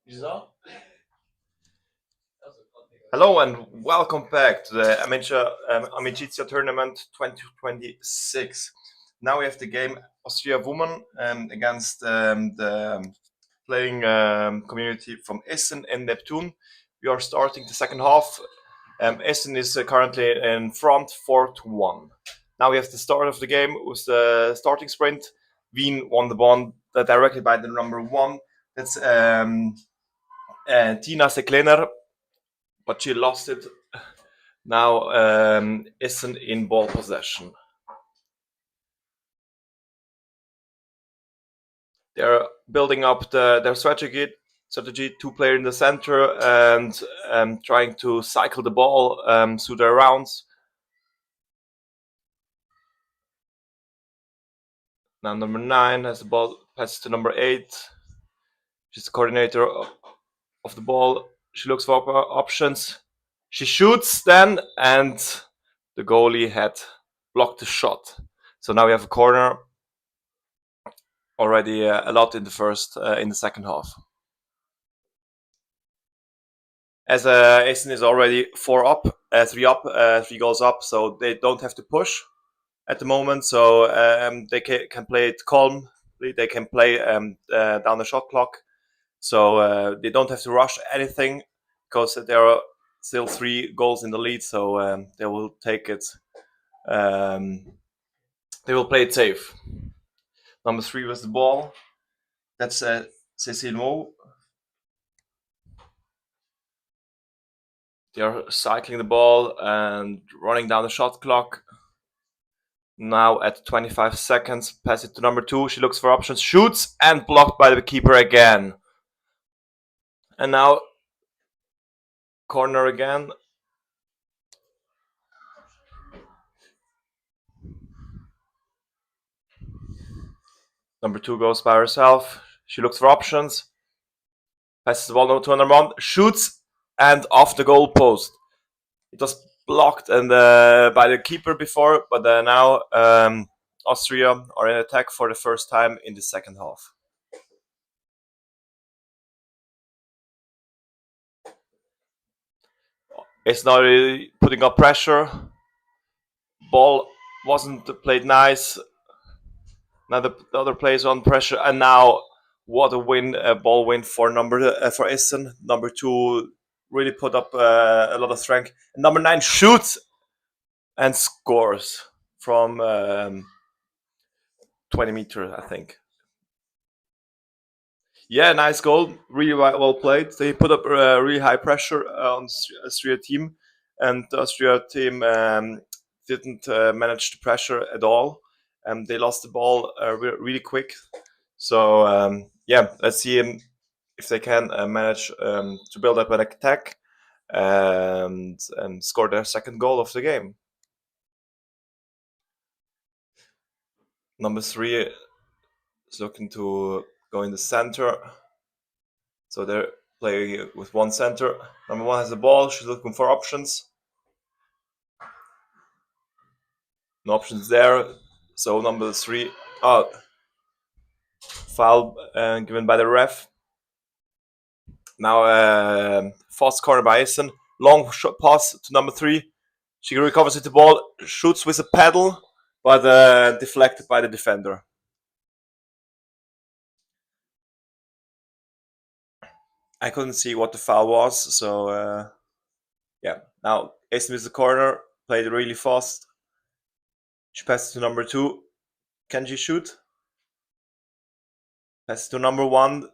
Hello and welcome back to the Amicizia Tournament 2026. Now we have the game Austria woman against the playing community from Essen and Neptune. We are starting the second half. Essen is currently in front 4-1. Now we have the start of the game with the starting sprint. Wien won the ball directly by the number 1. That's Tina Seklener, but she lost it. Now Essen in ball possession. They're building up their strategy, 2-player in the center, and trying to cycle the ball through their rounds. Now number 9 has the ball, passes to number 8. She's the coordinator of the ball. She looks for options. She shoots then, and the goalie had blocked the shot. So now we have a corner. Already a lot in the second half. As Essen is already 3 goals up, so they don't have to push at the moment. So they can play it calmly. They can play down the shot clock. So they don't have to rush anything because there are still 3 goals in the lead. So they will take it. They will play it safe. Number 3 was the ball. That's Cécile Mo. They are cycling the ball and running down the shot clock. Now at 25 seconds, pass it to number 2. She looks for options, shoots, and blocked by the keeper again. And now corner again. Number 2 goes by herself. She looks for options. Passes the ball to number 1. Shoots and off the goal post. It was blocked and by the keeper before, but now Austria are in attack for the first time in the second half. It's now really putting up pressure. Ball wasn't played nice. Now the other players on pressure, and now what a ball win for Essen. Number 2 really put up a lot of strength. And number 9 shoots and scores from 20 meters, I think. Yeah, nice goal. Really well played. They put up really high pressure on the Austria team, and the Austria team didn't manage the pressure at all. They lost the ball really quick. So yeah, let's see if they can manage to build up an attack and score their second goal of the game. Number 3 is looking to go in the center. So they're playing with 1 center. Number 1 has the ball. She's looking for options. No options there. So number 3, foul given by the ref. Now fast corner by Essen. Long shot pass to number 3. She recovers with the ball, shoots with a paddle, but deflected by the defender. I couldn't see what the foul was, so yeah. Now Essen with the corner, played really fast. She passes to number 2. Can she shoot? Passes to number 1,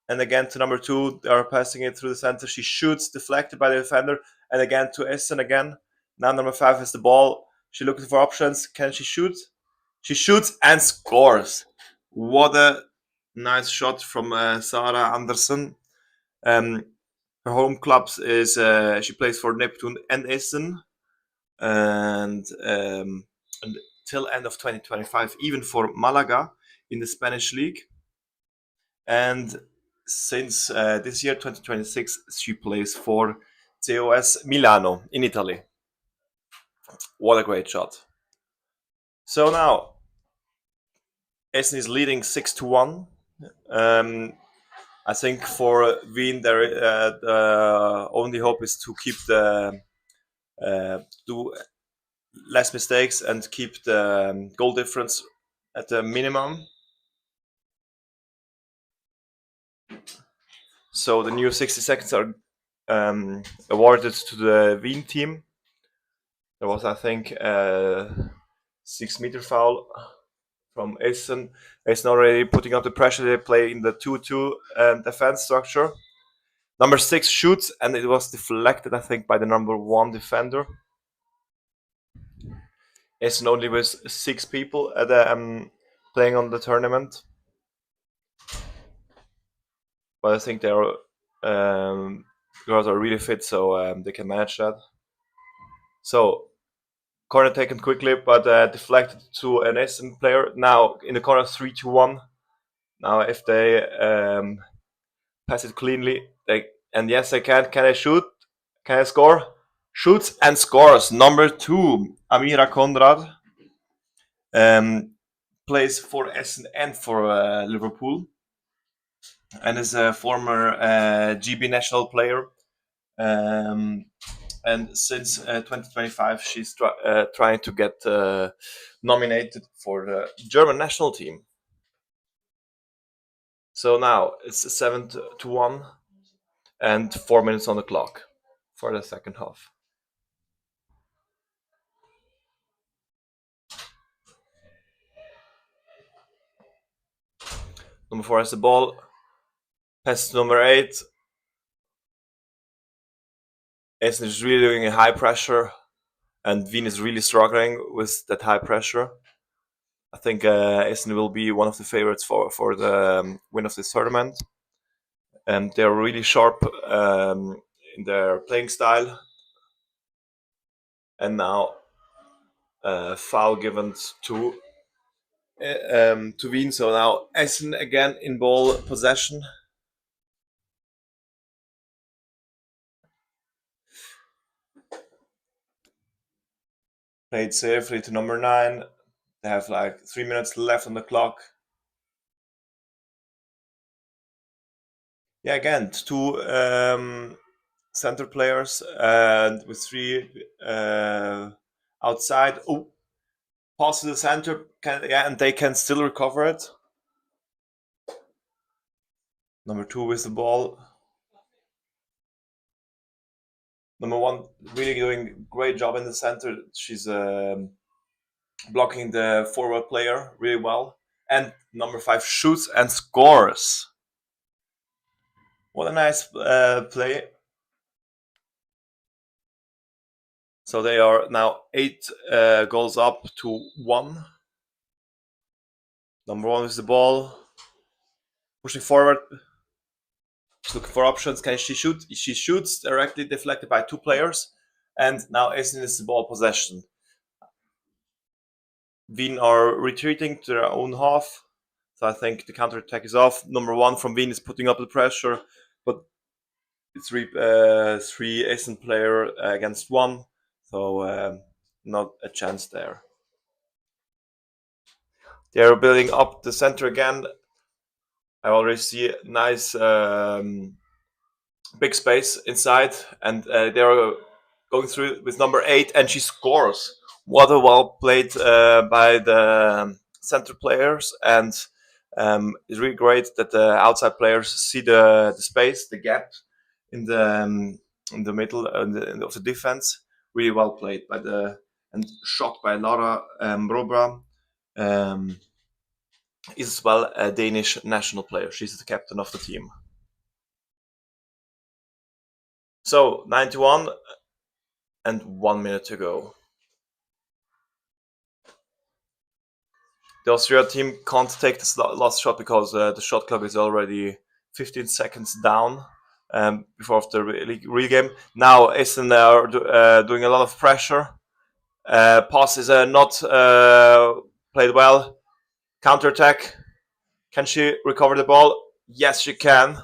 and again to number 2. They are passing it through the center. She shoots, deflected by the defender, and again to Essen again. Now number 5 has the ball. She's looking for options. Can she shoot? She shoots and scores. What a nice shot from Sarah Andersen. Her home clubs is she plays for Neptune and Essen, and until end of 2025, even for Malaga in the Spanish league. And since this year, 2026, she plays for COS Milano in Italy. What a great shot. So now Essen is leading 6-1. I think for Wien, the only hope is to keep the do less mistakes and keep the goal difference at the minimum. So the new 60 seconds are awarded to the Wien team. There was, I think, a 6-meter foul from Essen. Essen already putting up the pressure. They play in the 2-2 defense structure. Number 6 shoots, and it was deflected, I think, by the number 1 defender. Essen only with 6 people at playing on the tournament. But I think girls are really fit, so they can manage that. So, corner taken quickly, but deflected to an Essen player. Now in the corner, 3-1. Now if they pass it cleanly, yes, they can. Can I shoot? Can I score? Shoots and scores. Number 2, Amira Konrad, plays for Essen and for Liverpool, and is a former GB national player. And since 2025, she's trying to get nominated for the German national team. So now it's 7-1 and 4 minutes on the clock for the second half. Number 4 has the ball. Pass to number 8. Essen is really doing a high pressure, and Wien is really struggling with that high pressure. I think Essen will be one of the favorites for the win of this tournament. And they're really sharp in their playing style. And now foul given to Wien. So now Essen again in ball possession. Played safely to number 9. They have like 3 minutes left on the clock. Yeah, again, 2 center players and with 3 outside. Oh, pass to the center. And they can still recover it. Number 2 with the ball. Number 1 really doing great job in the center. She's blocking the forward player really well. And number 5 shoots and scores. What a nice play. So they are now 8 goals up to 1. Number 1 with the ball. Pushing forward. She's looking for options. Can she shoot? She shoots, directly deflected by 2 players. And now Essen is the ball possession. Wien are retreating to their own half. So I think the counter-attack is off. Number 1 from Wien is putting up the pressure. But it's 3 Essen player against 1. So not a chance there. They're building up the center again. I already see a nice big space inside, and they're going through with number 8, and she scores. What a well played by the center players, and it's really great that the outside players see the space, the gap in the middle of the defense. Really well played by and shot by Laura Robra. Is as well a Danish national player. She's the captain of the team. So 91 and 1 minute to go. The Austria team can't take this last shot because the shot clock is already 15 seconds down before the real game. Now Essen are doing a lot of pressure. Passes are not played well. Counter-attack. Can she recover the ball? Yes, she can.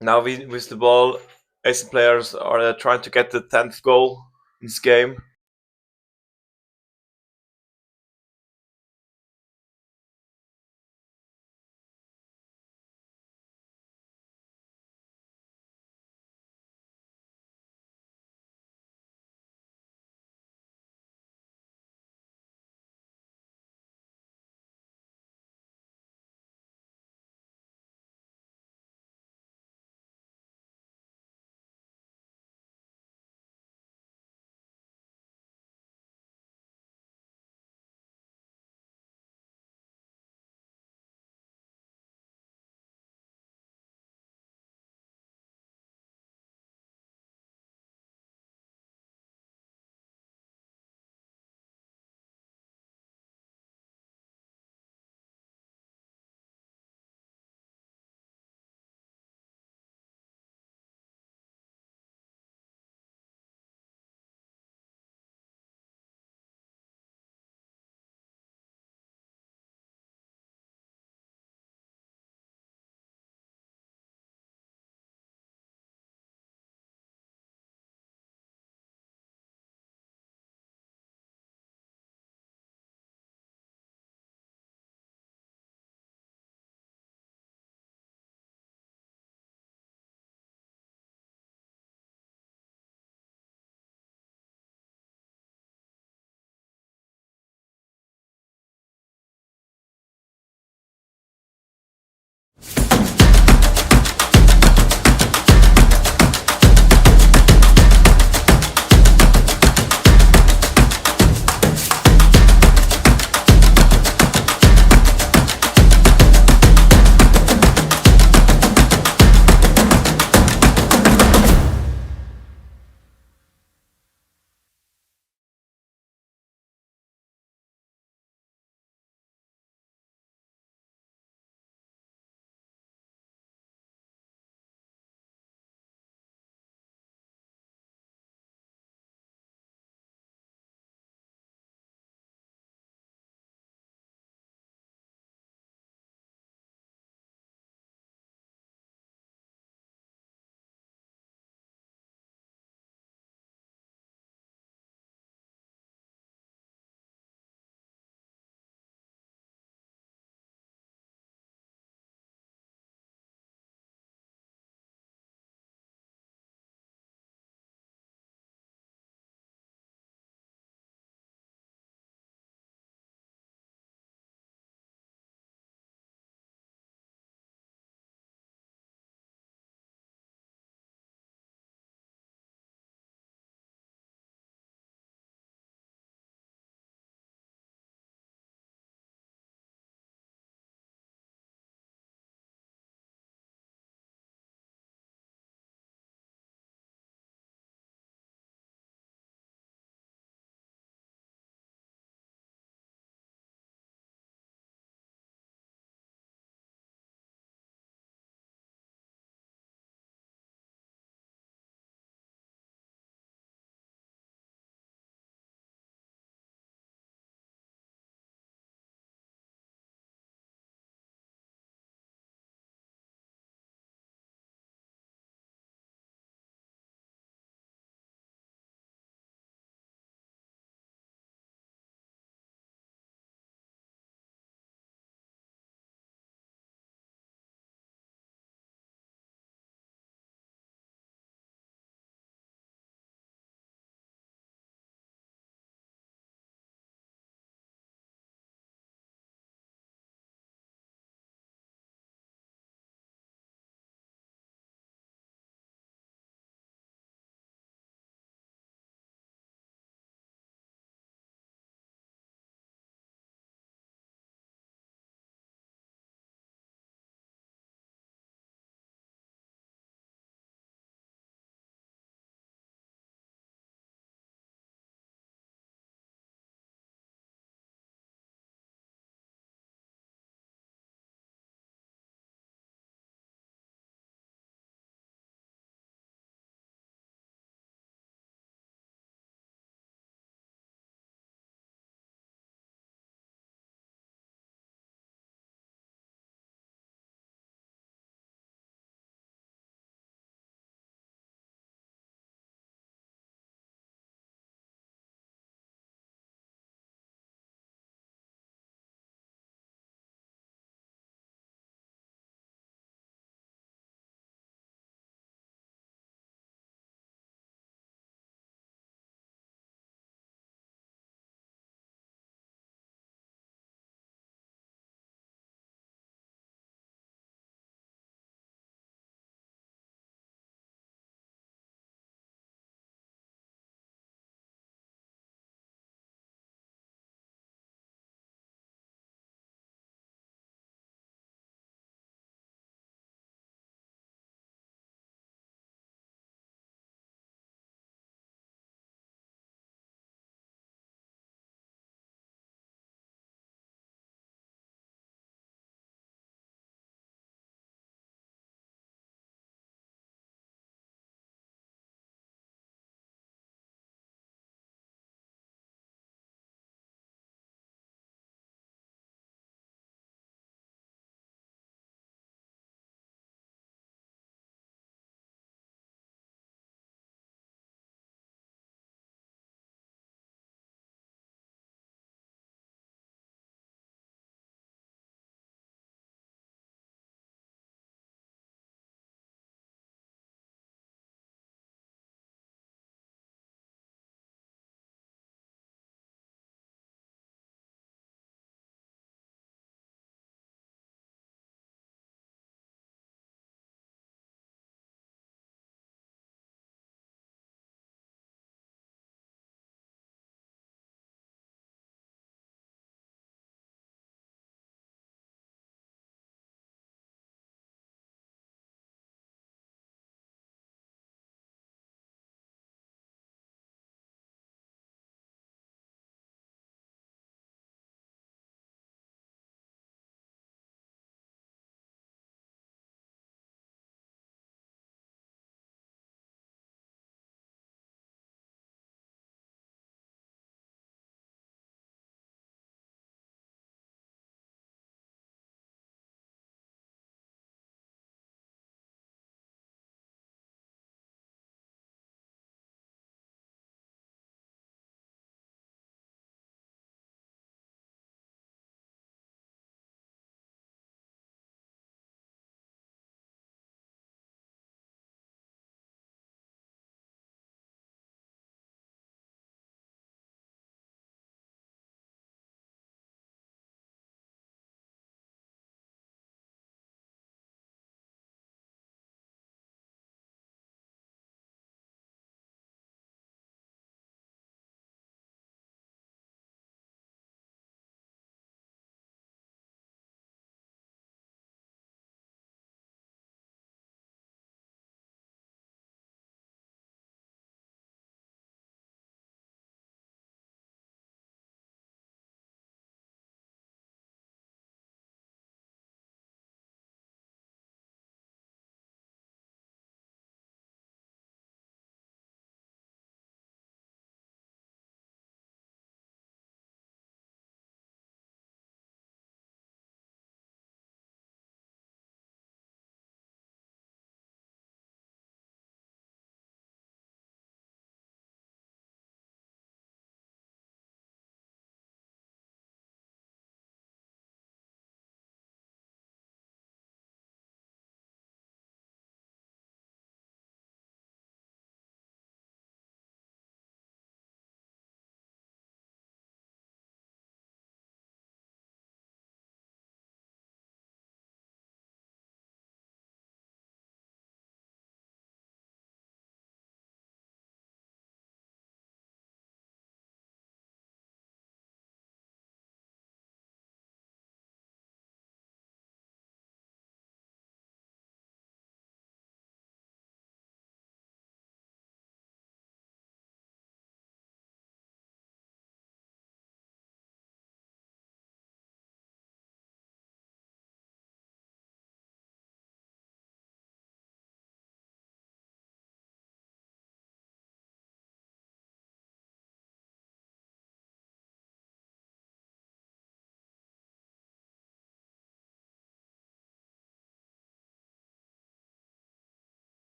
Now with the ball, Essen players are trying to get the 10th goal in this game.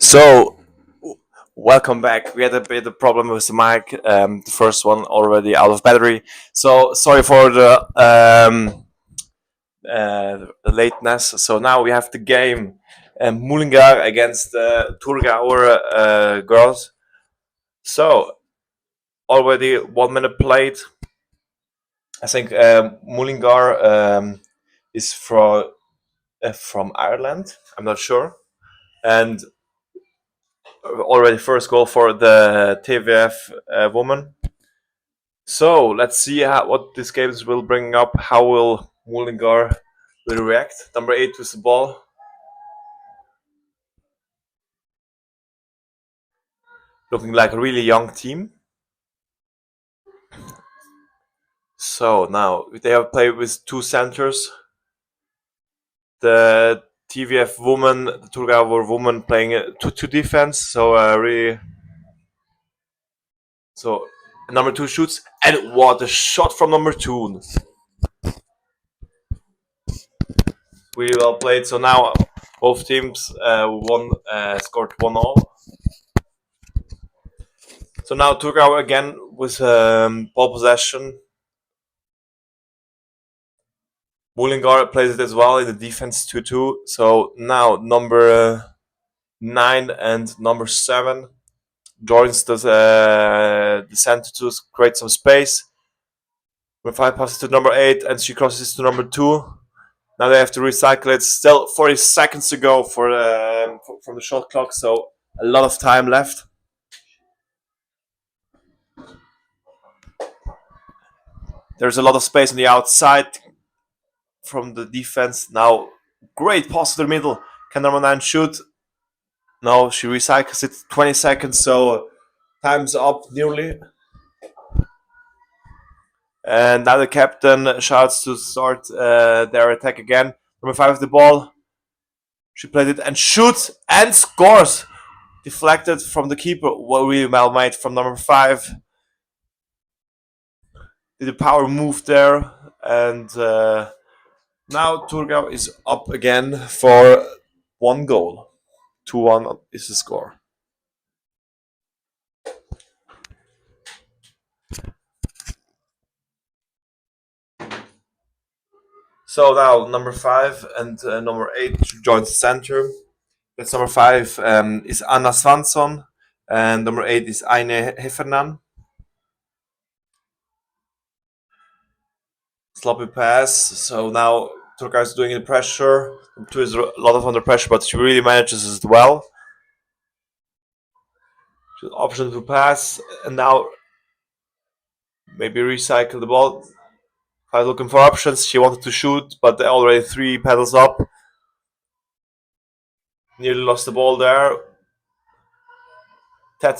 So, welcome back. We had a bit of problem with the mic. The first one already out of battery. So sorry for the lateness. So now we have the game Mullingar against Thurgauer girls. So already 1 minute played. I think Mullingar is from Ireland. I'm not sure. And already first goal for the TVF woman. So let's see what this game will bring up. How will Mullingar will react? Number 8 with the ball. Looking like a really young team. So now they have played with two centers. The TVF woman, the Thurgauer woman playing two defense. So really. So number 2 shoots, and what a shot from number 2! Really well played. So now both teams scored 1-all. So now Thurgauer again with ball possession. Mullingar plays it as well in the defense 2-2. So now number 9 and number 7 joins the center to create some space. Number 5 passes to number 8 and she crosses to number 2. Now they have to recycle it. Still 40 seconds to go from the shot clock, so a lot of time left. There's a lot of space on the outside from the defense. Now, great pass to the middle. Can number 9 shoot? No, she recycles it. 20 seconds, so time's up nearly. And now the captain shouts to start their attack again. Number 5 with the ball. She played it and shoots and scores. Deflected from the keeper. Well, really well made from number 5. Did a power move there. And now Thurgau is up again for 1 goal. 2-1 is the score. So now number 5 and number 8 joins the center. That's number 5 is Anna Svansson and number 8 is Eine Heffernan. Sloppy pass. So now Thurgau is doing the pressure. Number 2 is a lot of under pressure, but she really manages as well. Option to pass, and now maybe recycle the ball. I was looking for options. She wanted to shoot, but they're already 3 pedals up. Nearly lost the ball there. 10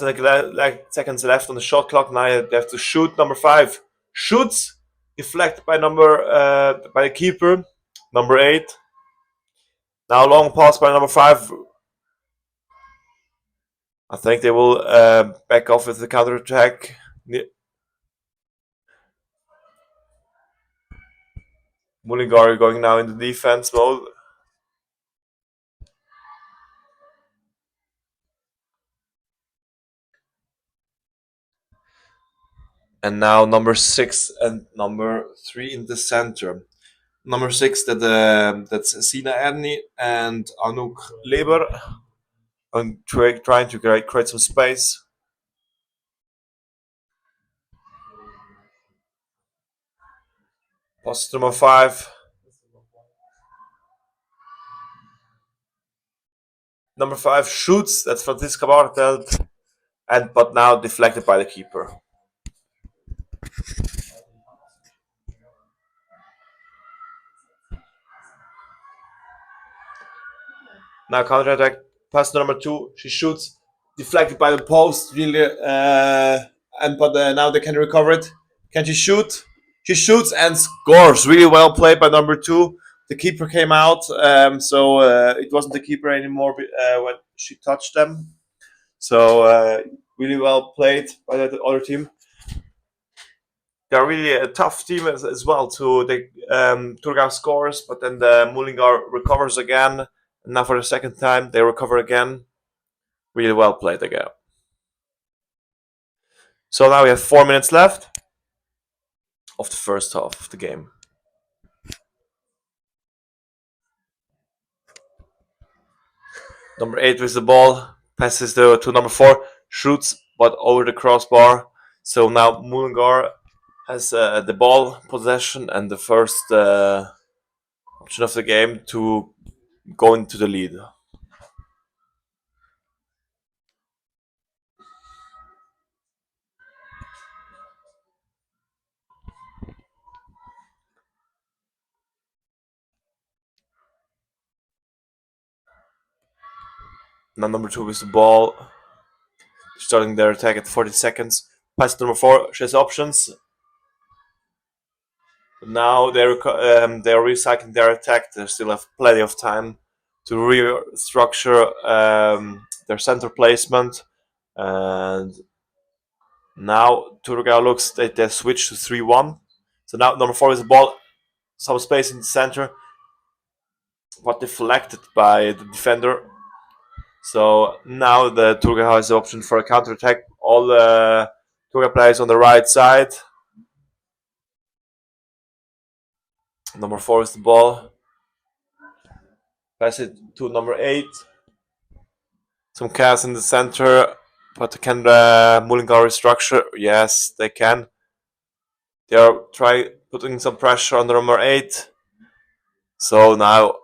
seconds left on the shot clock. Now they have to shoot. Number 5 shoots, deflected by by the keeper. Number 8. Now long pass by number 5. I think they will back off with the counter attack. Mullingar going now in the defense mode. And now number 6 and number 3 in the center. Number 6, that's Sina Erni and Anouk Leber. I'm trying to create some space. Pass to number 5. Number 5 shoots. That's Franziska Bartelt, but now deflected by the keeper. Now counter attack. Pass to number 2. She shoots. Deflected by the post. Really, but now they can recover it. Can she shoot? She shoots and scores. Really well played by number 2. The keeper came out, so it wasn't the keeper anymore when she touched them. So really well played by the other team. They're really a tough team as well. Thurgau scores, but then the Mullingar recovers again. And now for the second time, they recover again. Really well played again. So now we have 4 minutes left of the first half of the game. Number 8 with the ball, passes to number 4, shoots but over the crossbar. So now Mullingar has the ball possession and the first option of the game to go into the lead. Now number 2 with the ball, starting their attack at 40 seconds. Pass to number 4, she has options. Now they're recycling their attack. They still have plenty of time to restructure their center placement. And now Turo looks that they switch to 3-1. So now number 4 is the ball, some space in the center, but deflected by the defender. So now the Turo has the option for a counter attack. All the Turo players on the right side. Number 4 is the ball. Pass it to number 8. Some chaos in the center, but can Mullingar restructure? Yes, they can. They are putting some pressure on the number 8. So now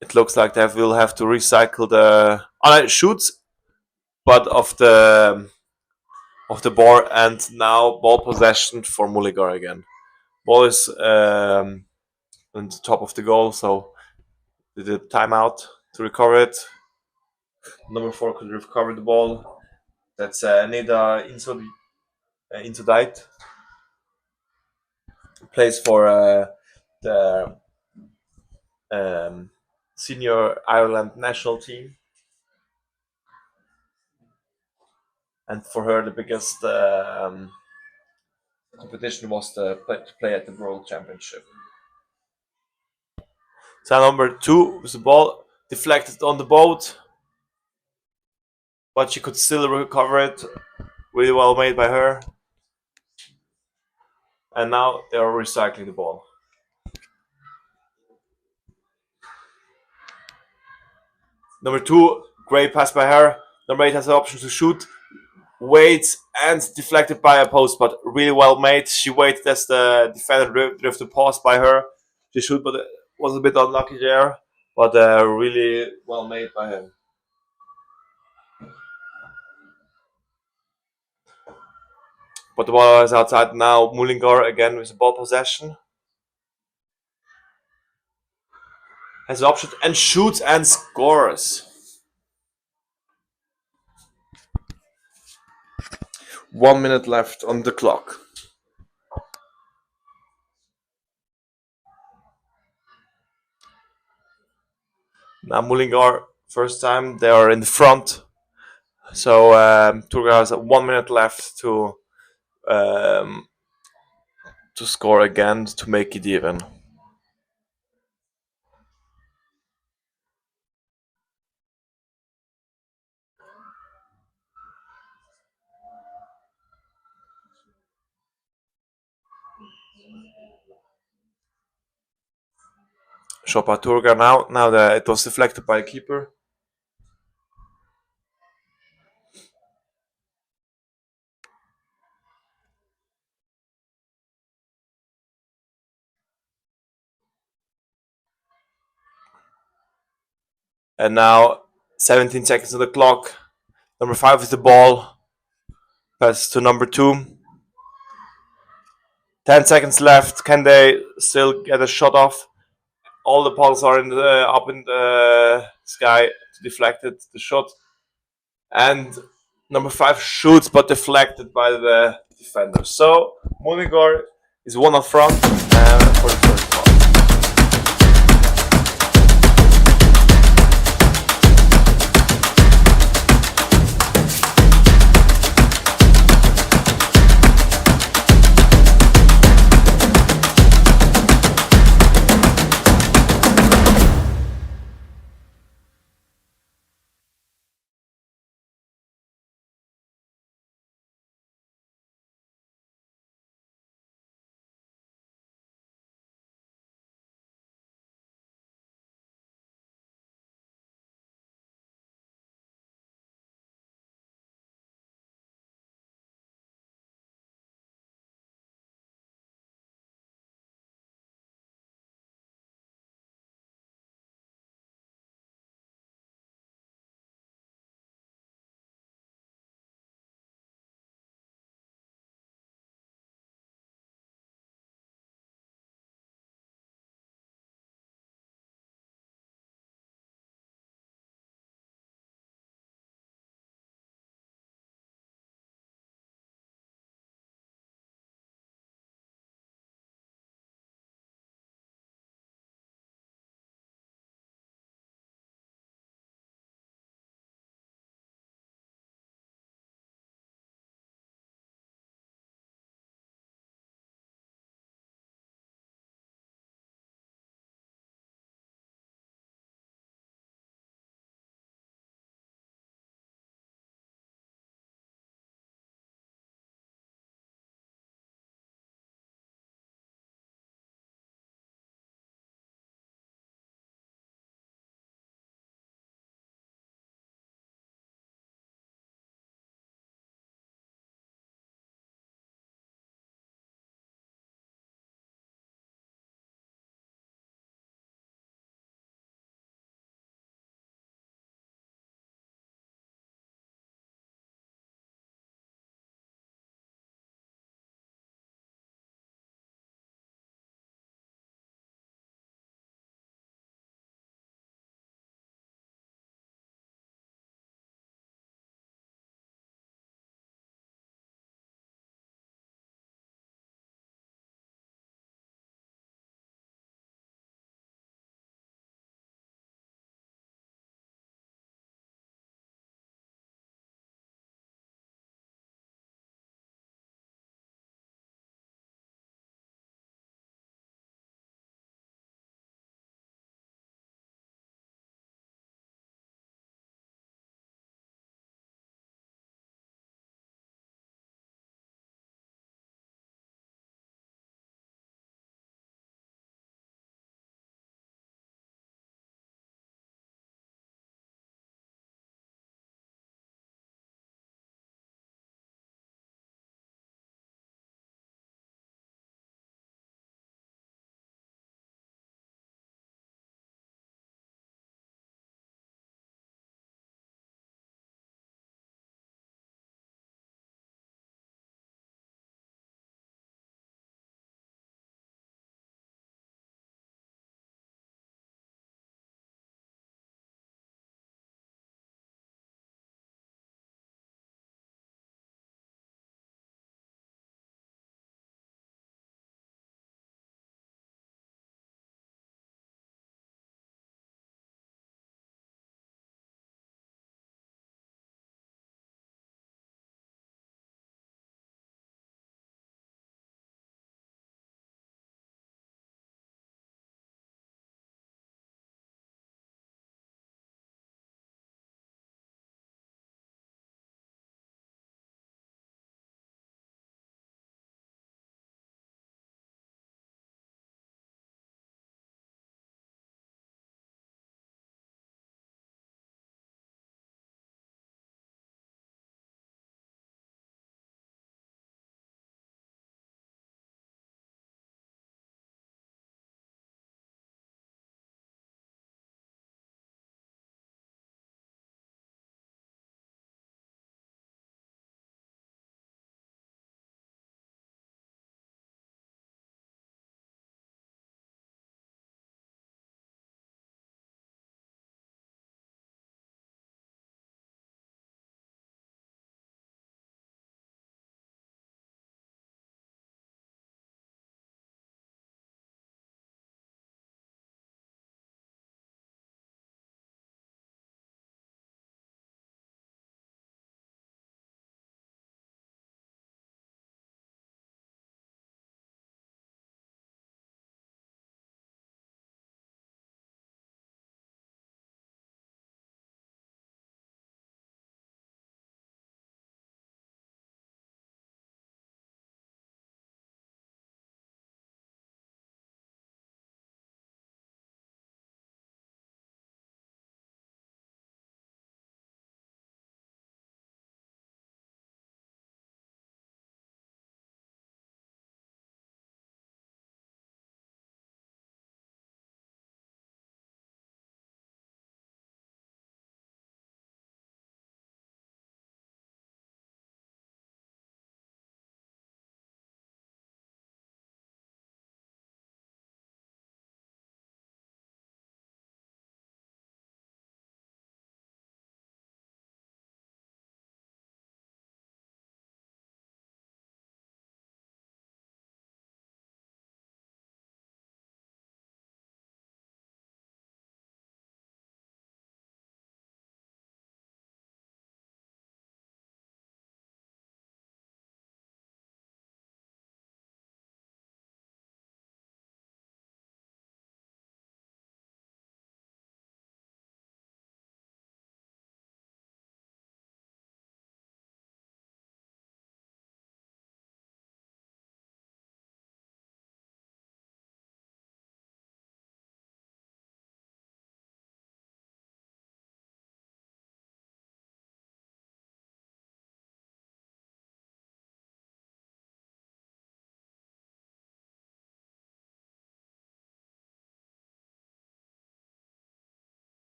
it looks like they will have to recycle the shoots, but of the ball, and now ball possession for Mullingar again. Ball is on the top of the goal, so they did timeout to recover it. Number 4 could recover the ball. That's Neda Insudite. Plays for the senior Ireland national team. And for her, the biggest competition was to play at the World Championship. So number 2 with the ball deflected on the boat, but she could still recover it. Really well made by her. And now they are recycling the ball. Number 2, great pass by her. Number 8 has the option to shoot, waits and deflected by a post, but really well made. She waited as the defender drifted past by her. She shoot, but it was a bit unlucky there, but really well made by him. But the ball is outside now. Mullingar again with the ball possession. Has the option and shoots and scores. 1 minute left on the clock. Now Mullingar, first time they are in the front. So Turo has 1 minute left to score again to make it even. Shot by Turga now. Now it was deflected by the keeper. And now 17 seconds on the clock. Number 5 is the ball. Pass to number 2. 10 seconds left. Can they still get a shot off? All the balls are up in the sky to deflect the shot. And number 5 shoots, but deflected by the defender. So Mullingar is 1 up front for the first half.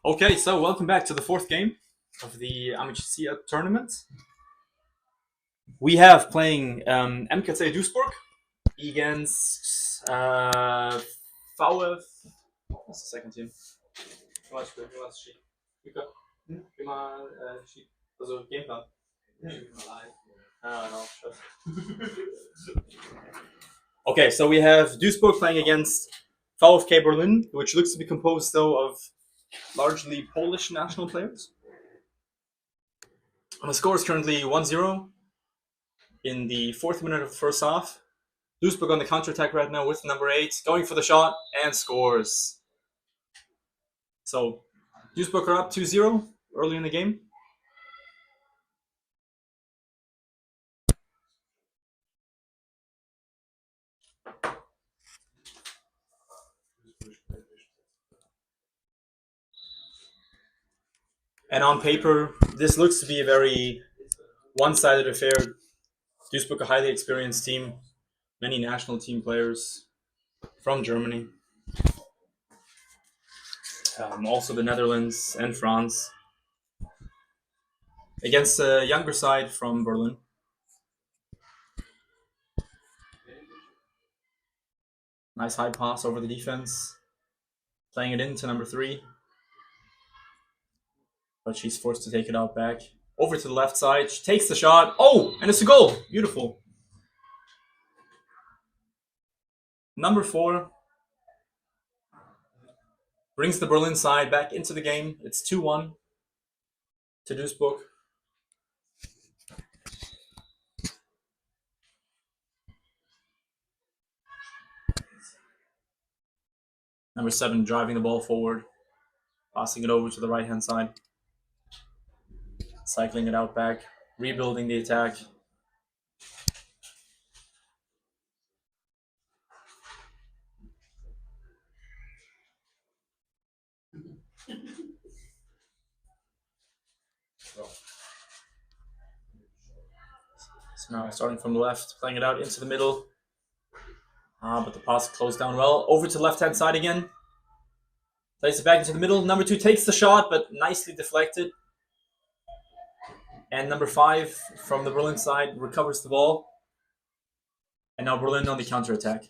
Okay, so welcome back to the fourth game of the Amicizia Tournament. We have playing Amicizia Duisburg against VF. What's the second team? Also Gameplan. Okay, so we have Duisburg playing against VfK Berlin, which looks to be composed though of largely Polish national players. And the score is currently 1-0 in the 4th minute of the first half. Duisburg on the counter-attack right now with number 8, going for the shot and scores. So Duisburg are up 2-0 early in the game. And on paper, this looks to be a very one-sided affair. Duisburg, a highly experienced team, many national team players from Germany, also the Netherlands and France, against a younger side from Berlin. Nice high pass over the defense, playing it into number 3. But she's forced to take it out back. Over to the left side. She takes the shot. Oh, and it's a goal. Beautiful. Number 4 brings the Berlin side back into the game. It's 2-1 to Duisburg. Number 7 driving the ball forward, passing it over to the right-hand side, cycling it out back, rebuilding the attack. So now starting from the left, playing it out into the middle. But the pass closed down well. Over to the left-hand side again. Plays it back into the middle. Number 2 takes the shot, but nicely deflected. And number 5 from the Berlin side recovers the ball. And now Berlin on the counter-attack.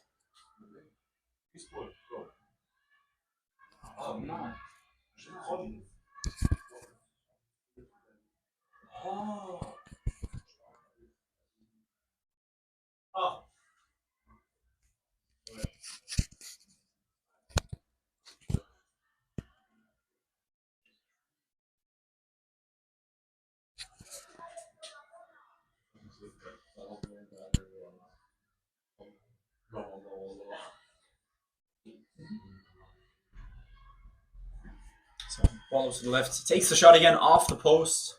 So ball to the left. Takes the shot again off the post.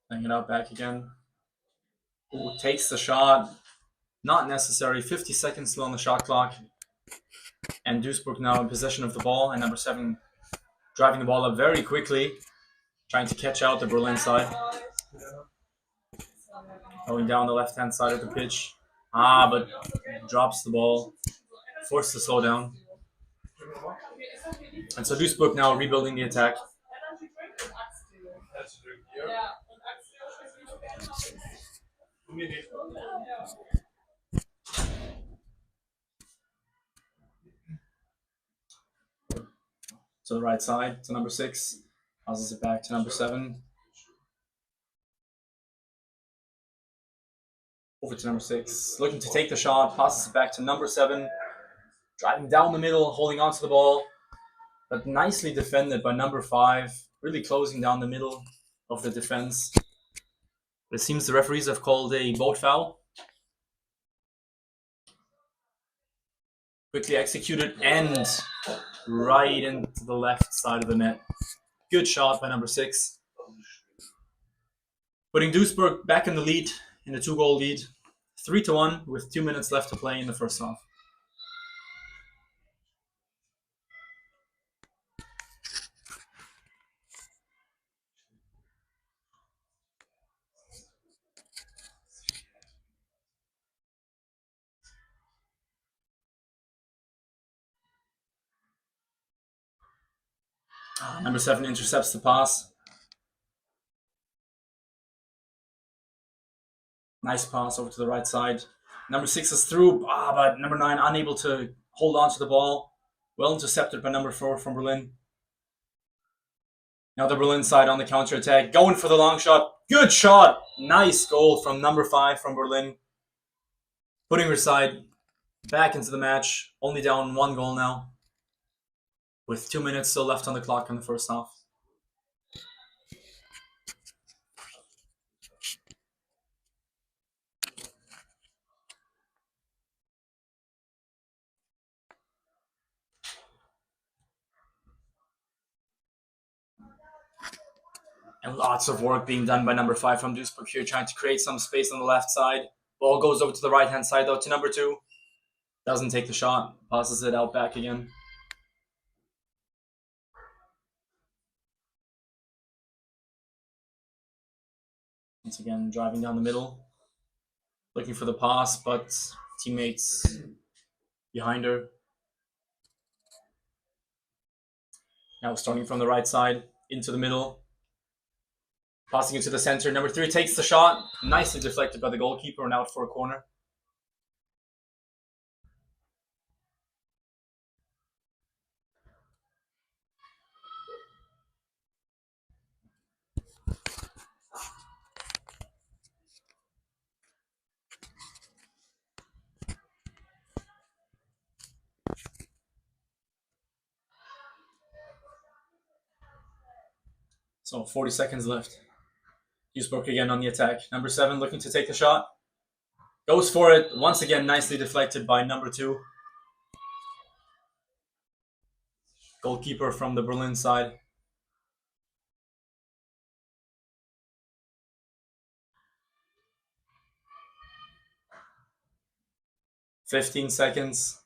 Playing it out back again. Ooh, takes the shot. Not necessary. 50 seconds still on the shot clock. And Duisburg now in possession of the ball. And number 7 driving the ball up very quickly, trying to catch out the Berlin side. Going down the left-hand side of the pitch. But drops the ball. Forced to slow down. And so Duisburg now rebuilding the attack. To the right side, to number 6. Passes it back to number 7. Over to number 6. Looking to take the shot. Passes it back to number 7. Driving down the middle, holding onto the ball. But nicely defended by number 5. Really closing down the middle of the defense. It seems the referees have called a boat foul. Quickly executed and right into the left side of the net. Good shot by number 6. Putting Duisburg back in the lead, in the 2-goal lead. 3-1 with 2 minutes left to play in the first half. Number 7 intercepts the pass. Nice pass over to the right side. Number 6 is through, but number 9 unable to hold on to the ball. Well intercepted by number 4 from Berlin. Now the Berlin side on the counter attack, going for the long shot. Good shot. Nice goal from number 5 from Berlin. Putting her side back into the match. Only down 1 goal now, with 2 minutes still left on the clock in the first half. And lots of work being done by number 5 from Duisburg here, trying to create some space on the left side. Ball goes over to the right-hand side, though, to number 2. Doesn't take the shot. Passes it out back again. Once again, driving down the middle. Looking for the pass, but teammates behind her. Now starting from the right side, into the middle. Passing it to the center. Number 3 takes the shot. Nicely deflected by the goalkeeper and out for a corner. So 40 seconds left. Duisburg again on the attack. Number 7 looking to take the shot. Goes for it. Once again, nicely deflected by number 2. Goalkeeper from the Berlin side. "15 seconds.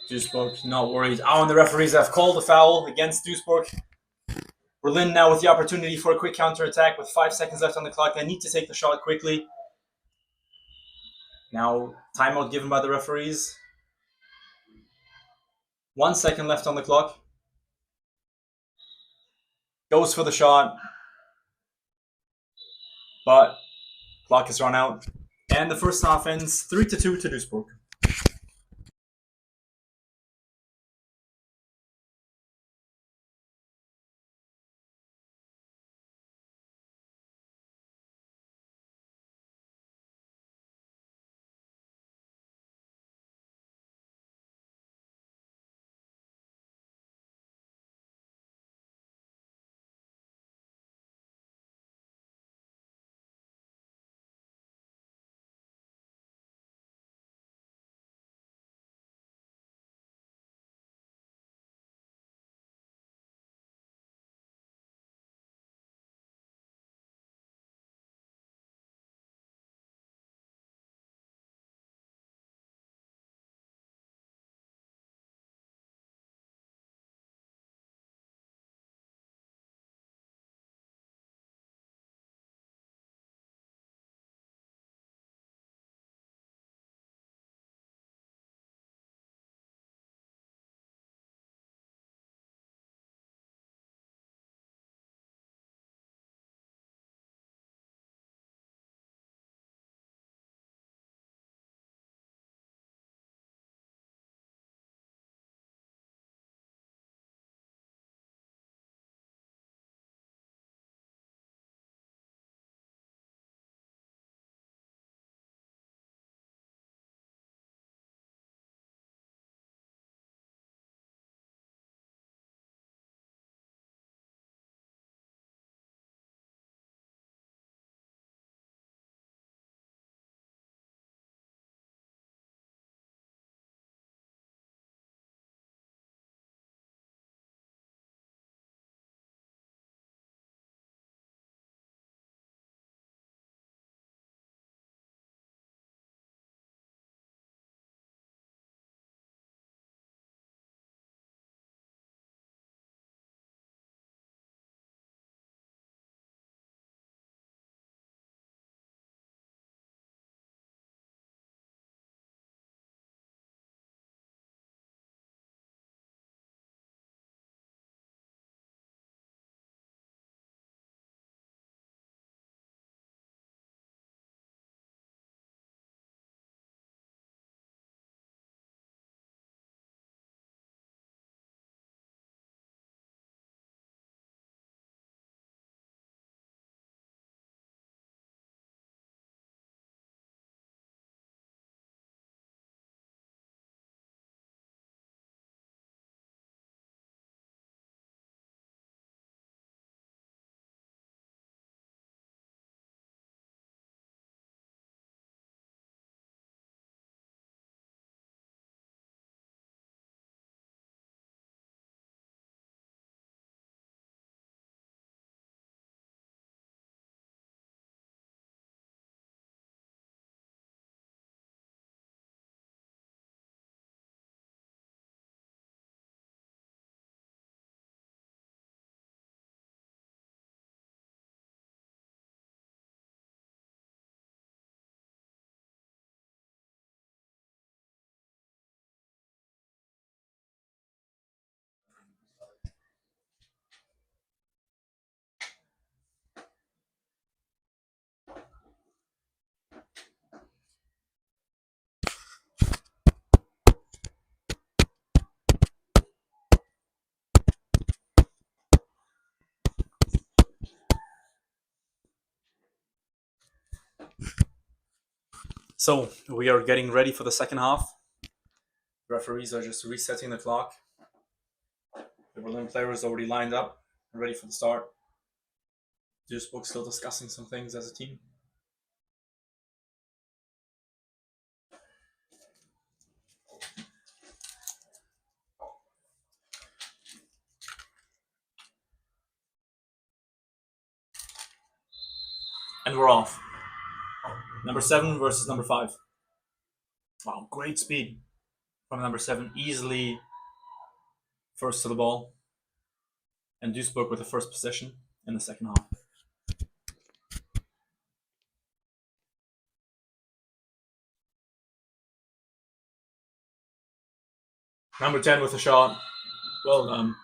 Duisburg not worried. And the referees have called a foul against Duisburg. Berlin now with the opportunity for a quick counter-attack with 5 seconds left on the clock. They need to take the shot quickly. Now, timeout given by the referees. 1 second left on the clock. Goes for the shot. But clock has run out. And the first half ends 3-2 to Duisburg. So we are getting ready for the second half. Referees are just resetting the clock. The Berlin players already lined up and ready for the start. Duisburg still discussing some things as a team. And we're off. Number 7 versus number 5. Wow, great speed from number 7. Easily first to the ball. And Duisburg with the first possession in the second half. Number 10 with a shot. Well done.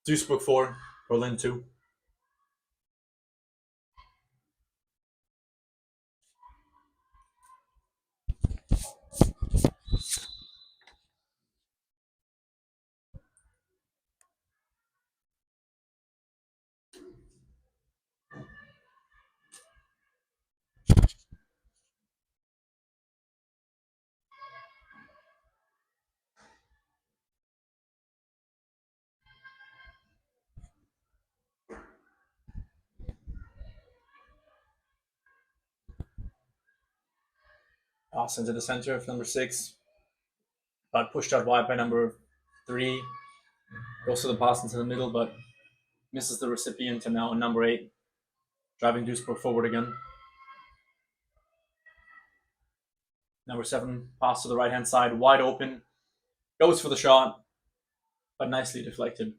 Duisburg 4, Berlin 2. Pass into the center of number 6. But pushed out wide by number 3. Goes to the pass into the middle, but misses the recipient, and now number 8. Driving Duisburg forward again. Number 7, pass to the right-hand side, wide open. Goes for the shot, but nicely deflected.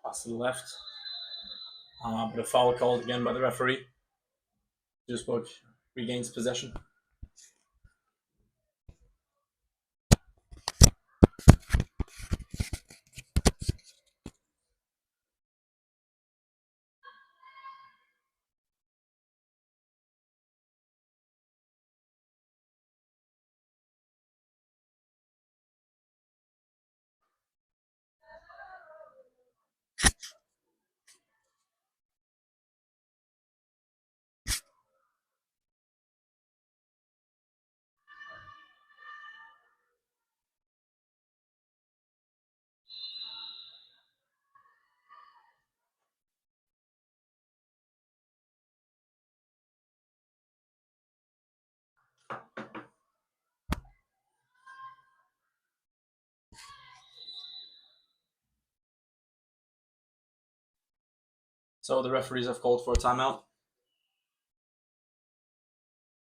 Pass to the left. But a foul called again by the referee. Duisburg regains possession. So the referees have called for a timeout. I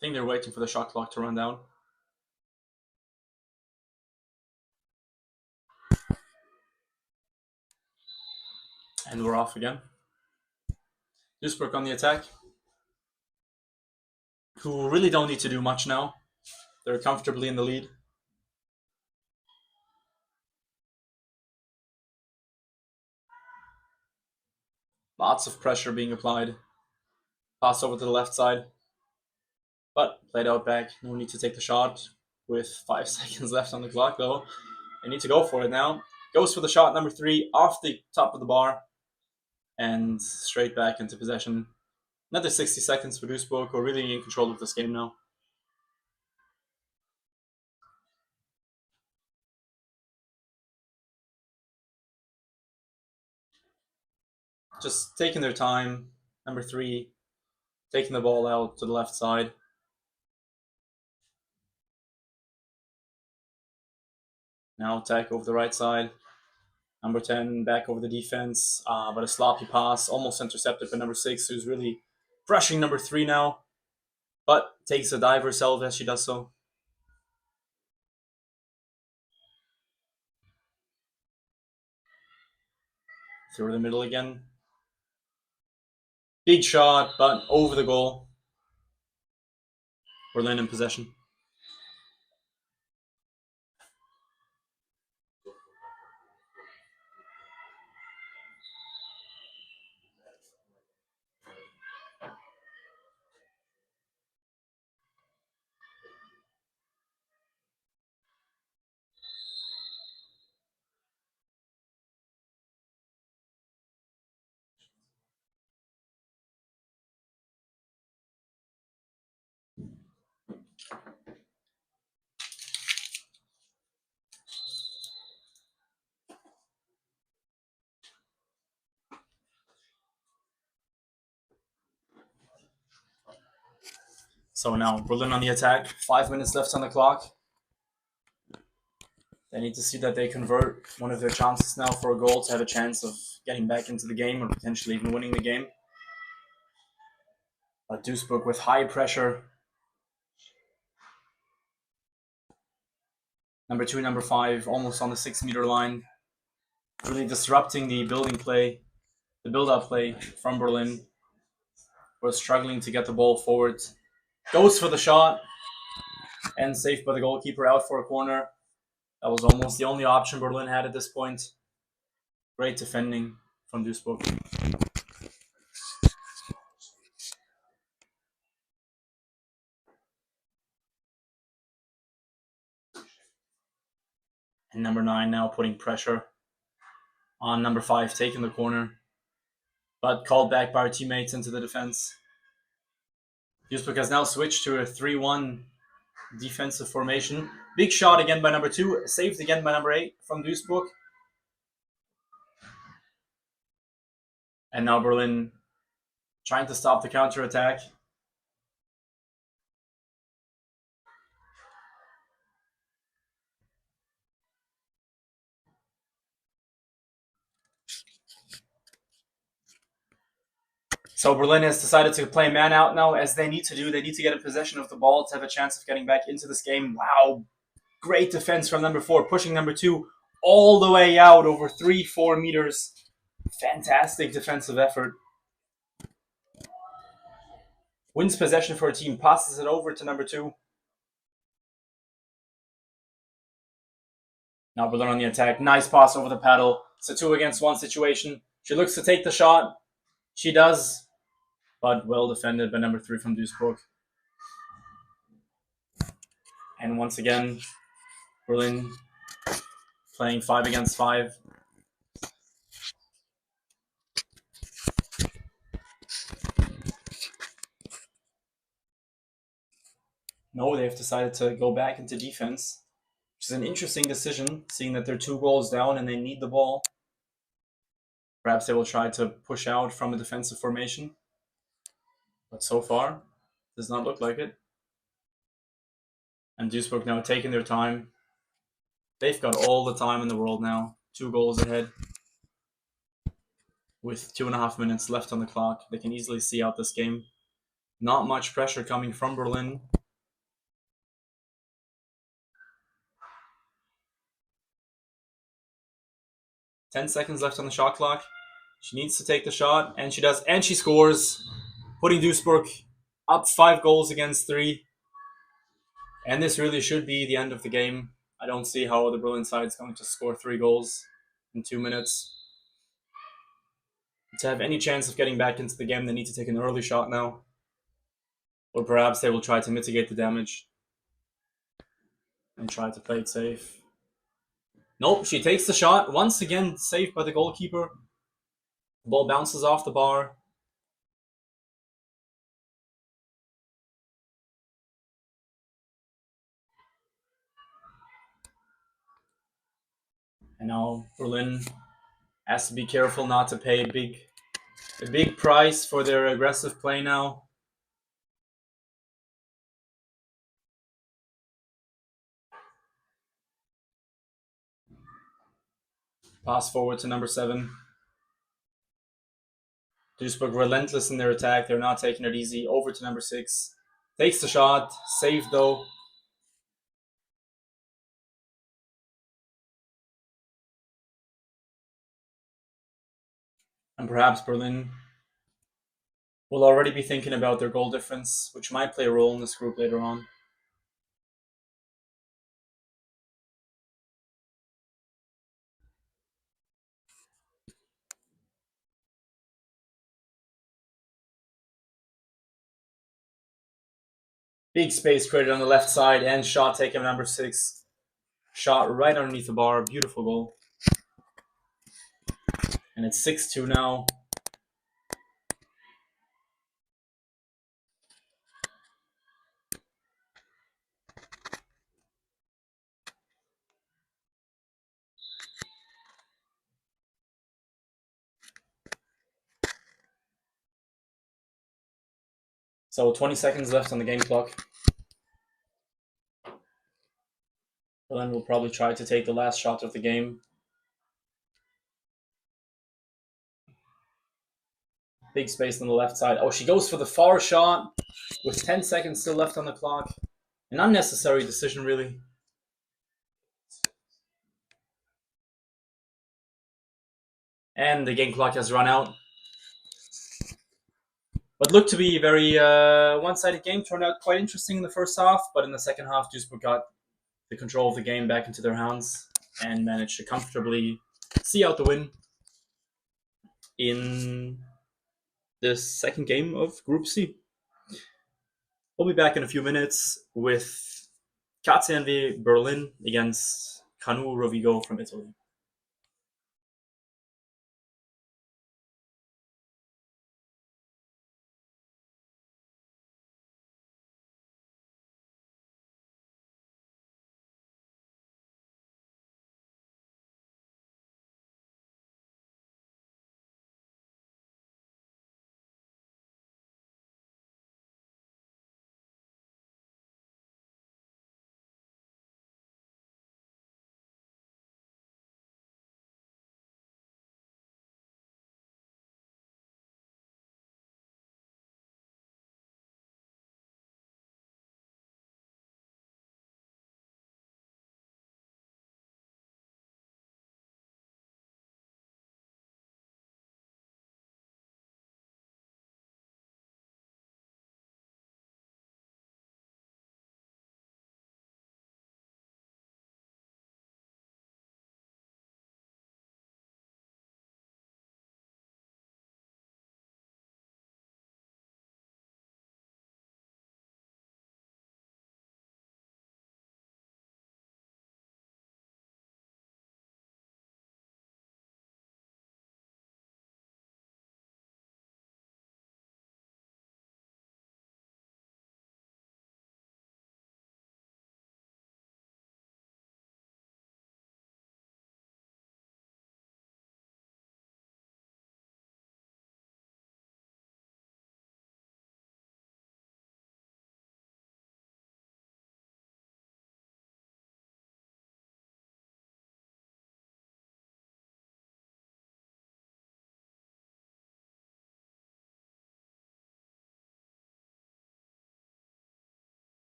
think they're waiting for the shot clock to run down. And we're off again. Duisburg on the attack, who really don't need to do much now. They're comfortably in the lead. Lots of pressure being applied. Pass over to the left side. But played out back. No need to take the shot with 5 seconds left on the clock, though. They need to go for it now. Goes for the shot, number 3, off the top of the bar. And straight back into possession. Another 60 seconds for Duisburg, who are really in control of this game now. Just taking their time. Number 3, taking the ball out to the left side. Now attack over the right side. Number 10 back over the defense, but a sloppy pass, almost intercepted by number 6, who's really pressuring number 3 now, but takes a dive herself as she does so. Through the middle again. Big shot, but over the goal. Berlin in possession. So now Berlin on the attack. 5 minutes left on the clock. They need to see that they convert one of their chances now for a goal to have a chance of getting back into the game or potentially even winning the game. But Duisburg with high pressure. Number 2, number 5, almost on the 6-meter line. Really disrupting the build-up play from Berlin. We're struggling to get the ball forward. Goes for the shot. And saved by the goalkeeper out for a corner. That was almost the only option Berlin had at this point. Great defending from Duisburg. And number 9 now putting pressure on number 5, taking the corner. But called back by our teammates into the defense. Duisburg has now switched to a 3-1 defensive formation. Big shot again by number 2. Saved again by number 8 from Duisburg. And now Berlin trying to stop the counter-attack. So Berlin has decided to play man out now, as they need to do. They need to get in possession of the ball to have a chance of getting back into this game. Wow. Great defense from number 4, pushing number 2 all the way out over 3-4 meters. Fantastic defensive effort. Wins possession for a team, passes it over to number 2. Now Berlin on the attack. Nice pass over the paddle. It's a 2-against-1 situation. She looks to take the shot. She does, but well defended by number 3 from Duisburg. And once again, Berlin playing 5-against-5. No, they've decided to go back into defense, which is an interesting decision, seeing that they're 2 goals down and they need the ball. Perhaps they will try to push out from a defensive formation. But so far, does not look like it. And Duisburg now taking their time. They've got all the time in the world now. 2 goals ahead. With 2.5 minutes left on the clock, they can easily see out this game. Not much pressure coming from Berlin. Ten seconds left on the shot clock. She needs to take the shot, and she does, and she scores, putting Duisburg up 5 goals against 3. And this really should be the end of the game. I don't see how the Berlin side is going to score 3 goals in 2 minutes. To have any chance of getting back into the game, they need to take an early shot now. Or perhaps they will try to mitigate the damage and try to play it safe. Nope, she takes the shot. Once again, saved by the goalkeeper. The ball bounces off the bar. And now Berlin has to be careful not to pay a big price for their aggressive play now. Pass forward to number 7. Duisburg relentless in their attack. They're not taking it easy. Over to number 6. Takes the shot. Saved though. And perhaps Berlin will already be thinking about their goal difference, which might play a role in this group later on. Big space created on the left side, and shot taken number 6. Shot right underneath the bar. Beautiful goal. And it's 6-2 now. So 20 seconds left on the game clock. Berlin will probably try to take the last shot of the game. Big space on the left side. Oh, she goes for the far shot with 10 seconds still left on the clock. An unnecessary decision, really. And the game clock has run out. What looked to be a very one-sided game turned out quite interesting in the first half, but in the second half, Duisburg got the control of the game back into their hands and managed to comfortably see out the win in the second game of Group C. We'll be back in a few minutes with KCNW Berlin against Canu Rovigo from Italy.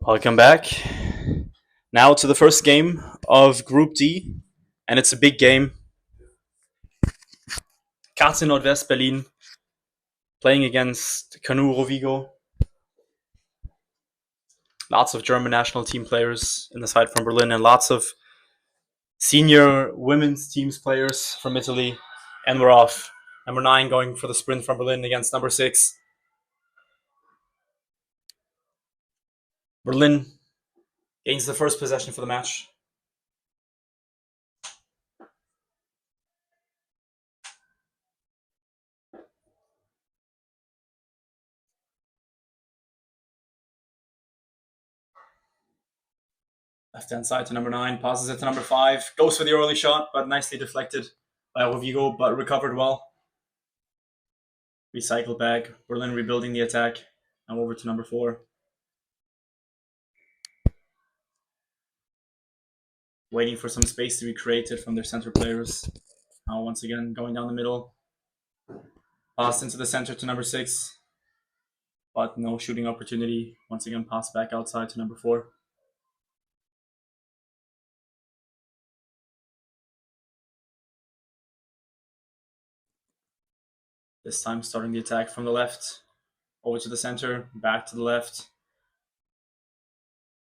Welcome back. Now to the first game of Group D, and it's a big game. KC Nordwest Berlin playing against Canu Rovigo. Lots of German national team players in the side from Berlin, and lots of senior women's teams players from Italy. And we're off. Number 9 going for the sprint from Berlin against number 6. Berlin gains the first possession for the match. Left-hand side to number 9, passes it to number 5, goes for the early shot, but nicely deflected by Rovigo, but recovered well. Recycled back, Berlin rebuilding the attack. Now over to number 4. Waiting for some space to be created from their center players. Now once again going down the middle. Passed into the center to number 6, but no shooting opportunity. Once again passed back outside to number 4. This time starting the attack from the left. Over to the center, back to the left.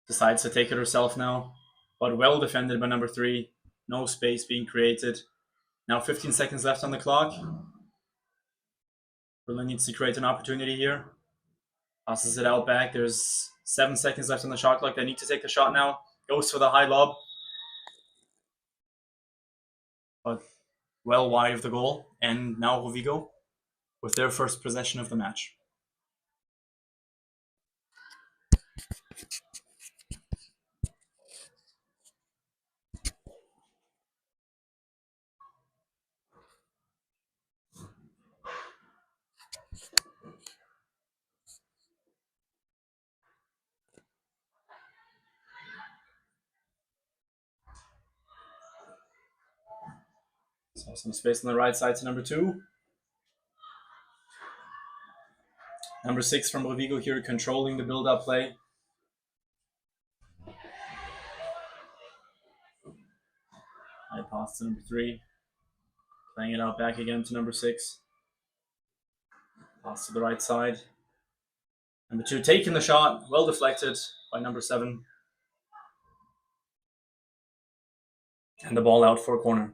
Decides to take it herself now, but well defended by number 3. No space being created. Now 15 seconds left on the clock. Berlin needs to create an opportunity here. Passes it out back. There's 7 seconds left on the shot clock. They need to take the shot now. Goes for the high lob. But well wide of the goal. And now Rovigo with their first possession of the match. So some space on the right side to number 2. Number 6 from Rovigo here, controlling the build-up play. High pass to number 3. Playing it out back again to number 6. Pass to the right side. Number 2 taking the shot, well deflected by number 7. And the ball out for a corner.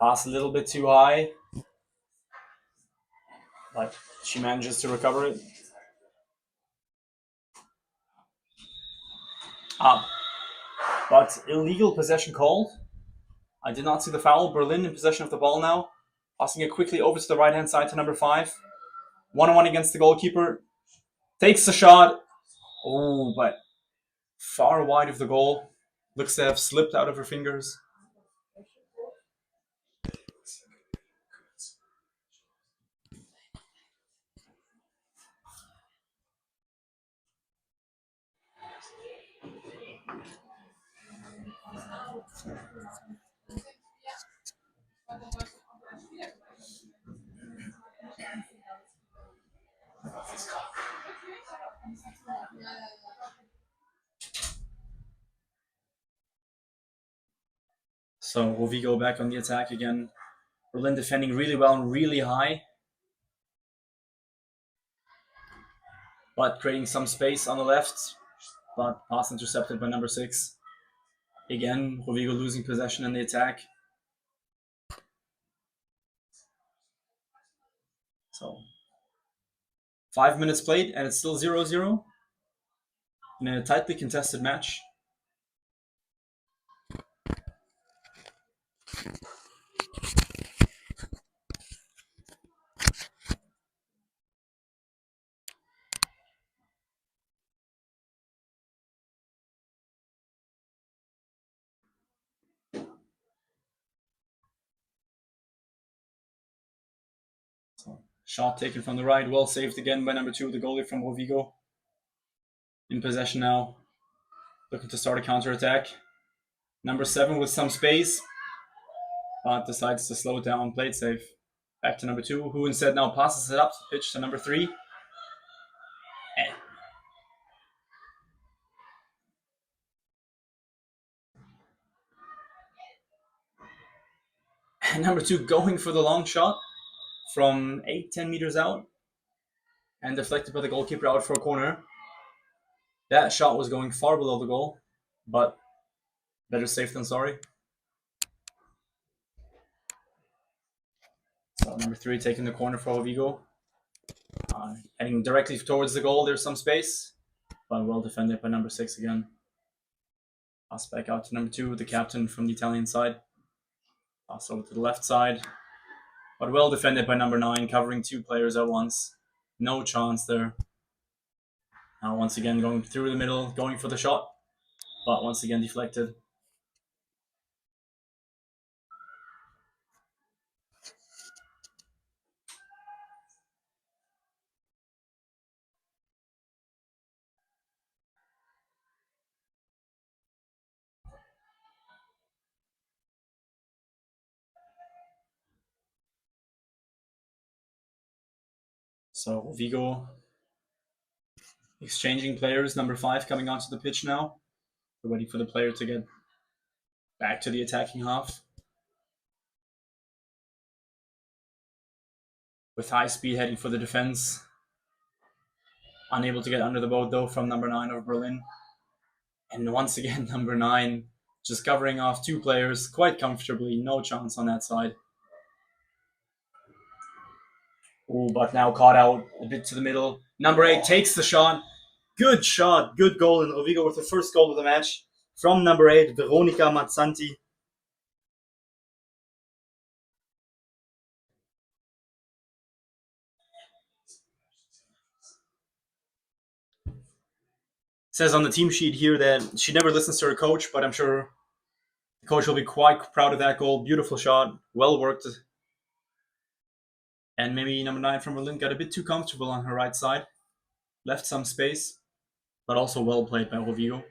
Pass a little bit too high, but she manages to recover it. But illegal possession called. I did not see the foul. Berlin in possession of the ball now. Passing it quickly over to the right-hand side to number 5. 1-on-1 against the goalkeeper. Takes the shot. Oh, but far wide of the goal. Looks to have slipped out of her fingers. So Rovigo back on the attack again. Berlin defending really well and really high. But creating some space on the left. But pass intercepted by number 6. Again, Rovigo losing possession in the attack. So 5 minutes played and it's still 0-0 in a tightly contested match. Shot taken from the right, well saved again by number 2, the goalie from Rovigo. In possession now, looking to start a counter-attack. Number 7 with some space, but decides to slow it down, played safe. Back to number 2, who instead now passes it up the pitch to number 3. And number 2 going for the long shot from 8-10 meters out and deflected by the goalkeeper out for a corner. That shot was going far below the goal, but better safe than sorry. So number 3 taking the corner for Rovigo. Heading directly towards the goal, there's some space, but well defended by number 6 again. Pass back out to number 2, the captain from the Italian side. Pass over to the left side, but well defended by number 9, covering 2 players at once. No chance there. Now once again going through the middle, going for the shot, but once again deflected. So Vigo exchanging players. Number 5 coming onto the pitch now. We're waiting for the player to get back to the attacking half. With high speed heading for the defense. Unable to get under the boat though from number 9 of Berlin. And once again, number 9 just covering off 2 players quite comfortably. No chance on that side. Ooh, but now caught out a bit to the middle. Number 8 takes the shot. Good shot, good goal in Rovigo with the first goal of the match from number 8, Veronica Mazzanti. Says on the team sheet here that she never listens to her coach, but I'm sure the coach will be quite proud of that goal. Beautiful shot, well worked. And maybe number 9 from Berlin got a bit too comfortable on her right side. Left some space, but also well played by Rovigo.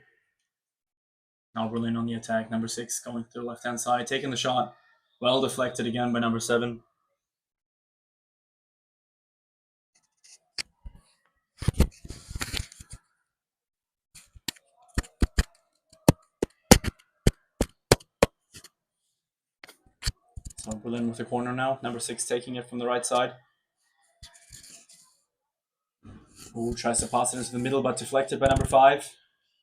Now Berlin on the attack. Number 6 going to the left-hand side, taking the shot. Well deflected again by number 7. So Berlin with the corner now. Number 6 taking it from the right side. Ooh, tries to pass it into the middle, but deflected by number 5.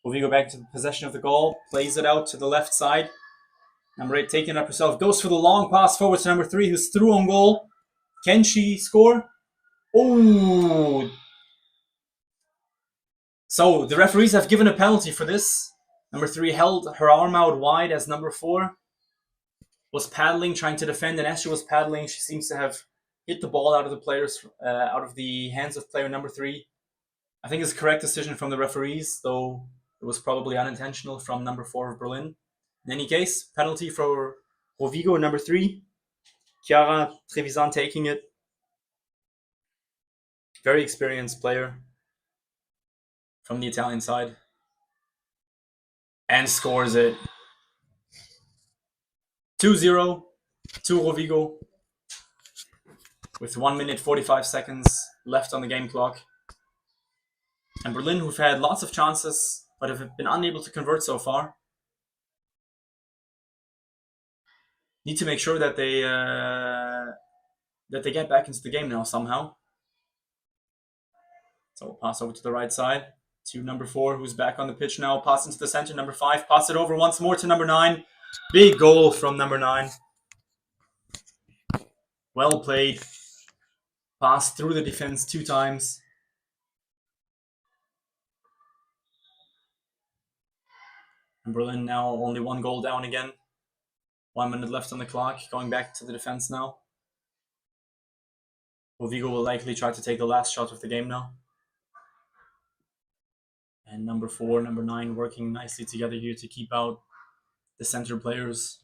Rovigo back to the possession of the goal. Plays it out to the left side. Number 8 taking it up herself. Goes for the long pass forward to number 3, who's through on goal. Can she score? Oh! So the referees have given a penalty for this. Number 3 held her arm out wide as number 4 was paddling, trying to defend, and as she was paddling, she seems to have hit the ball out of the hands of player number 3. I think it's a correct decision from the referees, though it was probably unintentional from number 4 of Berlin. In any case, penalty for Rovigo, number 3. Chiara Trevisan taking it. Very experienced player from the Italian side. And scores it. 2-0 to Rovigo with 1 minute 45 seconds left on the game clock. And Berlin, who've had lots of chances but have been unable to convert so far, need to make sure that they get back into the game now somehow. So we'll pass over to the right side to number 4, who's back on the pitch now. Pass into the center. Number 5 pass it over once more to number 9. Big goal from number 9. Well played. Passed through the defense 2 times. And Berlin now only 1 goal down again. 1 minute left on the clock. Going back to the defense now. Rovigo will likely try to take the last shot of the game now. And number 4, number 9 working nicely together here to keep out the center players.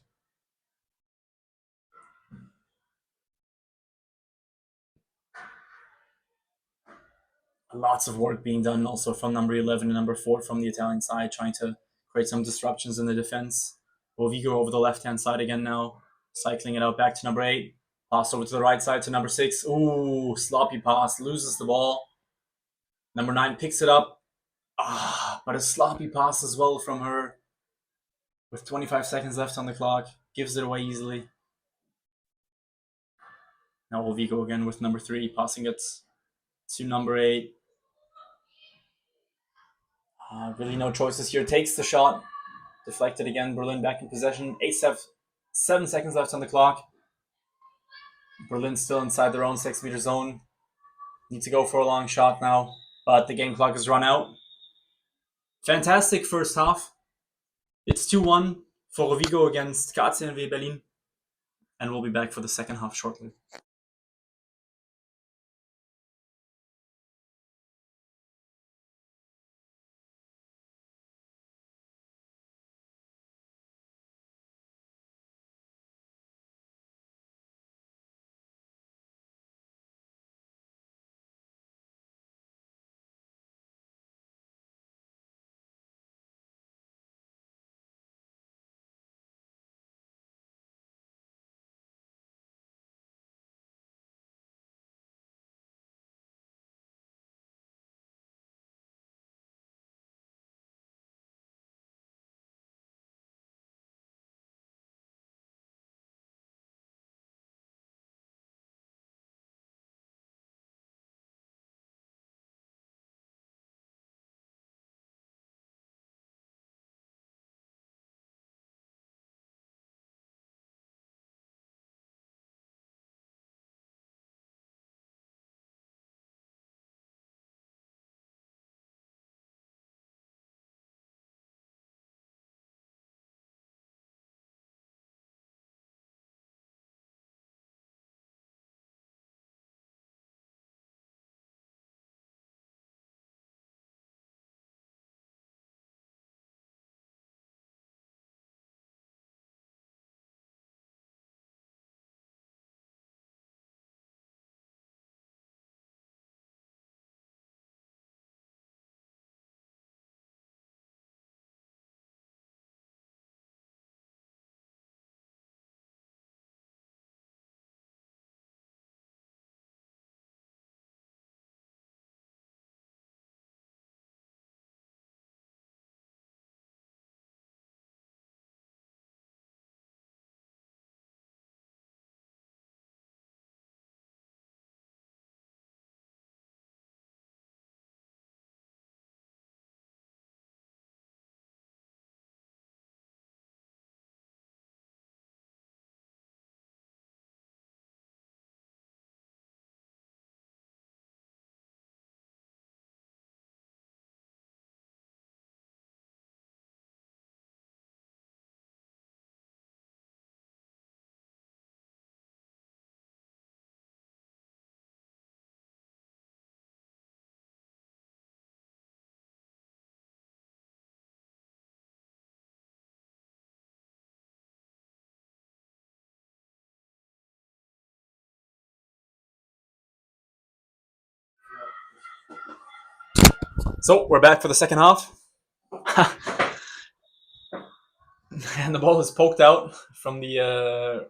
Lots of work being done also from number 11 and number 4 from the Italian side, trying to create some disruptions in the defense. Rovigo over the left-hand side again now, cycling it out back to number 8. Pass over to the right side to number 6. Ooh, sloppy pass, loses the ball. Number 9 picks it up. But a sloppy pass as well from her. With 25 seconds left on the clock, gives it away easily. Now Rovigo again with number 3, passing it to number 8. Really no choices here. Takes the shot. Deflected again. Berlin back in possession. 7 seconds left on the clock. Berlin still inside their own 6-meter zone. Need to go for a long shot now, but the game clock has run out. Fantastic first half. It's 2-1 for Rovigo against KCNW Berlin. And we'll be back for the second half shortly. So we're back for the second half. And the ball is poked out from the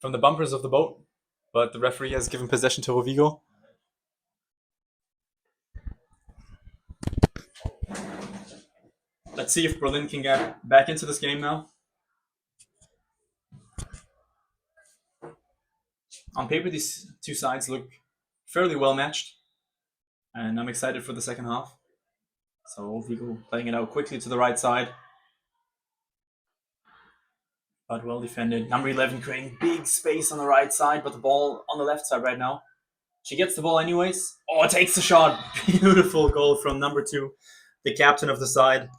bumpers of the boat, but the referee has given possession to Rovigo. Let's see if Berlin can get back into this game now. On paper, these two sides look fairly well matched, and I'm excited for the second half. So Vigo playing it out quickly to the right side, but well defended. Number 11 creating big space on the right side, but the ball on the left side right now. She gets the ball anyways. Oh, takes the shot. Beautiful goal from number 2, the captain of the side.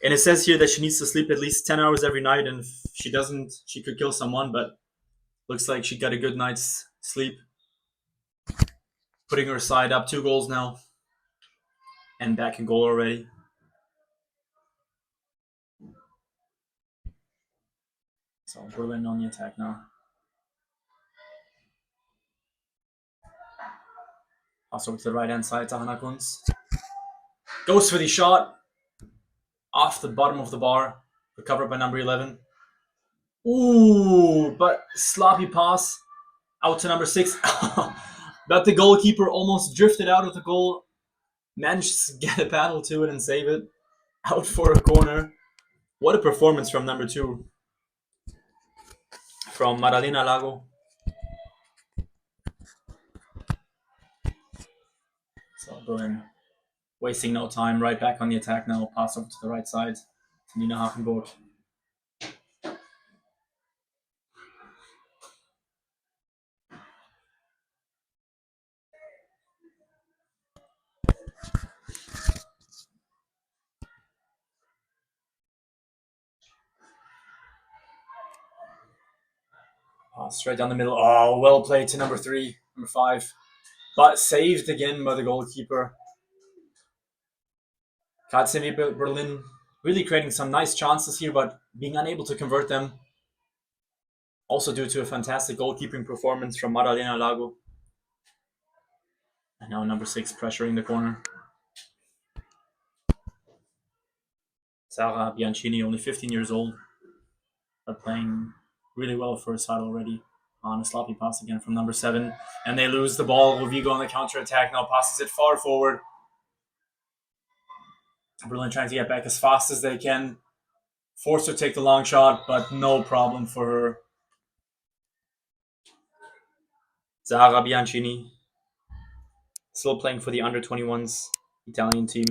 And it says here that she needs to sleep at least 10 hours every night, and if she doesn't, she could kill someone, but looks like she got a good night's sleep. Putting her side up 2 goals now. And back in goal already. So Berlin on the attack now. Pass over to the right-hand side to Hannah Kunz. Goes for the shot. Off the bottom of the bar. Recovered by number 11. Ooh, but sloppy pass. Out to number 6. But the goalkeeper almost drifted out of the goal. Managed to get a paddle to it and save it. Out for a corner. What a performance from number 2. From Madalena Lago. So Berlin wasting no time. Right back on the attack now. Pass over to the right side to Nina Hachenburg. Straight down the middle. Oh, well played to number 3, number 5. But saved again by the goalkeeper. KCW Berlin really creating some nice chances here, but being unable to convert them. Also due to a fantastic goalkeeping performance from Madalena Lago. And now number 6 pressuring the corner. Sara Bianchini, only 15 years old, but playing really well for her side already. On a sloppy pass again from number 7. And they lose the ball. Rovigo on the counter-attack now passes it far forward. Berlin trying to get back as fast as they can. Forced her to take the long shot, but no problem for her. Sara Bianchini. Still playing for the under-21s Italian team.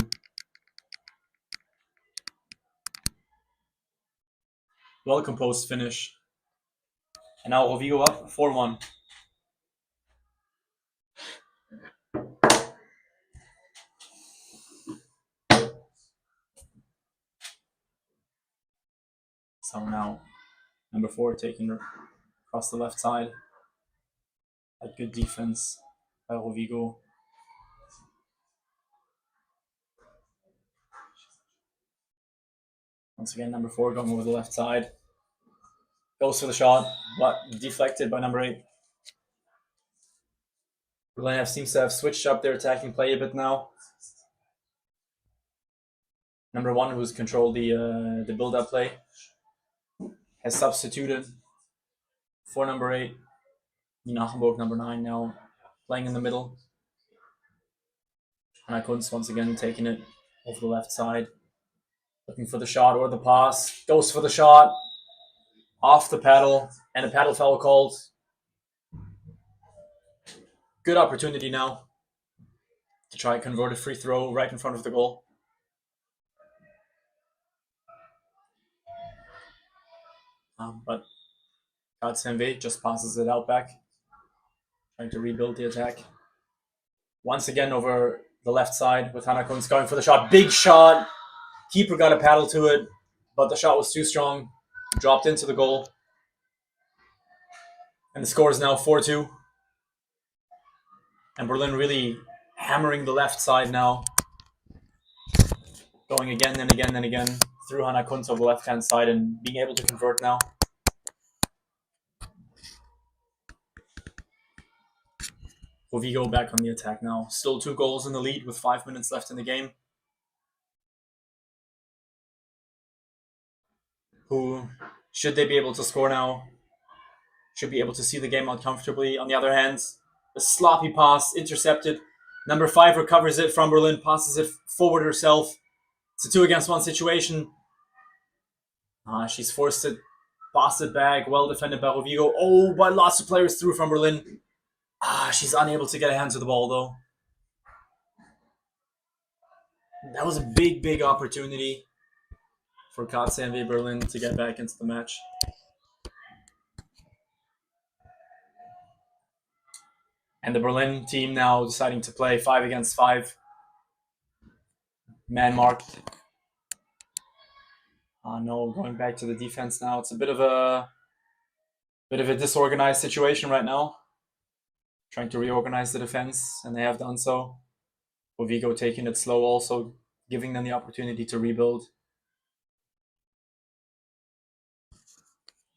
Well-composed finish. And now Rovigo up, 4-1. So now, number 4 taking her across the left side. A good defense by Rovigo. Once again, number 4 going over the left side. Goes for the shot, but deflected by number 8. Berlin seems to have switched up their attacking play a bit now. Number 1, who's controlled the build-up play, has substituted for number 8. Nina Hamburg, number 9, now playing in the middle. Hannah Kunz once again taking it over the left side. Looking for the shot or the pass. Goes for the shot. Off the paddle. And a paddle foul called. Good opportunity now to try and convert a free throw right in front of the goal. But KCW just passes it out back. Trying to rebuild the attack. Once again over the left side with Hannah Kunz going for the shot. Big shot. Keeper got a paddle to it, but the shot was too strong. Dropped into the goal. And the score is now 4-2. And Berlin really hammering the left side now. Going again and again and again through Hannah Kunz over the left-hand side and being able to convert now. Rovigo back on the attack now. Still 2 goals in the lead with 5 minutes left in the game. Who, should they be able to score now, should be able to see the game out comfortably. On the other hand, a sloppy pass, intercepted. Number 5 recovers it from Berlin, passes it forward herself. It's a 2-against-1 situation. She's forced to pass it back. Well defended by Rovigo. Oh, but lots of players through from Berlin. She's unable to get a hand to the ball, though. That was a big, big opportunity for KCW Berlin to get back into the match. And the Berlin team now deciding to play 5-against-5. Man marked. No, going back to the defense now. It's a bit of a disorganized situation right now. Trying to reorganize the defense, and they have done so. Rovigo taking it slow, also giving them the opportunity to rebuild.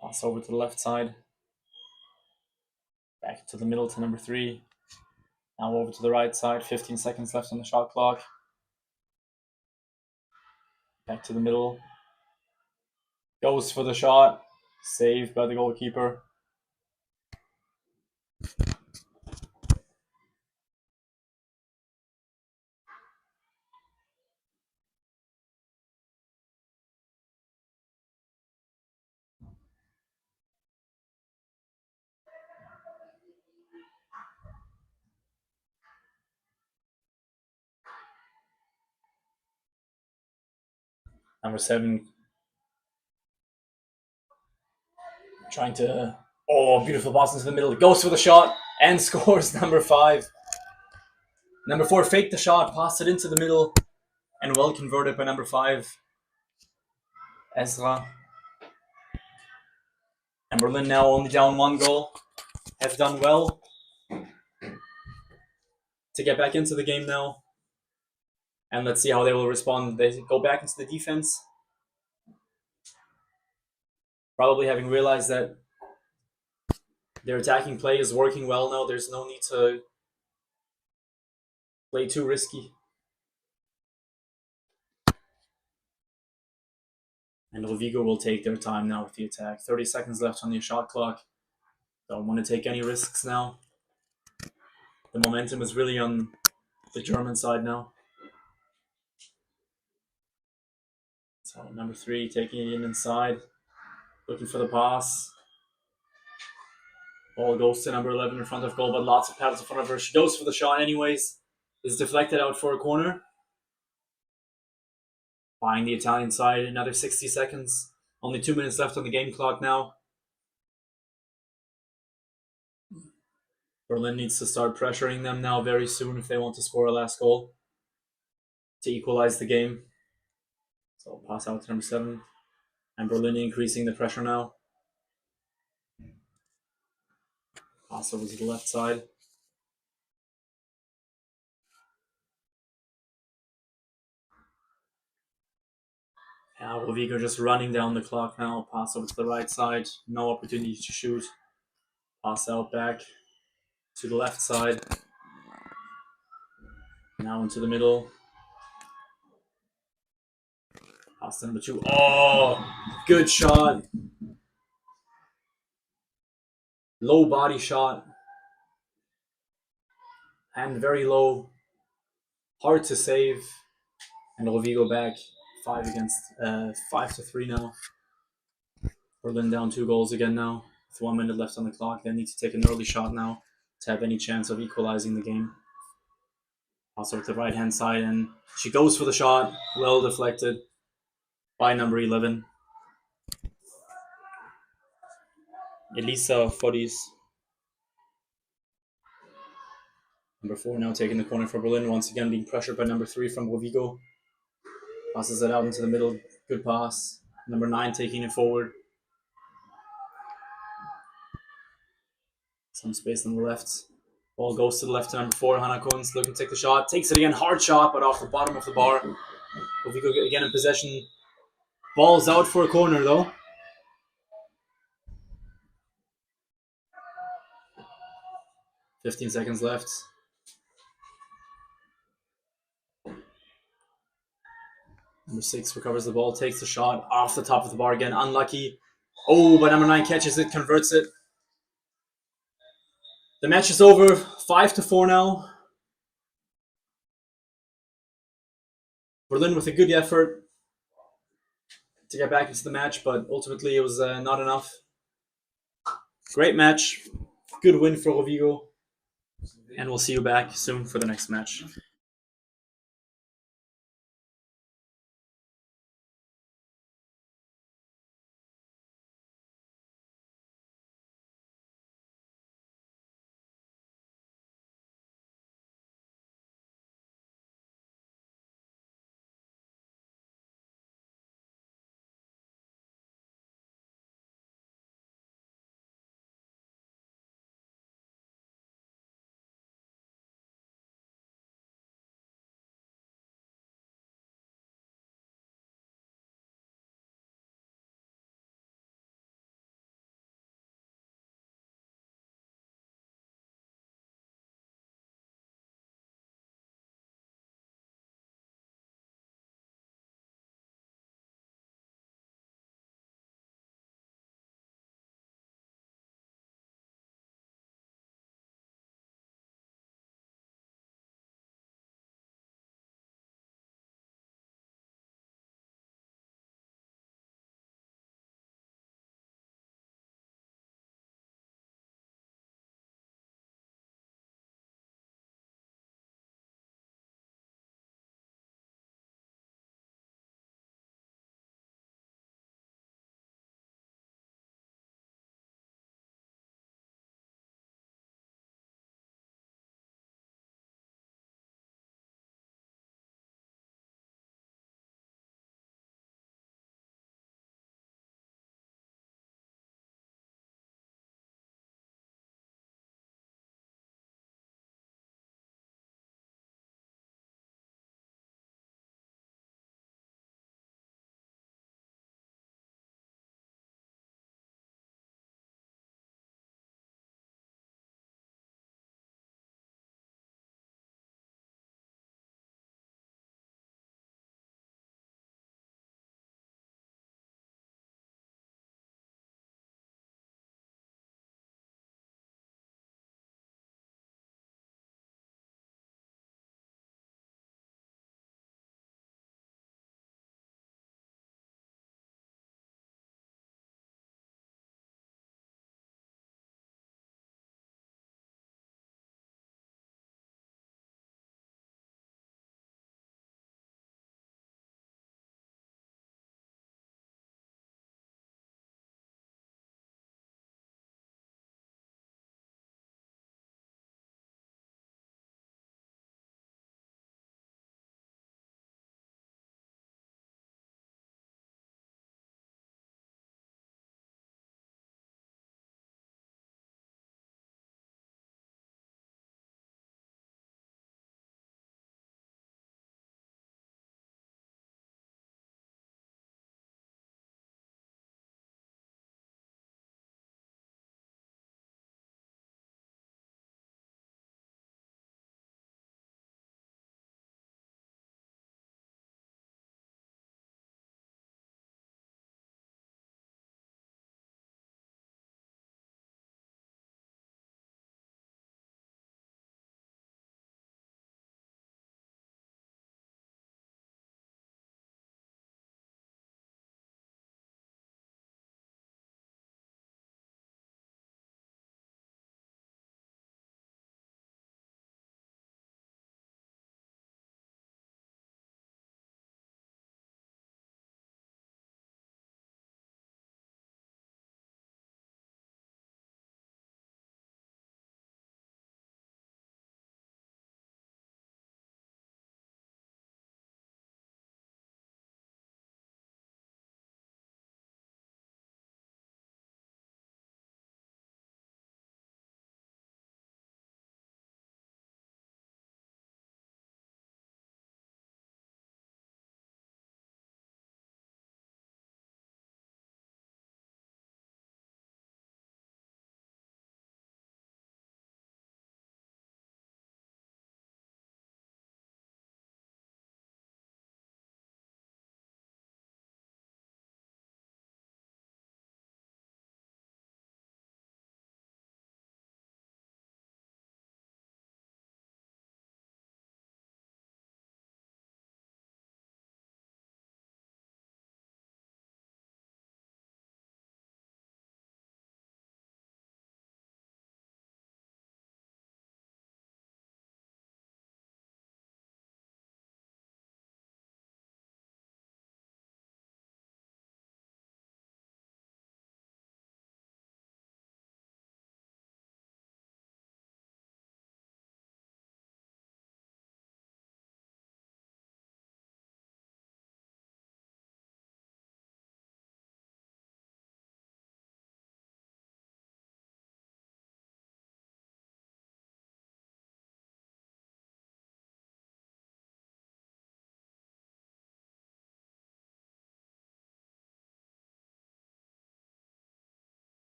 Pass over to the left side. Back to the middle to number 3. Now over to the right side, 15 seconds left on the shot clock. Back to the middle. Goes for the shot. Saved by the goalkeeper. Number 7 trying to... Oh, beautiful pass into the middle. Goes for the shot and scores. Number 5. Number 4 faked the shot, passed it into the middle, and well converted by number 5, Ezra. And Berlin now only down 1 goal. Have done well to get back into the game now. And let's see how they will respond. They go back into the defense. Probably having realized that their attacking play is working well now. There's no need to play too risky. And Rovigo will take their time now with the attack. 30 seconds left on the shot clock. Don't want to take any risks now. The momentum is really on the German side now. So number 3 taking it in inside. Looking for the pass. Ball goes to number 11 in front of goal, but lots of paddles in front of her. She goes for the shot anyways. Is deflected out for a corner. Buying the Italian side, another 60 seconds. Only 2 minutes left on the game clock now. Berlin needs to start pressuring them now very soon if they want to score a last goal to equalize the game. So pass out to number 7. And Berlin increasing the pressure now. Pass over to the left side. Now Rovigo just running down the clock now. Pass over to the right side. No opportunity to shoot. Pass out back to the left side. Now into the middle. Pass to number 2. Oh, good shot. Low body shot. And very low. Hard to save. And Rovigo back 5-3 now. Berlin down 2 goals again now. With 1 minute left on the clock. They need to take an early shot now to have any chance of equalizing the game. Also with the right hand side, and she goes for the shot. Well deflected by number 11. Elisa Fodis. Number 4 now taking the corner for Berlin. Once again being pressured by number 3 from Rovigo. Passes it out into the middle. Good pass. Number 9 taking it forward. Some space on the left. Ball goes to the left to number 4. Hannah Kunz looking to take the shot. Takes it again. Hard shot, but off the bottom of the bar. Rovigo again in possession. Ball's out for a corner though. "15 seconds left. Number 6 recovers the ball, takes the shot off the top of the bar again. Unlucky. Oh, but number 9 catches it, converts it. The match is over. 5-4 now. Berlin with a good effort to get back into the match, but ultimately it was not enough. Great match. Good win for Rovigo. And we'll see you back soon for the next match.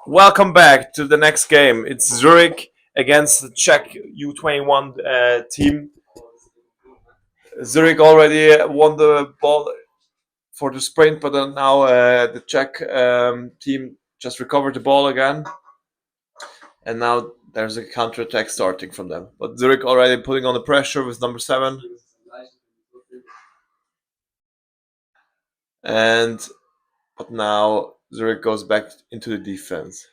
Welcome back to the next game. It's Zurich against the Czech U21 team. Zurich already won the ball for the sprint, but then now the Czech team just recovered the ball again. And now there's a counter-attack starting from them. But Zurich already putting on the pressure with number 7. But now Zurich goes back into the defense.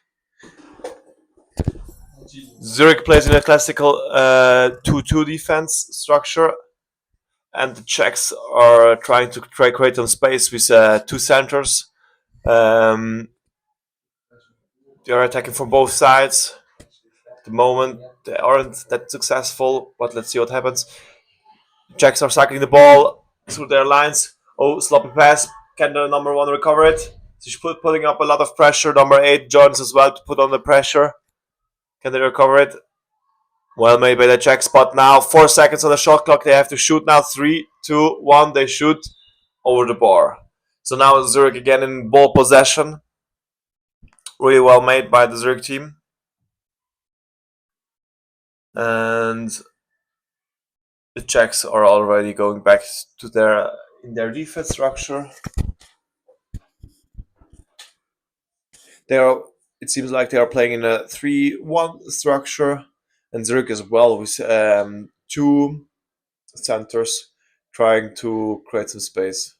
Zurich plays in a classical 2-2 defense structure, and the Czechs are trying to create some space with 2 centers. They are attacking from both sides. At the moment, they aren't that successful, but let's see what happens. The Czechs are cycling the ball through their lines. Oh, sloppy pass. Can the number 1 recover it? So she's putting up a lot of pressure. Number 8 joins as well to put on the pressure. Can they recover it? Well, maybe the Czech spot now. 4 seconds on the shot clock. They have to shoot now. 3, 2, 1. They shoot over the bar. So now Zurich again in ball possession. Really well made by the Zurich team. And the Czechs are already going back to their defense structure. It seems like they are playing in a 3-1 structure, and Zurich as well with 2 centers trying to create some space.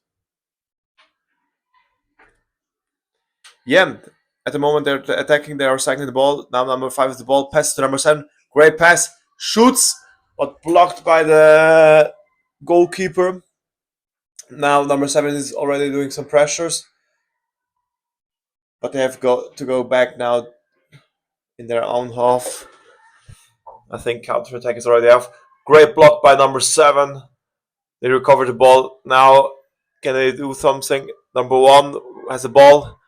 Yeah, at the moment they're attacking, they are cycling the ball. Now number 5 is the ball, pass to number 7. Great pass, shoots, but blocked by the goalkeeper. Now number 7 is already doing some pressures, but they have to go back now in their own half. I think counter-attack is already off. Great block by number 7. They recover the ball. Now, can they do something? Number 1 has the ball.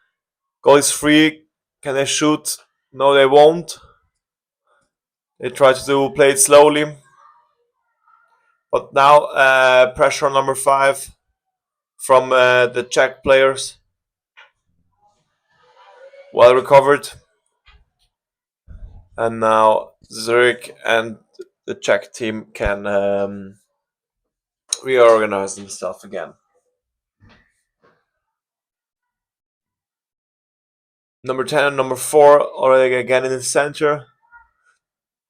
Goal is free. Can they shoot? No, they won't. They try to play it slowly. But now, pressure on number 5 from the Czech players. Well recovered. And now Zurich and the Czech team can reorganize themselves again. Number 10 and number 4 already again in the center.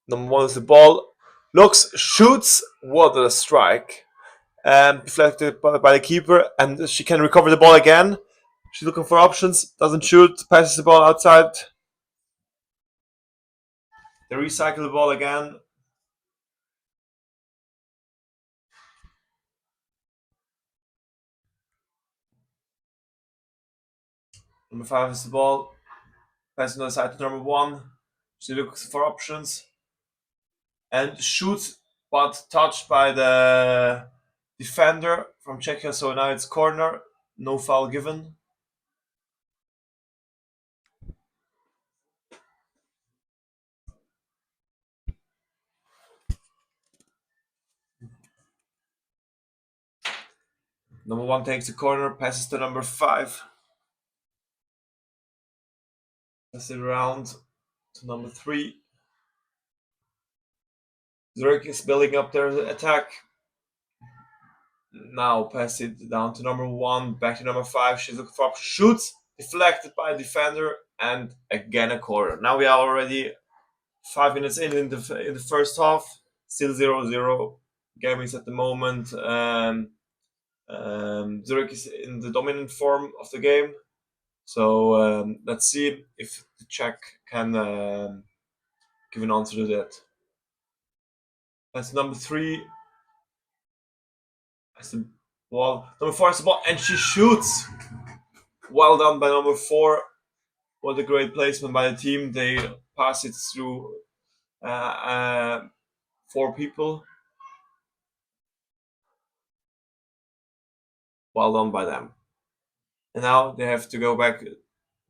Number 1 is the ball. Looks, shoots. What a strike. Deflected by the keeper, and she can recover the ball again. She's looking for options. Doesn't shoot. Passes the ball outside. They recycle the ball again. Number 5 is the ball. Passes on the side to number 1. She looks for options. And shoots, but touched by the defender from Czechia. So now it's corner. No foul given. Number 1 takes the corner, passes to number 5. Passes it around to number 3. Zurich is building up their attack. Now pass it down to number 1, back to number 5. She's looking for shoots, deflected by a defender, and again a corner. Now we are already 5 minutes in the first half. Still 0-0. Game is at the moment. Zurich is in the dominant form of the game. So let's see if the Czech can give an answer to that. That's number 3. That's the ball. Number 4 has the ball, and she shoots. Well done by number 4. What a great placement by the team. They pass it through 4 people. Well done by them. And now they have to go back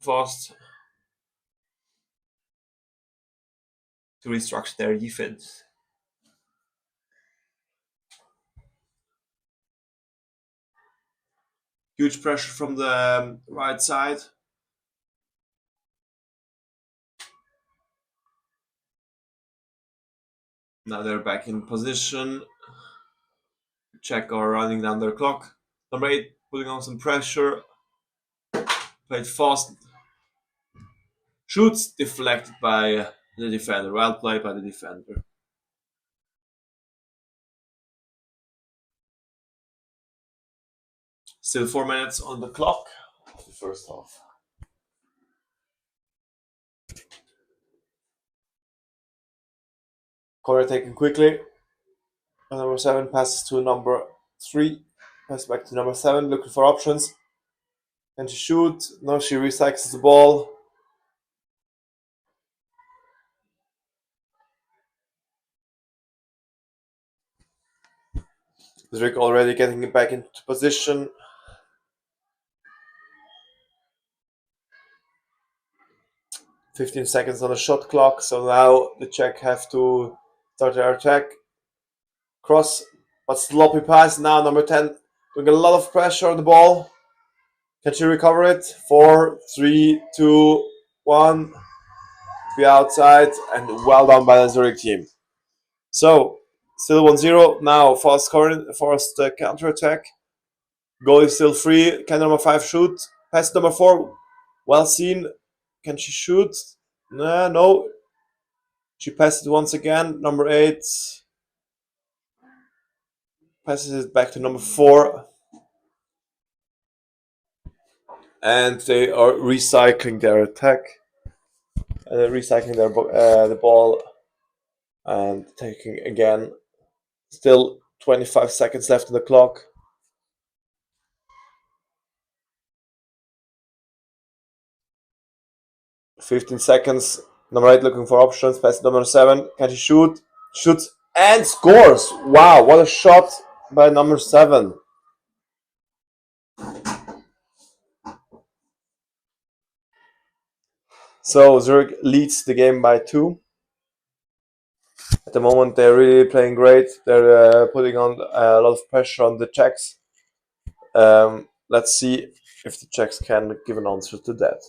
fast to restructure their defense. Huge pressure from the right side. Now they're back in position. Czech are running down their clock. Number 8 putting on some pressure. Played fast. Shoots deflected by the defender. Well played by the defender. Still 4 minutes on the clock of the first half. Corner taken quickly. And number 7 passes to number 3. Passes back to number 7, looking for options. Can she shoot? No, she recycles the ball. Zurich already getting it back into position. "15 seconds on the shot clock, so now the Czech have to start their attack. Cross, but sloppy pass. Now number 10 doing a lot of pressure on the ball. Can she recover it? 4, 3, 2, 1. Be outside, and well done by the Zurich team. So, still 1-0. Now, fast counter attack. Goal is still free. Can number 5 shoot? Pass number 4. Well seen. Can she shoot? No. She passes it once again. Number 8 passes it back to number 4. And they are recycling their attack. Recycling the ball. And taking again. Still 25 seconds left on the clock. 15 seconds. Number 8 looking for options. Pass number 7. Can she shoot? Shoots and scores. Wow, what a shot by number 7. So Zurich leads the game by 2. At the moment, they're really playing great. They're putting on a lot of pressure on the Czechs. Let's see if the Czechs can give an answer to that.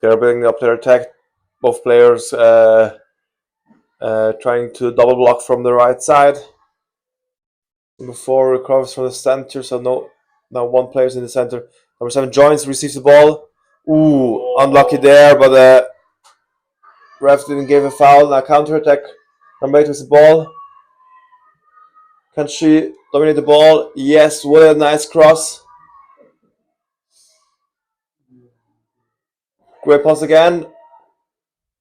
They're building up their attack. Both players trying to double block from the right side. Number 4 recovers from the center, so now one player's in the center. Number 7 joins, receives the ball. Ooh, unlucky there, but ref didn't give a foul. Now counter attack. Number 8 with the ball. Can she dominate the ball? Yes, what a nice cross. Great pass again.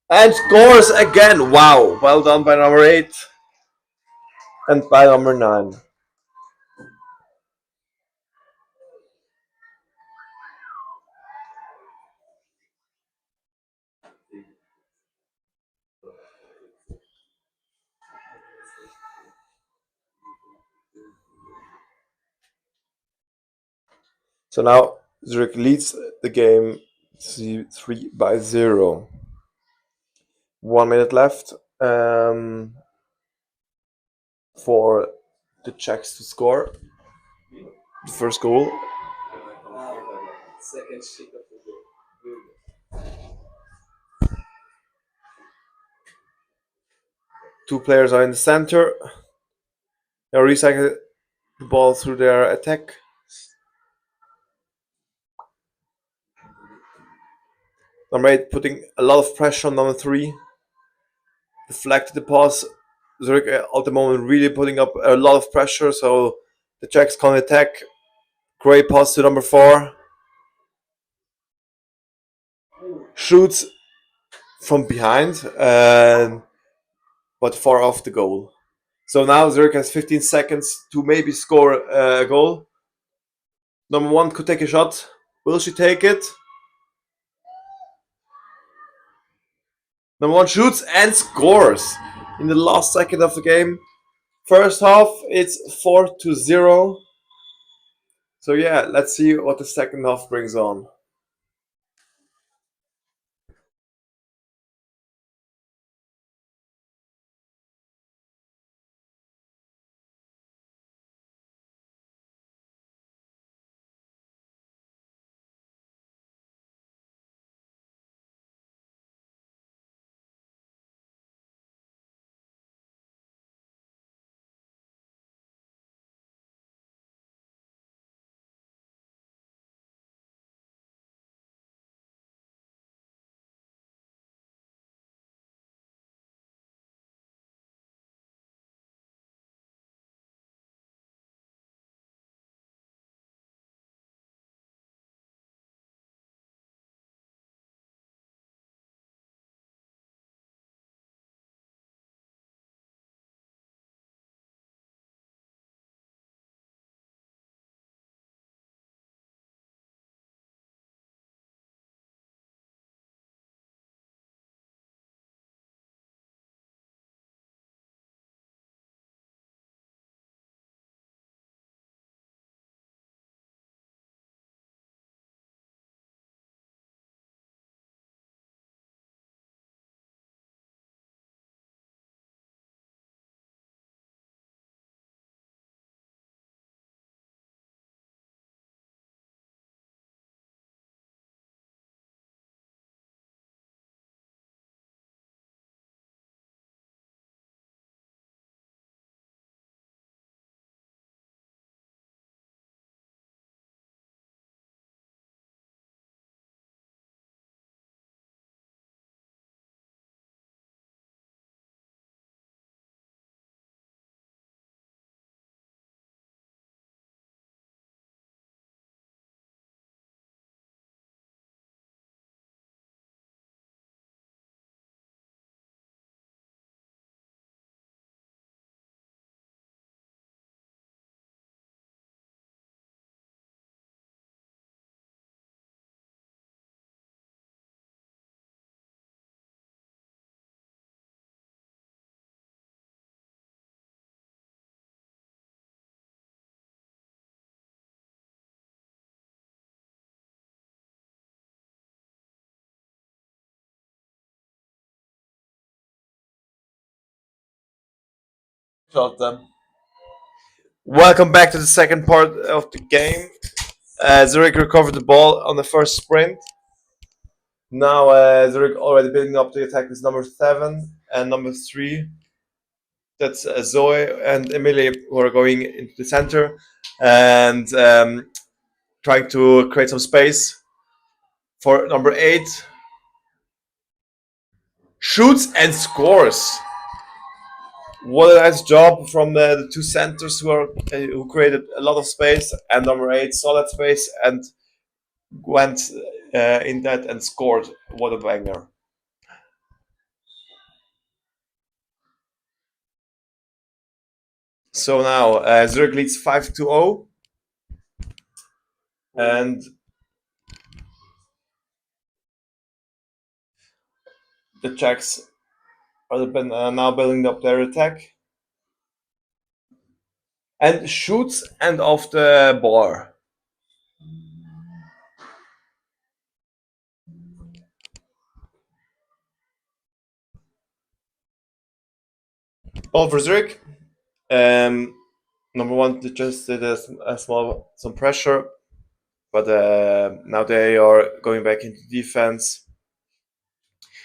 And scores again. Wow, well done by number 8 and by number 9. So now Zurich leads the game 3-0. 1 minute left for the Czechs to score the first goal. Two players are in the center. They'll recycle the ball through their attack. Number 8 putting a lot of pressure on number 3. Deflected the pass. Zurich at the moment really putting up a lot of pressure, so the Czechs can attack. Great pass to number 4. Shoots from behind, but far off the goal. So now Zurich has 15 seconds to maybe score a goal. Number 1 could take a shot. Will she take it? Number 1 shoots and scores in the last second of the game. First half, it's 4-0. So yeah, let's see what the second half brings on. Shot them. Welcome back to the second part of the game. Zurich recovered the ball on the first sprint. Now Zurich already building up the attack is number 7 and number 3. That's Zoe and Emily who are going into the center and trying to create some space for number 8. Shoots and scores. What a nice job from the two centers who created a lot of space, and number 8 saw that space and went in that and scored. What a banger. So now Zurich leads 5-0, and the Czechs are now building up their attack. And shoots and off the bar. Ball for Zurich. Number 1 they just did some pressure, but now they are going back into defense.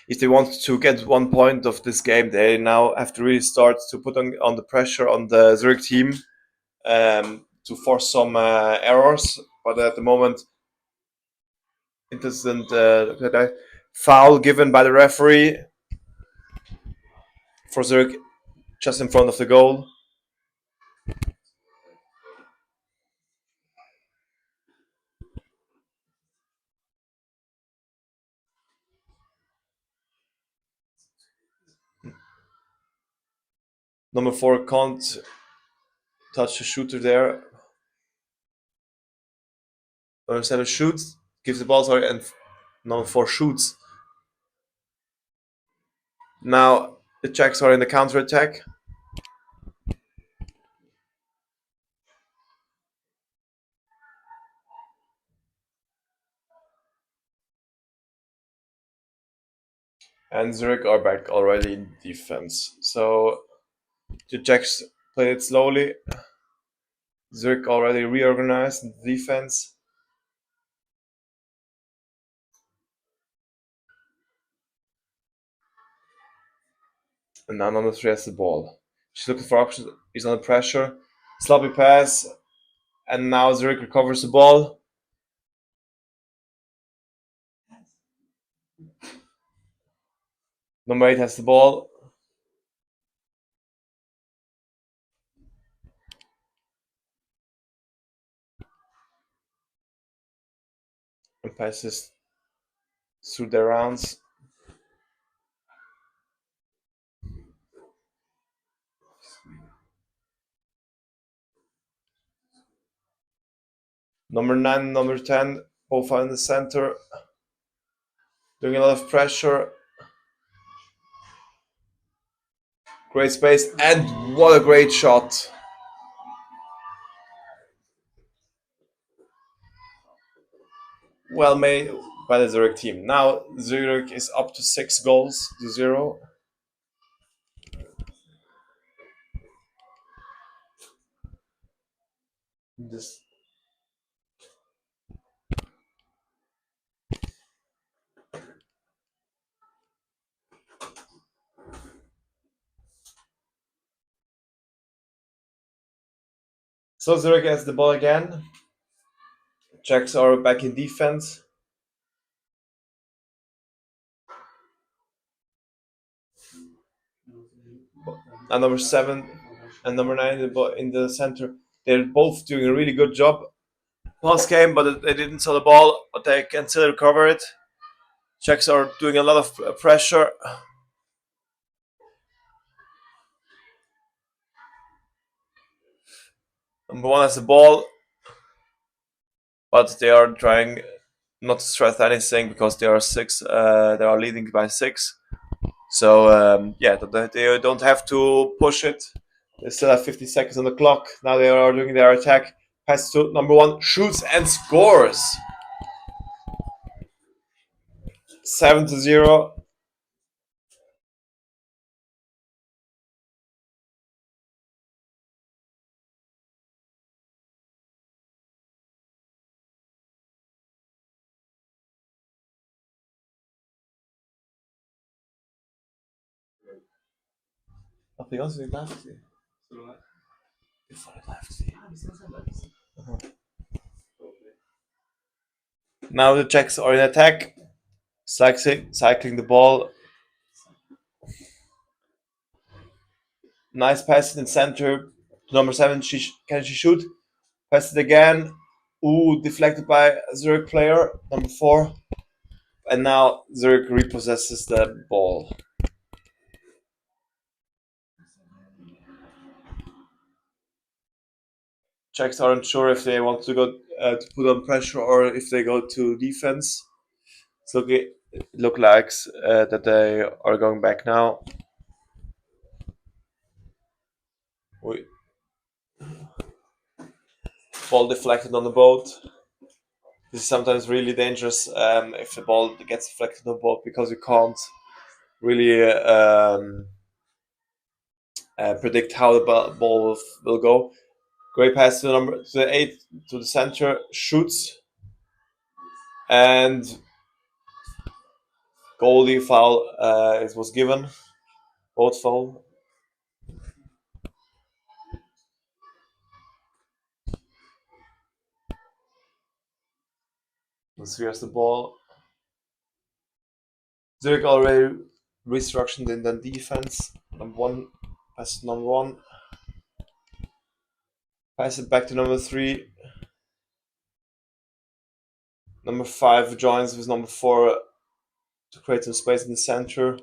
If they want to get 1 point of this game, they now have to really start to put on the pressure on the Zurich team to force some errors. But at the moment, it doesn't. Foul given by the referee for Zurich just in front of the goal. Number 4 can't touch the shooter there. Number 7 shoots, gives the ball, and number 4 shoots. Now the Czechs are in the counter attack. And Zurich are back already in defense. So the Czechs played it slowly. Zurich already reorganized in defense. And now number 3 has the ball. She's looking for options. He's under pressure. Sloppy pass. And now Zurich recovers the ball. Number 8 has the ball. And passes through their rounds. Number 9, number 10, both are in the center. Doing a lot of pressure. Great space, and what a great shot. Well made by the Zurich team. Now Zurich is up to 6-0. This So Zurich has the ball again. Czechs are back in defense. And number 7 and number 9 in the center. They're both doing a really good job. Pass came, but they didn't saw the ball, but they can still recover it. Czechs are doing a lot of pressure. Number 1 has the ball, but they are trying not to stress anything because they are 6. They are leading by 6. So they don't have to push it. They still have 50 seconds on the clock. Now they are doing their attack. Pass to number 1, shoots and scores. 7-0. Nothing else in lefty. Now the Czechs are in attack, cycling the ball. Nice pass in the center. Number 7, can she shoot? Pass it again. Ooh, deflected by a Zurich player, number 4. And now Zurich repossesses the ball. Czechs aren't sure if they want to go to put on pressure or if they go to defense. So it looks like that they are going back now. Ball deflected on the boat. This is sometimes really dangerous if the ball gets deflected on the boat because you can't really predict how the ball will go. Great pass to the 8 to the center, shoots, and goalie foul it was given. Both foul. Let's here's the ball. Zurich already restructured in the defense. Number 1, pass to number 1. Pass it back to number 3. Number 5 joins with number 4 to create some space in the center.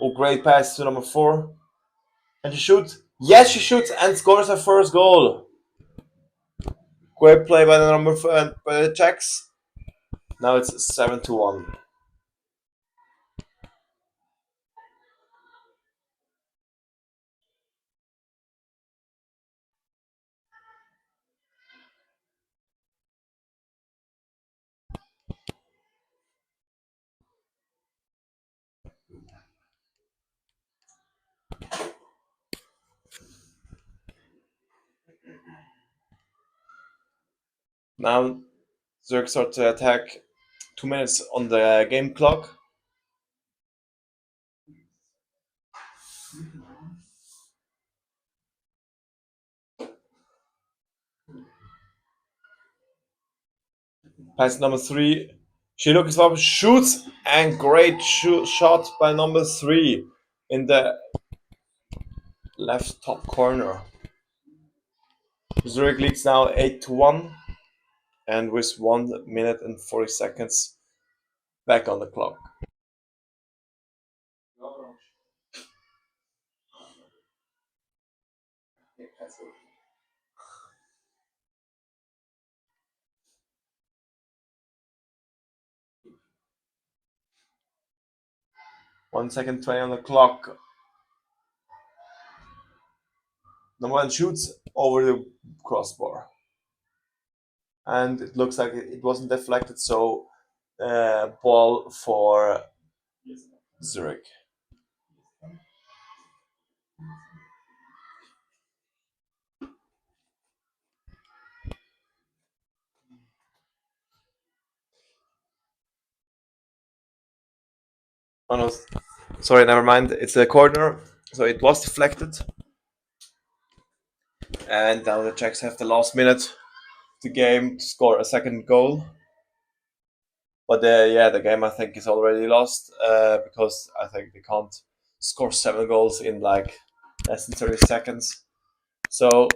Oh, great pass to number 4. And she shoots. Yes, she shoots and scores her first goal. Great play by the Czechs. Now it's 7-1. Now Zurich start to attack. 2 minutes on the game clock. Pass number 3. She looks up, shoots, and great shot by number 3 in the left top corner. Zurich leads now 8-1, and with 1 minute and 40 seconds back on the clock. One second 20 on the clock. Number 1 shoots over the crossbar. And it looks like it wasn't deflected, so ball for Zurich. Oh no, sorry, never mind. It's a corner, so it was deflected. And now the Czechs have the last minute of the game to score a second goal. But the game I think is already lost because I think they can't score 7 goals in like less than 30 seconds. So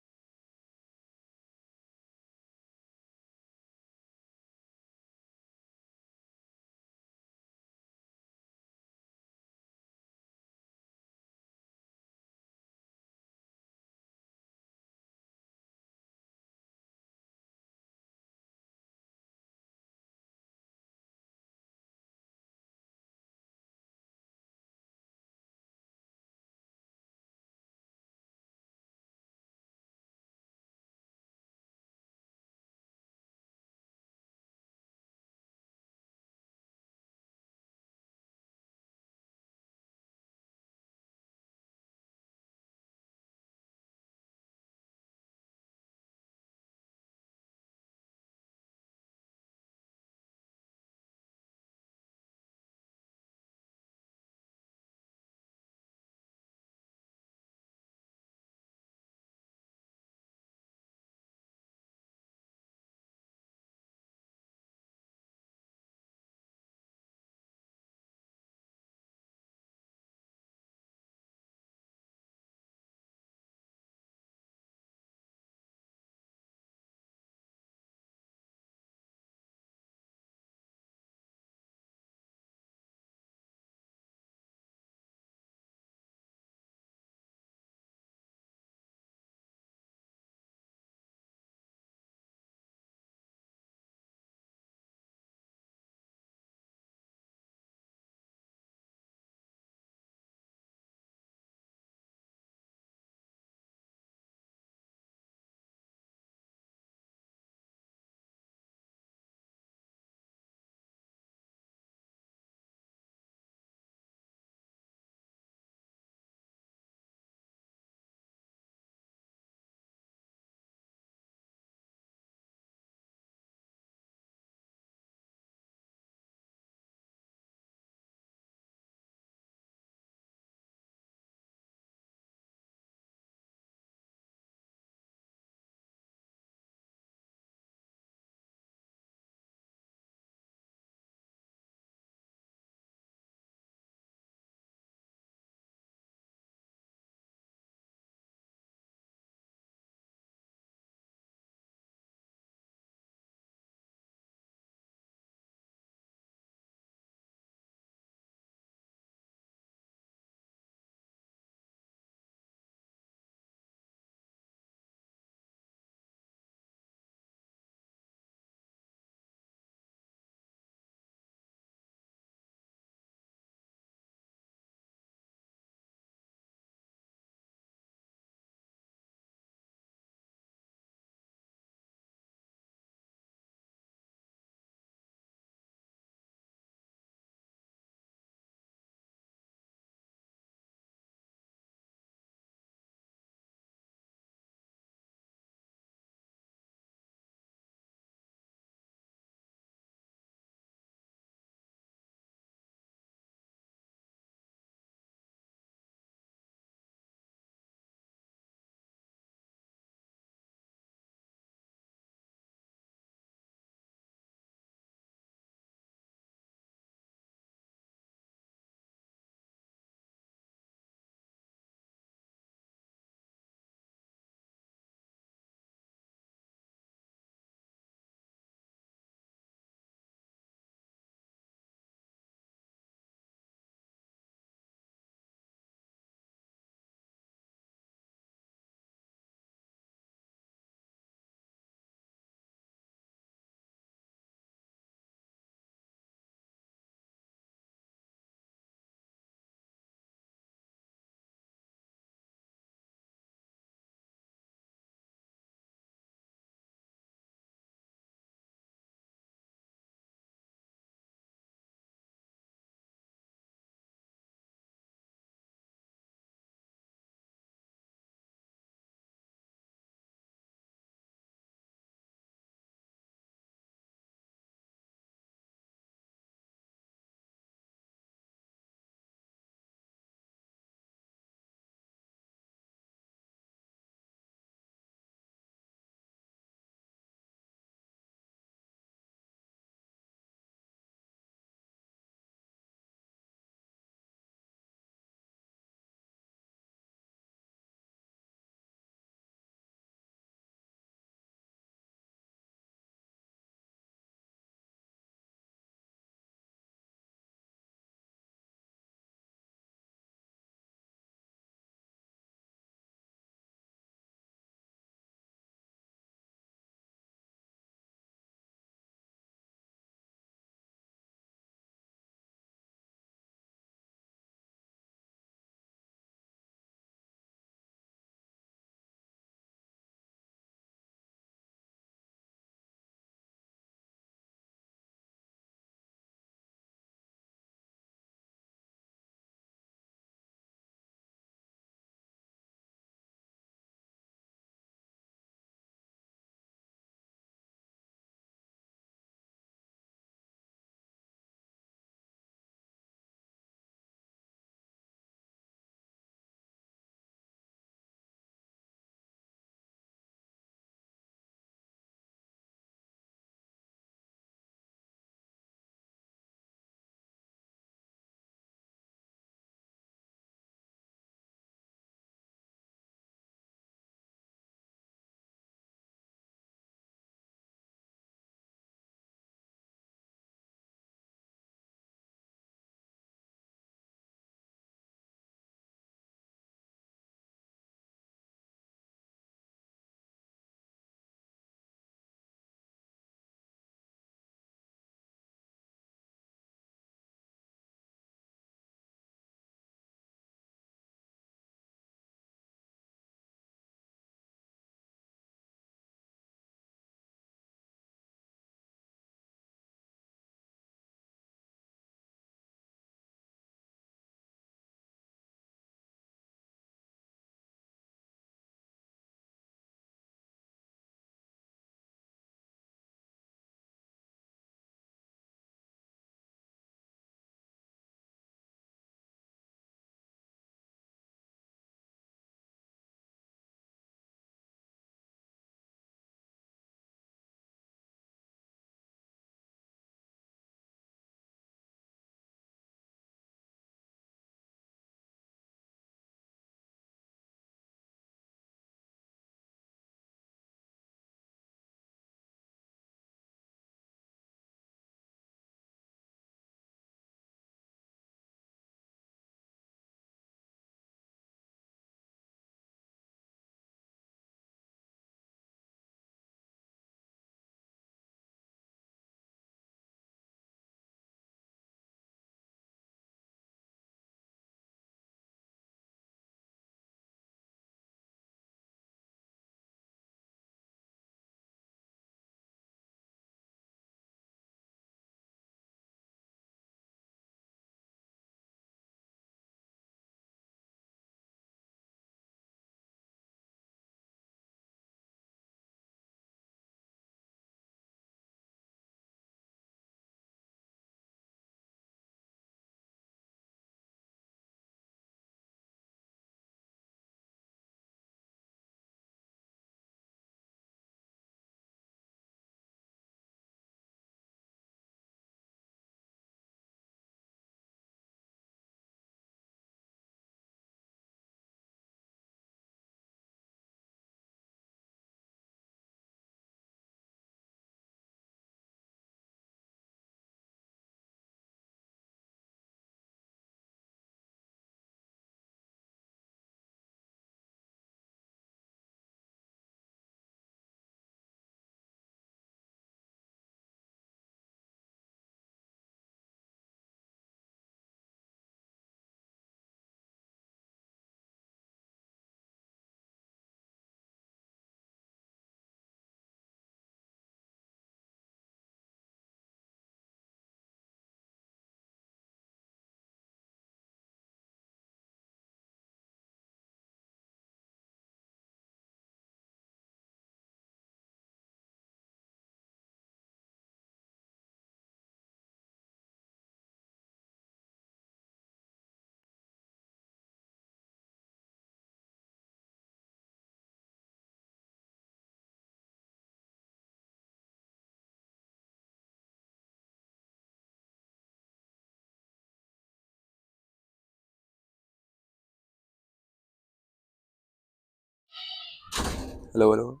Hello, hello.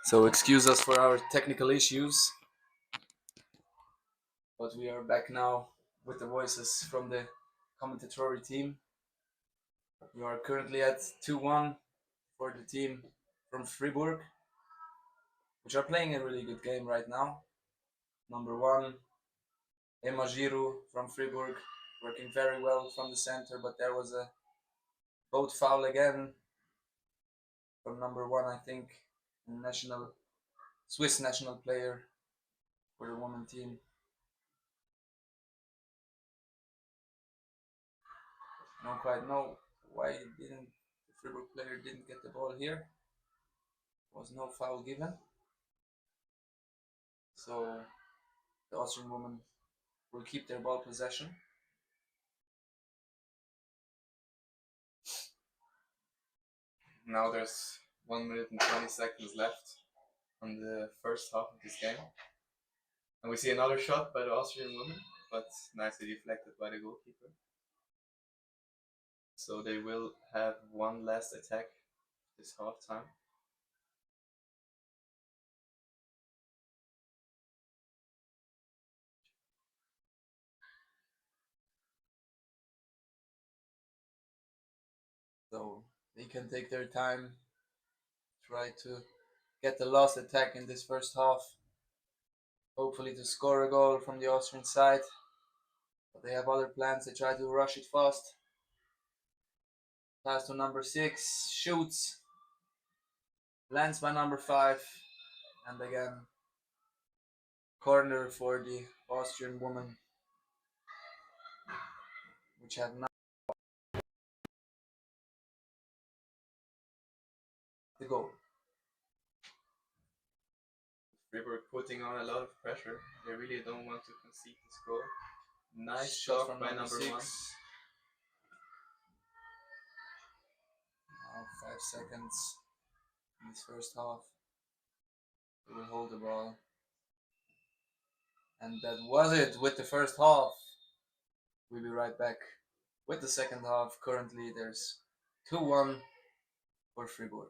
So excuse us for our technical issues, but we are back now with the voices from the commentatory team. We are currently at 2-1 for the team from Freiburg, which are playing a really good game right now. Number 1, Emma Giroud from Freiburg, working very well from the center, but there was a boat foul again from number 1, I think, Swiss national player for the women team. I don't quite know why the Freiburg player didn't get the ball here. There was no foul given. So the Austrian women will keep their ball possession. Now there's 1 minute and 20 seconds left on the first half of this game. And we see another shot by the Austrian women, but nicely deflected by the goalkeeper. So they will have one last attack this half time. So they can take their time, try to get the last attack in this first half. Hopefully to score a goal from the Austrian side. But they have other plans, they try to rush it fast. Pass to number 6, shoots, lands by number 5, and again, corner for the Austrian woman, which have not the goal. Freiburg putting on a lot of pressure. They really don't want to concede this goal. Nice shot from by number 6. 1. Now 5 seconds in this first half. We will hold the ball. And that was it with the first half. We'll be right back with the second half. Currently there's 2-1 for Freiburg.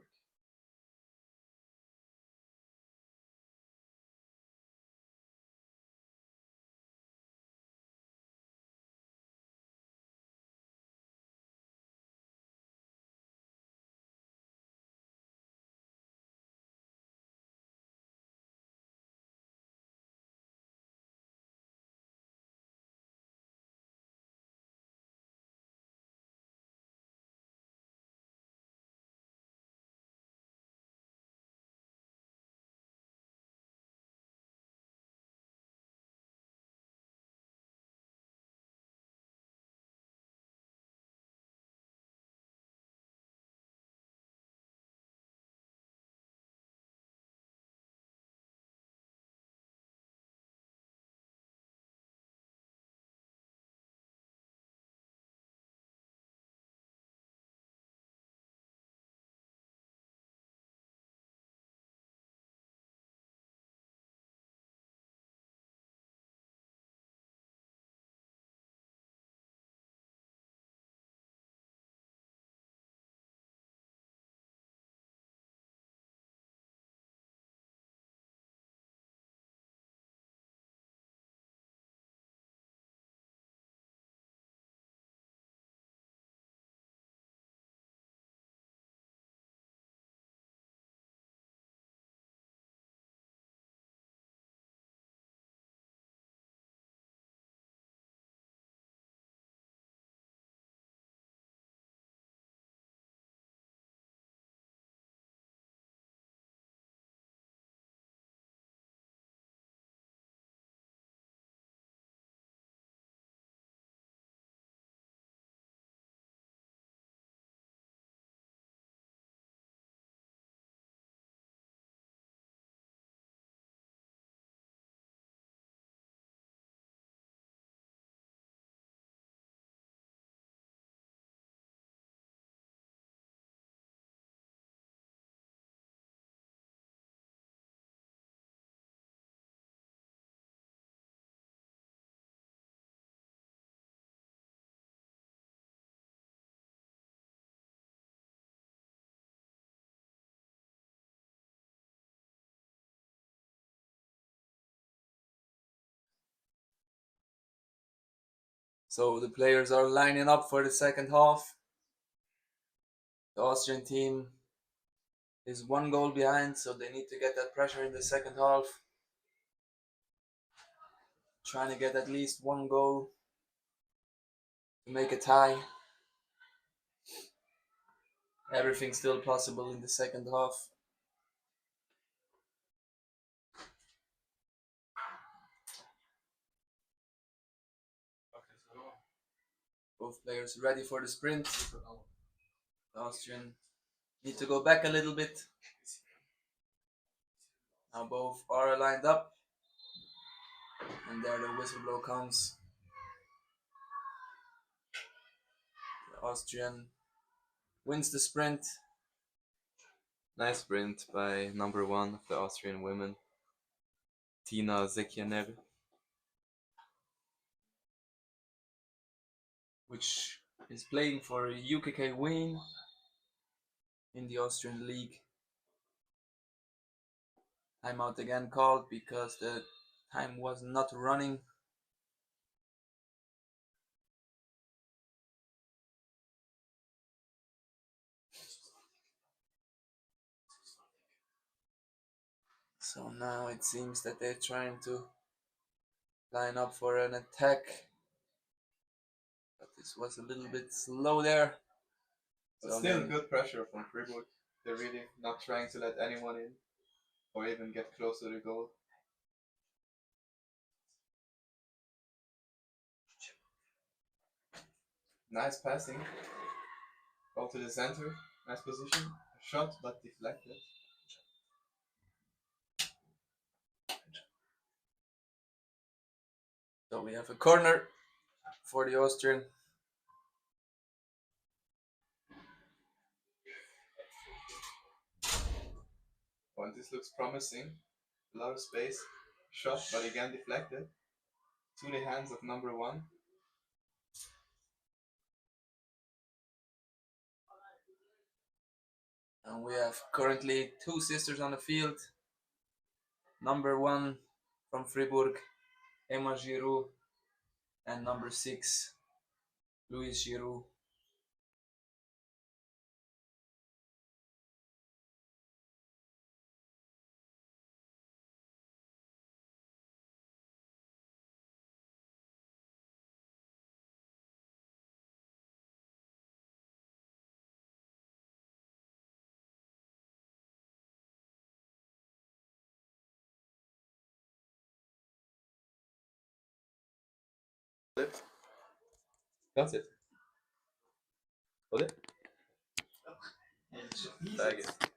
So the players are lining up for the second half. The Austrian team is 1 goal behind, so they need to get that pressure in the second half. Trying to get at least 1 goal to make a tie. Everything's still possible in the second half. Both players ready for the sprint. The Austrian need to go back a little bit. Now both are lined up. And there the whistle blow comes. The Austrian wins the sprint. Nice sprint by number 1 of the Austrian women, Tina Zekianer. Which is playing for UKK Wien in the Austrian league. Timeout again called because the time was not running. So now it seems that they're trying to line up for an attack. But this was a little bit slow there. But So still then- good pressure from Freiburg. They're really not trying to let anyone in or even get close to the goal. Nice passing. Ball to the center. Nice position. Shot but deflected. So we have a corner for the Austrian. Oh, and this looks promising. A lot of space. Shot but again deflected. To the hands of number 1. And we have currently 2 sisters on the field. Number 1 from Freiburg, Emma Giroux, and number 6, Louise Giroux. That's it. Was it? Tag it.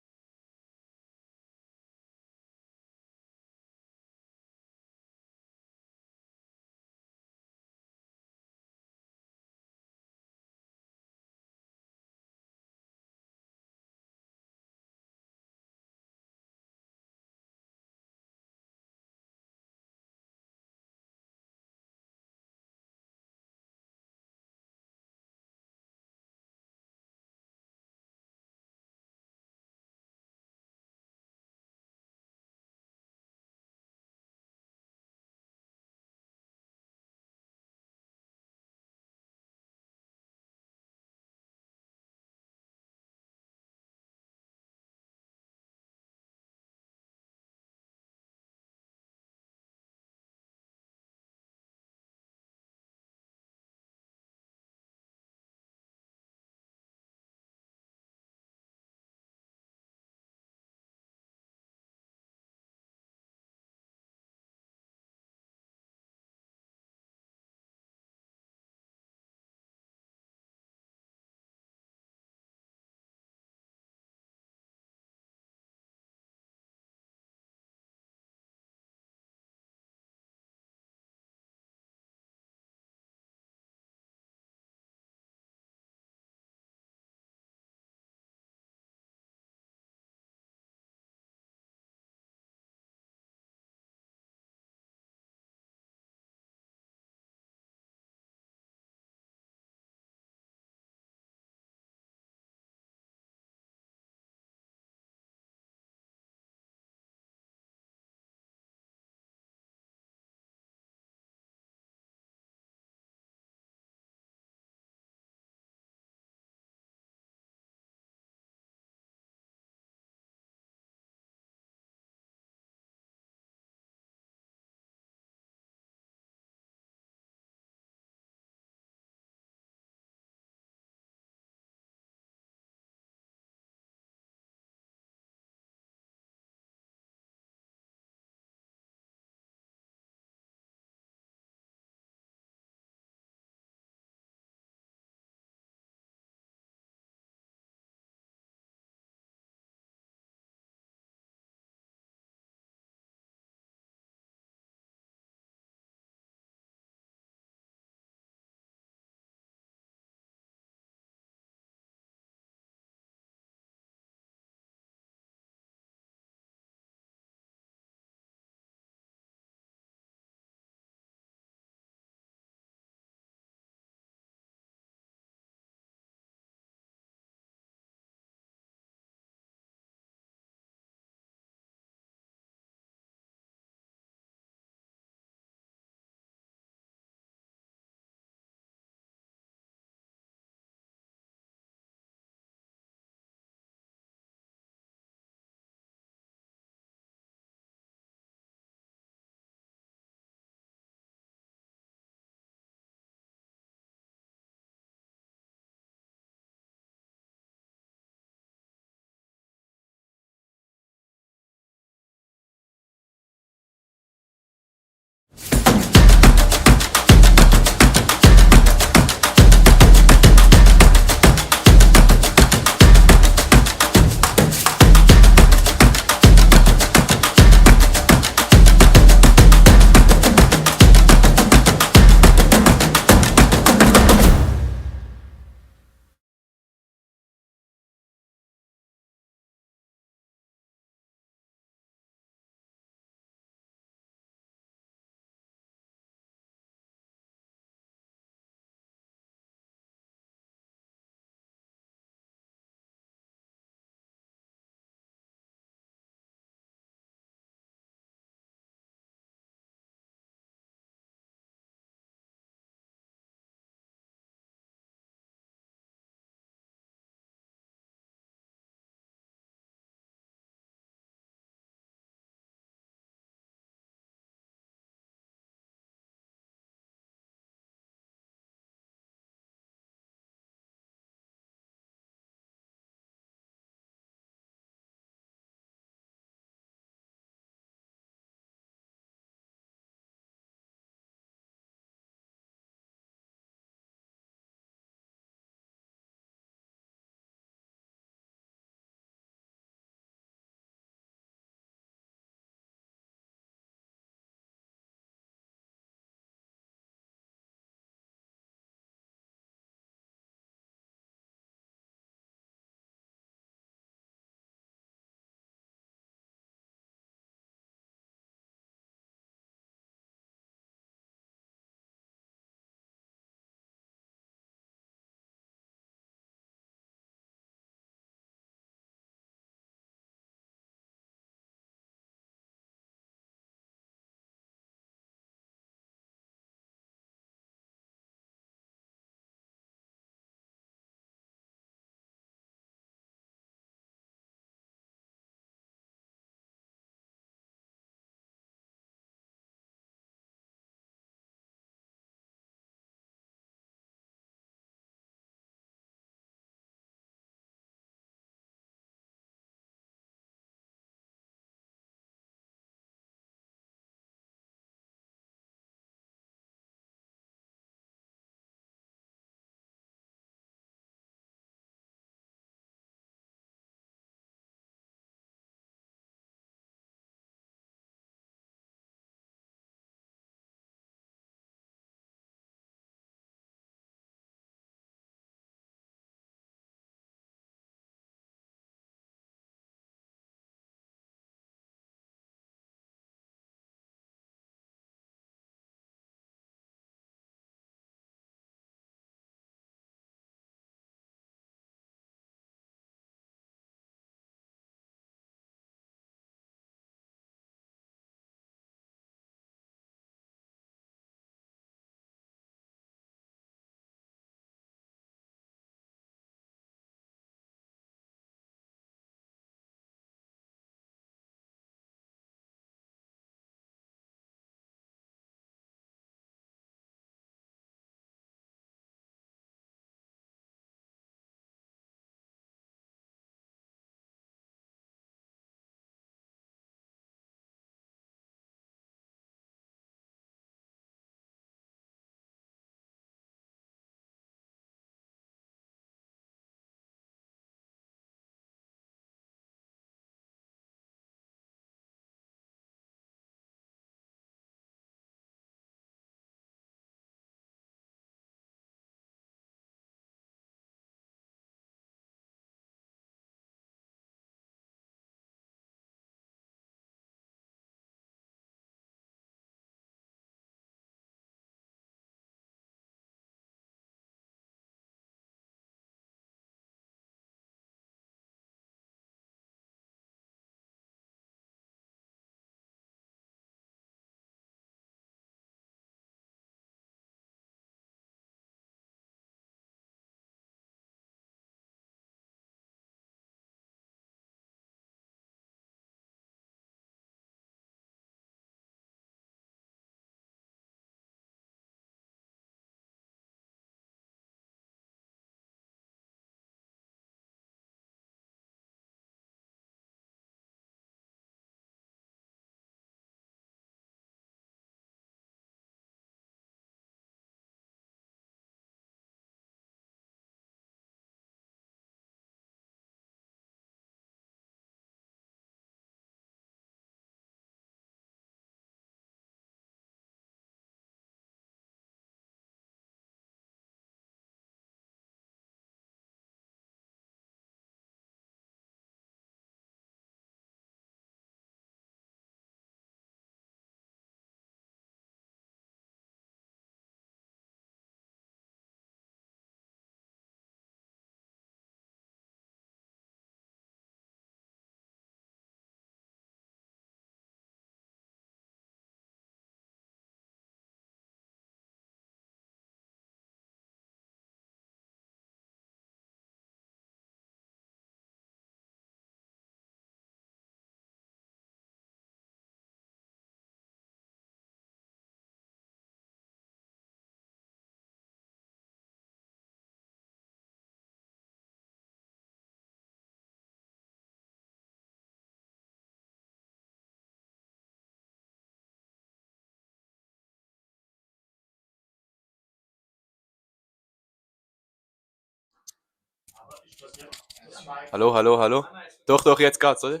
Hallo, hallo, hallo. Doch, doch, jetzt geht's, oder?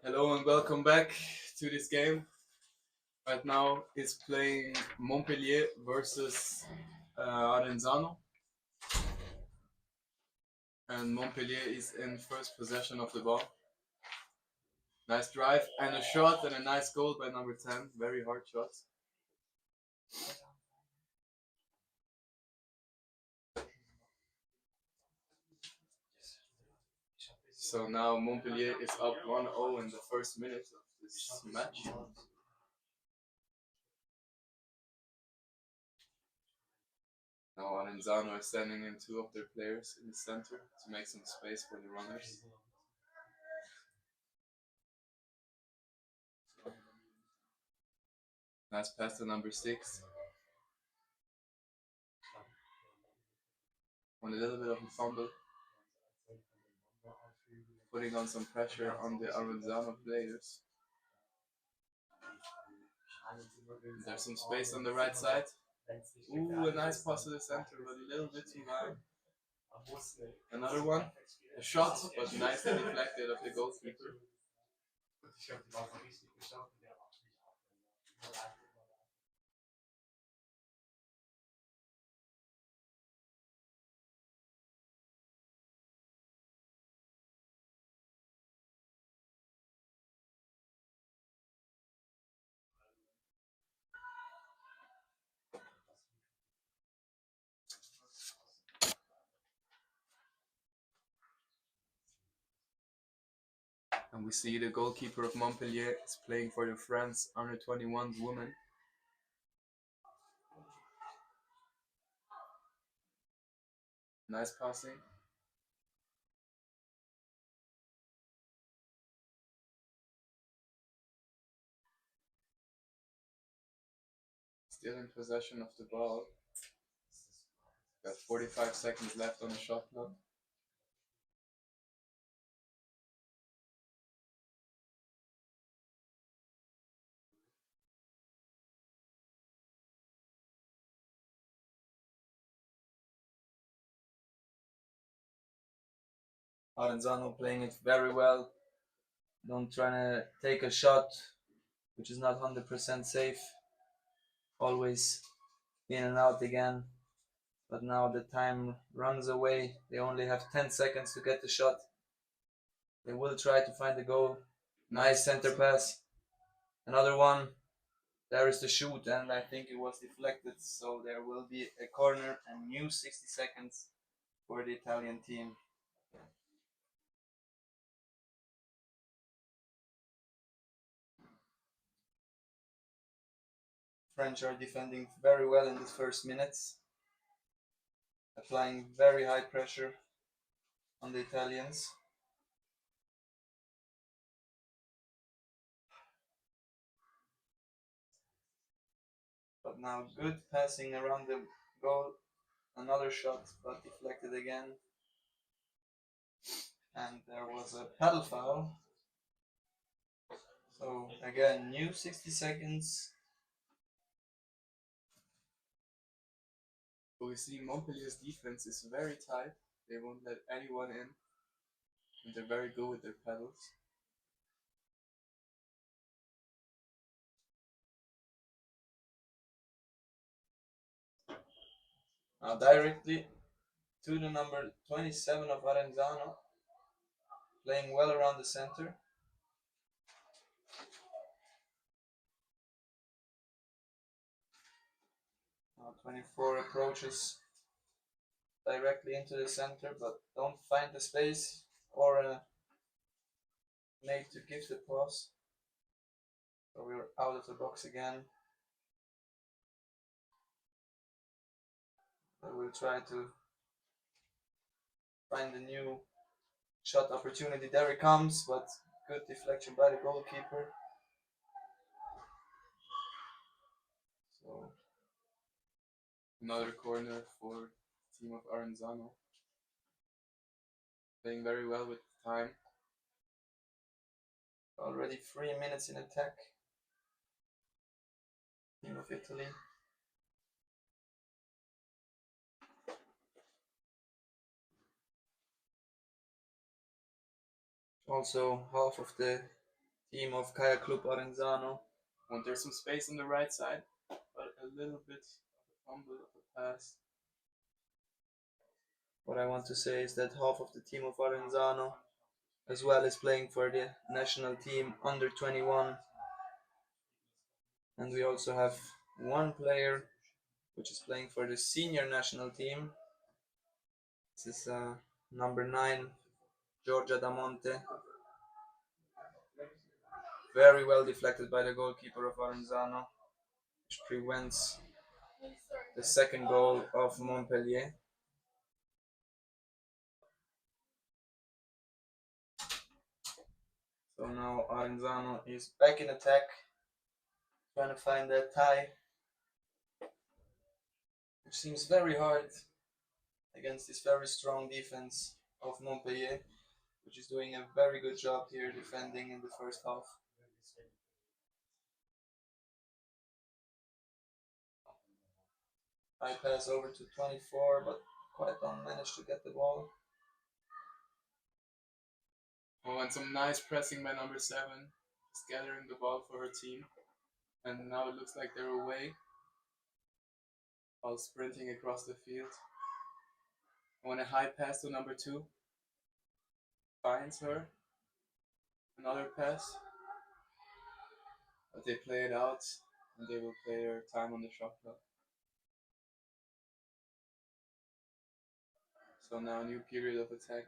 Hello and welcome back to this game. Right now is playing Montpellier versus Aronzano. And Montpellier is in first possession of the ball. Nice drive and a shot and a nice goal by number 10. Very hard shot. So now Montpellier is up 1-0 in the first minute of this match. Now Aronzano is sending in two of their players in the center to make some space for the runners. Nice pass to number 6. On a little bit of a fumble. Putting on some pressure on the Aronzano players. There's some space on the right side. Ooh, a nice pass to the center, but a little bit too high. Another one. A shot, but nicely deflected of the goalkeeper. And we see the goalkeeper of Montpellier is playing for the France U21 women. Nice passing. Still in possession of the ball. Got 45 seconds left on the shot clock. Aronzano playing it very well. Don't try to take a shot which is not 100% safe. Always in and out again. But now the time runs away. They only have 10 seconds to get the shot. They will try to find the goal. Nice center pass. Another one. There is the shoot, and I think it was deflected. So there will be a corner and new 60 seconds for the Italian team. French are defending very well in the first minutes, applying very high pressure on the Italians. But now good passing around the goal. Another shot, but deflected again. And there was a paddle foul. So again, new 60 seconds. But we see Montpellier's defense is very tight. They won't let anyone in. And they're very good with their pedals. Now directly to the number 27 of Aronzano, playing well around the center. Now 24 approaches directly into the center, but don't find the space or a mate to give the pass. So we're out of the box again. We'll try to find a new shot opportunity. There it comes, but good deflection by the goalkeeper. So another corner for the team of Aronzano. Playing very well with time. Already 3 minutes in attack. Team of Italy. Also half of the team of Kaya Club Aronzano. Want there's some space on the right side, but a little bit of a fumble of a pass. What I want to say is that half of the team of Aronzano as well is playing for the national team under 21. And we also have one player which is playing for the senior national team. This is number 9, Giorgia Damonte. Very well deflected by the goalkeeper of Aronzano, which prevents the second goal of Montpellier. So now Aronzano is back in attack, trying to find that tie, which seems very hard against this very strong defense of Montpellier, which is doing a very good job here defending in the first half. I pass over to 24, but quite don't manage to get the ball. Oh, and some nice pressing by number 7, just gathering the ball for her team. And now it looks like they're away, while sprinting across the field. On a high pass to number 2, finds her. Another pass, but they play it out, and they will play their time on the shot clock. So now a new period of attack.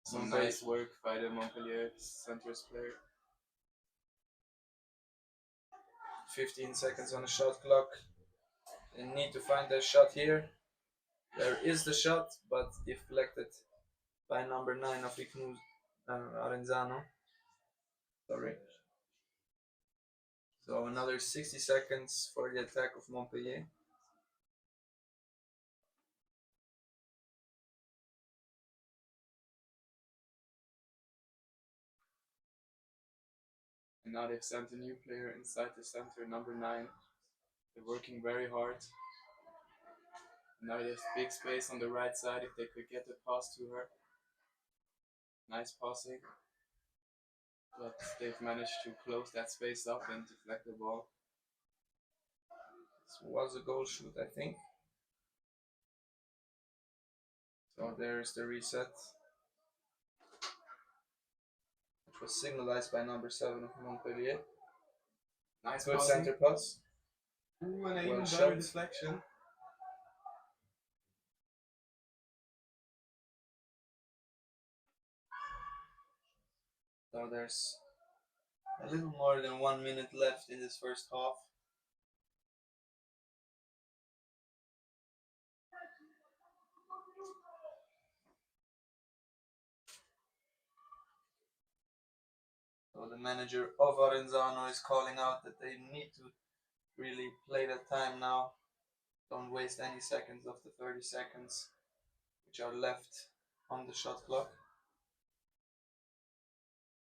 Some nice work by the Montpellier centers player. 15 seconds on the shot clock. They need to find their shot here. There is the shot, but deflected by number 9 of Aronzano. Sorry. So another 60 seconds for the attack of Montpellier. And now they've sent a new player inside the center, number 9. They're working very hard. Now there's big space on the right side if they could get the pass to her. Nice passing. But they've managed to close that space up and deflect the ball. This was a goal shoot, I think. So there's the reset, which was signalized by number 7 of Montpellier. Nice Good passing. center pass. Ooh, and an Well even shot. better deflection. So there's a little more than 1 minute left in this first half. So the manager of Aronzano is calling out that they need to really play that time now. Don't waste any seconds of the 30 seconds which are left on the shot clock.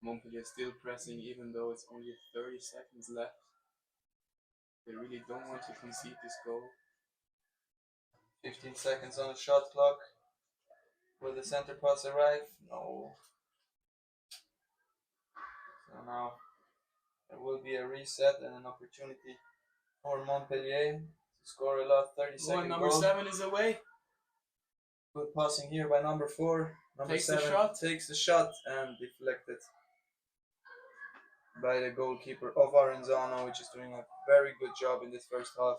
Montpellier still pressing even though it's only 30 seconds left. They really don't want to concede this goal. 15 seconds on the shot clock. Will the center pass arrive? No. So now there will be a reset and an opportunity for Montpellier to score a last 30 Oh, second and number goal. 7 is away. Good passing here by number 4. Number Takes the 7 shot. takes the shot and deflected by the goalkeeper of Aronzano, which is doing a very good job in this first half.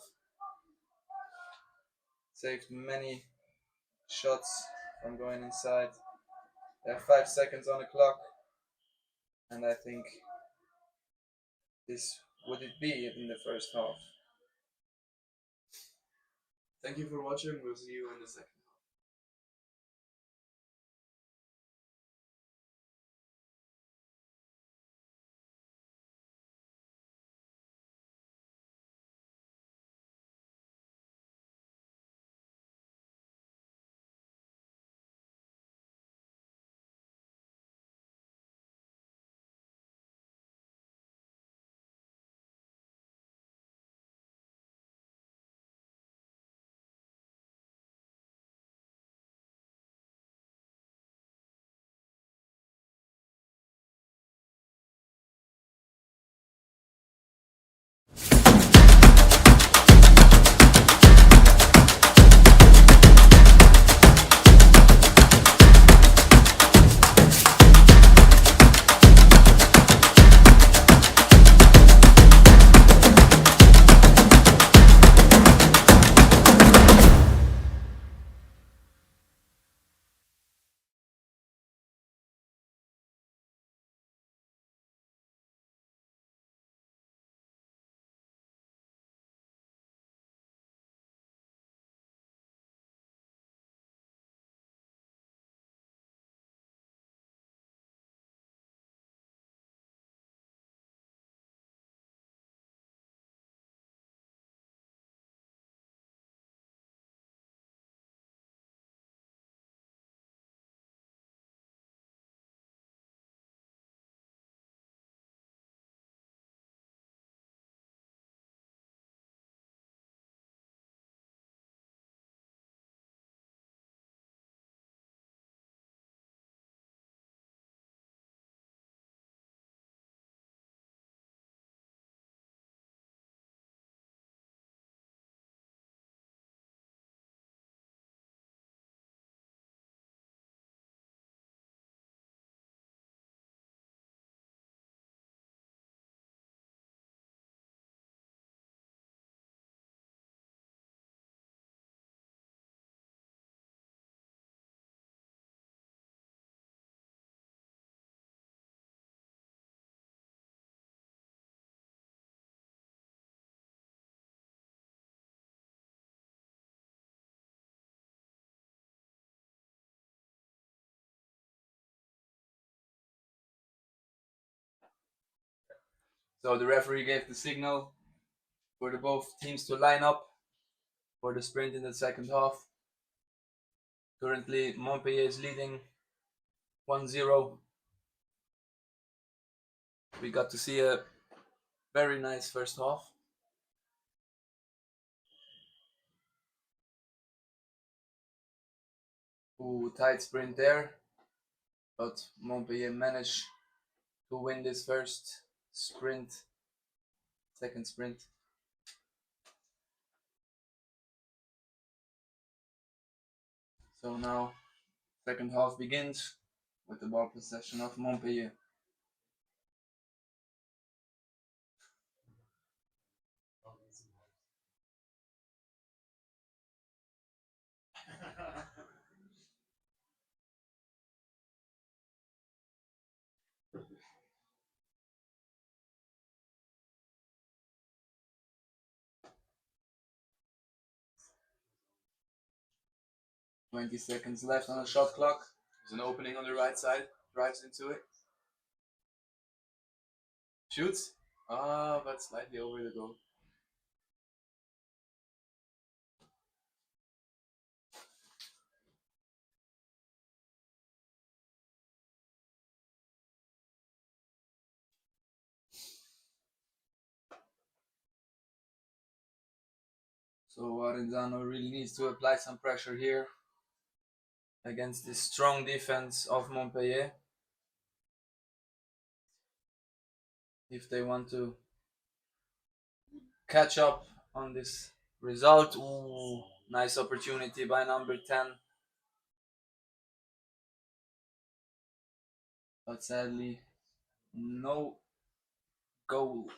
Saved many shots from going inside. There are 5 seconds on the clock, and I think this would it be in the first half. Thank you for watching. We'll see you in the second. So the referee gave the signal for the both teams to line up for the sprint in the second half. Currently, Montpellier is leading 1-0. We got to see a very nice first half. Ooh, tight sprint there, but Montpellier managed to win this second sprint. So now, second half begins with the ball possession of Montpellier. "20 seconds left on the shot clock. There's an opening on the right side. Drives into it. Shoots. But slightly over the goal. So Aronzano really needs to apply some pressure here against the strong defense of Montpellier if they want to catch up on this result. Ooh, nice opportunity by number 10. But sadly, no goal.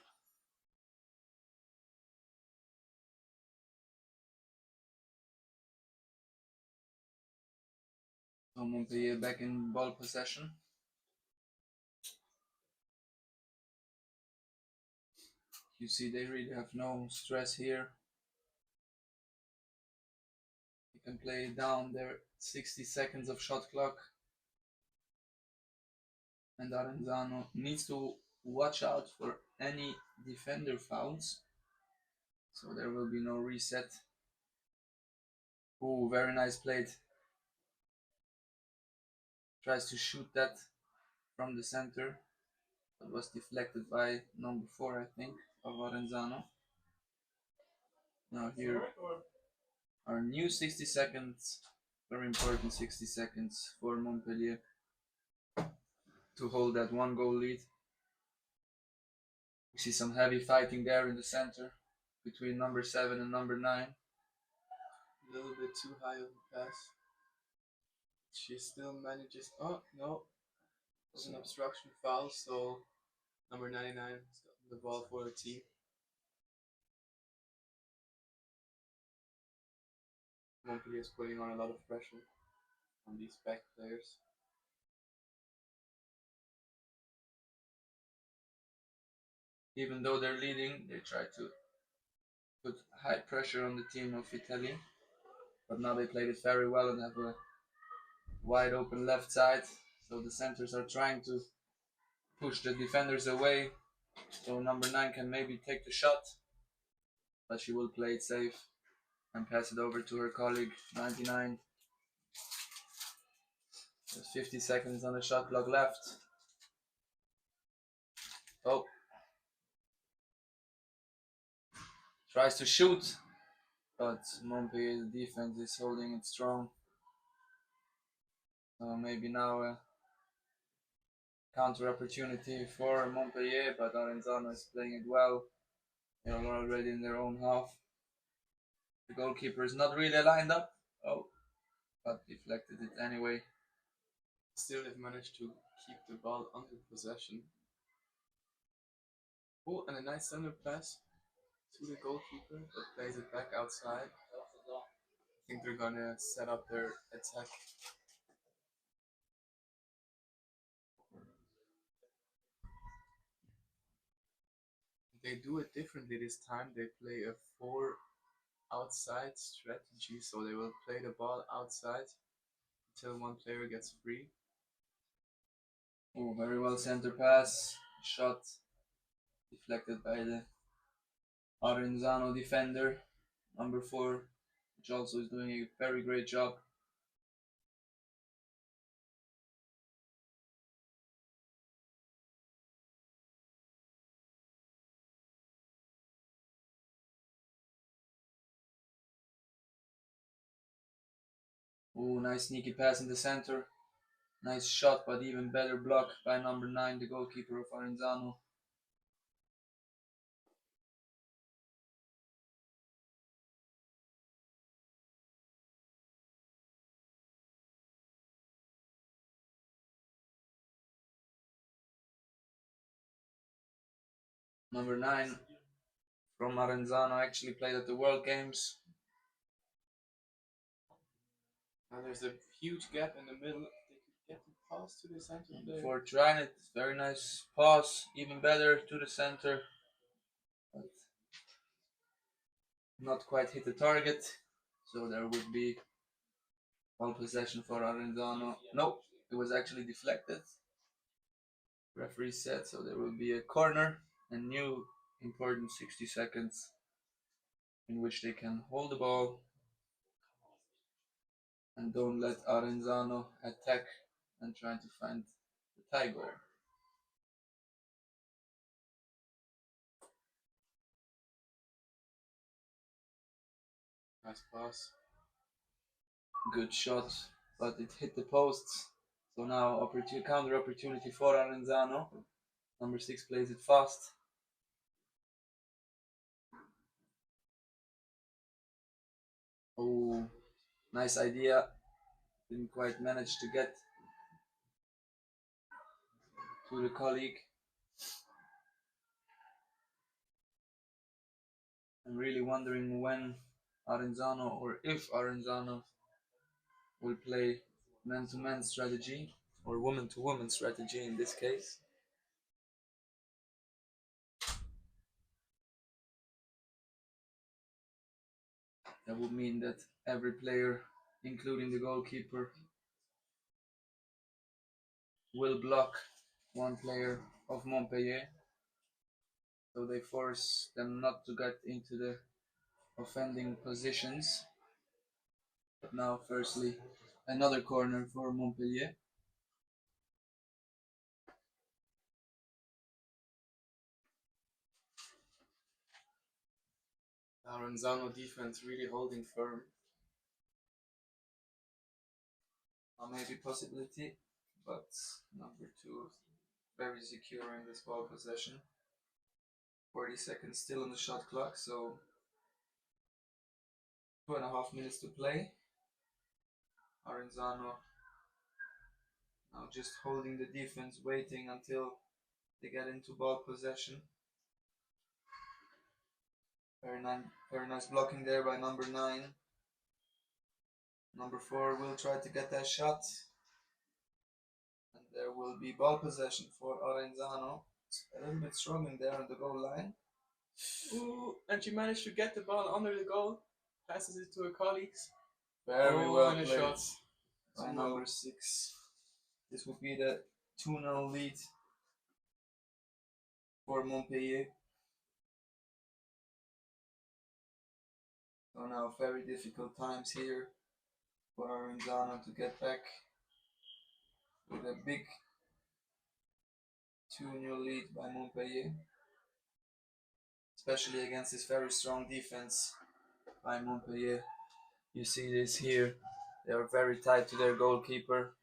So Montpellier back in ball possession. You see they really have no stress here. You can play down their 60 seconds of shot clock. And Aronzano needs to watch out for any defender fouls. So there will be no reset. Ooh, very nice plate. Tries to shoot that from the center. That was deflected by number 4, I think, of Aronzano. Now here our new 60 seconds, very important 60 seconds for Montpellier to hold that 1-goal lead. We see some heavy fighting there in the center between number 7 and number 9. A little bit too high of a pass. She still manages. Oh no, it's an obstruction foul. So number 99 has gotten the ball for the team. Montpellier is putting on a lot of pressure on these back players. Even though they're leading, they try to put high pressure on the team of Italy. But now they played it very well and have a wide open left side. So the centers are trying to push the defenders away. So number 9 can maybe take the shot. But she will play it safe and pass it over to her colleague, 99. There's 50 seconds on the shot clock left. Oh. Tries to shoot, but Montpellier's defense is holding it strong. So maybe now a counter opportunity for Montpellier, but Aronzano is playing it well. They are already in their own half. The goalkeeper is not really lined up. Oh, but deflected it anyway. Still, they've managed to keep the ball under possession. Oh, and a nice center pass to the goalkeeper, but plays it back outside. I think they're gonna set up their attack. They do it differently this time. They play a 4 outside strategy, so they will play the ball outside until one player gets free. Oh, very well center pass. Shot deflected by the Aronzano defender, number 4, which also is doing a very great job. Ooh, nice sneaky pass in the center. Nice shot, but even better block by number 9, the goalkeeper of Aronzano. Number 9 from Aronzano actually played at the World Games. And there's a huge gap in the middle. They could get the pass to the center there. For trying it, very nice pass, even better to the center, but not quite hit the target. So there would be ball possession for Aronzano. Nope, it was actually deflected. Referee said so. There will be a corner, a new important 60 seconds in which they can hold the ball and don't let Aronzano attack and try to find the tie goal. Nice pass. Good shot, but it hit the posts. So now counter opportunity for Aronzano. Number 6 plays it fast. Oh, nice idea. Didn't quite manage to get to the colleague. I'm really wondering when Aronzano, or if Aronzano, will play man-to-man strategy or woman-to-woman strategy in this case. That would mean that every player, including the goalkeeper, will block one player of Montpellier. So they force them not to get into the offending positions. But now, firstly, another corner for Montpellier. Aronzano defense really holding firm. Maybe possibility, but number 2 very secure in this ball possession. 40 seconds still on the shot clock, so 2.5 minutes to play. Aronzano now just holding the defense, waiting until they get into ball possession. Very nice blocking there by number 9. Number 4 will try to get that shot. And there will be ball possession for Aronzano. It's a little bit struggling there on the goal line. Ooh, and she managed to get the ball under the goal. Passes it to her colleagues. Very well and a played shot. by number 6. This would be the 2-0 lead for Montpellier. So now very difficult times here for Aronzano to get back with a big 2-0 lead by Montpellier. Especially against this very strong defense by Montpellier. You see this here. They are very tight to their goalkeeper,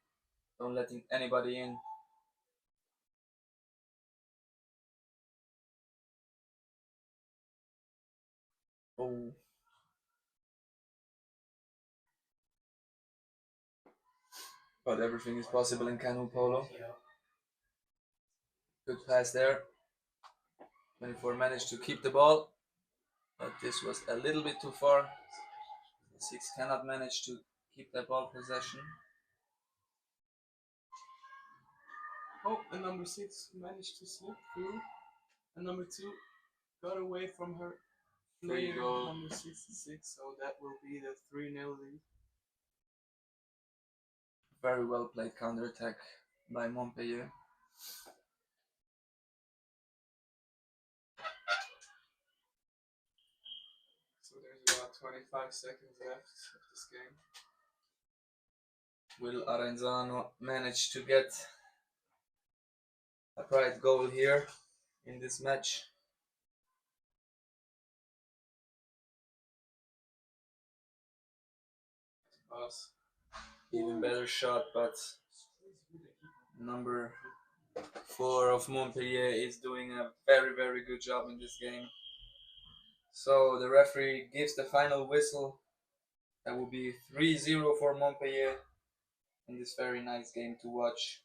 don't letting anybody in. Oh. But everything is possible in canoe polo. Good pass there. 24 managed to keep the ball, but this was a little bit too far. 6 cannot manage to keep that ball possession. Oh, and number 6 managed to slip through. And number 2 got away from her player, number 66. So that will be the 3-0 lead. Very well played counter-attack by Montpellier. 25 seconds left of this game. Will Aronzano manage to get a pride goal here in this match? Pass. Even better shot, but number 4 of Montpellier is doing a very good job in this game. So the referee gives the final whistle. That will be 3-0 for Montpellier in this very nice game to watch.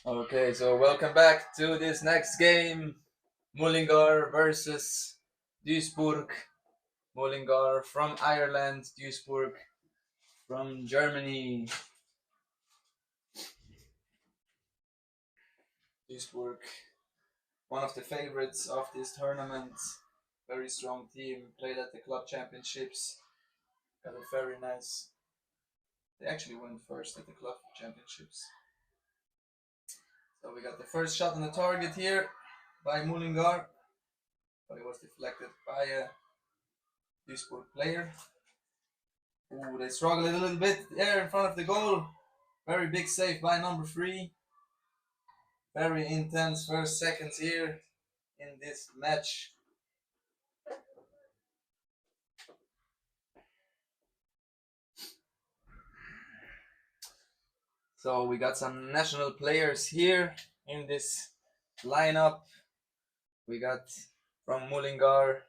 Okay, so welcome back to this next game. Mullingar versus Duisburg. Mullingar from Ireland, Duisburg from Germany. Duisburg, one of the favorites of this tournament. Very strong team, played at the club championships. Got a very nice. They actually went first at the club championships. So we got the first shot on the target here by Mullingar, but it was deflected by a Duisburg player. Ooh, they struggled a little bit there in front of the goal. Very big save by number 3. Very intense first seconds here in this match. So we got some national players here in this lineup. We got from Mullingar,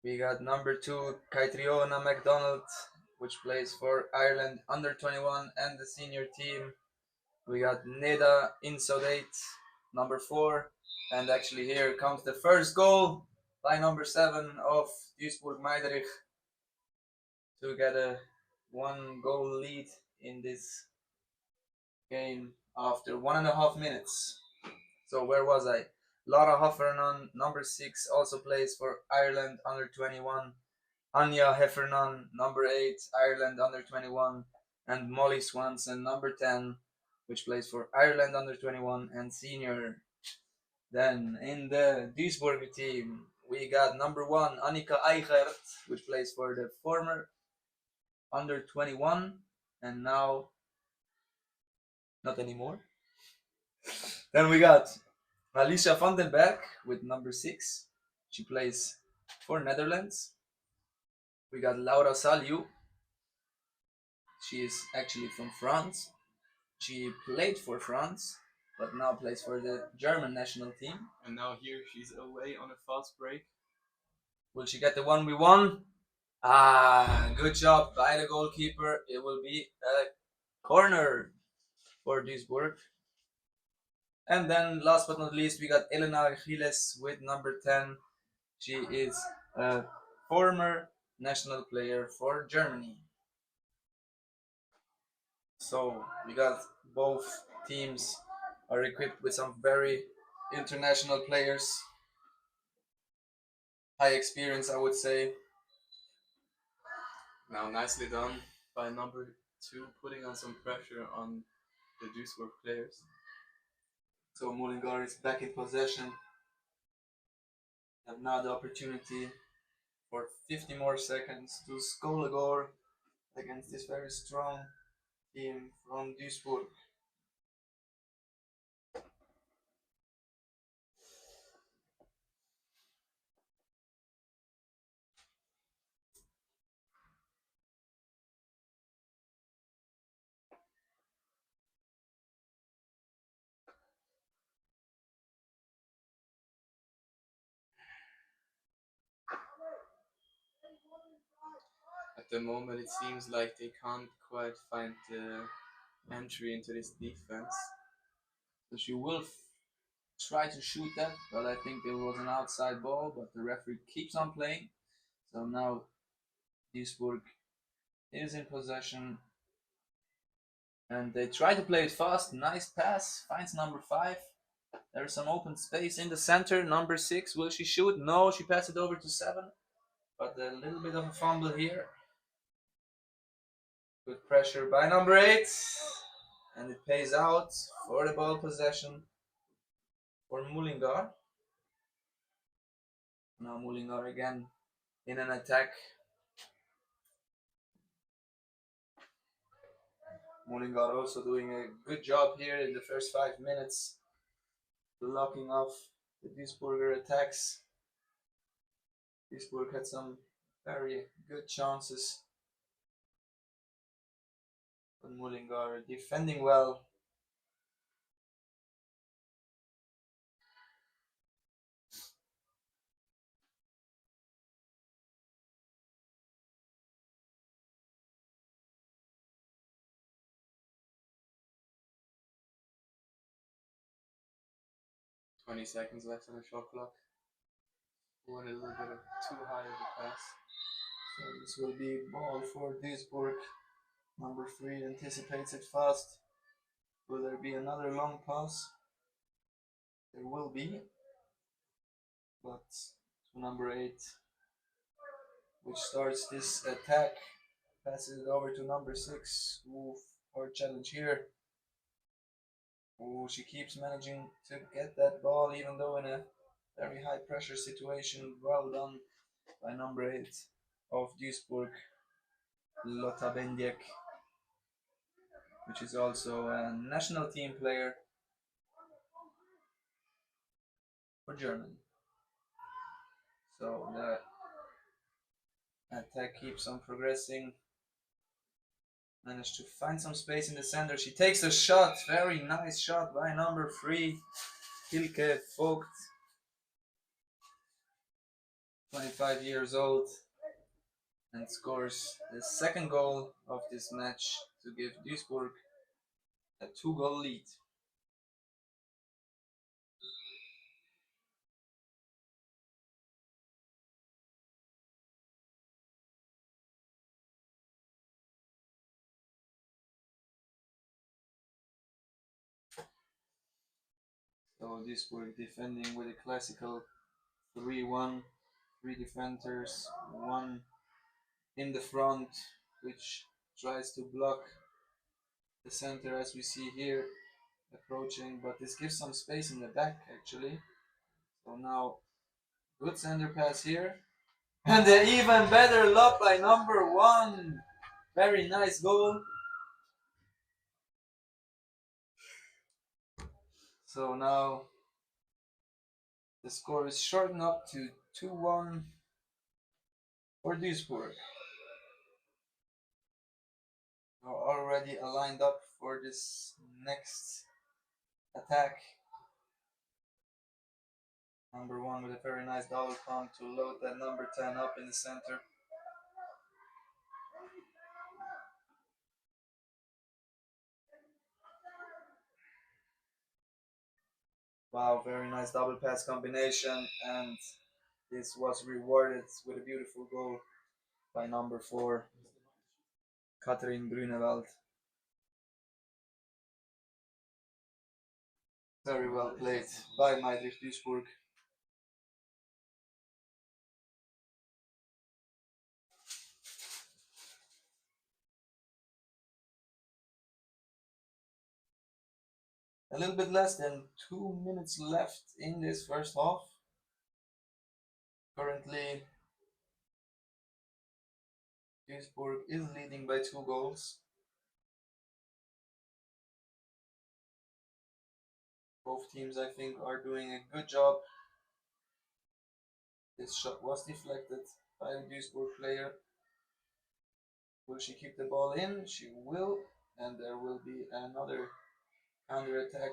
we got number 2 Caitriona MacDonald, which plays for Ireland under 21 and the senior team. We got Neda Insodate, number 4, and actually here comes the first goal by number 7 of Duisburg Meidrich to get a 1-goal lead in this game after 1.5 minutes. So where was I? Lara Heffernan, number 6, also plays for Ireland under 21. Anya Heffernan, number 8, Ireland under 21, and Molly Swanson, number 10, which plays for Ireland under 21 and senior. Then in the Duisburg team, we got number 1, Annika Eichert, which plays for the former under 21 and now not anymore. Then we got Alicia van den Berg with number 6. She plays for Netherlands. We got Laura Saliu. She is actually from France. She played for France, but now plays for the German national team. And now here she's away on a fast break. Will she get the 1v1? Ah, good job by the goalkeeper. It will be a corner for Duisburg. And then last but not least, we got Elena Giles with number 10. She is a former national player for Germany. So we got both teams are equipped with some very international players. High experience, I would say. Now nicely done by number 2, putting on some pressure on the Duisburg players. So Mullingar is back in possession. Have now the opportunity for 50 more seconds to score a goal against this very strong team from Duisburg. At the moment it seems like they can't quite find the entry into this defense. So she will try to shoot that, but I think there was an outside ball, but the referee keeps on playing. So now Duisburg is in possession and they try to play it fast. Nice pass, finds number 5. There's some open space in the center. Number 6, will she shoot? No, she passed it over to 7, but a little bit of a fumble here. Good pressure by number 8, and it pays out for the ball possession for Mullingar. Now Mullingar again in an attack. Mullingar also doing a good job here in the first 5 minutes, blocking off the Duisburger attacks. Duisburg had some very good chances, but Mullingar defending well. .20 seconds left on the shot clock. Went a little bit too high of a pass. So this will be ball for Duisburg. Number 3 anticipates it fast. Will there be another long pass? There will be. But to number 8, which starts this attack, passes it over to number 6. Ooh, hard challenge here. Oh, she keeps managing to get that ball, even though in a very high pressure situation. Well done by number 8 of Duisburg, Lotta Bendiek, which is also a national team player for Germany. So the attack keeps on progressing. Managed to find some space in the center. She takes a shot. Very nice shot by number 3, Hilke Vogt. 25 years old. And scores the second goal of this match to give Duisburg a 2-goal lead. So Duisburg defending with a classical 3-1, 3 defenders, 1 in the front, which tries to block the center as we see here approaching, but this gives some space in the back actually. So now good center pass here, and the even better lob by number 1. Very nice goal. So now the score is shortened up to 2-1 for Duisburg. We're already lined up for this next attack. Number 1 with a very nice double pump to load that number 10 up in the center. Wow, very nice double pass combination, and this was rewarded with a beautiful goal by number 4, Katrin Grünewald. Very well played by Meidrich Duisburg. A little bit less than 2 minutes left in this first half. Currently, Duisburg is leading by 2 goals. Both teams, I think, are doing a good job. This shot was deflected by the Duisburg player. Will she keep the ball in? She will, and there will be another counter-attack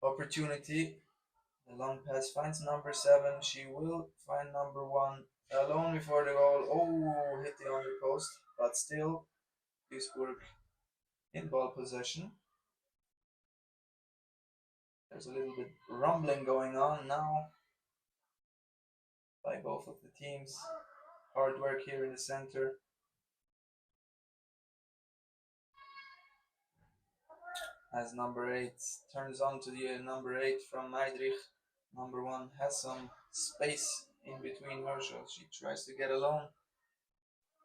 opportunity. The long pass finds number 7. She will find number 1 alone before the goal. Oh, hit the under post, but still Duisburg in ball possession. There's a little bit rumbling going on now by both of the teams. Hard work here in the center. As number 8 turns on to the number 8 from Meidrich. Number 1 has some space in between her, so she tries to get alone,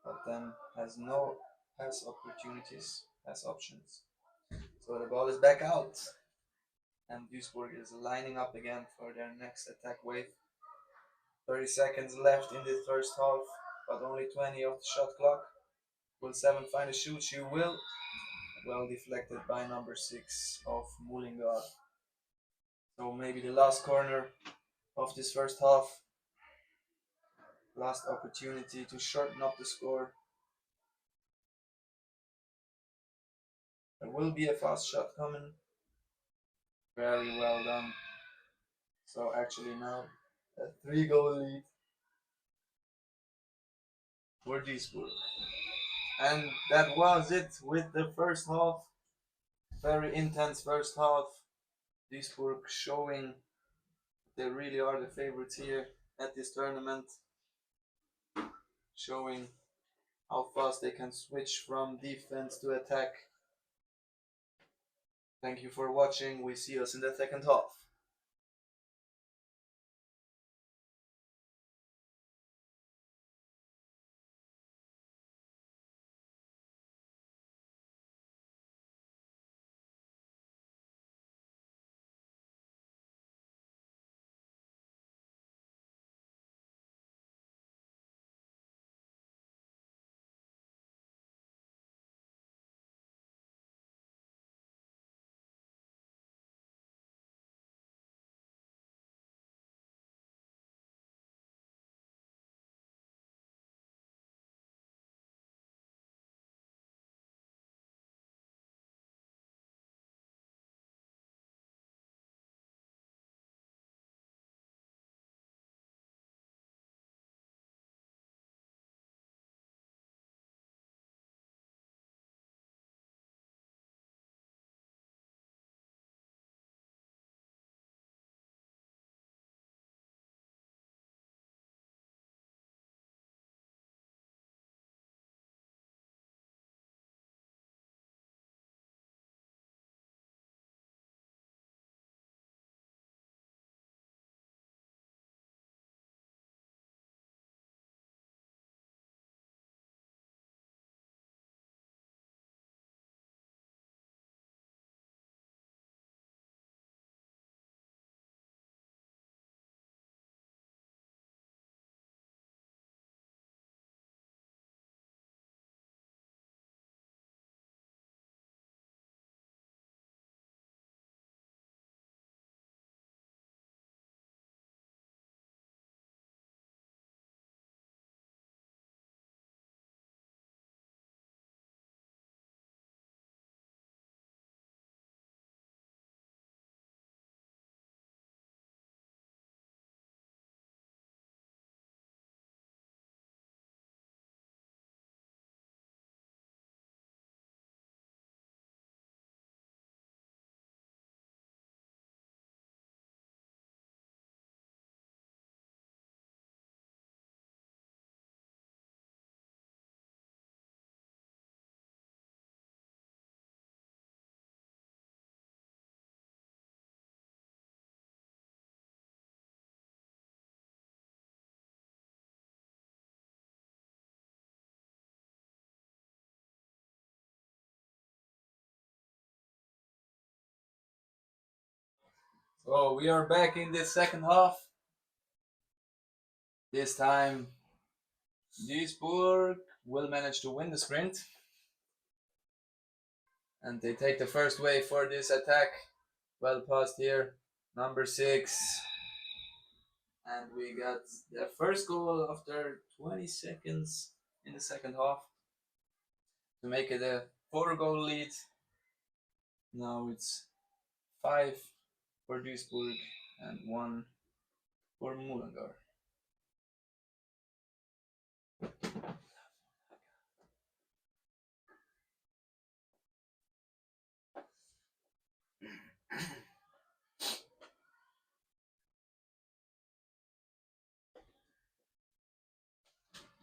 but then has no pass opportunities, pass options. So the ball is back out, and Duisburg is lining up again for their next attack wave. 30 seconds left in the first half, but only 20 of the shot clock. Will 7 find a shoot? She will. Well deflected by number 6 of Mullingar. So maybe the last corner of this first half. Last opportunity to shorten up the score. There will be a fast shot coming. Very well done. So actually now a 3-goal lead for Disburg. And that was it with the first half. Very intense first half. Duisburg showing They really are the favorites here at this tournament, showing how fast they can switch from defense to attack. Thank you for watching. We see us in the second half. So we are back in the second half. This time, Duisburg will manage to win the sprint. And they take the first wave for this attack. Well passed here, number 6. And we got the first goal after 20 seconds in the second half to make it a 4-goal lead. Now it's 5 for Duisburg and 1 for Mullingar.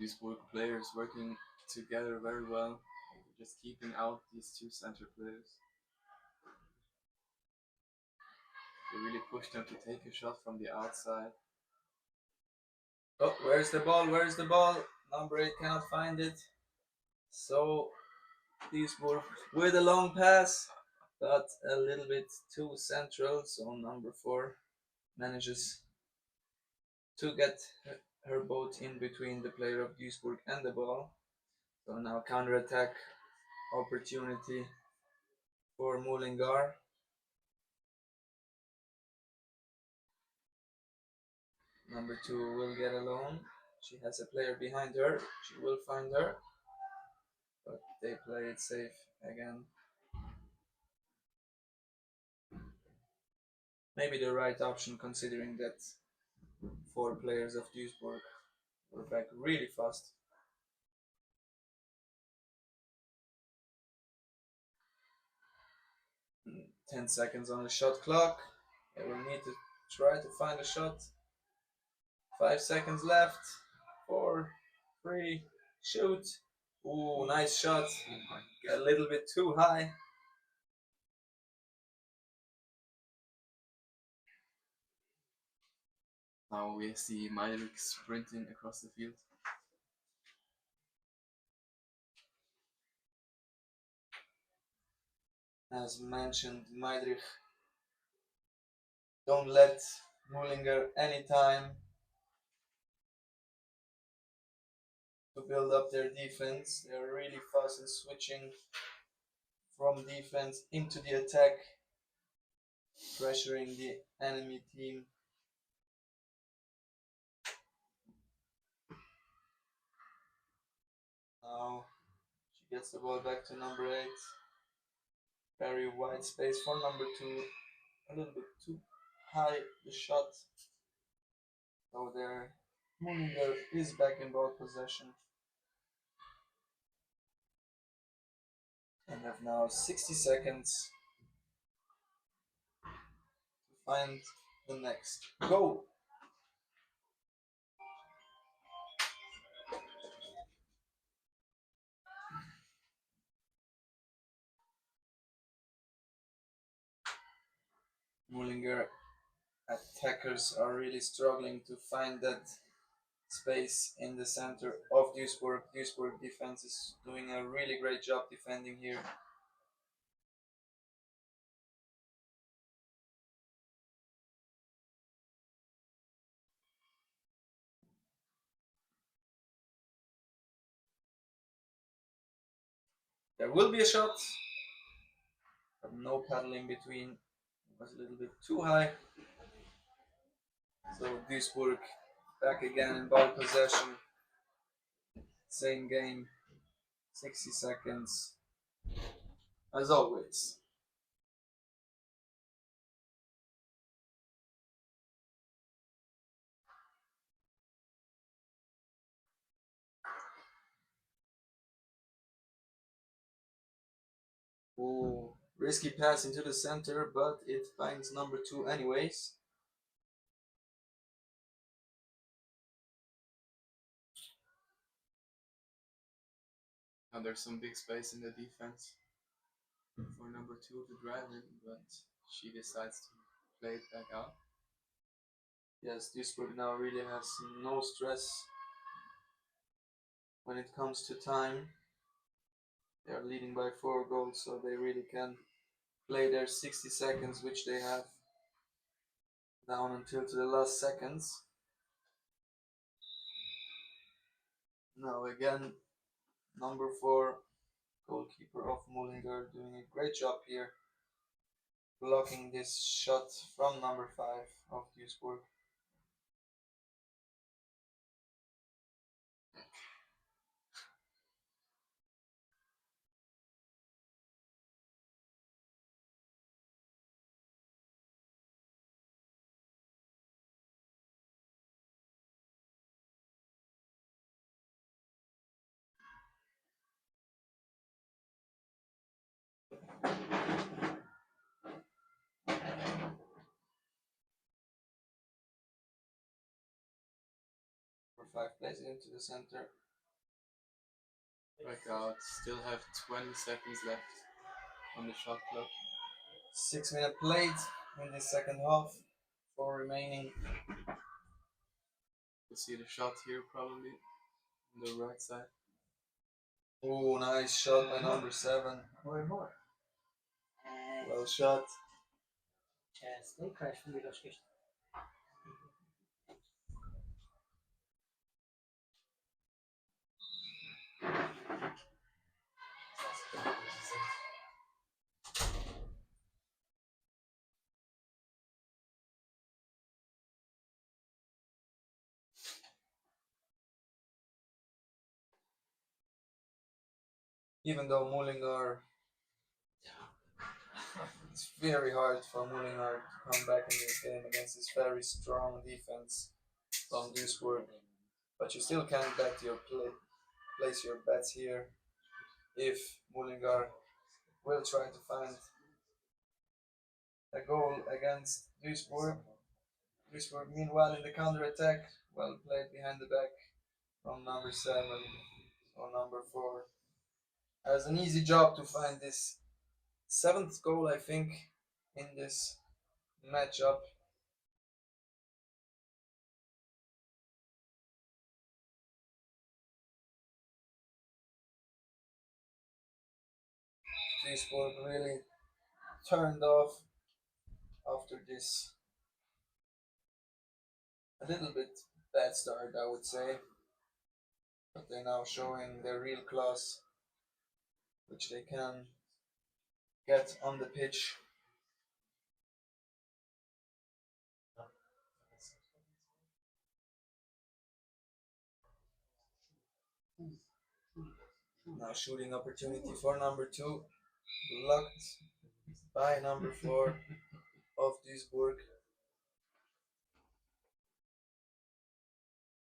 Duisburg players working together very well, just keeping out these two center players. They really pushed them to take a shot from the outside. Oh, where's the ball? Where's the ball? Number 8 cannot find it. So Duisburg with a long pass, but a little bit too central. So number 4 manages to get her boat in between the player of Duisburg and the ball. So now counter-attack opportunity for Mullingar. Number 2 will get alone. She has a player behind her. She will find her. But they play it safe again. Maybe the right option considering that 4 players of Duisburg were back really fast. Mm, 10 seconds on the shot clock. They will need to try to find a shot. 5 seconds left. 4, 3, shoot. Ooh, nice shot. A little bit too high. Now we see Melier sprinting across the field. As mentioned, Meidrich don't let Mullingar any time to build up their defense. They're really fast in switching from defense into the attack, pressuring the enemy team. Now she gets the ball back to number 8. Very wide space for number 2. A little bit too high the shot. So there, Mullinger is back in ball possession. And have now 60 seconds to find the next goal. Mullinger attackers are really struggling to find that space in the center of Duisburg. Duisburg defense is doing a really great job defending here. There will be a shot, but no paddle in between. It was a little bit too high. So Duisburg back again in ball possession. Same game, 60 seconds, as always. Ooh, risky pass into the center, but it finds number 2 anyways. Now there's some big space in the defense for number 2 to drive in, but she decides to play it back out. Yes, Duisburg now really has no stress when it comes to time. They are leading by 4 goals, so they really can play their 60 seconds, which they have down until to the last seconds. Now again, number 4, goalkeeper of Mullingar, doing a great job here, blocking this shot from number 5 of Duisburg. Number 5 plays it into the center. Back out, still have 20 seconds left on the shot clock. 6 minutes played in the second half, 4 remaining. We'll see the shot here probably on the right side. Oh, nice shot by number 7. More. Well shot. Często kreślmy ilość. Even though Mullingar, it's very hard for Mullingar to come back in this game against this very strong defense from Duisburg. But you still can bet your place your bets here if Mullingar will try to find a goal against Duisburg. Disburg, meanwhile, in the counter attack, well played behind the back from number 7 or number 4. Has an easy job to find this 7th goal, I think, in this matchup. Disburg really turned off after this a little bit bad start, I would say, but they're now showing their real class, which they can get on the pitch. Now shooting opportunity for number 2, blocked by number 4 of Duisburg.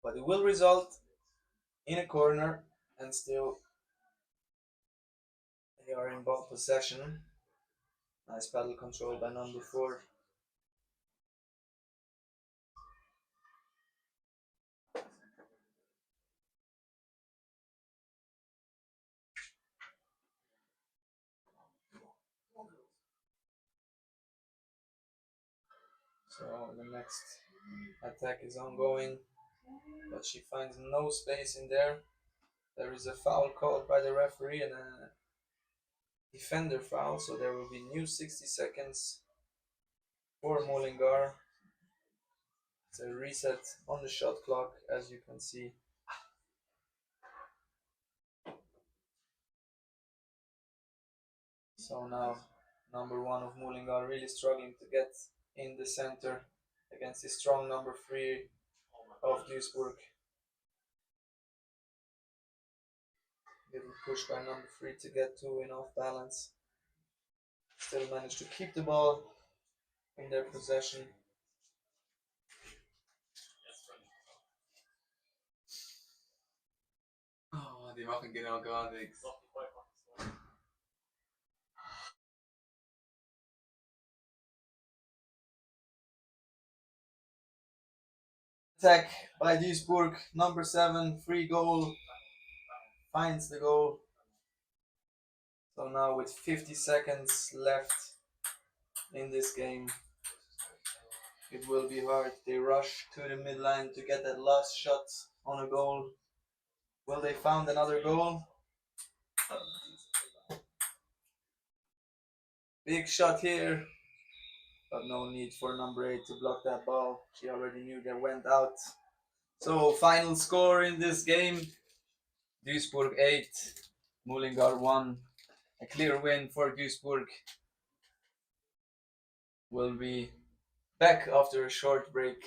But it will result in a corner, and still they are in ball possession. Nice paddle control by number 4. So the next attack is ongoing, but she finds no space in there. There is a foul called by the referee and a defender foul, so there will be new 60 seconds for Mullingar. It's a reset on the shot clock, as you can see. So now number 1 of Mullingar really struggling to get in the center against the strong number 3 of Duisburg. Little push by number 3 to get 2 in off balance. Still managed to keep the ball in their possession. Oh, die machen genau gar nichts. Attack by Duisburg, number 7, free goal, finds the goal. So now with 50 seconds left in this game, it will be hard. They rush to the midline to get that last shot on a goal. Will they find another goal? Big shot here, but no need for number 8 to block that ball. She already knew they went out. So final score in this game, Duisburg 8, Mullingar 1. A clear win for Duisburg. Will be back after a short break.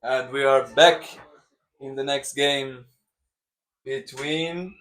And we are back in the next game between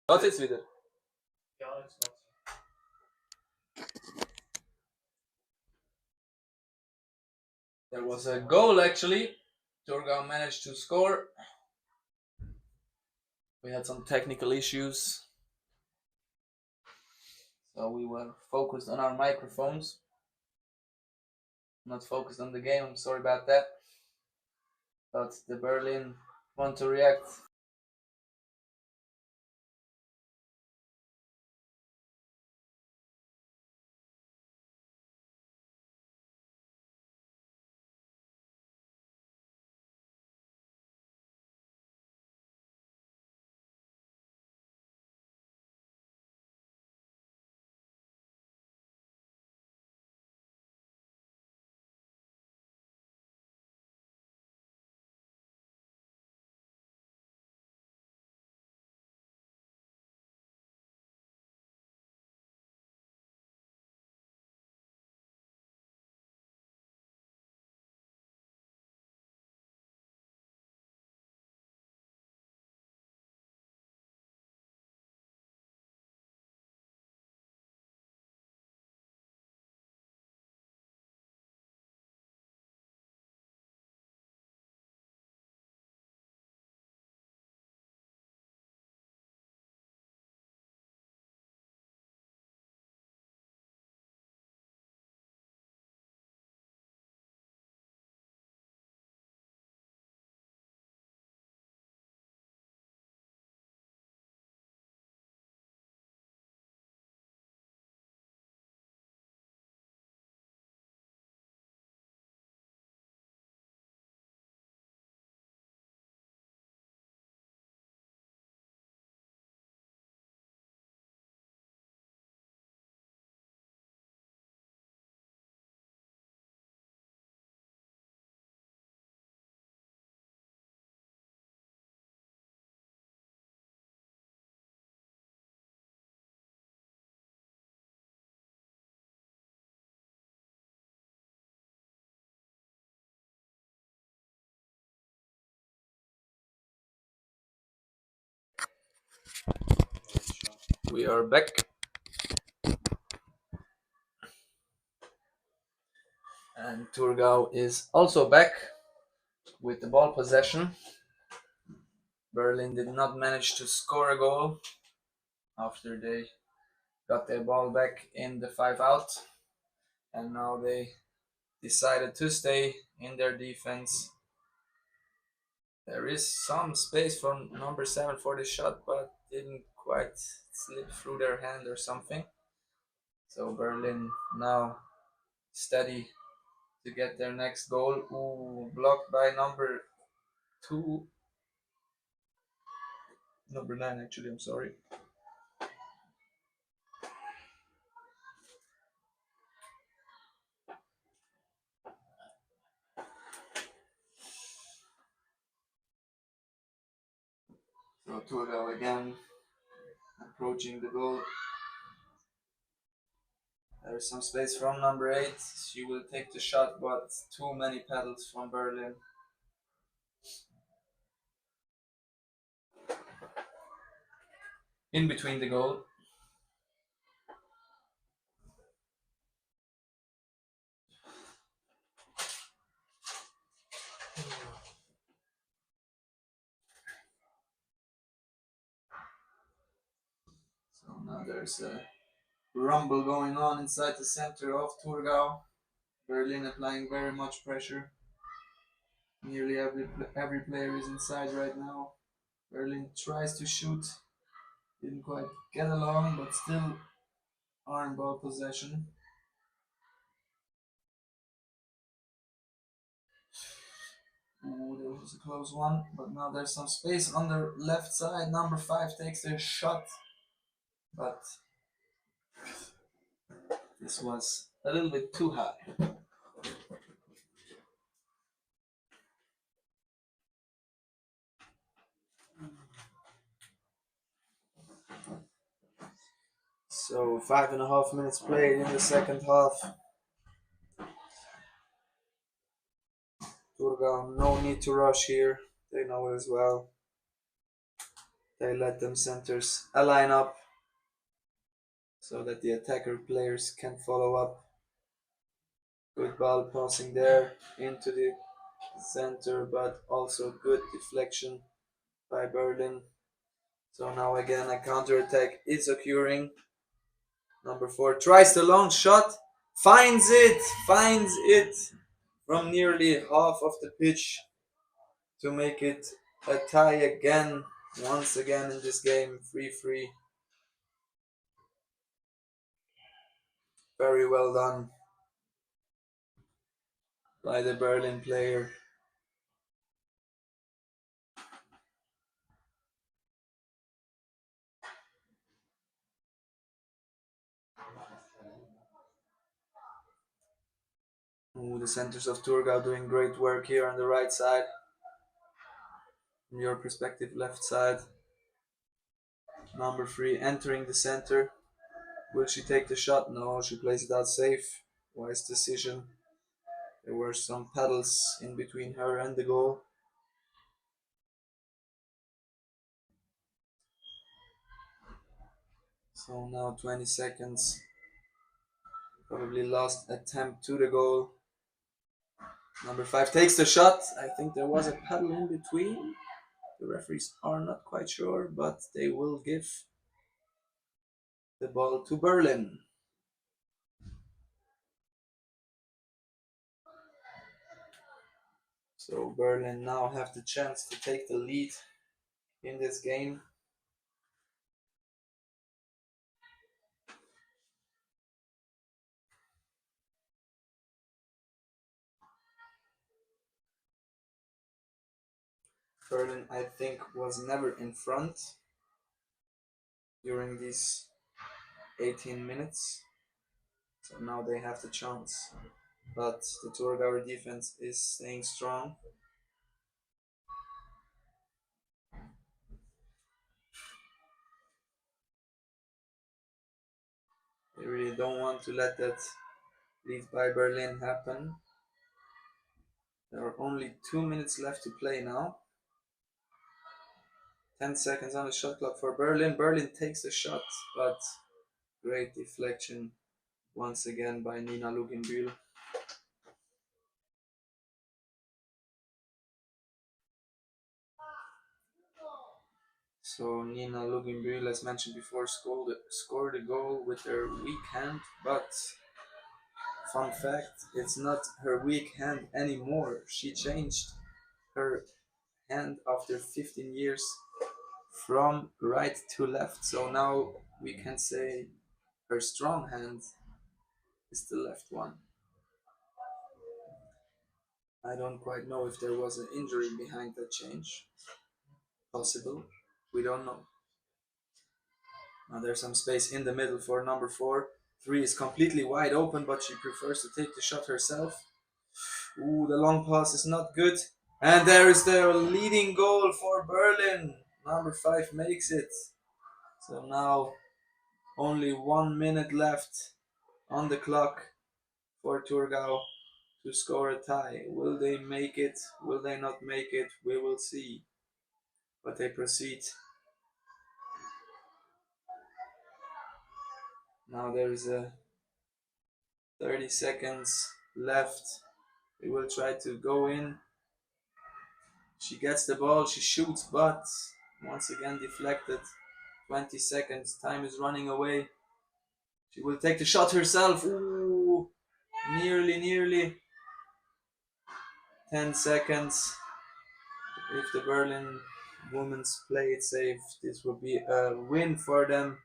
Was ist wieder? Ja, jetzt noch. There was a goal actually. Thurgau managed to score. We had some technical issues, so we were focused on our microphones, not focused on the game. I'm sorry about that. But the Berlin want to react. We are back. And Thurgau is also back with the ball possession. Berlin did not manage to score a goal after they got their ball back in the 5-out. And now they decided to stay in their defense. There is some space from number 7 for the shot, but didn't quite slip through their hand or something. So Berlin now steady to get their next goal. Ooh, blocked by number 2. Number 9 actually, I'm sorry. So Thurgau again approaching the goal. There's some space from number 8. She will take the shot, but too many pedals from Berlin. In between the goal. So now there's a rumble going on inside the center of Thurgau. Berlin applying very much pressure. Nearly every player is inside right now. Berlin tries to shoot. Didn't quite get along, but still are in ball possession. Ooh, there was a close one, but now there's some space on the left side. Number 5 takes their shot, but this was a little bit too high. So 5.5 minutes played in the second half. Thurgau, no need to rush here. They know it as well. They let them centers align up so that the attacker players can follow up. Good ball passing there into the center, but also good deflection by Berlin. So now again a counter-attack is occurring. Number 4 tries the long shot, finds it from nearly half of the pitch to make it a tie again, once again in this game, 3-3. Very well done by the Berlin player. Ooh, the centers of Thurgau doing great work here on the right side. From your perspective, left side. Number 3 entering the center. Will she take the shot? No, she plays it out safe. Wise decision. There were some pedals in between her and the goal. So now 20 seconds. Probably last attempt to the goal. Number 5 takes the shot. I think there was a pedal in between. The referees are not quite sure, but they will give the ball to Berlin. So Berlin now have the chance to take the lead in this game. Berlin, I think, was never in front during these 18 minutes. So now they have the chance. But the Thurgauer defense is staying strong. They really don't want to let that lead by Berlin happen. There are only 2 minutes left to play now. 10 seconds on the shot clock for Berlin. Berlin takes the shot, but great deflection once again by Nina Luginbühl. So Nina Luginbühl, as mentioned before, scored a goal with her weak hand, but fun fact, it's not her weak hand anymore. She changed her hand after 15 years from right to left, so now we can say her strong hand is the left one. I don't quite know if there was an injury behind that change. Possible. We don't know. Now there's some space in the middle for number 4. 3 is completely wide open, but she prefers to take the shot herself. Ooh, the long pass is not good. And there is the leading goal for Berlin. Number 5 makes it. So now only 1 minute left on the clock for Thurgau to score a tie. Will they make it? Will they not make it? We will see. But they proceed. Now there is a 30 seconds left. They will try to go in. She gets the ball, she shoots, but once again deflected. 20 seconds, time is running away. She will take the shot herself. Ooh, nearly. 10 seconds. If the Berlin women's play it safe, this will be a win for them.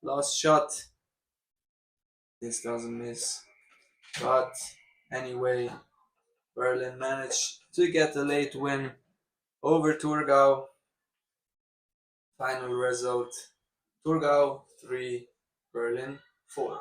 Last shot. This doesn't miss. But anyway, Berlin managed to get a late win over Thurgau. Final result, Thurgau 3, Berlin 4.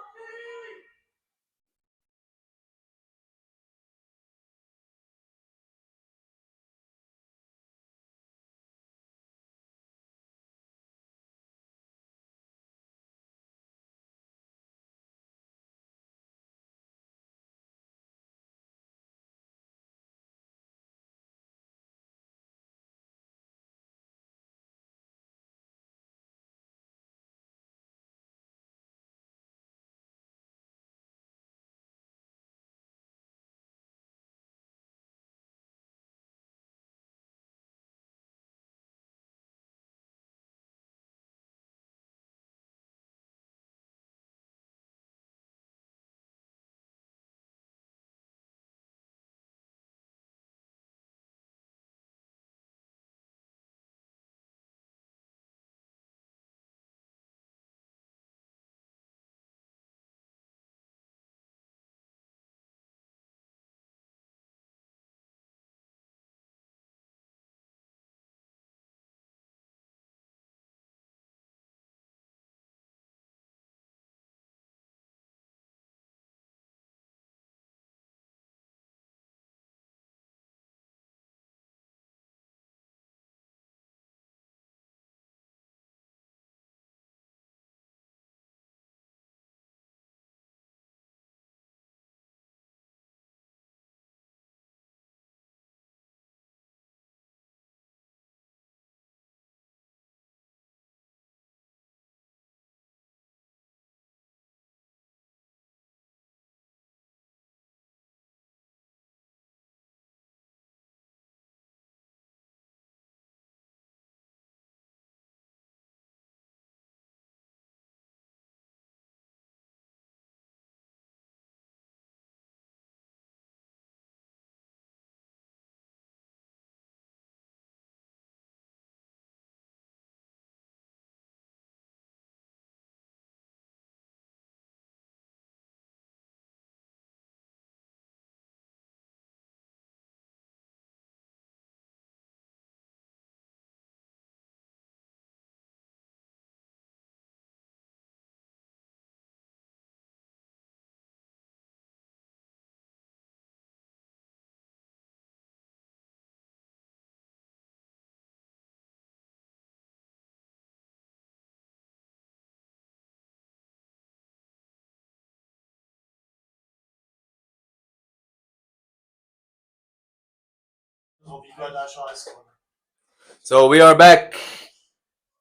So we are back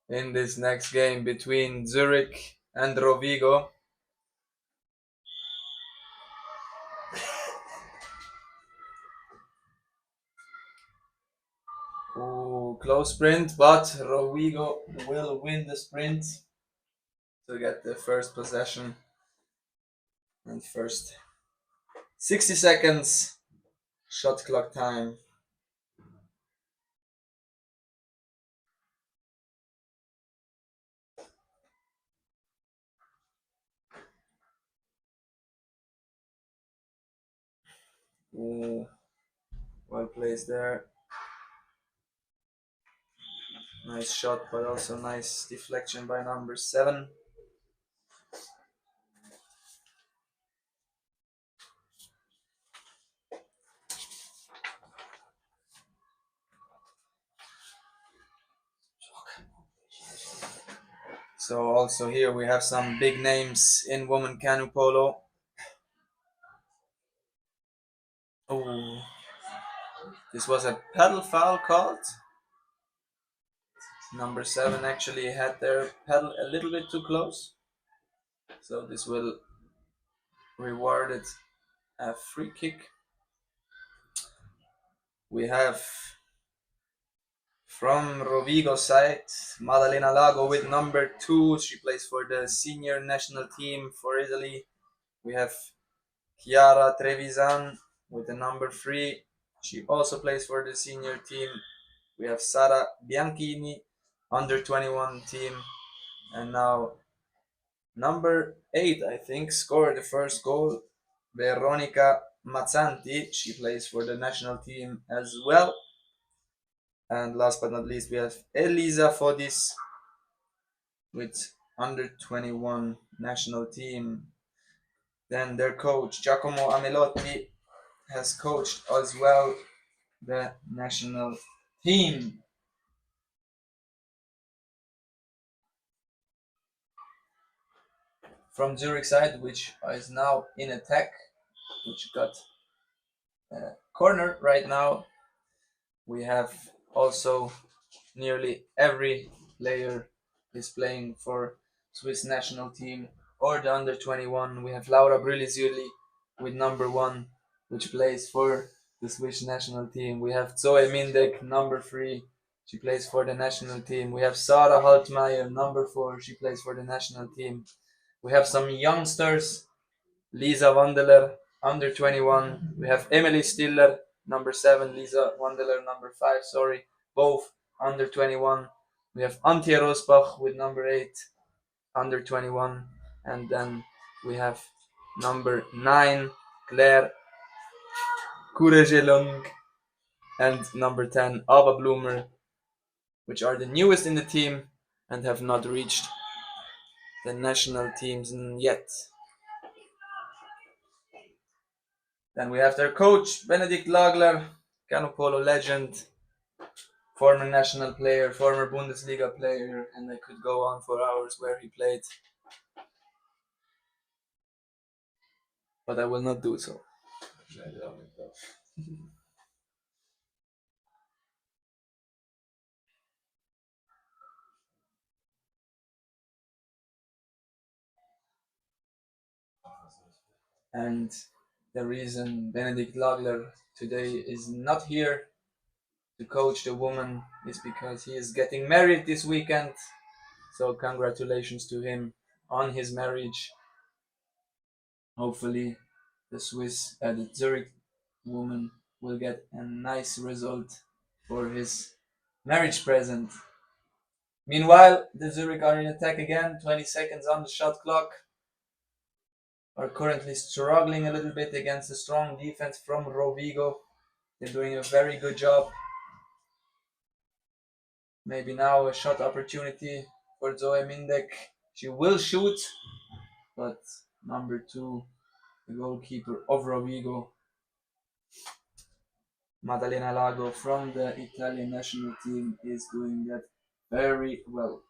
in this next game between Zurich and Rovigo. Ooh, close sprint, but Rovigo will win the sprint to get the first possession. And first 60 seconds shot clock time. Ooh, well placed there. Nice shot, but also nice deflection by number 7. So also here we have some big names in women canoe polo. Oh, this was a pedal foul called. Number 7 actually had their pedal a little bit too close. So this will reward it a free kick. We have from Rovigo side, Maddalena Lago with number 2. She plays for the senior national team for Italy. We have Chiara Trevisan with the number 3. She also plays for the senior team. We have Sara Bianchini, under 21 team. And now number 8, I think, scored the first goal. Veronica Mazzanti. She plays for the national team as well. And last but not least, we have Elisa Fodis with under 21 national team. Then their coach, Giacomo Amelotti, has coached as well the national team. From Zurich side, which is now in attack, which got a corner right now, we have also nearly every player is playing for Swiss national team or the under 21. We have Laura Brüllisürli with number 1, which plays for the Swiss national team. We have Zoe Mindek, number 3. She plays for the national team. We have Sarah Haltmeier, number 4. She plays for the national team. We have some youngsters. Lisa Wandeler, under 21. We have Emily Stiller, number 7. Lisa Wandeler, number 5. Sorry, both under 21. We have Antje Rosbach with number 8, under 21. And then we have number 9, Claire Kurejelung, and number 10, Ava Blumer, which are the newest in the team and have not reached the national teams yet. Then we have their coach, Benedikt Lagler, canoe polo legend, former national player, former Bundesliga player, and I could go on for hours where he played. But I will not do so. And the reason Benedikt Lagler today is not here to coach the woman is because he is getting married this weekend. So congratulations to him on his marriage. Hopefully the the Zurich woman will get a nice result for his marriage present. Meanwhile, the Zurich are in attack again, 20 seconds on the shot clock. Are currently struggling a little bit against a strong defense from Rovigo. They're doing a very good job. Maybe now a shot opportunity for Zoe Mindek. She will shoot, but number 2, the goalkeeper of Rovigo, Maddalena Lago from the Italian national team, is doing that very well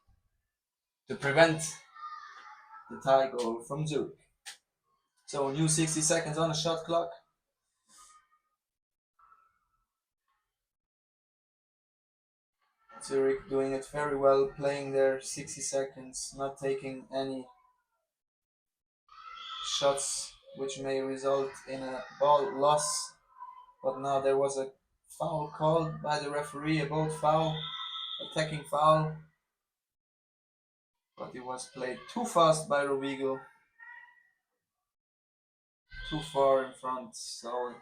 to prevent the tie goal from Zurich. So new 60 seconds on the shot clock. Zurich doing it very well, playing their 60 seconds, not taking any shots which may result in a ball loss. But now there was a foul called by the referee, a bold foul, attacking foul. But it was played too fast by Rovigo, too far in front, so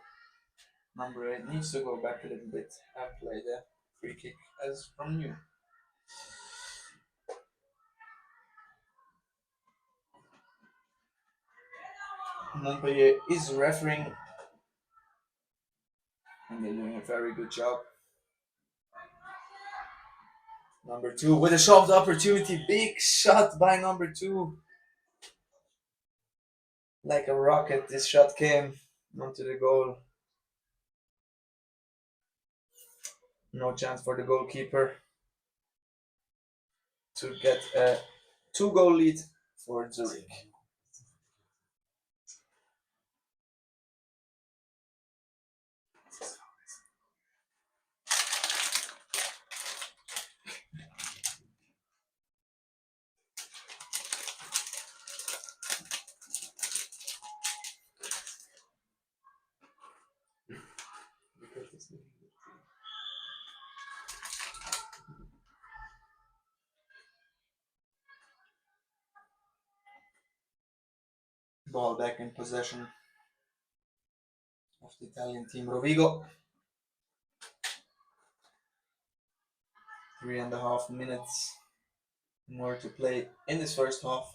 number 8 needs to go back a little bit and play the free kick as from new. Melier is refereeing, and they're doing a very good job. Number 2 with a shot opportunity, big shot by number 2. Like a rocket, this shot came onto the goal. No chance for the goalkeeper to get a 2-goal lead for Zurich. Ball back in possession of the Italian team. Rovigo. 3.5 minutes more to play in this first half.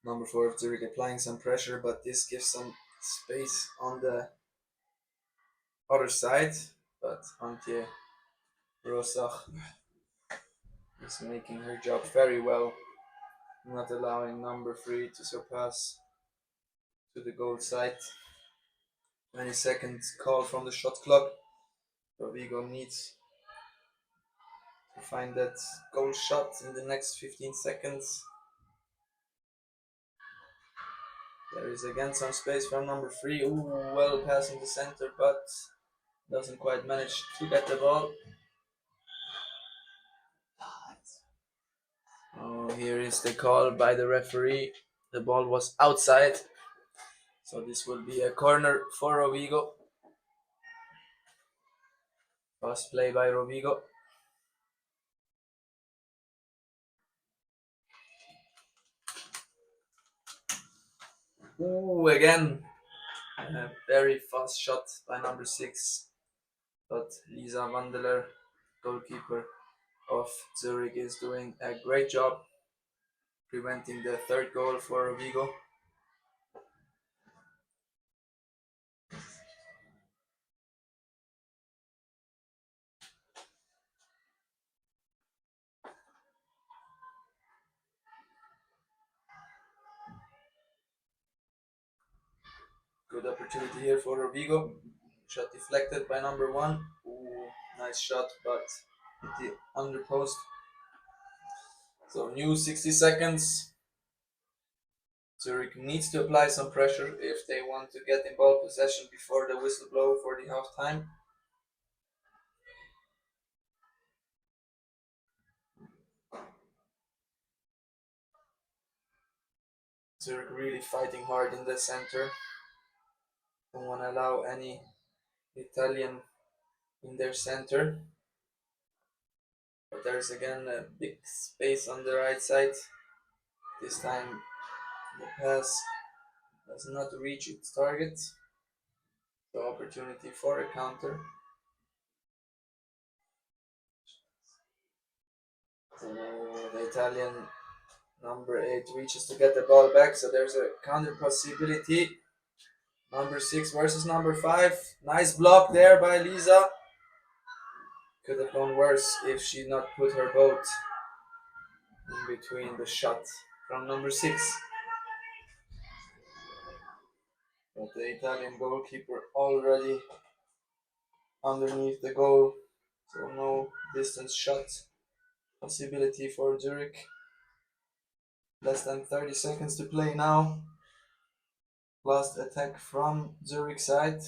Number 4 of Zurich applying some pressure, but this gives some space on the other side. But Antje Rosach is making her job very well, not allowing number 3 to surpass to the goal side. 20 seconds call from the shot clock. Rovigo needs to find that goal shot in the next 15 seconds. There is again some space from number 3. Ooh, well passing the center, but doesn't quite manage to get the ball. Oh, here is the call by the referee. The ball was outside, so this will be a corner for Rovigo. Fast play by Rovigo. Ooh, again, a very fast shot by number 6. But Lisa Wandeler, goalkeeper of Zurich, is doing a great job preventing the 3rd goal for Rovigo. Good opportunity here for Rovigo. Shot deflected by number 1. Ooh, nice shot, but hit the under post. So new 60 seconds. Zurich needs to apply some pressure if they want to get in ball possession before the whistle blow for the half time. Zurich really fighting hard in the center. Don't want to allow any Italian in their center. But there's again a big space on the right side. This time the pass does not reach its target. So opportunity for a counter. Oh, the Italian number 8 reaches to get the ball back, so there's a counter possibility. Number 6 versus number 5. Nice block there by Lisa. Could have gone worse if she not put her boat in between the shot from number 6. But the Italian goalkeeper already underneath the goal, so no distance shot possibility for Zurich. Less than 30 seconds to play now. Last attack from Zurich side.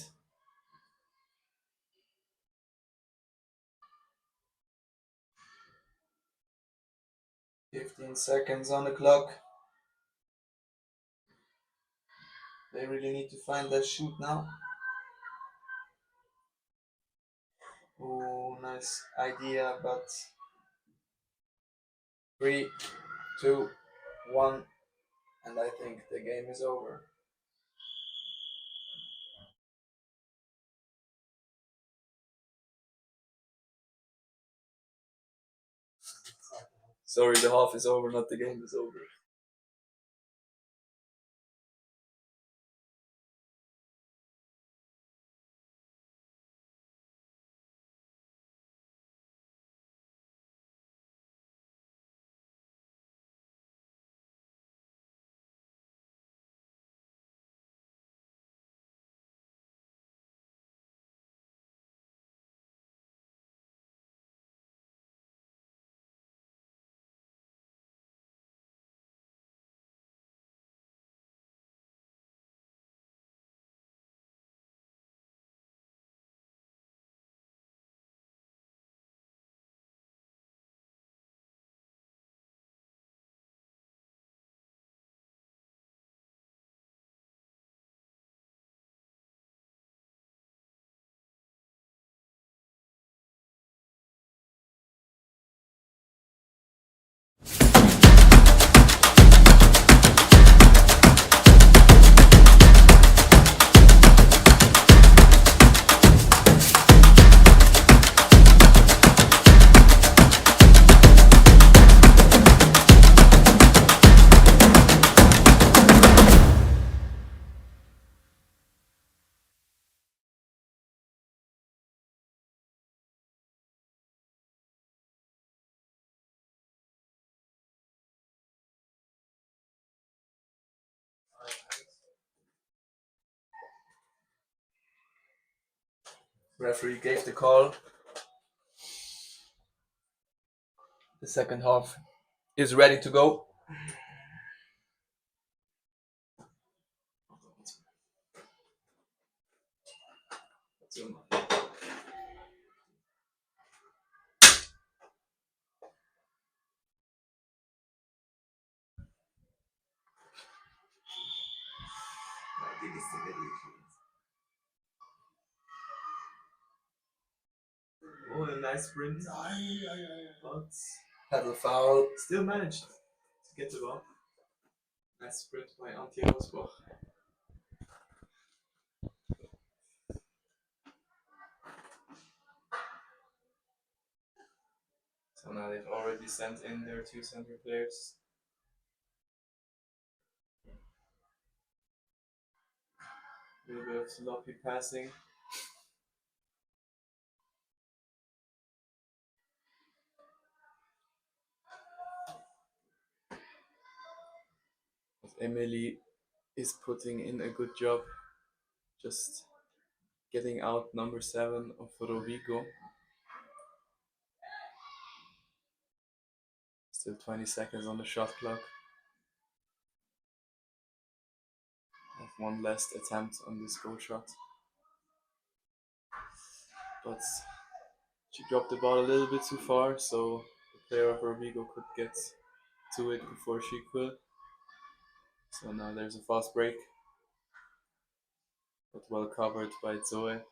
"15 seconds on the clock. They really need to find their shoot now. Oh, nice idea, but 3, 2, 1, and I think the game is over. Sorry, the half is over, not the game is over. Referee gave the call. The second half is ready to go. Oh, a nice sprint. But had a foul. Still managed to get the ball. Nice sprint by Antje Rosbach. So now they've already sent in their 2 center players. A little bit of sloppy passing. Emily is putting in a good job, just getting out number 7 of Rogo. Still 20 seconds on the shot clock. Have one last attempt on this goal shot. But she dropped the ball a little bit too far, so the player of Rogo could get to it before she could. So now there's a fast break, but well covered by Zoe.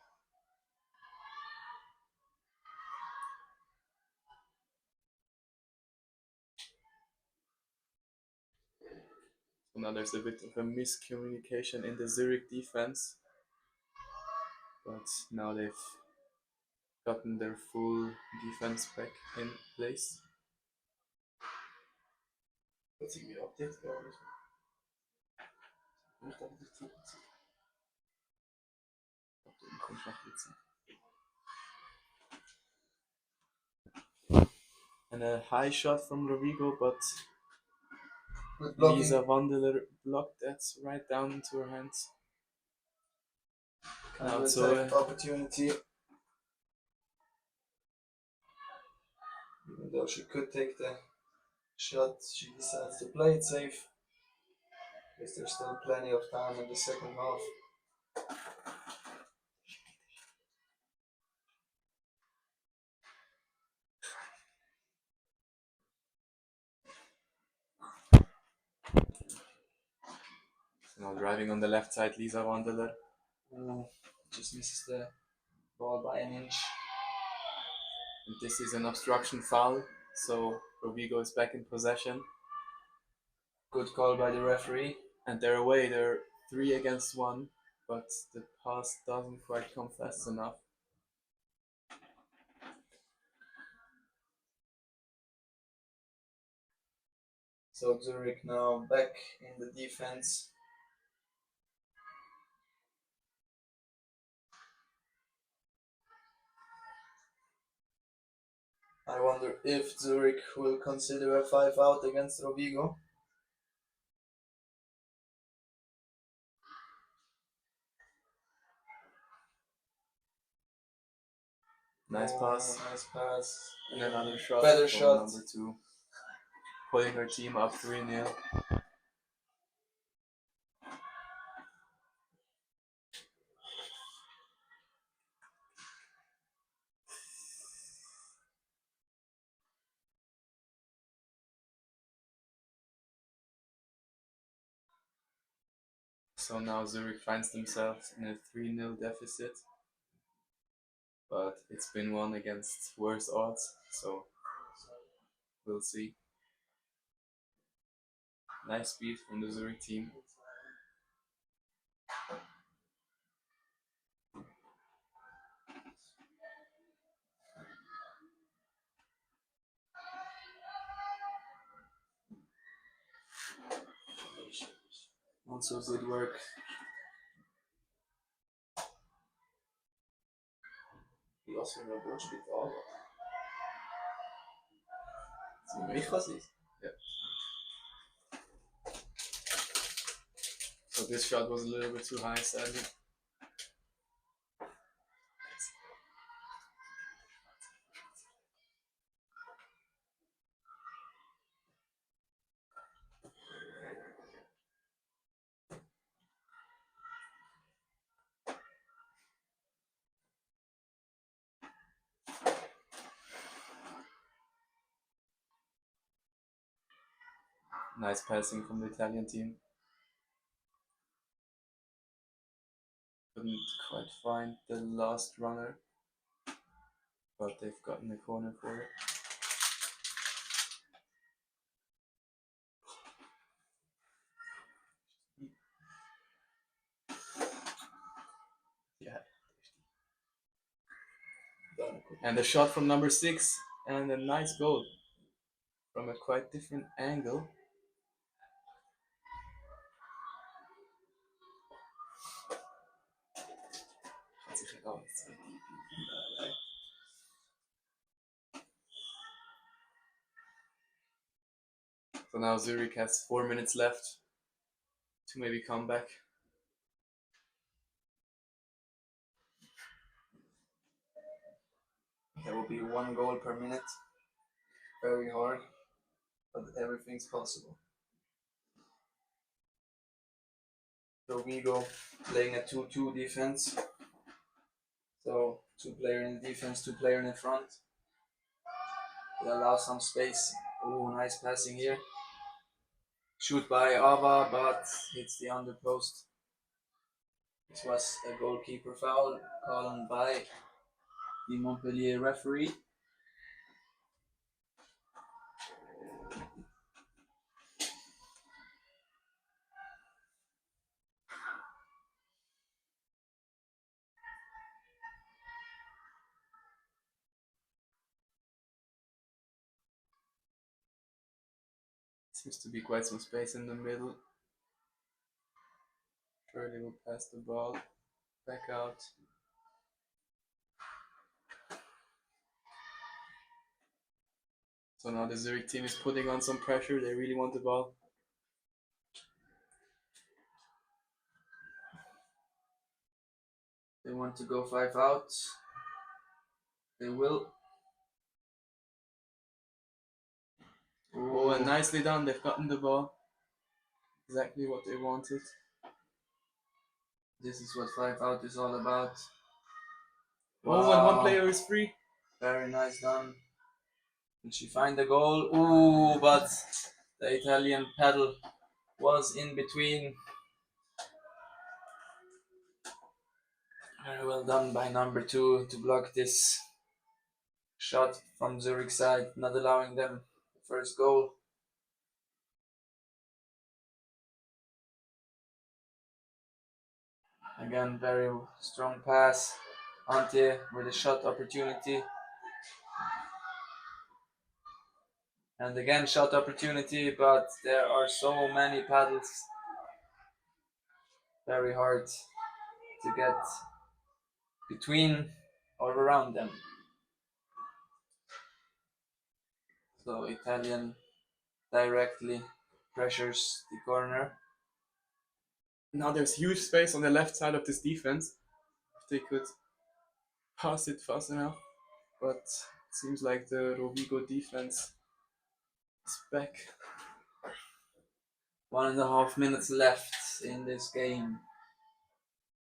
So now there's a bit of a miscommunication in the Zurich defense, but now they've gotten their full defense back in place. Wat zie ik weer op dit kamer? Moet dat het goed zien? Dat moet gewoon nog goed zien. And a high shot from Rogo, but Lisa Wandeler blocked that right down into her hands. Now Zoe. Opportunity. Even though she could take the shot, she decides to play it safe. Because there's still plenty of time in the second half. Now driving on the left side, Lisa Wanderler. Just misses the ball by an inch. And this is an obstruction foul, so Rogo is back in possession. Good call by the referee. And they're away, they're 3 against 1, but the pass doesn't quite come fast enough. So Zurich now back in the defense. I wonder if Zurich will consider a 5 out against Rovigo. Nice pass. Nice pass. And another shot. Better from shot. Number 2. Putting her team up 3-0. So now Zurich finds themselves in a 3-0 deficit. But it's been won against worse odds, so we'll see. Nice speed from the Zurich team. Also good work. Die was voor een bootje betalen. Zie je echt wat is? Yeah. So this shot was a little bit too high, sadly. Nice passing from the Italian team. Couldn't quite find the last runner, but they've gotten a corner for it. Yeah. And a shot from number 6, and a nice goal from a quite different angle. So now Zurich has 4 minutes left to maybe come back. There will be 1 goal per minute. Very hard, but everything's possible. Rogo playing a 2-2 defense. So 2 players in the defense, 2 players in the front. It allows some space. Oh, nice passing here. Shoot by Ava, but hits the underpost. This was a goalkeeper foul called by the Montpellier referee. Seems to be quite some space in the middle. Shirley will pass the ball back out. So now the Zurich team is putting on some pressure. They really want the ball. They want to go 5 out. They will. Oh, Ooh. and nicely done. They've gotten the ball. Exactly what they wanted. This is what 5 out is all about. Oh, and one Wow. player is free. Very nice done. Did she find the goal? Ooh, but the Italian paddle was in between. Very well done by number 2 to block this shot from Zurich side, not allowing them the first goal. Again, very strong pass. Ante with a shot opportunity. And again, shot opportunity, but there are so many paddles. Very hard to get between or around them. So Italian directly pressures the corner. Now there's huge space on the left side of this defense. If they could pass it fast enough. But it seems like the Rovigo defense is back. 1.5 minutes left in this game.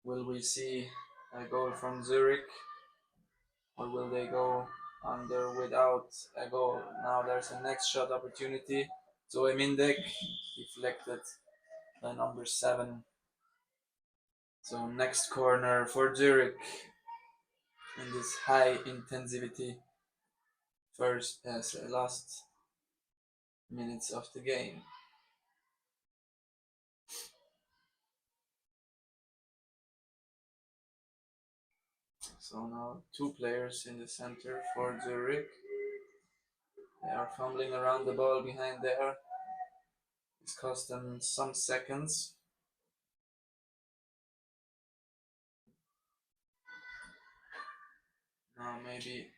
Will we see a goal from Zurich, or will they go under without a goal? Now there's a next shot opportunity. Zoe Mindek deflected by number 7. So next corner for Zurich in this high intensity last minutes of the game. So now 2 players in the center for Zurich. They are fumbling around the ball behind there. This cost them some seconds. Now maybe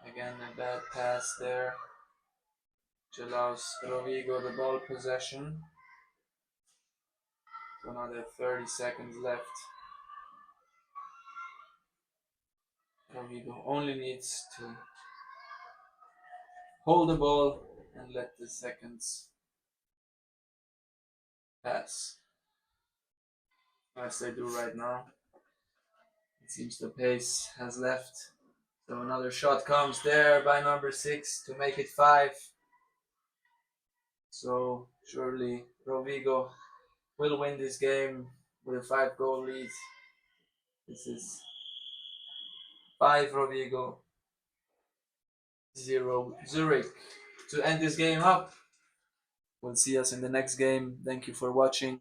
again a bad pass there, which allows Rovigo the ball possession. So now there are 30 seconds left. Rovigo only needs to hold the ball and let the seconds pass, as they do right now. It seems the pace has left. So another shot comes there by number 6 to make it 5. So surely Rovigo will win this game with a 5-goal lead. This is 5 Rovigo, 0 Zurich to end this game up. We'll see us in the next game. Thank you for watching.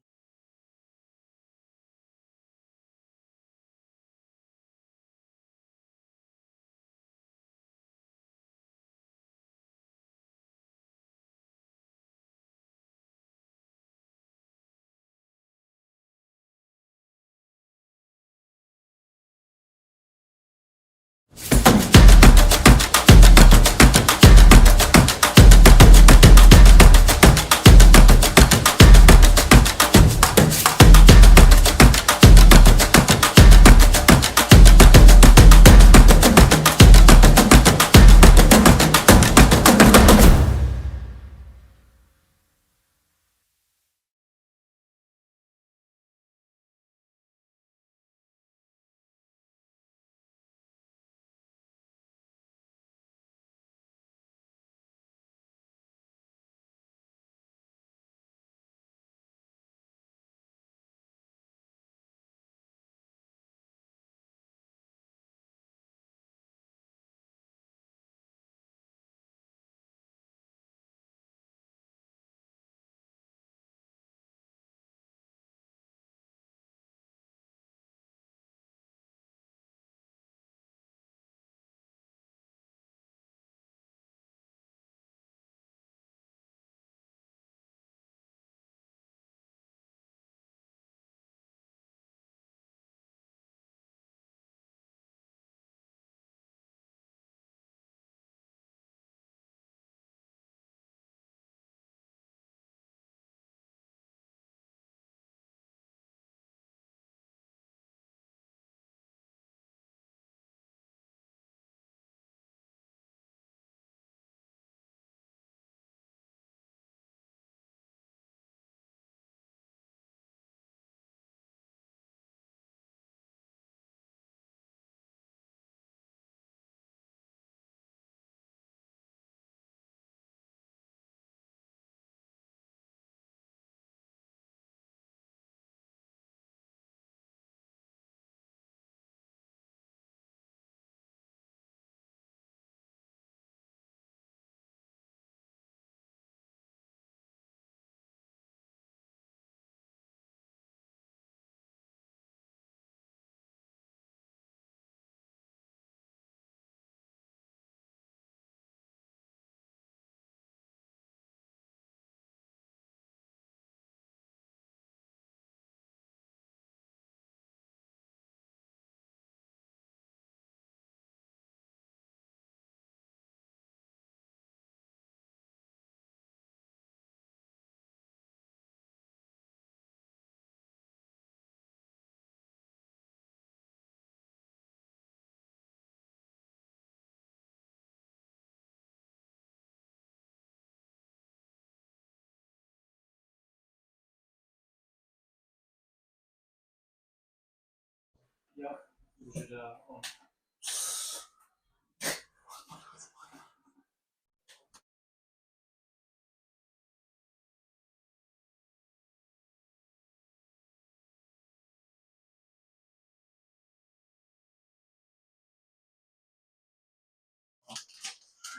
Ja, muss ich da auch.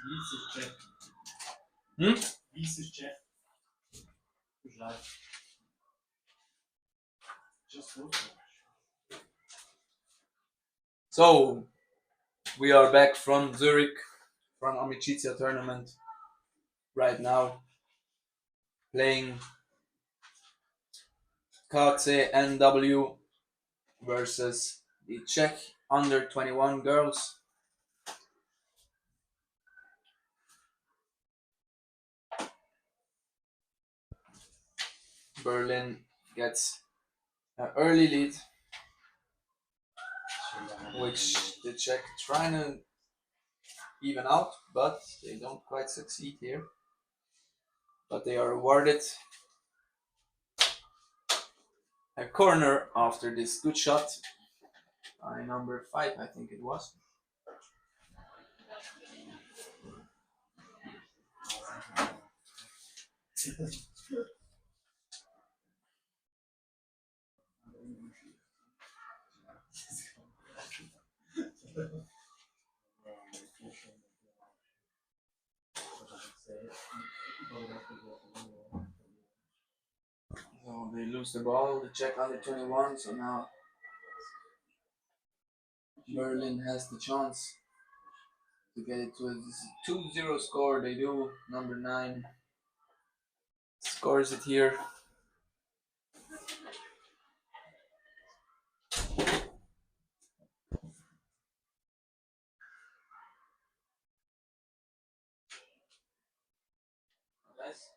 Wie ist Jeff? Wie ist Jeff? Bescheid. Just look. So, we are back from Zurich, from Amicizia Tournament, right now, playing KCNW versus the Czech U21 girls. Berlin gets an early lead, which the Czech trying to even out, but they don't quite succeed here. But they are awarded a corner after this good shot by number 5, I think it was. So they lose the ball, the Czech under-21, so now Berlin has the chance to get it to a 2-0 score. They do. Number 9 scores it here. Nice.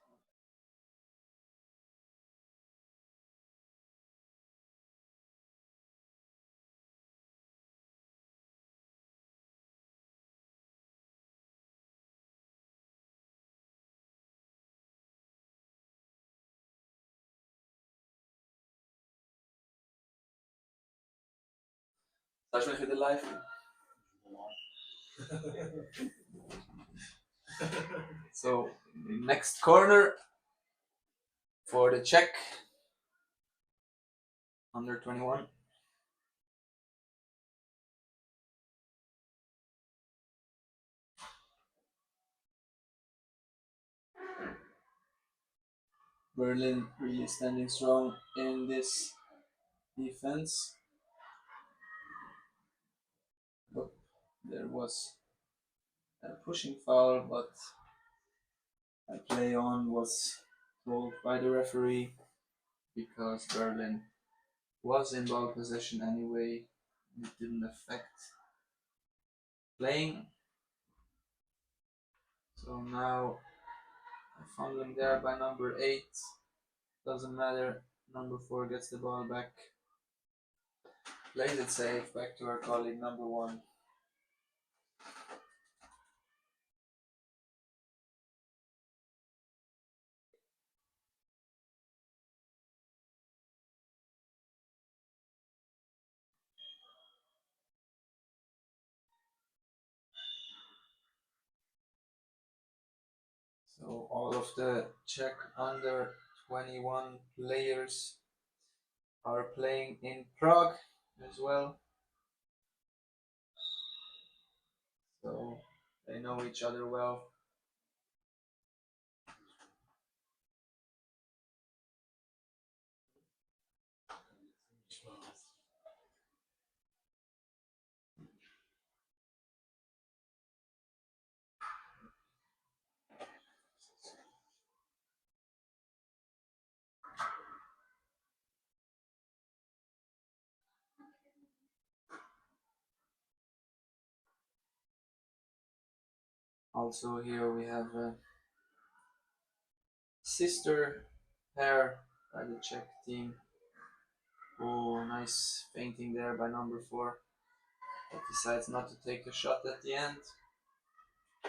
Start with the live. So the next corner for the Czech under-21. Berlin really standing strong in this defense. But there was a pushing foul, but a play on was told by the referee because Berlin was in ball possession anyway. It didn't affect playing. So now I found them there by number 8. Doesn't matter. Number 4 gets the ball back. Plays it safe. Back to our colleague number 1. So all of the Czech under-21 players are playing in Prague as well. So they know each other well. Also here we have a sister pair by the Czech team. Oh, nice painting there by number 4. But decides not to take the shot at the end.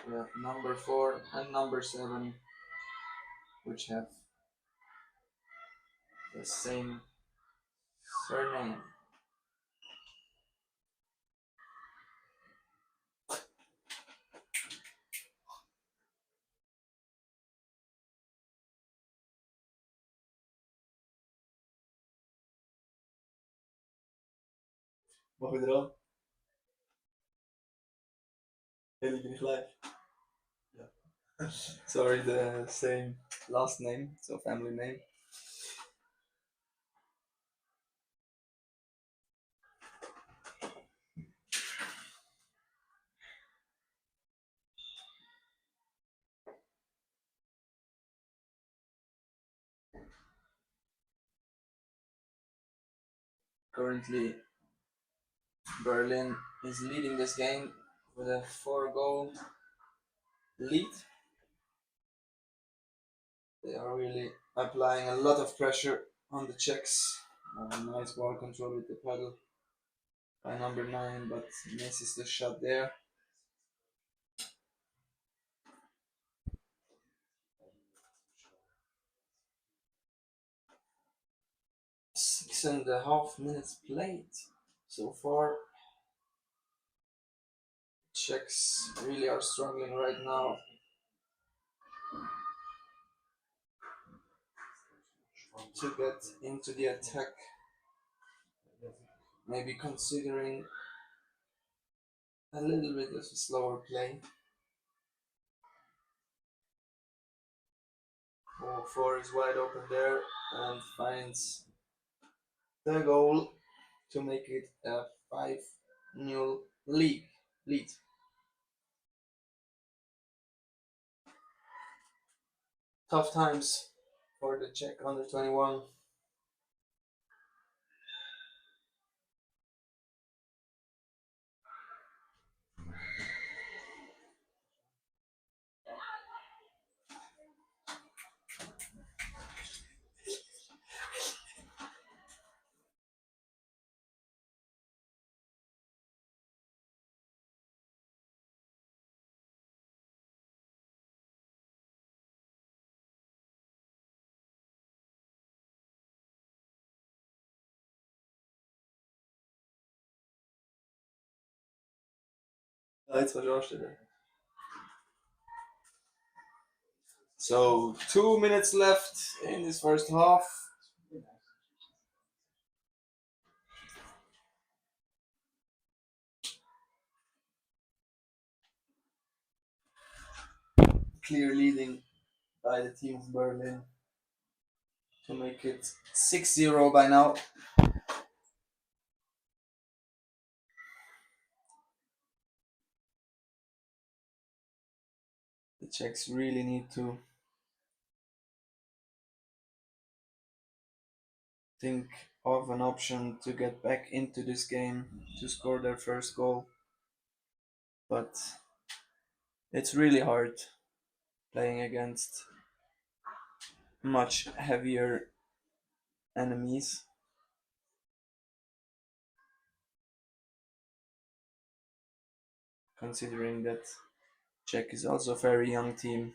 We have number 4 and number 7, which have the same surname. Mach wieder an. Heli, bin ich live? Ja. Sorry, the same last name, so family name. Currently, Berlin is leading this game with a 4-goal lead. They are really applying a lot of pressure on the Czechs. Nice ball control with the pedal by number 9, but misses the shot there. Six and a half minutes played so far. Czechs really are struggling right now. To get into the attack, maybe considering a little bit of a slower play. 4 is wide open there and finds the goal to make it a 5-0 lead. Tough times for the Czech under 21. Jetzt war ich anstellen. So 2 minutes left in this first half. Clear leading by the team of Berlin to make it 6-0 by now. The Czechs really need to think of an option to get back into this game to score their first goal. But it's really hard playing against much heavier enemies. Considering that Czech is also a very young team.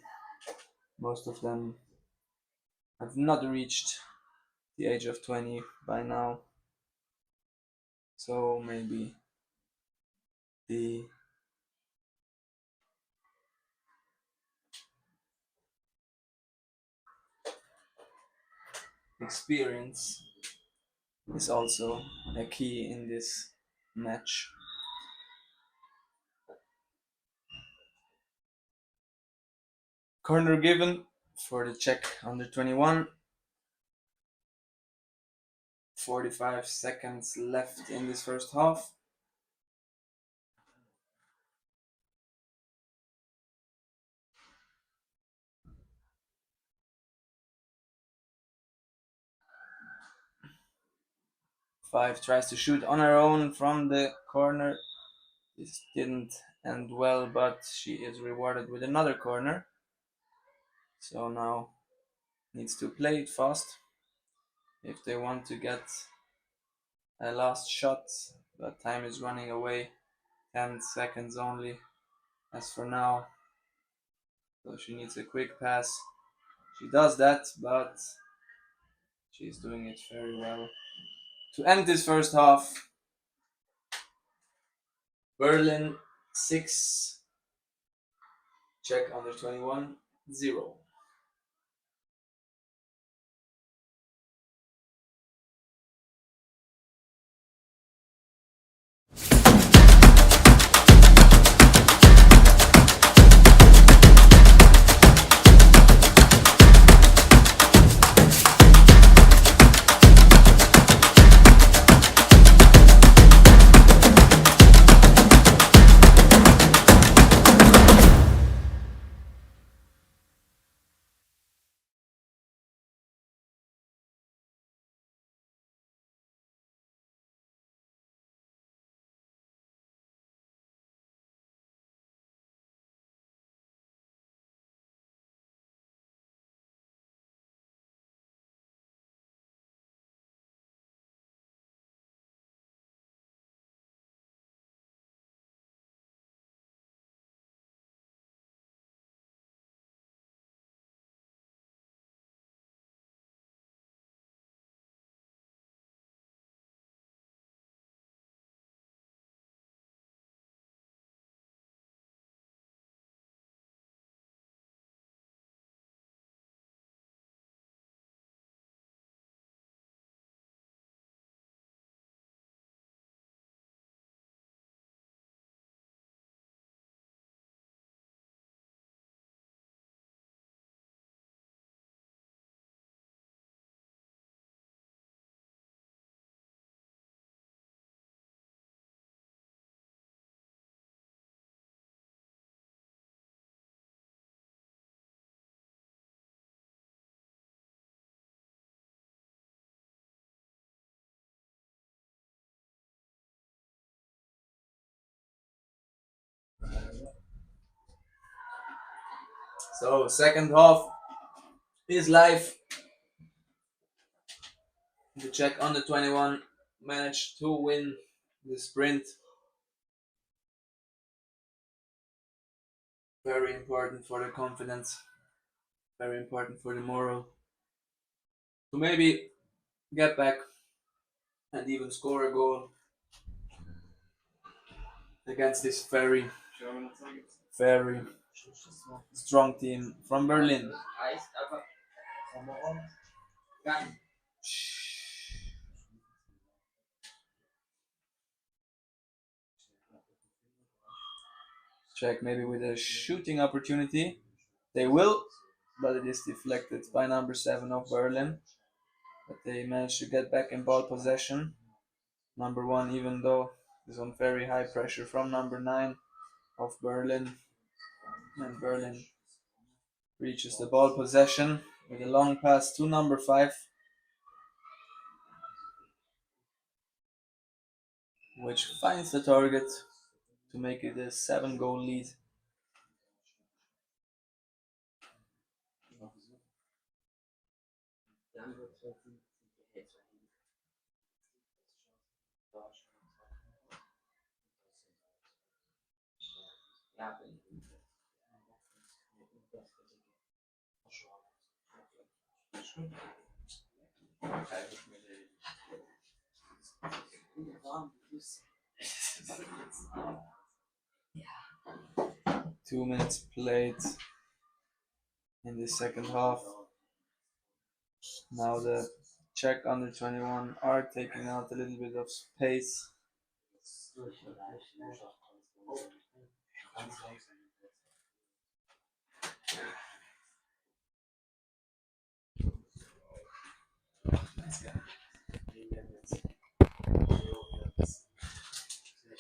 Most of them have not reached the age of 20 by now. So maybe the experience is also a key in this match. Corner given for the Czech under 21. 45 seconds left in this first half. Five tries to shoot on her own from the corner. This didn't end well, but she is rewarded with another corner. So now needs to play it fast if they want to get a last shot, but time is running away. 10 seconds only as for now. So she needs a quick pass. She does that, but she's doing it very well. To end this first half, Berlin 6, Czech under 21 0. So second half is live. The Czech under 21 managed to win the sprint. Very important for the confidence, very important for the moral to maybe get back and even score a goal against this very strong team from Berlin. Check maybe with a shooting opportunity. They will, but it is deflected by number 7 of Berlin. But they managed to get back in ball possession. Number 1, even though, is on very high pressure from number 9 of Berlin. And Berlin reaches the ball possession with a long pass to number 5, which finds the target to make it a 7-goal lead. Two minutes played in the second half. Now the Czech under 21 are taking out a little bit of space.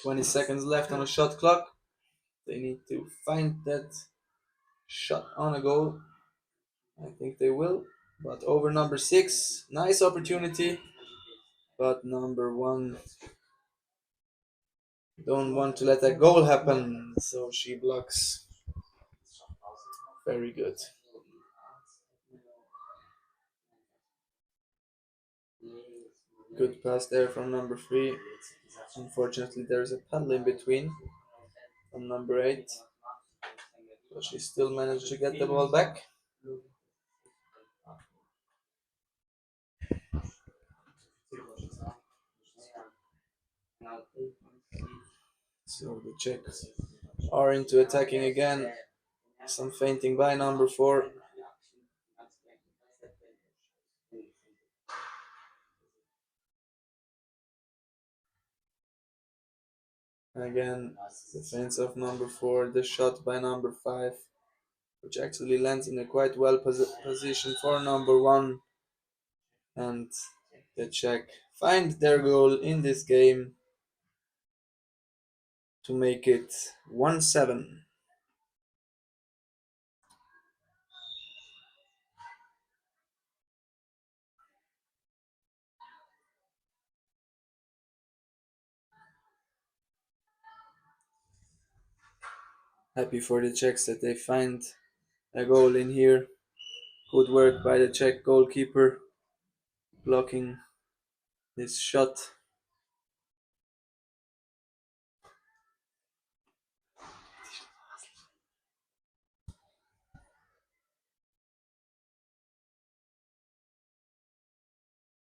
"20 seconds left on the shot clock. They need to find that shot on a goal. I think they will. But over number 6, nice opportunity. But number 1 don't want to let that goal happen, so she blocks. Very good. Good pass there from number 3. Unfortunately, there's a paddle in between from number 8. But she still managed to get the ball back. So the Czechs are into attacking again. Some feinting by number 4. Again, defense of number 4, the shot by number 5, which actually lands in a quite well position for number 1. And the Czech find their goal in this game to make it 1-7. Happy for the Czechs that they find a goal in here. Good work by the Czech goalkeeper blocking this shot.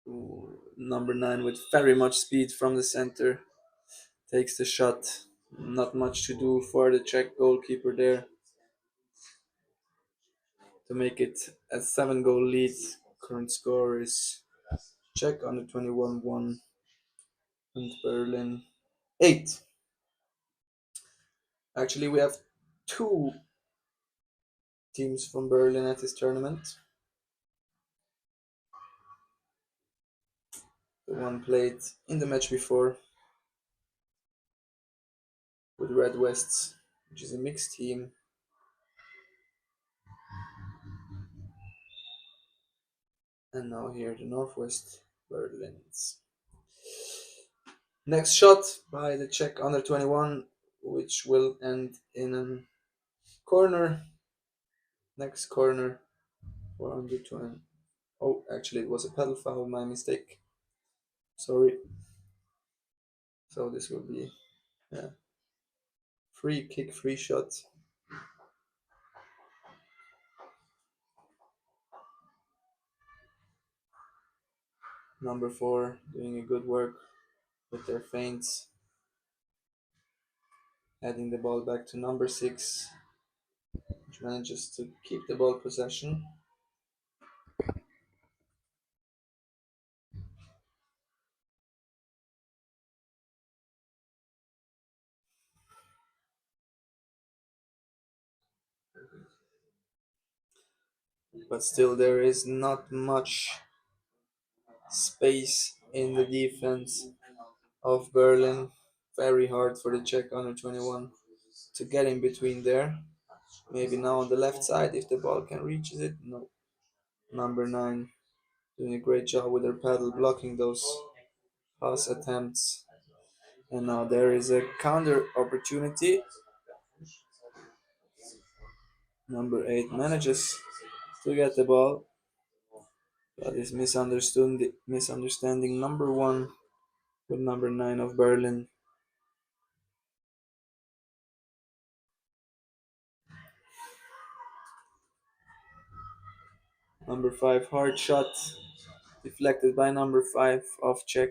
Ooh, number 9 with very much speed from the center takes the shot. Not much to do for the Czech goalkeeper there to make it a 7-goal lead. Current score is Czech under 21 1 and Berlin 8. Actually, we have 2 teams from Berlin at this tournament. The one played in the match before with Red Wests, which is a mixed team. And now here the Northwest Berlins. Next shot by the Czech under 21, which will end in a corner. Next corner for under 20. Oh, actually, it was a pedal foul, my mistake. Sorry. So this will be free kick, free shot. Number 4 doing a good work with their feints. Heading the ball back to number 6, which manages to keep the ball possession. But still, there is not much space in the defense of Berlin. Very hard for the Czech under 21 to get in between there. Maybe now on the left side if the ball can reach it. No. Number 9 doing a great job with her paddle blocking those pass attempts. And now there is a counter opportunity. Number 8 manages to get the ball, but is misunderstanding number 1 with number 9 of Berlin. Number 5 hard shot deflected by number 5 of Czech,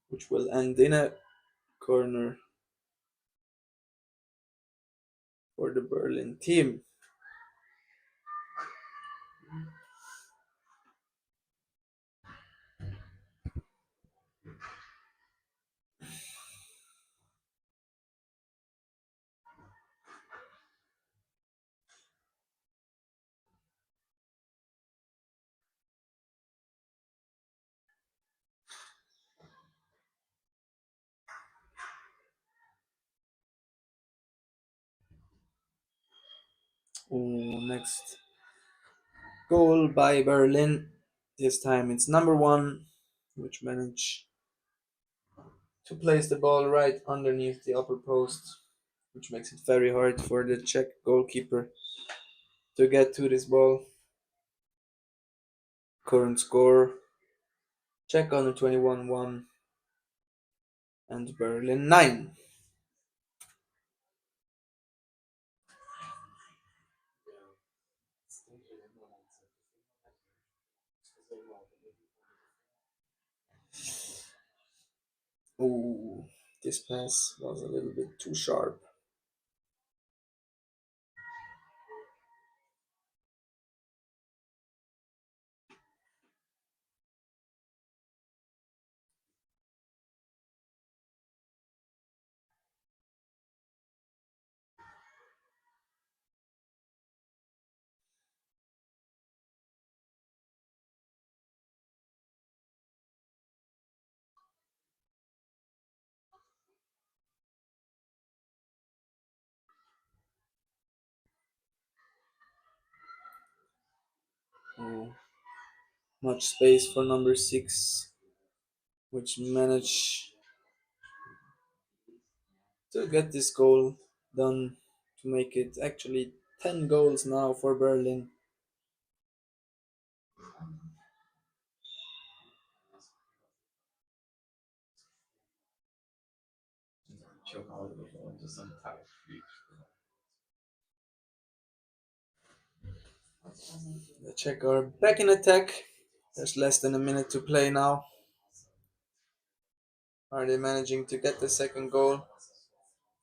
which will end in a corner for the Berlin team. Next goal by Berlin. This time it's number 1, which managed to place the ball right underneath the upper post, which makes it very hard for the Czech goalkeeper to get to this ball. Current score: Czech under 21 1 and Berlin 9. Oh, this pass was a little bit too sharp. Oh, much space for number 6, which managed to get this goal done to make it actually 10 goals now for Berlin. The Czech are back in attack. There's less than a minute to play now. Are they managing to get the second goal?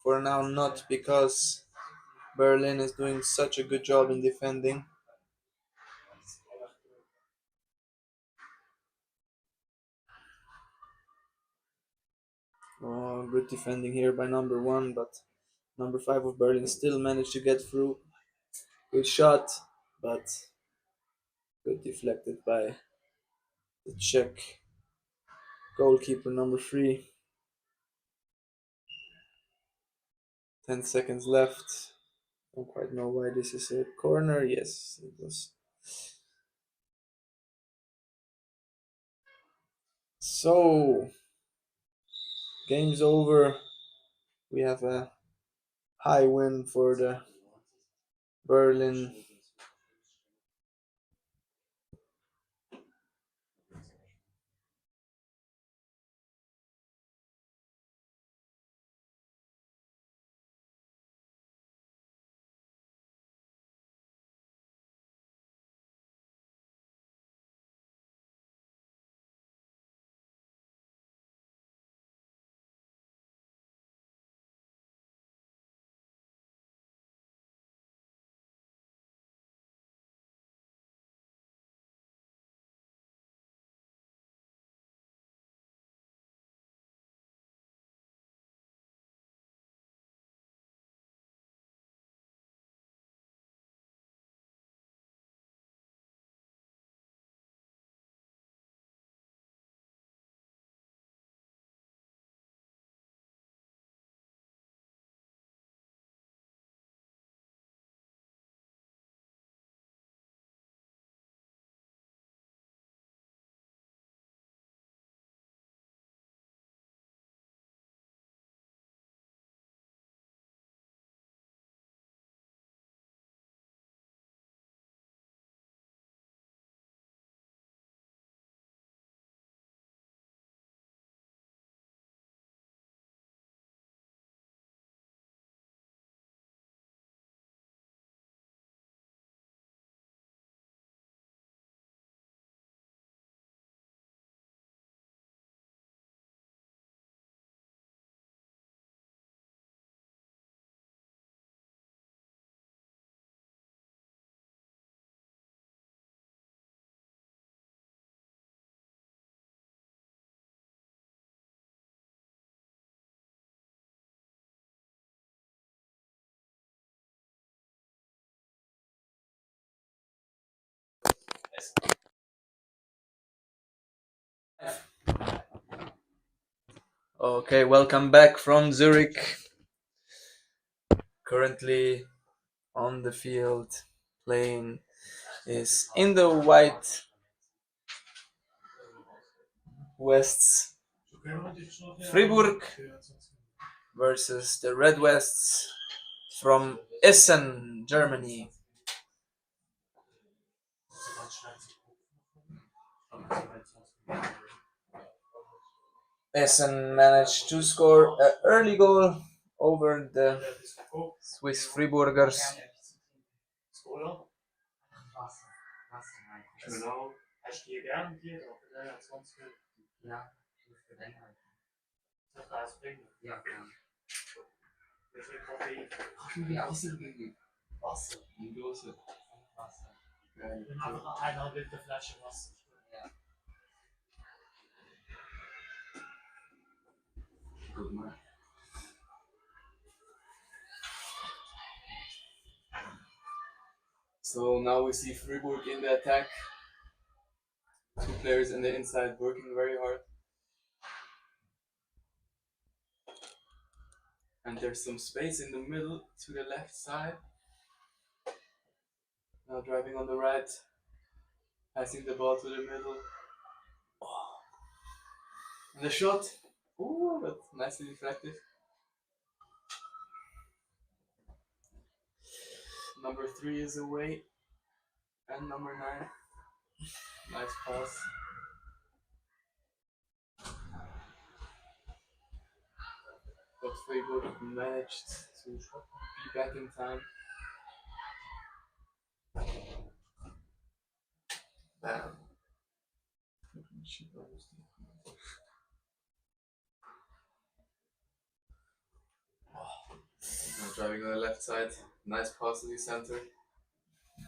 For now, not, because Berlin is doing such a good job in defending. Oh, good defending here by number 1, but number 5 of Berlin still managed to get through. Good shot, but good deflected by the Czech goalkeeper, number 3. 10 seconds left. Don't quite know why this is a corner. Yes, it was. So, game's over. We have a high win for the Berlin. Okay, welcome back from Zurich. Currently on the field playing is in the white Wests Freiburg versus the red Wests from Essen, Germany. Essen managed to score an early goal over the Swiss Freiburgers. Genau. Hast du die gern hier? Ja, sonst will. Ja, für den halt. Soll ich das bringen? Ja, gern. Wie viel Koffein? Kannst du mir Wasser geben? Wasser? Die Dose. Wasser. Geil. Dann einfach 1,5 Liter Flasche Wasser. Ja. Gut, mal. So now we see Freiburg in the attack. 2 players in the inside working very hard. And there's some space in the middle to the left side. Now driving on the right, passing the ball to the middle. And the shot. Ooh, but nicely deflected. Number 3 is away. And number 9. Nice pass. But Freiburg managed to be back in time. Bam. Now driving on the left side. Nice pass to the center.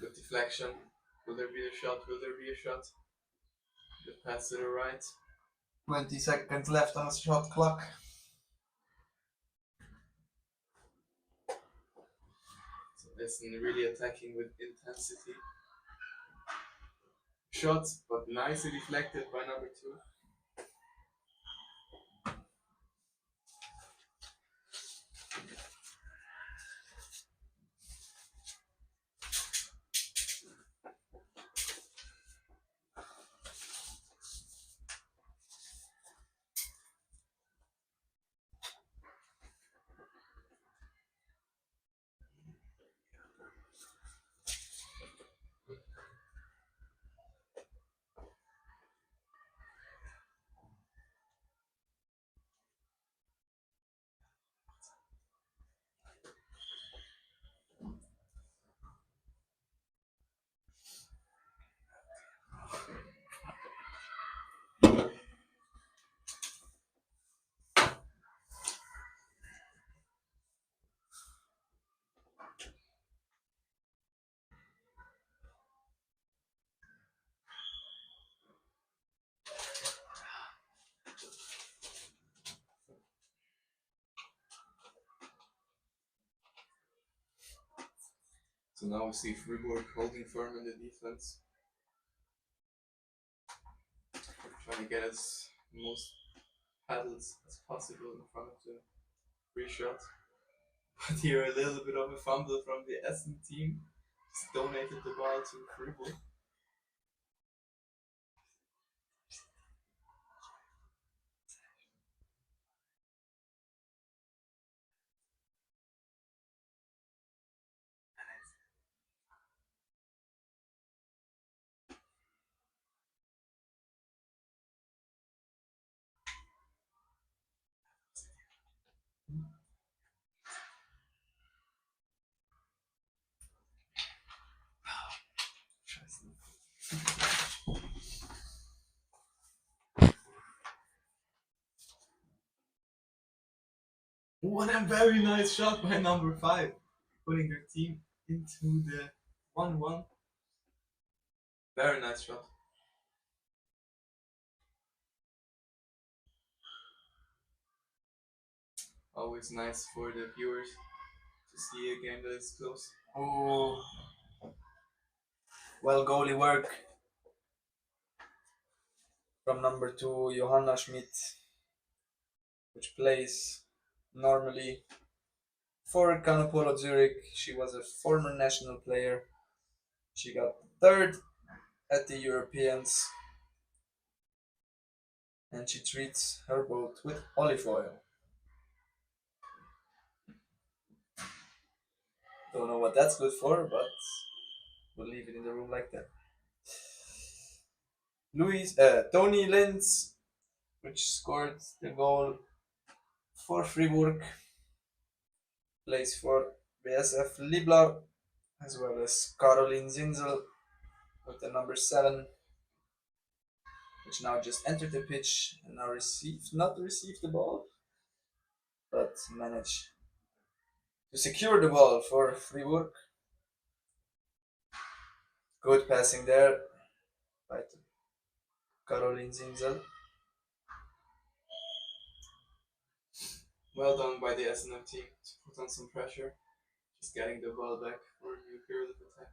Good deflection. Will there be a shot? Will there be a shot? Good pass to the right. 20 seconds left on the shot clock. So Essen really attacking with intensity. Shots, but nicely deflected by number 2. So now we see Freiburg holding firm in the defense. Trying to get as most paddles as possible in front of the free shot. But here a little bit of a fumble from the Essen team. Just donated the ball to Freiburg. What a very nice shot by number 5, putting their team into the 1-1. Very nice shot. Always nice for the viewers to see a game that is close. Oh, well, goalie work from number 2, Johanna Schmidt, which plays normally for Canopolo Zurich. She was a former national player. She got third at the Europeans, and she treats her boat with olive oil. Don't know what that's good for, but we'll leave it in the room like that. Tony Lenz, which scored the goal for Freiburg, plays for BSF Liblar, as well as Caroline Zinzel with the number 7, which now just entered the pitch and now not received the ball, but managed to secure the ball for Freiburg. Good passing there by Caroline Zinzel. Well done by the SNF team to put on some pressure. Just getting the ball back for a new period of attack.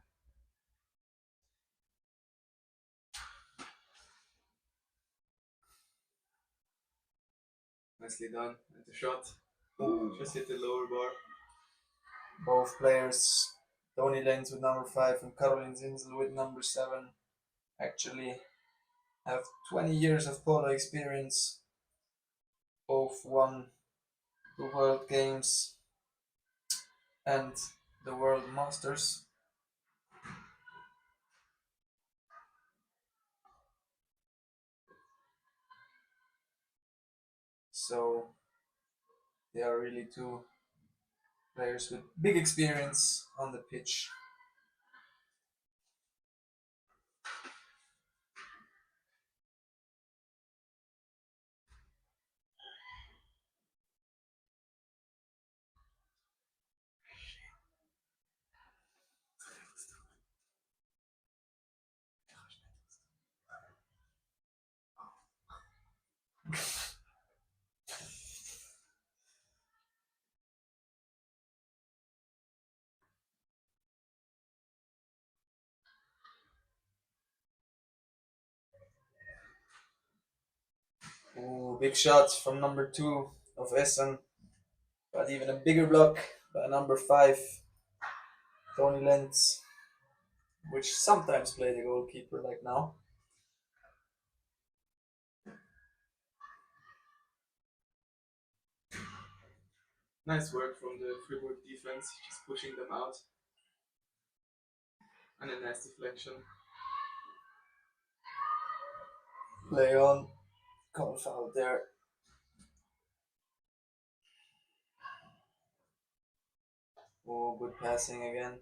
Nicely done. And the shot just hit the lower bar. Both players, Tony Lenz with number 5 and Caroline Zinzel with number 7, actually have 20 years of polo experience. Both won the World Games and the World Masters. So they are really 2 players with big experience on the pitch. Ooh, big shot from number 2 of Essen, but even a bigger block by number 5, Tony Lenz, which sometimes play the goalkeeper like now. Nice work from the Freiburg defense, just pushing them out. And a nice deflection. Play on, call foul there. Oh, good passing again.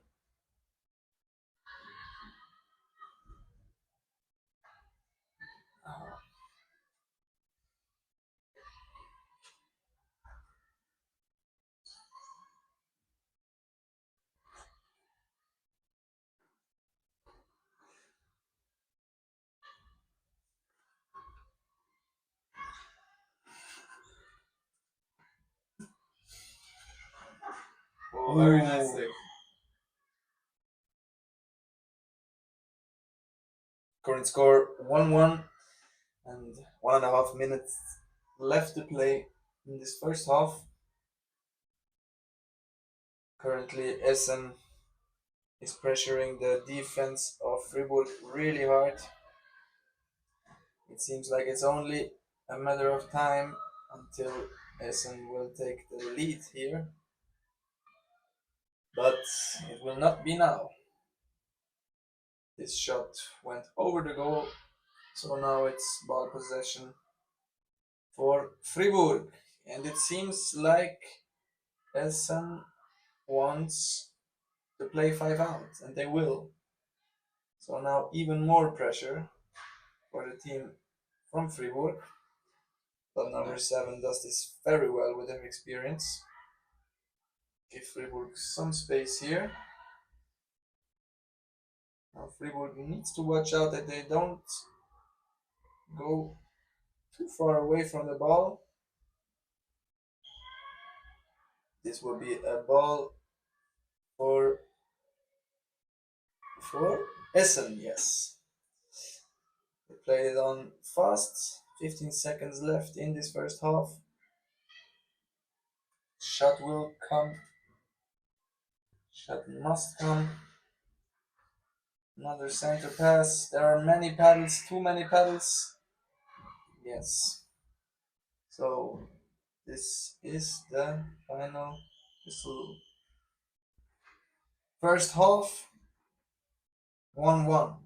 Oh, very nice save. Current score 1-1 and 1.5 minutes left to play in this first half. Currently Essen is pressuring the defense of Freiburg really hard. It seems like it's only a matter of time until Essen will take the lead here. But it will not be now. This shot went over the goal, so now it's ball possession for Freiburg. And it seems like Essen wants to play 5 out, and they will. So now even more pressure for the team from Freiburg. But number 7 does this very well with their experience. Give Freiburg some space here. Now Freiburg needs to watch out that they don't go too far away from the ball. This will be a ball for Essen, yes. They played it on fast. 15 seconds left in this first half. Shot will come. Shot must come. Another center pass. There are many paddles, too many paddles. Yes. So this is the final whistle. First half 1-1.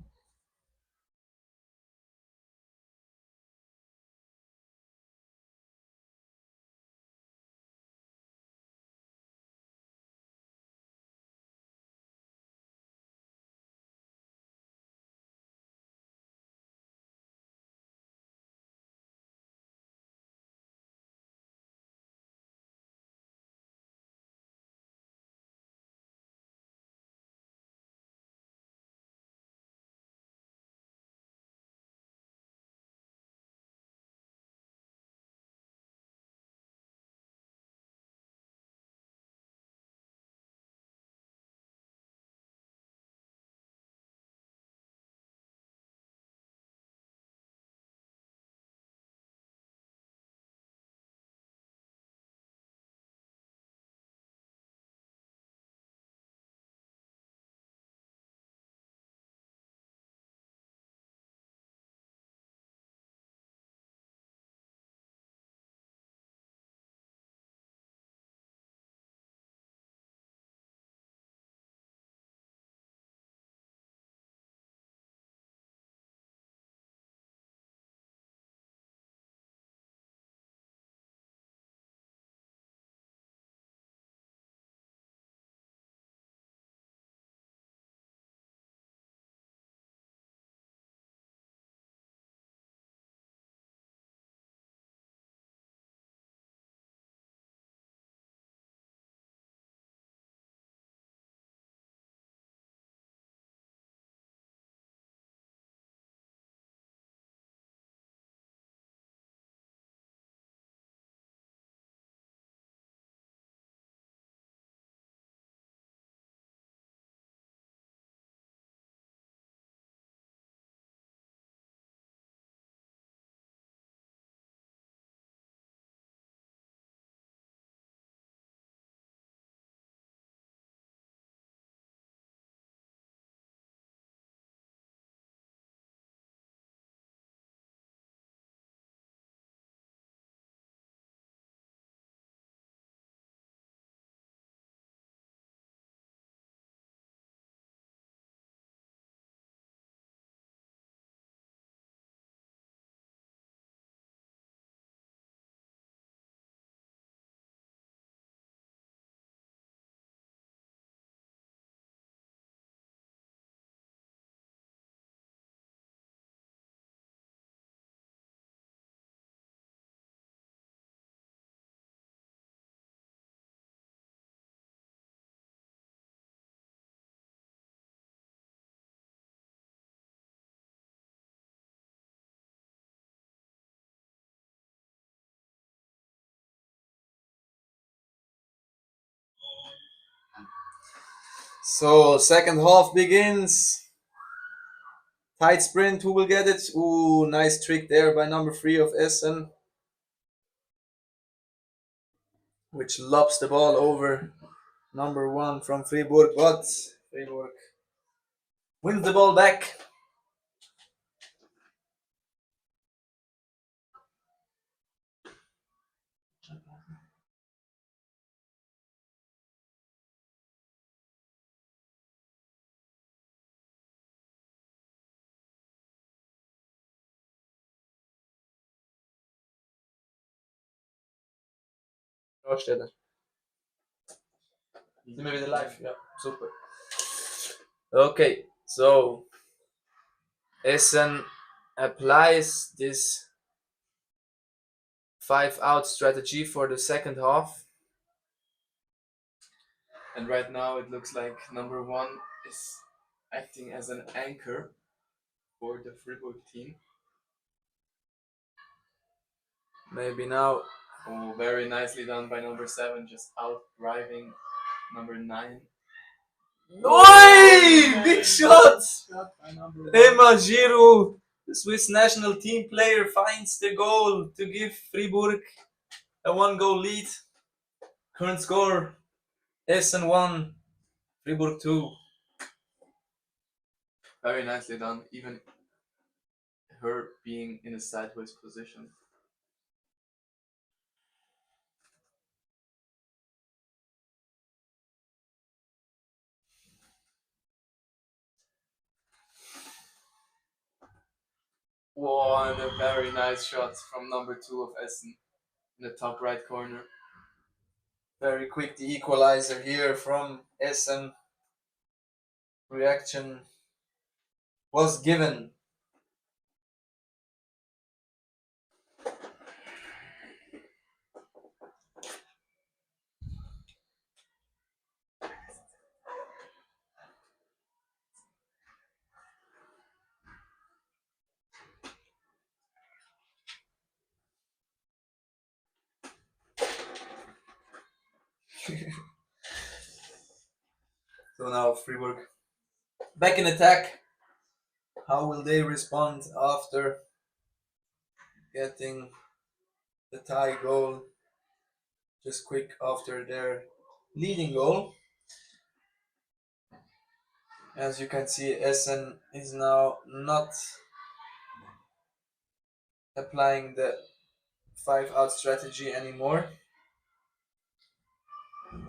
So second half begins. Tight sprint, who will get it? Ooh, nice trick there by number 3 of Essen, which lobs the ball over number 1 from Freiburg, but Freiburg wins the ball back. Sind wir wieder live? Ja, super. Okay, so Essen applies this 5-out strategy for the second half. And right now it looks like number 1 is acting as an anchor for the Freiburg team. Maybe now. Oh, very nicely done by number 7, just out driving number 9. Oi! Big shot! Shot by number 1. Emma Giroud, the Swiss national team player, finds the goal to give Freiburg a 1-goal lead. Current score: Essen 1, Freiburg 2. Very nicely done, even her being in a sideways position. Whoa, and a very nice shot from number 2 of Essen in the top right corner. Very quick, the equalizer here from Essen. Reaction was given. So now Freiburg back in attack. How will they respond after getting the tie goal just quick after their leading goal? As you can see, Essen is now not applying the 5-out strategy anymore,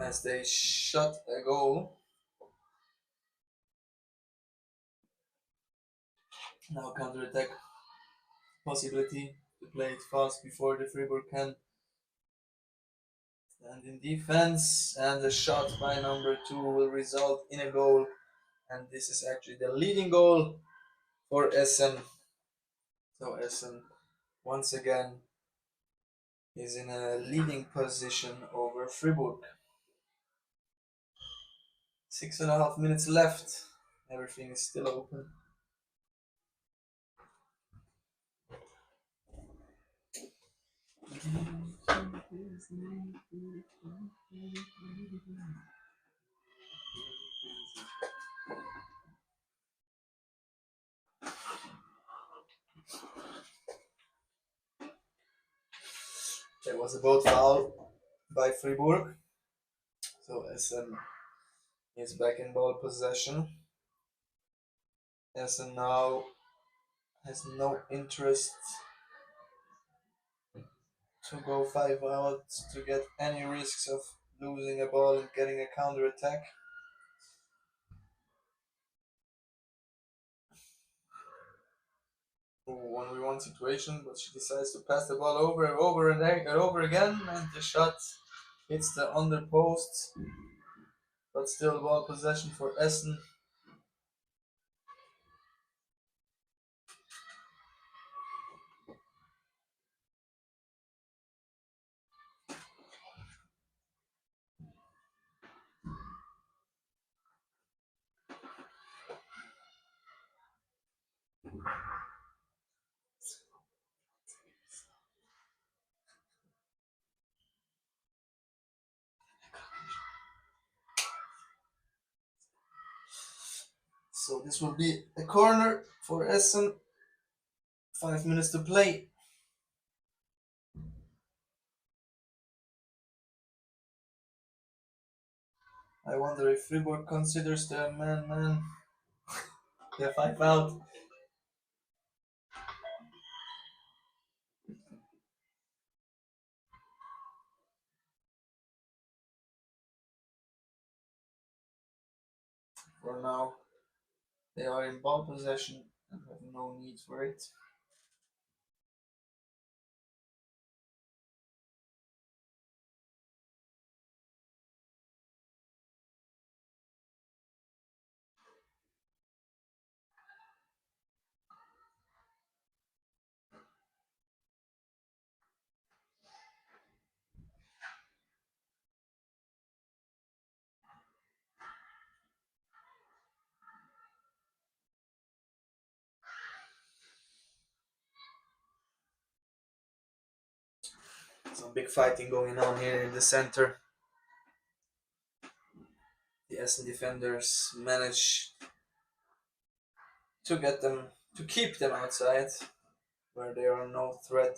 as they shot a goal. Now counter-attack possibility to play it fast before the Freiburg can stand in defense, and the shot by number 2 will result in a goal, and this is actually the leading goal for Essen. So Essen once again is in a leading position over Freiburg. 6.5 minutes left. Everything is still open. There was a boat foul by Freiburg. So Essen is back in ball possession. Essen now has no interest to go 5 out to get any risks of losing a ball and getting a counter attack. One v one situation, but she decides to pass the ball over and over again, and the shot hits the under post, but still ball possession for Essen. So this will be a corner for Essen. 5 minutes to play. I wonder if Freiburg considers the man. They're 5 out. For now, they are in ball possession and have no need for it. Some big fighting going on here in the center. The Essen defenders manage to keep them outside, where they are no threat.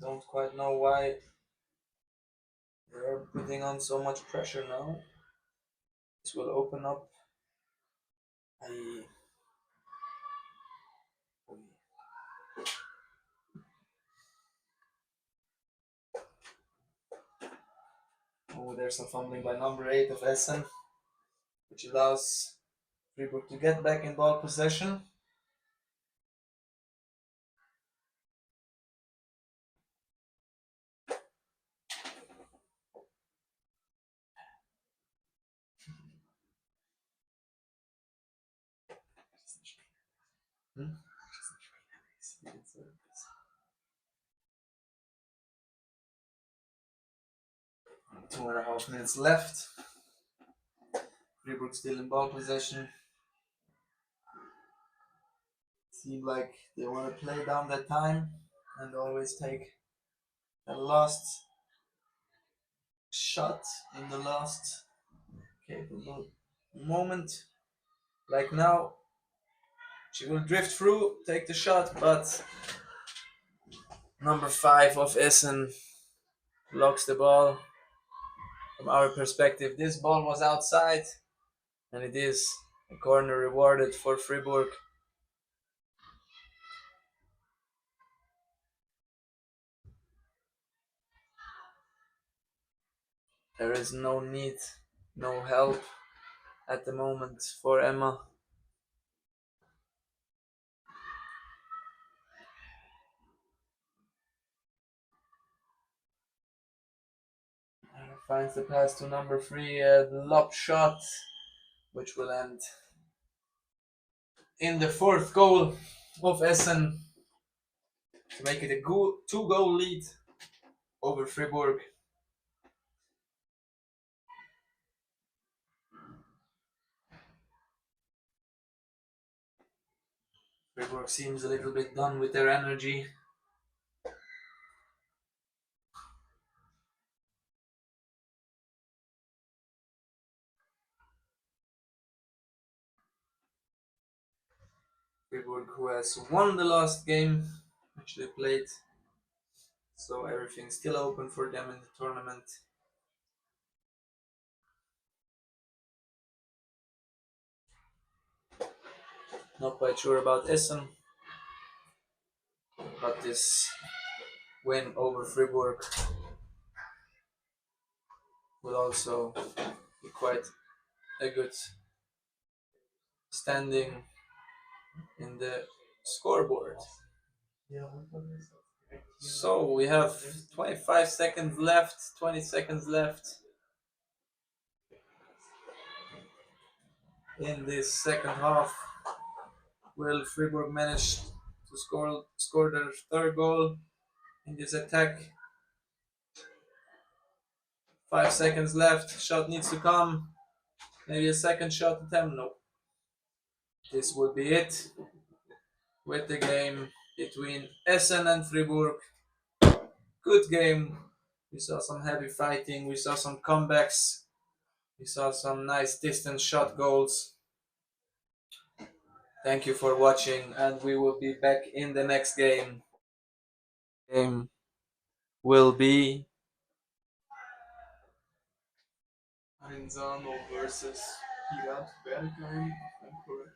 Don't quite know why they are putting on so much pressure now. This will open up there's some fumbling by number 8 of Essen, which allows Freiburg to get back in ball possession. Hmm? 2.5 minutes left. Freiburg still in ball possession. Seem like they want to play down that time and always take the last shot in the last capable moment. Like now, she will drift through, take the shot, but number 5 of Essen blocks the ball. From our perspective, this ball was outside, and it is a corner rewarded for Freiburg. There is no need, no help at the moment for Emma. Finds the pass to number 3, the lob shot, which will end in the 4th goal of Essen to make it a 2-goal lead over Freiburg. Freiburg seems a little bit done with their energy. Freiburg, who has won the last game which they played, so everything's still open for them in the tournament. Not quite sure about Essen, but this win over Freiburg will also be quite a good standing in the scoreboard. So we have 25 seconds left, 20 seconds left in this second half. Will Freiburg manage to score their 3rd goal in this attack? 5 seconds left, shot needs to come. Maybe a second shot attempt, no. This would be it. with the game between Essen and Freiburg. Good game. We saw some heavy fighting. We saw some comebacks. We saw some nice distance shot goals. Thank you for watching, and we will be back in the next game. Game will be Aronzano versus Bergheim, if I'm correct.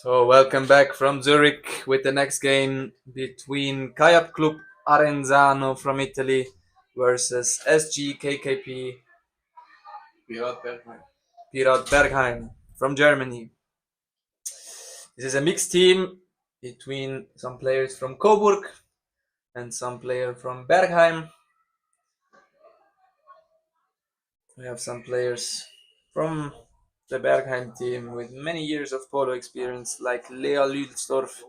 So welcome back from Zurich with the next game between Kayak Club Aronzano from Italy versus SGKKP Pirat Bergheim from Germany. This is a mixed team between some players from Coburg and some player from Bergheim. We have some players from the Bergheim team with many years of polo experience, like Lea Lüdelsdorf,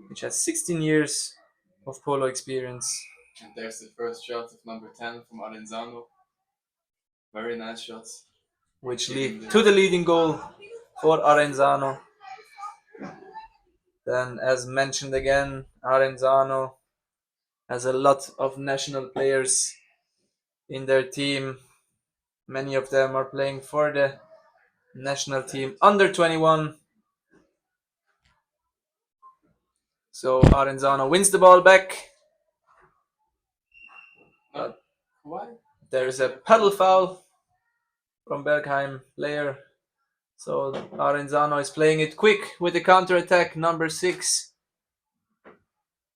which has 16 years of polo experience. And there's the first shot of number 10 from Aronzano. Very nice shots. Which lead to the leading goal for Aronzano. Then, as mentioned again, Aronzano has a lot of national players in their team. Many of them are playing for the national team under 21. So Aronzano wins the ball back. Why? There's a paddle foul from Bergheim player. So Aronzano is playing it quick with the counter attack. Number 6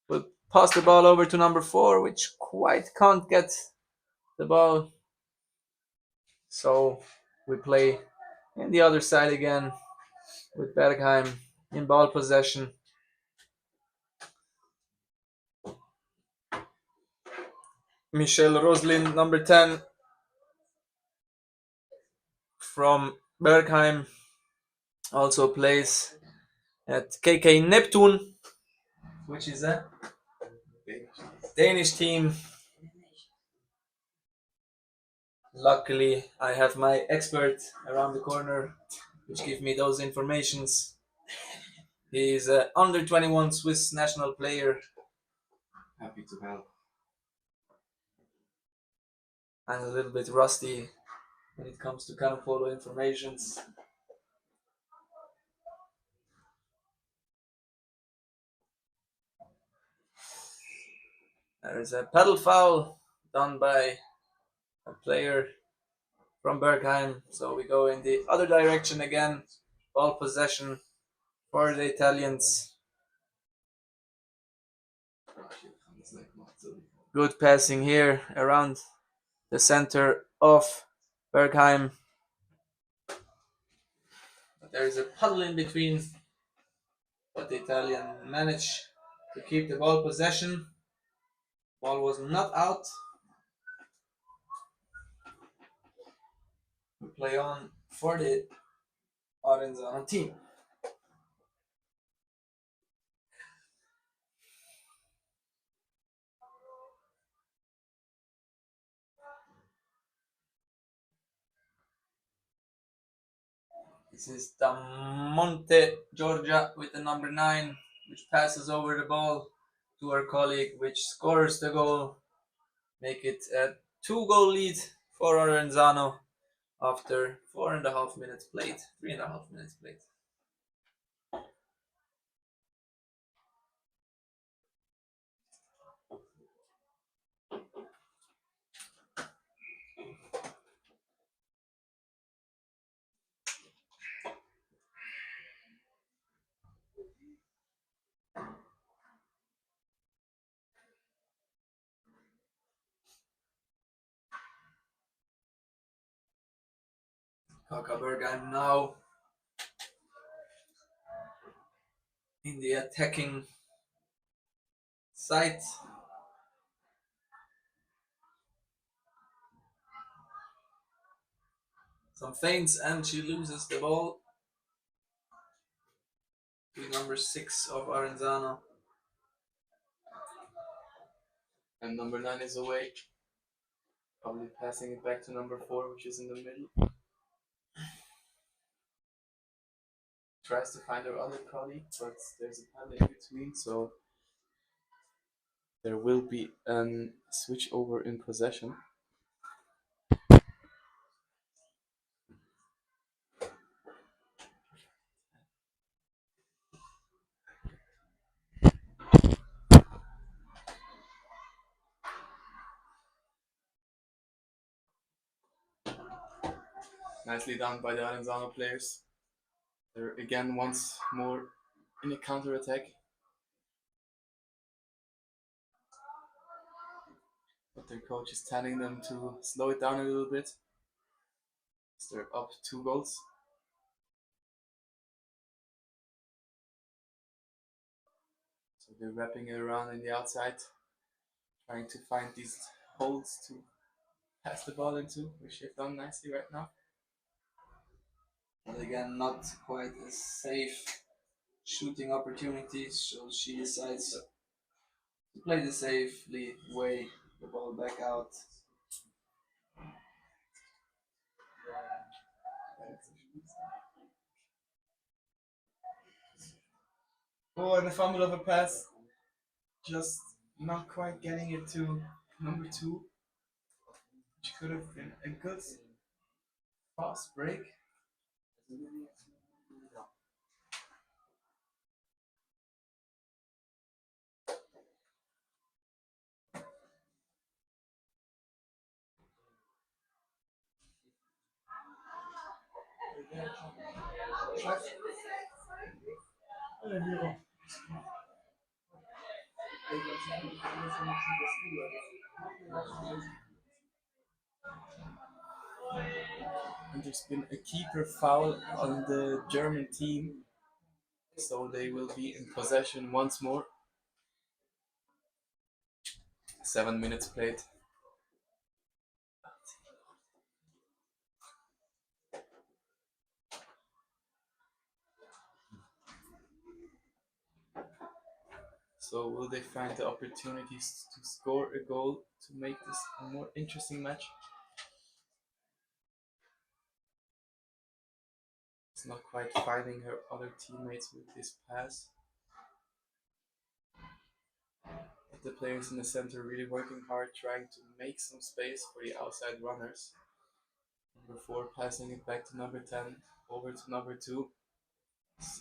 will pass the ball over to number 4, which quite can't get the ball. So we play in the other side again with Bergheim in ball possession. Michel Roslin, number 10, from Bergheim, also plays at KK Neptune, which is a Danish team. Luckily, I have my expert around the corner, which give me those informations. He is an under 21 Swiss national player. Happy to help. I'm a little bit rusty when it comes to Cano Polo informations. There is a paddle foul done by a player from Bergheim. So we go in the other direction again. Ball possession for the Italians. Good passing here around the center of Bergheim. But there is a puddle in between. But the Italian managed to keep the ball possession. Ball was not out. We play on for the Aronzano team. This is Damonte Giorgia with the number 9, which passes over the ball to our colleague, which scores the goal. Make it a 2-goal lead for Aronzano after 4.5 minutes played. 3.5 minutes played. Bergheim now in the attacking side. Some feints and she loses the ball to number 6 of Aronzano. And number 9 is away. Probably passing it back to number 4, which is in the middle. Tries to find her other colleague, but there's a paddle in between, so there will be a switch over in possession. Nicely done by the Aronzano players. They're again once more in a counter attack. But their coach is telling them to slow it down a little bit. They're up 2 goals. So they're wrapping it around in the outside, trying to find these holes to pass the ball into, which they've done nicely right now. But again, not quite as safe shooting opportunities, so she decides to play the safely way, the ball back out. Oh, and the fumble of a pass. Just not quite getting it to number 2, which could have been a good fast break. And there's been a keeper foul on the German team, so they will be in possession once more. 7 minutes played. So will they find the opportunities to score a goal to make this a more interesting match? It's not quite finding her other teammates with this pass. But the players in the center really working hard, trying to make some space for the outside runners. Number 4 passing it back to number 10, over to number 2.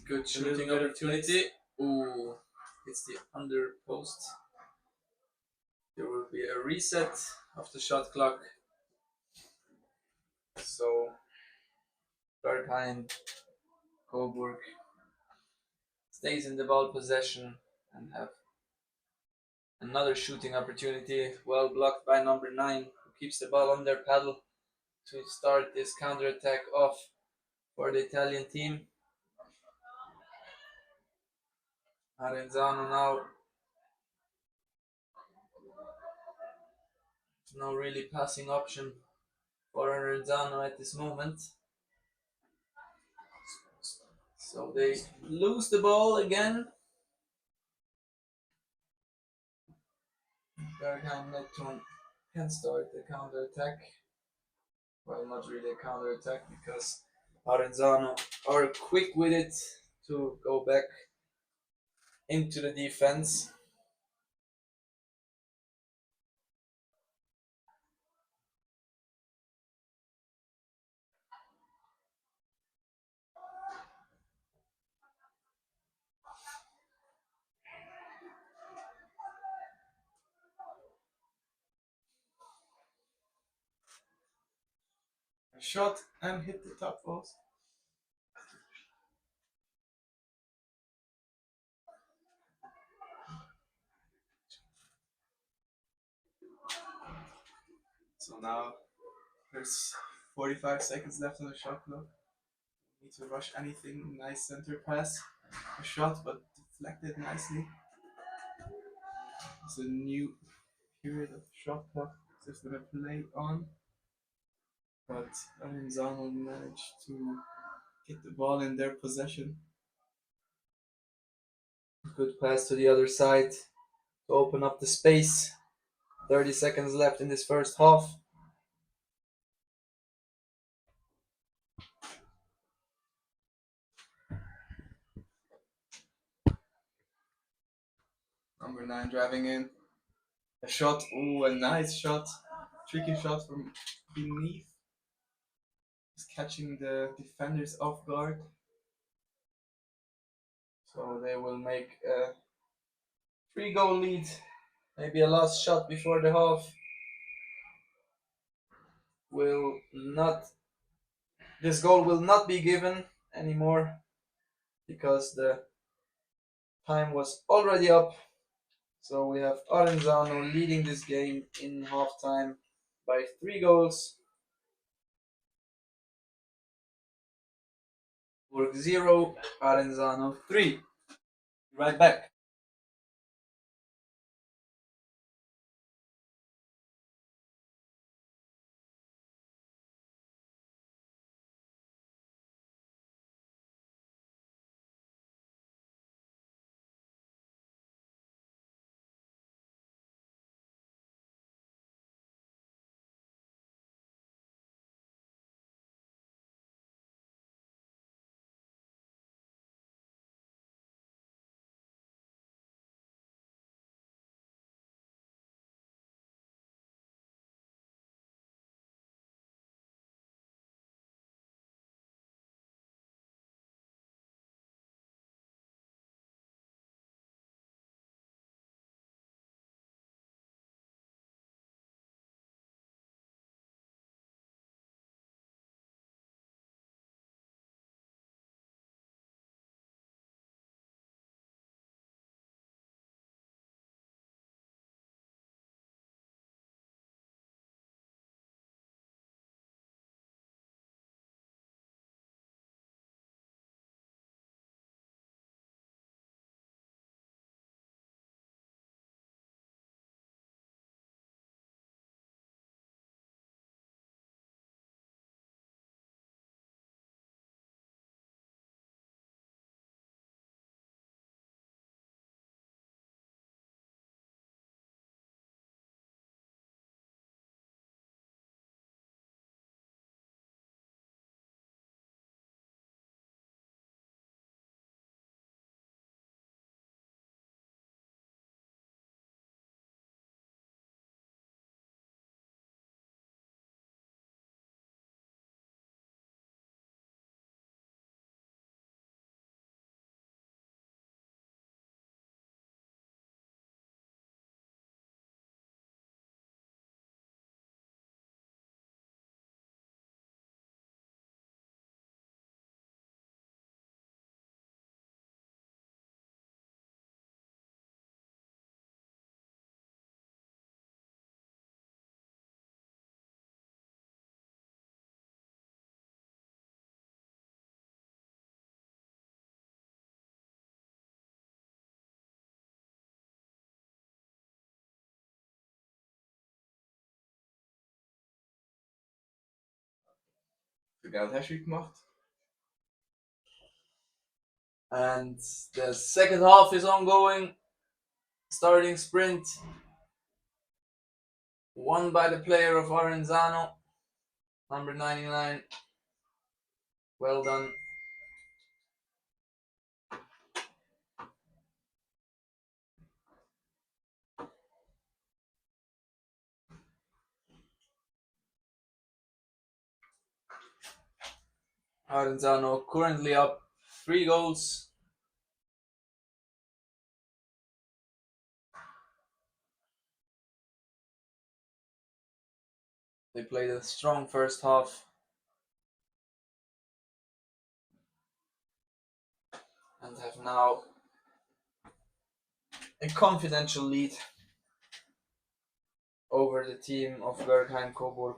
Good shooting opportunity. Ooh, it's the under post. There will be a reset of the shot clock. So Bergheim, Coburg stays in the ball possession and have another shooting opportunity, well blocked by number 9, who keeps the ball on their paddle to start this counter-attack off for the Italian team. Aronzano now. No really passing option for Aronzano at this moment. So they lose the ball again. Bergheim Neptune can start the counter-attack. Well, not really a counter-attack because Aronzano are quick with it to go back into the defense. Shot and hit the top post. So now there's 45 seconds left on the shot clock. Need to rush anything. Nice center pass. A shot, but deflected nicely. It's a new period of shot clock. Just gonna play on. But Aronzano managed to get the ball in their possession. Good pass to the other side to open up the space. 30 seconds left in this first half. Number 9 driving in. A shot. Ooh, a nice shot. Tricky shot from beneath. Just catching the defenders off guard. So they will make a 3-goal lead. Maybe a last shot before the half. This goal will not be given anymore because the time was already up. So we have Aronzano leading this game in halftime by 3 goals. Freiburg 0, Aronzano 3. Right back. Egal, Hattrick gemacht. And the second half is ongoing. Starting sprint. Won by the player of Aronzano, number 99. Well done. Aronzano currently up 3 goals. They played a strong first half. And have now a confidential lead over the team of Bergheim Coburg.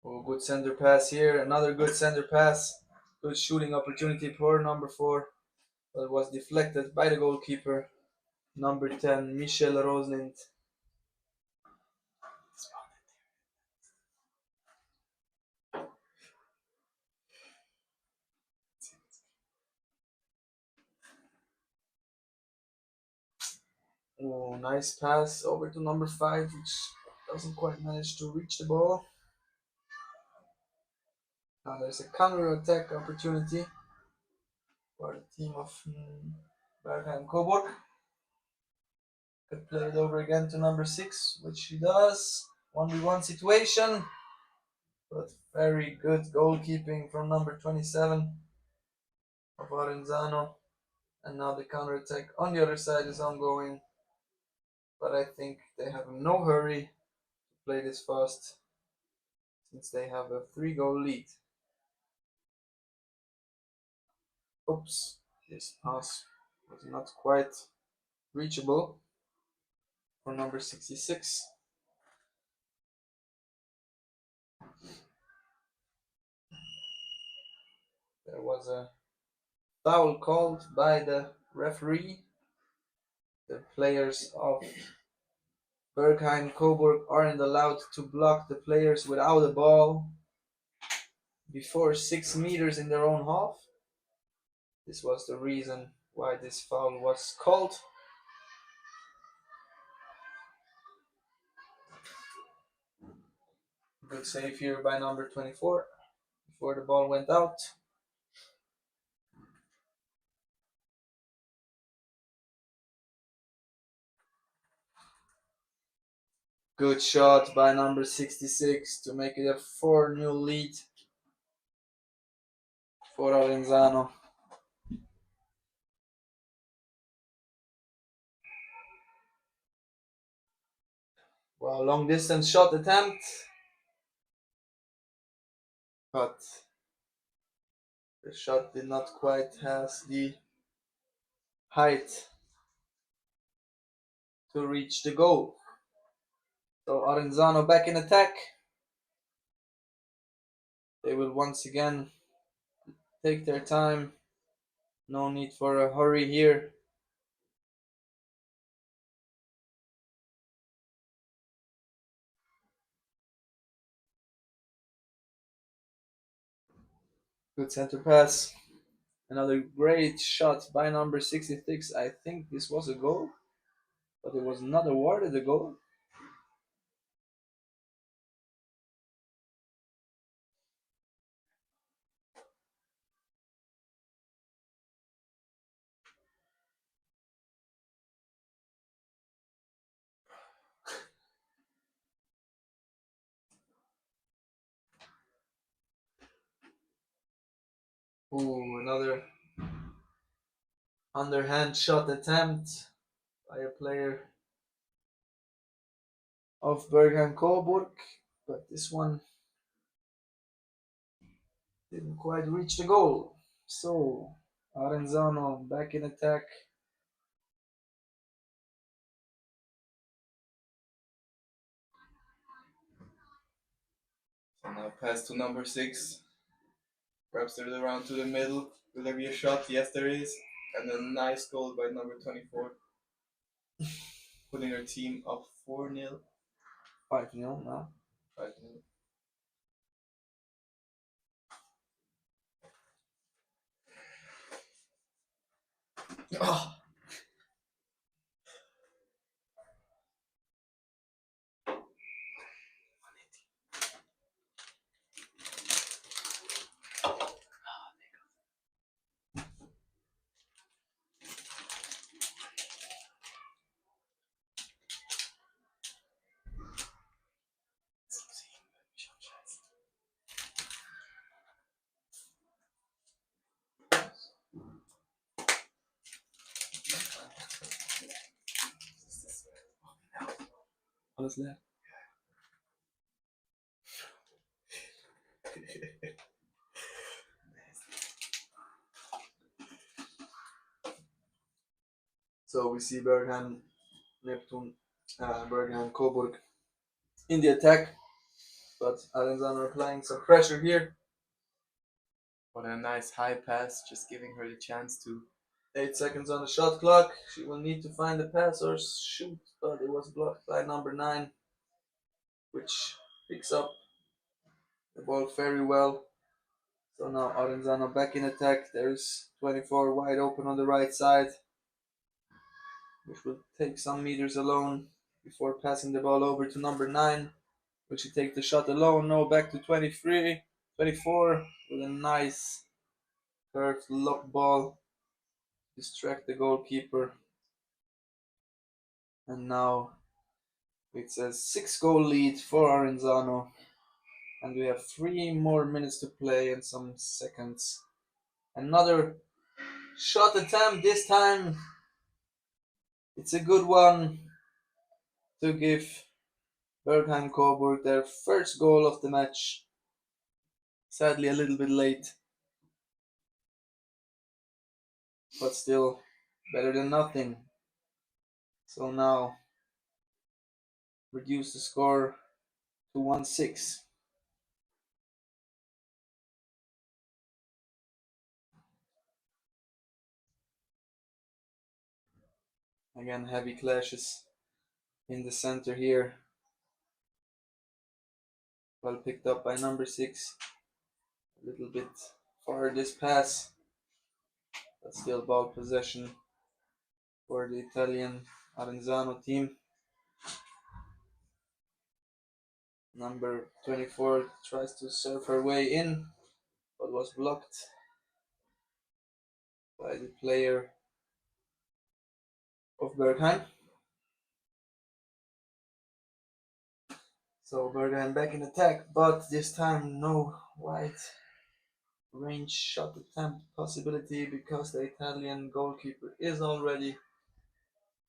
Oh, good center pass here. Another good center pass. Good shooting opportunity for number 4. But was deflected by the goalkeeper, number 10, Michel Roslind. Oh, nice pass over to number 5, which doesn't quite manage to reach the ball. Now there's a counter-attack opportunity for the team of Bergheim Coburg. Could play it over again to number 6, which he does. 1v1 situation. But very good goalkeeping from number 27 of Aronzano. And now the counter-attack on the other side is ongoing. But I think they have no hurry to play this fast, since they have a 3-goal lead. Oops, this pass was not quite reachable for number 66. There was a foul called by the referee. The players of Bergheim Coburg aren't allowed to block the players without a ball before 6 meters in their own half. This was the reason why this foul was called. Good save here by number 24 before the ball went out. Good shot by number 66 to make it a 4-0 lead for Aronzano. Well, long distance shot attempt, but the shot did not quite have the height to reach the goal. So Aronzano back in attack. They will once again take their time. No need for a hurry here. Good center pass. Another great shot by number 66. I think this was a goal, but it was not awarded a goal. Ooh, another underhand shot attempt by a player of Bergheim Coburg, but this one didn't quite reach the goal. So Aronzano back in attack. So now pass to number 6. Wraps it around to the middle. Will there be a shot? Yes, there is. And a nice goal by number 24. Putting her team up 4-0. 5-0 now. 5-0. Oh. Alles leer. So we see Bergheim, Neptune, Bergheim, Coburg in the attack, but Aronzano applying some pressure here. What a nice high pass, just giving her the chance to. 8 seconds on the shot clock. She will need to find the pass or shoot, but it was blocked by number 9, which picks up the ball very well. So now Aronzano back in attack. There's 24 wide open on the right side, which will take some meters alone before passing the ball over to number 9. Will she take the shot alone? No, back to 24 with a nice curved lob ball. Distract the goalkeeper. And now it's a 6-goal lead for Aronzano. And we have 3 more minutes to play and some seconds. Another shot attempt this time. It's a good one to give Bergheim Coburg their first goal of the match. Sadly, a little bit late, but still better than nothing. So now reduce the score to 1-6. Again, heavy clashes in the center here. Well picked up by number 6. A little bit far this pass, but still ball possession for the Italian Aronzano team. Number 24 tries to serve her way in, but was blocked by the player of Bergheim. So Bergheim back in attack, but this time no wide range shot attempt possibility because the Italian goalkeeper is already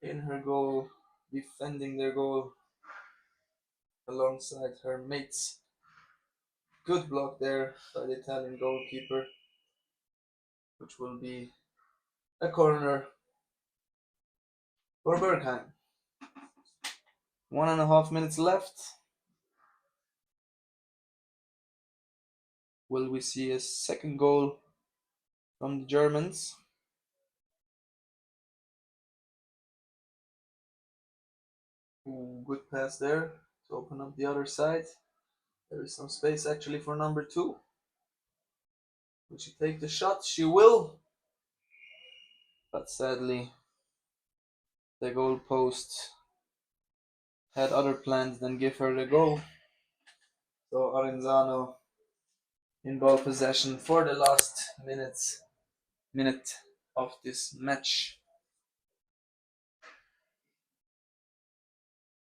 in her goal, defending their goal alongside her mates. Good block there by the Italian goalkeeper, which will be a corner for Bergheim. 1.5 minutes left. Will we see a second goal from the Germans? Ooh, good pass there to open up the other side. There is some space actually for number 2. Will she take the shot? She will. But sadly, the goal post had other plans than give her the goal. So Aronzano in ball possession for the last minute of this match.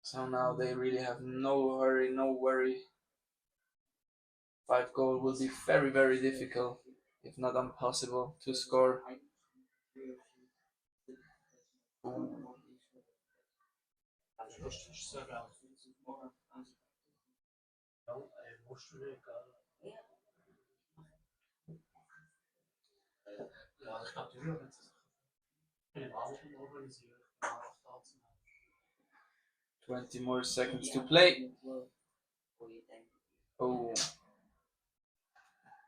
So now they really have no hurry, no worry. 5 goal will be very, very difficult, if not impossible, to score. Ooh. 20 more seconds to play. Oh,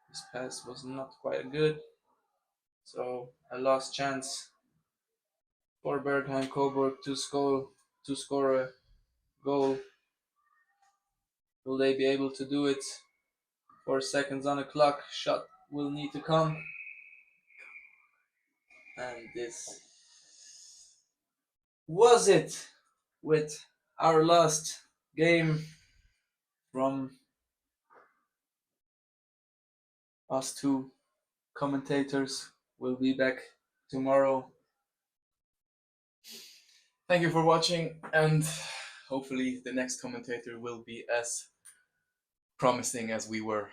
this pass was not quite good. So a lost chance for Bergheim Coburg to score a goal. Will they be able to do it? 4 seconds on the clock. Shot will need to come. And this was it with our last game from us two commentators. We'll be back tomorrow. Thank you for watching, and hopefully the next commentator will be as promising as we were.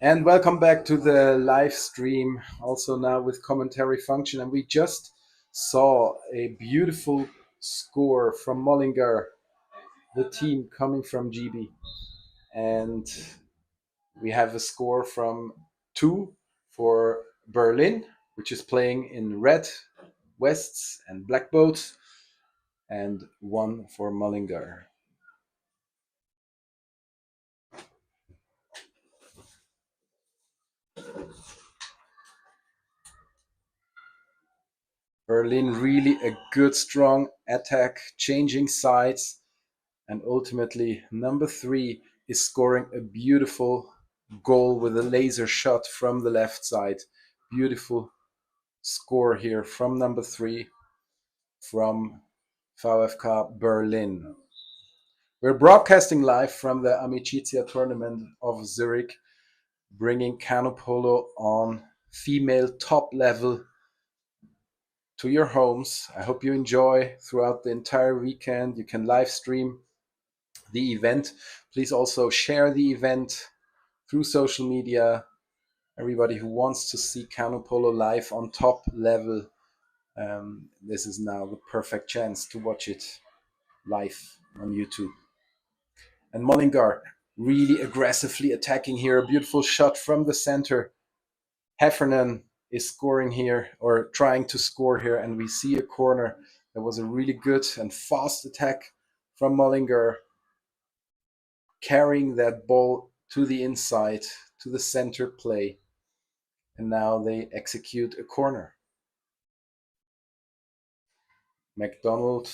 And welcome back to the live stream, also now with commentary function. And we just saw a beautiful score from Mullingar, the team coming from GB. and we have a score from 2 for Berlin, which is playing in red vests and black boats, and 1 for Mullingar. Berlin really a good strong attack, changing sides, and ultimately number 3 is scoring a beautiful goal with a laser shot from the left side. Beautiful score here from number 3 from VfK Berlin. We're broadcasting live from the Amicizia Tournament of Zurich, bringing cano polo on female top level to your homes. I hope you enjoy throughout the entire weekend. You can live stream the event. Please also share the event through social media. Everybody who wants to see cano polo live on top level, this is now the perfect chance to watch it live on YouTube. And Mullingar really aggressively attacking here. A beautiful shot from the center. Heffernan is scoring here, or trying to score here, and we see a corner. That was a really good and fast attack from Mullingar, carrying that ball to the inside, to the center play. And now they execute a corner. McDonald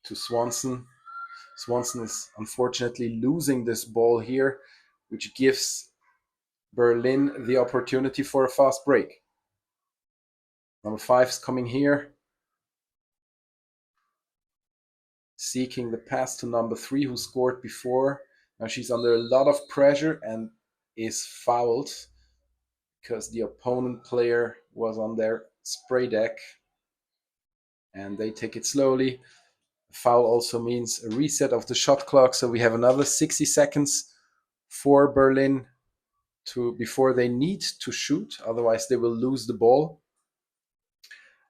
to Swanson. Swanson is unfortunately losing this ball here, which gives Berlin the opportunity for a fast break. Number 5 is coming here, seeking the pass to number 3, who scored before. Now she's under a lot of pressure and is fouled because the opponent player was on their spray deck, and they take it slowly. Foul also means a reset of the shot clock, so we have another 60 seconds for Berlin before they need to shoot, otherwise they will lose the ball.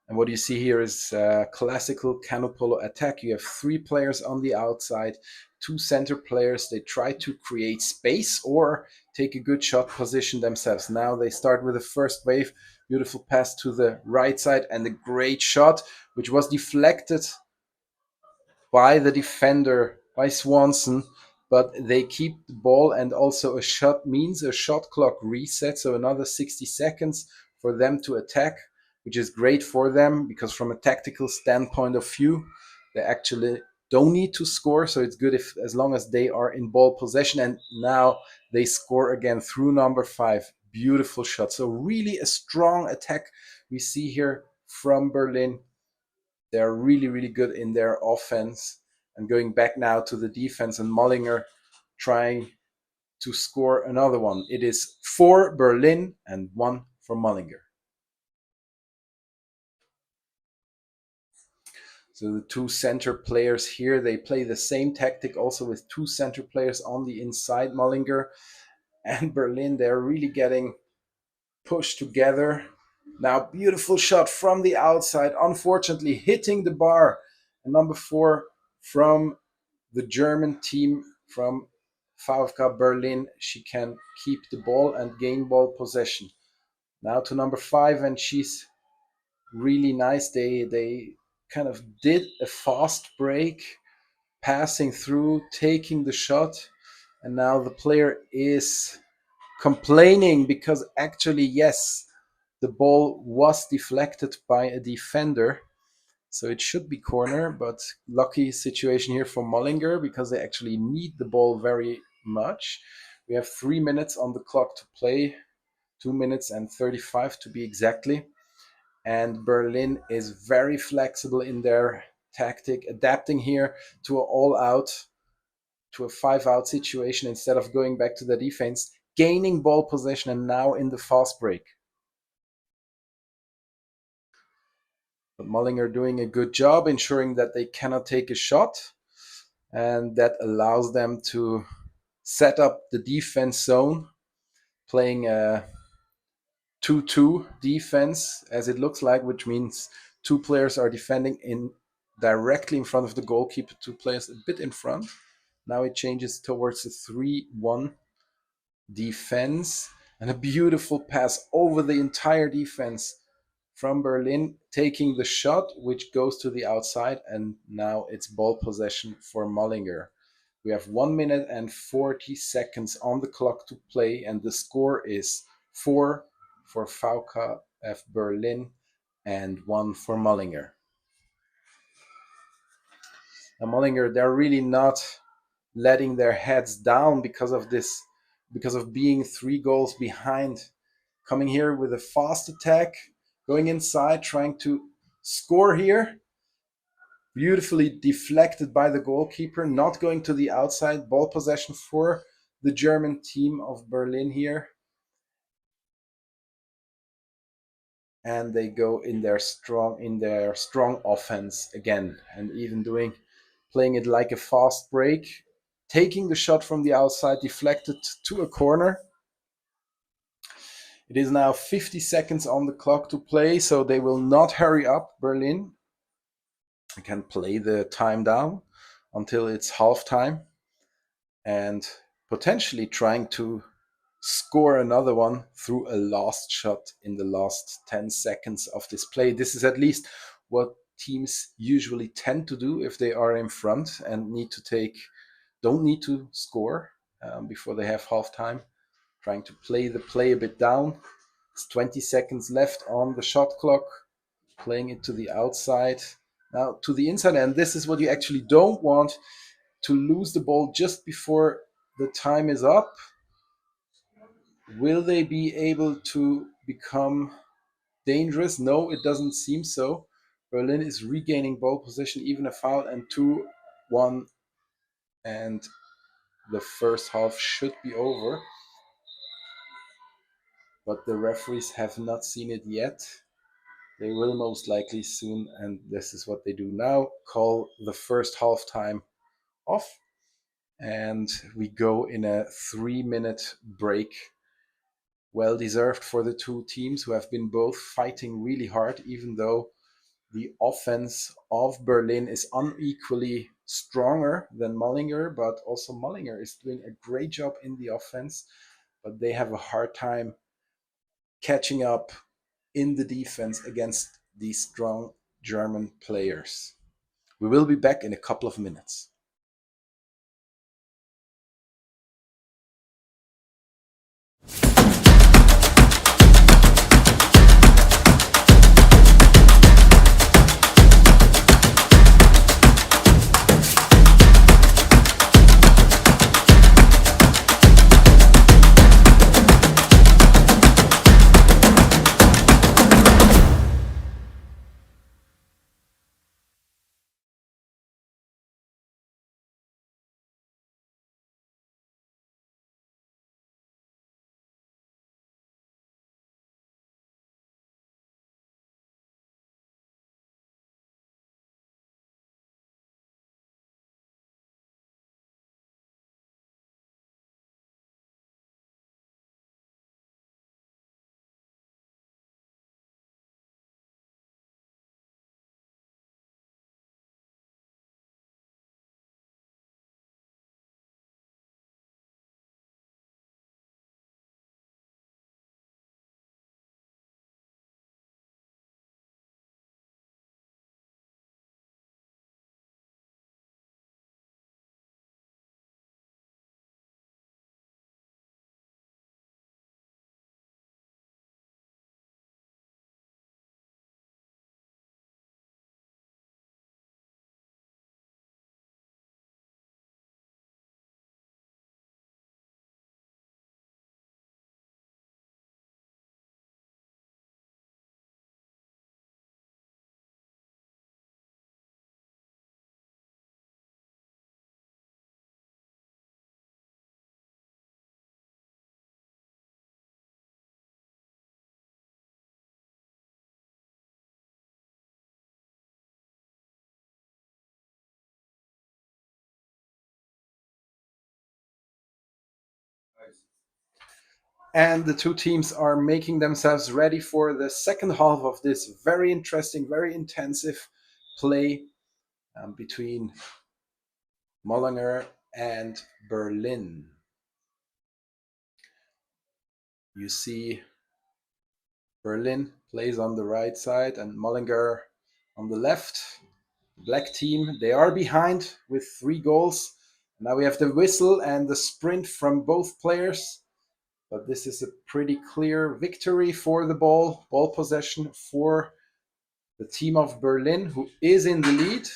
And what you see here is a classical cano polo attack. You have 3 players on the outside, 2 center players. They try to create space or take a good shot position themselves. Now they start with the first wave. Beautiful pass to the right side and a great shot, which was deflected by the defender, by Swanson, but they keep the ball, and also a shot means a shot clock reset, so another 60 seconds for them to attack, which is great for them because from a tactical standpoint of view, they actually don't need to score, so it's good if as long as they are in ball possession. And now they score again through number 5. Beautiful shot. So really a strong attack we see here from Berlin. They're really, really good in their offense. And going back now to the defense, and Mullingar trying to score another one. It is 4 Berlin and 1 for Mullingar. So the 2 center players here, they play the same tactic also with 2 center players on the inside. Mullingar and Berlin, they're really getting pushed together. Now, beautiful shot from the outside, unfortunately hitting the bar. And number 4 from the German team, from VfK Berlin, she can keep the ball and gain ball possession. Now to number 5, and she's really nice. They kind of did a fast break, passing through, taking the shot, and now the player is complaining because actually, yes, the ball was deflected by a defender, so it should be corner, but lucky situation here for Mullingar because they actually need the ball very much. We have 3 minutes on the clock to play, 2 minutes and 35 to be exactly. And Berlin is very flexible in their tactic, adapting here to an all-out, to a 5-out situation instead of going back to the defense, gaining ball possession, and now in the fast break. But Mullingar doing a good job, ensuring that they cannot take a shot, and that allows them to set up the defense zone, playing a 2-2 defense, as it looks like, which means 2 players are defending directly in front of the goalkeeper, 2 players a bit in front. Now it changes towards a 3-1 defense, and a beautiful pass over the entire defense from Berlin, taking the shot, which goes to the outside, and now it's ball possession for Mullingar. We have 1 minute and 40 seconds on the clock to play, and the score is 4 for VKF Berlin and 1 for Mullingar. Now Mullingar, they're really not letting their heads down because of this, because of being 3 goals behind. Coming here with a fast attack, going inside, trying to score here. Beautifully deflected by the goalkeeper, not going to the outside. Ball possession for the German team of Berlin here. And they go in their strong offense again, and even playing it like a fast break, taking the shot from the outside, deflected to a corner. It is now 50 seconds on the clock to play, so they will not hurry up, Berlin. I can play the time down until it's halftime, and potentially trying to score another one through a last shot in the last 10 seconds of this play. This is at least what teams usually tend to do if they are in front and don't need to score before they have halftime. Trying to play the play a bit down. It's 20 seconds left on the shot clock, playing it to the outside. Now to the inside, and this is what you actually don't want, to lose the ball just before the time is up. Will they be able to become dangerous? No, it doesn't seem so. Berlin is regaining ball position, even a foul, and 2-1, and the first half should be over. But the referees have not seen it yet. They will most likely soon, and this is what they do now: call the first halftime off, and we go in a 3-minute break. Well deserved for the two teams, who have been both fighting really hard, even though the offense of Berlin is unequally stronger than Mullingar, but also Mullingar is doing a great job in the offense, but they have a hard time catching up in the defense against these strong German players. We will be back in a couple of minutes. And the two teams are making themselves ready for the second half of this very interesting, very intensive play between Mullingar and Berlin. You see Berlin plays on the right side and Mullingar on the left. Black team, they are behind with 3 goals. Now we have the whistle and the sprint from both players. But this is a pretty clear victory for the ball possession for the team of Berlin, who is in the lead.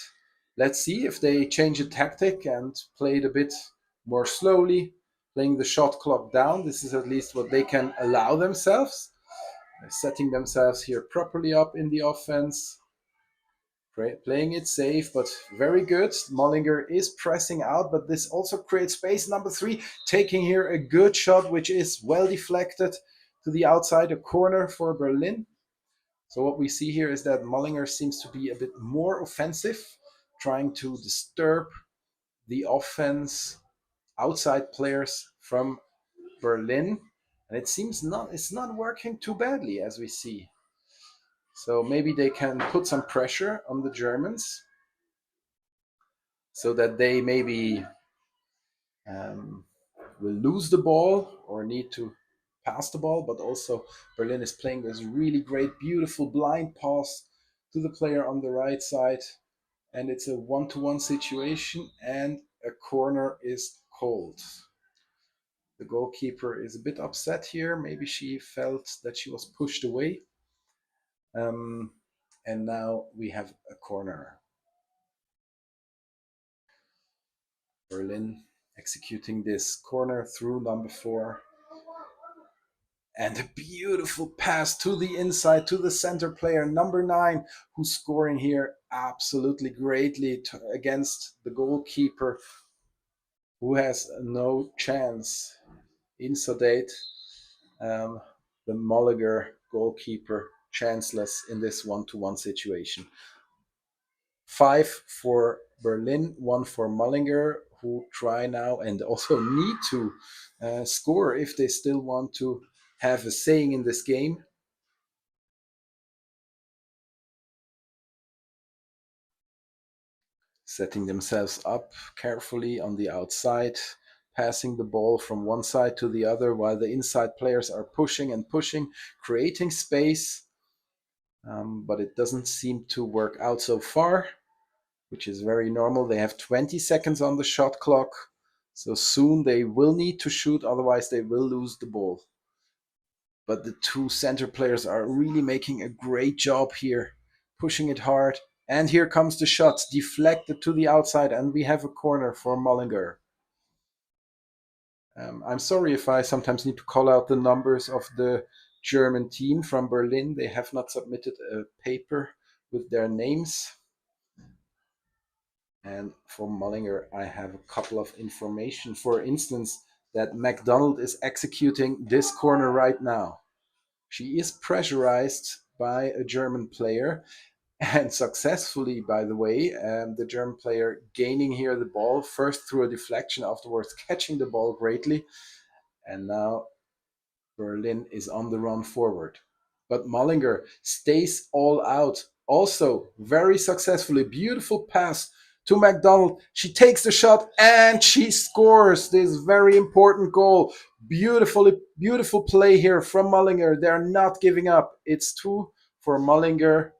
Let's see if they change a tactic and play it a bit more slowly, playing the shot clock down. This is at least what they can allow themselves. They're setting themselves here properly up in the offense, playing it safe, but very good. Mullingar is pressing out, but this also creates space. Number 3 taking here a good shot, which is well deflected to the outside, a corner for Berlin. So what we see here is that Mullingar seems to be a bit more offensive, trying to disturb the offense outside players from Berlin. And it seems it's not working too badly, as we see. So maybe they can put some pressure on the Germans so that they maybe will lose the ball or need to pass the ball. But also Berlin is playing this really great, beautiful blind pass to the player on the right side. And it's a 1-to-1 situation and a corner is called. The goalkeeper is a bit upset here. Maybe she felt that she was pushed away. And now we have a corner. Berlin executing this corner through number 4. And a beautiful pass to the inside, to the center player, number 9, who's scoring here absolutely greatly against the goalkeeper, who has no chance. Insodate, the Mullingar goalkeeper, chanceless in this 1-to-1 situation. 5 for Berlin, 1 for Mullingar, who try now and also need to score if they still want to have a saying in this game. Setting themselves up carefully on the outside, passing the ball from one side to the other while the inside players are pushing and pushing, creating space. But it doesn't seem to work out so far, which is very normal. They have 20 seconds on the shot clock, so soon they will need to shoot, otherwise they will lose the ball. But the 2 center players are really making a great job here, pushing it hard. And here comes the shot, deflected to the outside, and we have a corner for Mullingar. I'm sorry if I sometimes need to call out the numbers of the German team from Berlin. They have not submitted a paper with their names. And for Mullingar, I have a couple of information. For instance, that McDonald is executing this corner right now. She is pressurized by a German player, and successfully, by the way, the German player gaining here the ball, first through a deflection, afterwards catching the ball greatly. And now Berlin is on the run forward. But Mullingar stays all out, also very successfully. Beautiful pass to McDonald. She takes the shot and she scores this very important goal. Beautiful play here from Mullingar. They're not giving up. It's 2 for Mullingar.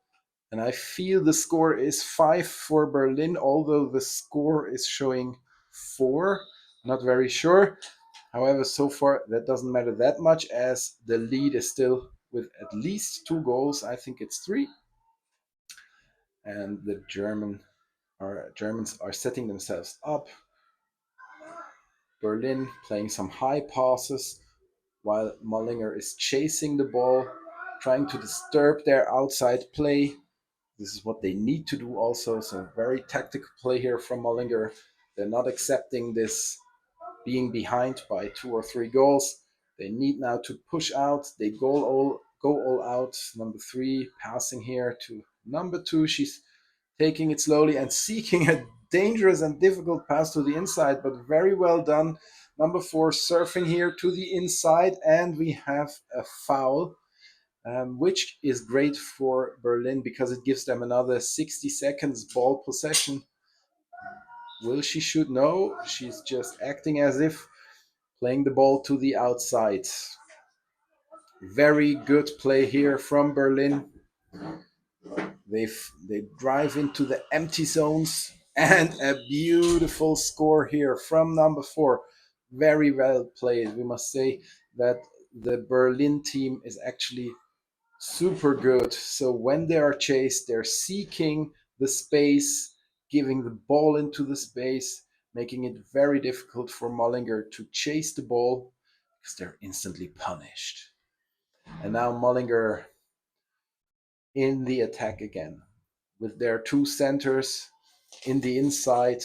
And I feel the score is 5 for Berlin, although the score is showing 4. Not very sure. However, so far that doesn't matter that much, as the lead is still with at least 2 goals. I think it's 3. And the Germans are setting themselves up. Berlin playing some high passes while Mullingar is chasing the ball, trying to disturb their outside play. This is what they need to do also. So very tactical play here from Mullingar. They're not accepting this being behind by 2 or 3 goals. They need now to push out. They go all out. Number 3 passing here to number 2. She's taking it slowly and seeking a dangerous and difficult pass to the inside, but very well done. Number 4 surfing here to the inside, and we have a foul, which is great for Berlin because it gives them another 60 seconds ball possession. Will she shoot? No, she's just acting as if playing the ball to the outside. Very good play here from Berlin. They drive into the empty zones, and a beautiful score here from number 4. Very well played. We must say that the Berlin team is actually super good. So when they are chased, they're seeking the space, giving the ball into the space, making it very difficult for Mullingar to chase the ball because they're instantly punished. And now Mullingar in the attack again with their 2 centers in the inside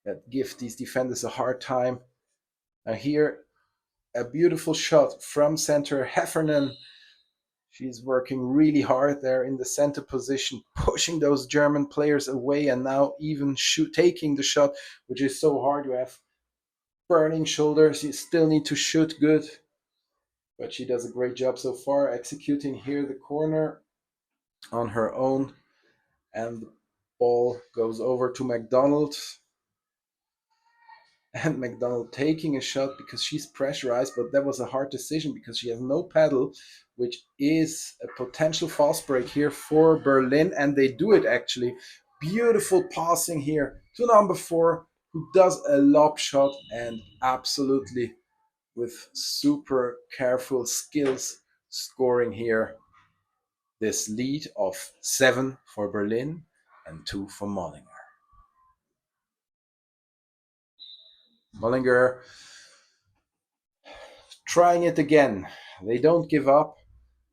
that give these defenders a hard time. Now here, a beautiful shot from center Heffernan. She's working really hard there in the center position, pushing those German players away, and now even taking the shot, which is so hard. You have burning shoulders, you still need to shoot good. But she does a great job so far, executing here the corner on her own. And the ball goes over to McDonald. And McDonald taking a shot because she's pressurized, but that was a hard decision because she has no paddle, which is a potential fast break here for Berlin, and they do it actually. Beautiful passing here to number 4, who does a lob shot and absolutely with super careful skills scoring here this lead of 7 for Berlin and 2 for Mullingar. Mullingar trying it again. They don't give up.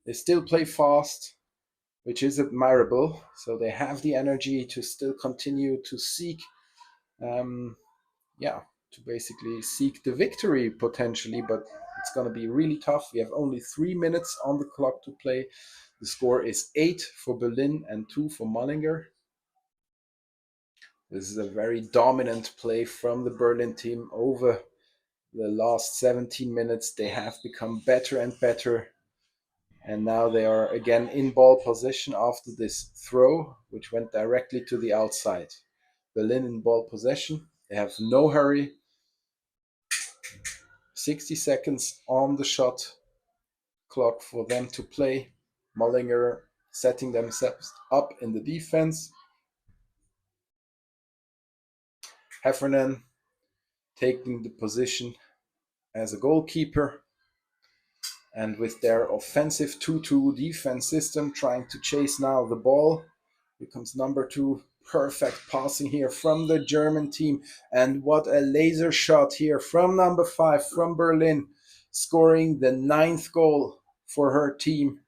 They still play fast, which is admirable. So they have the energy to still continue to seek, to basically seek the victory potentially, but it's going to be really tough. We have only 3 minutes on the clock to play. The score is 8 for Berlin and 2 for Mullingar. This is a very dominant play from the Berlin team over the last 17 minutes. They have become better and better. And now they are again in ball position after this throw, which went directly to the outside. Berlin in ball possession. They have no hurry. 60 seconds on the shot clock for them to play. Mullingar setting themselves up in the defense. Heffernan taking the position as a goalkeeper. And with their offensive 2-2 defense system, trying to chase now the ball. Here comes number 2. Perfect passing here from the German team. And what a laser shot here from number 5 from Berlin, scoring the 9th goal for her team.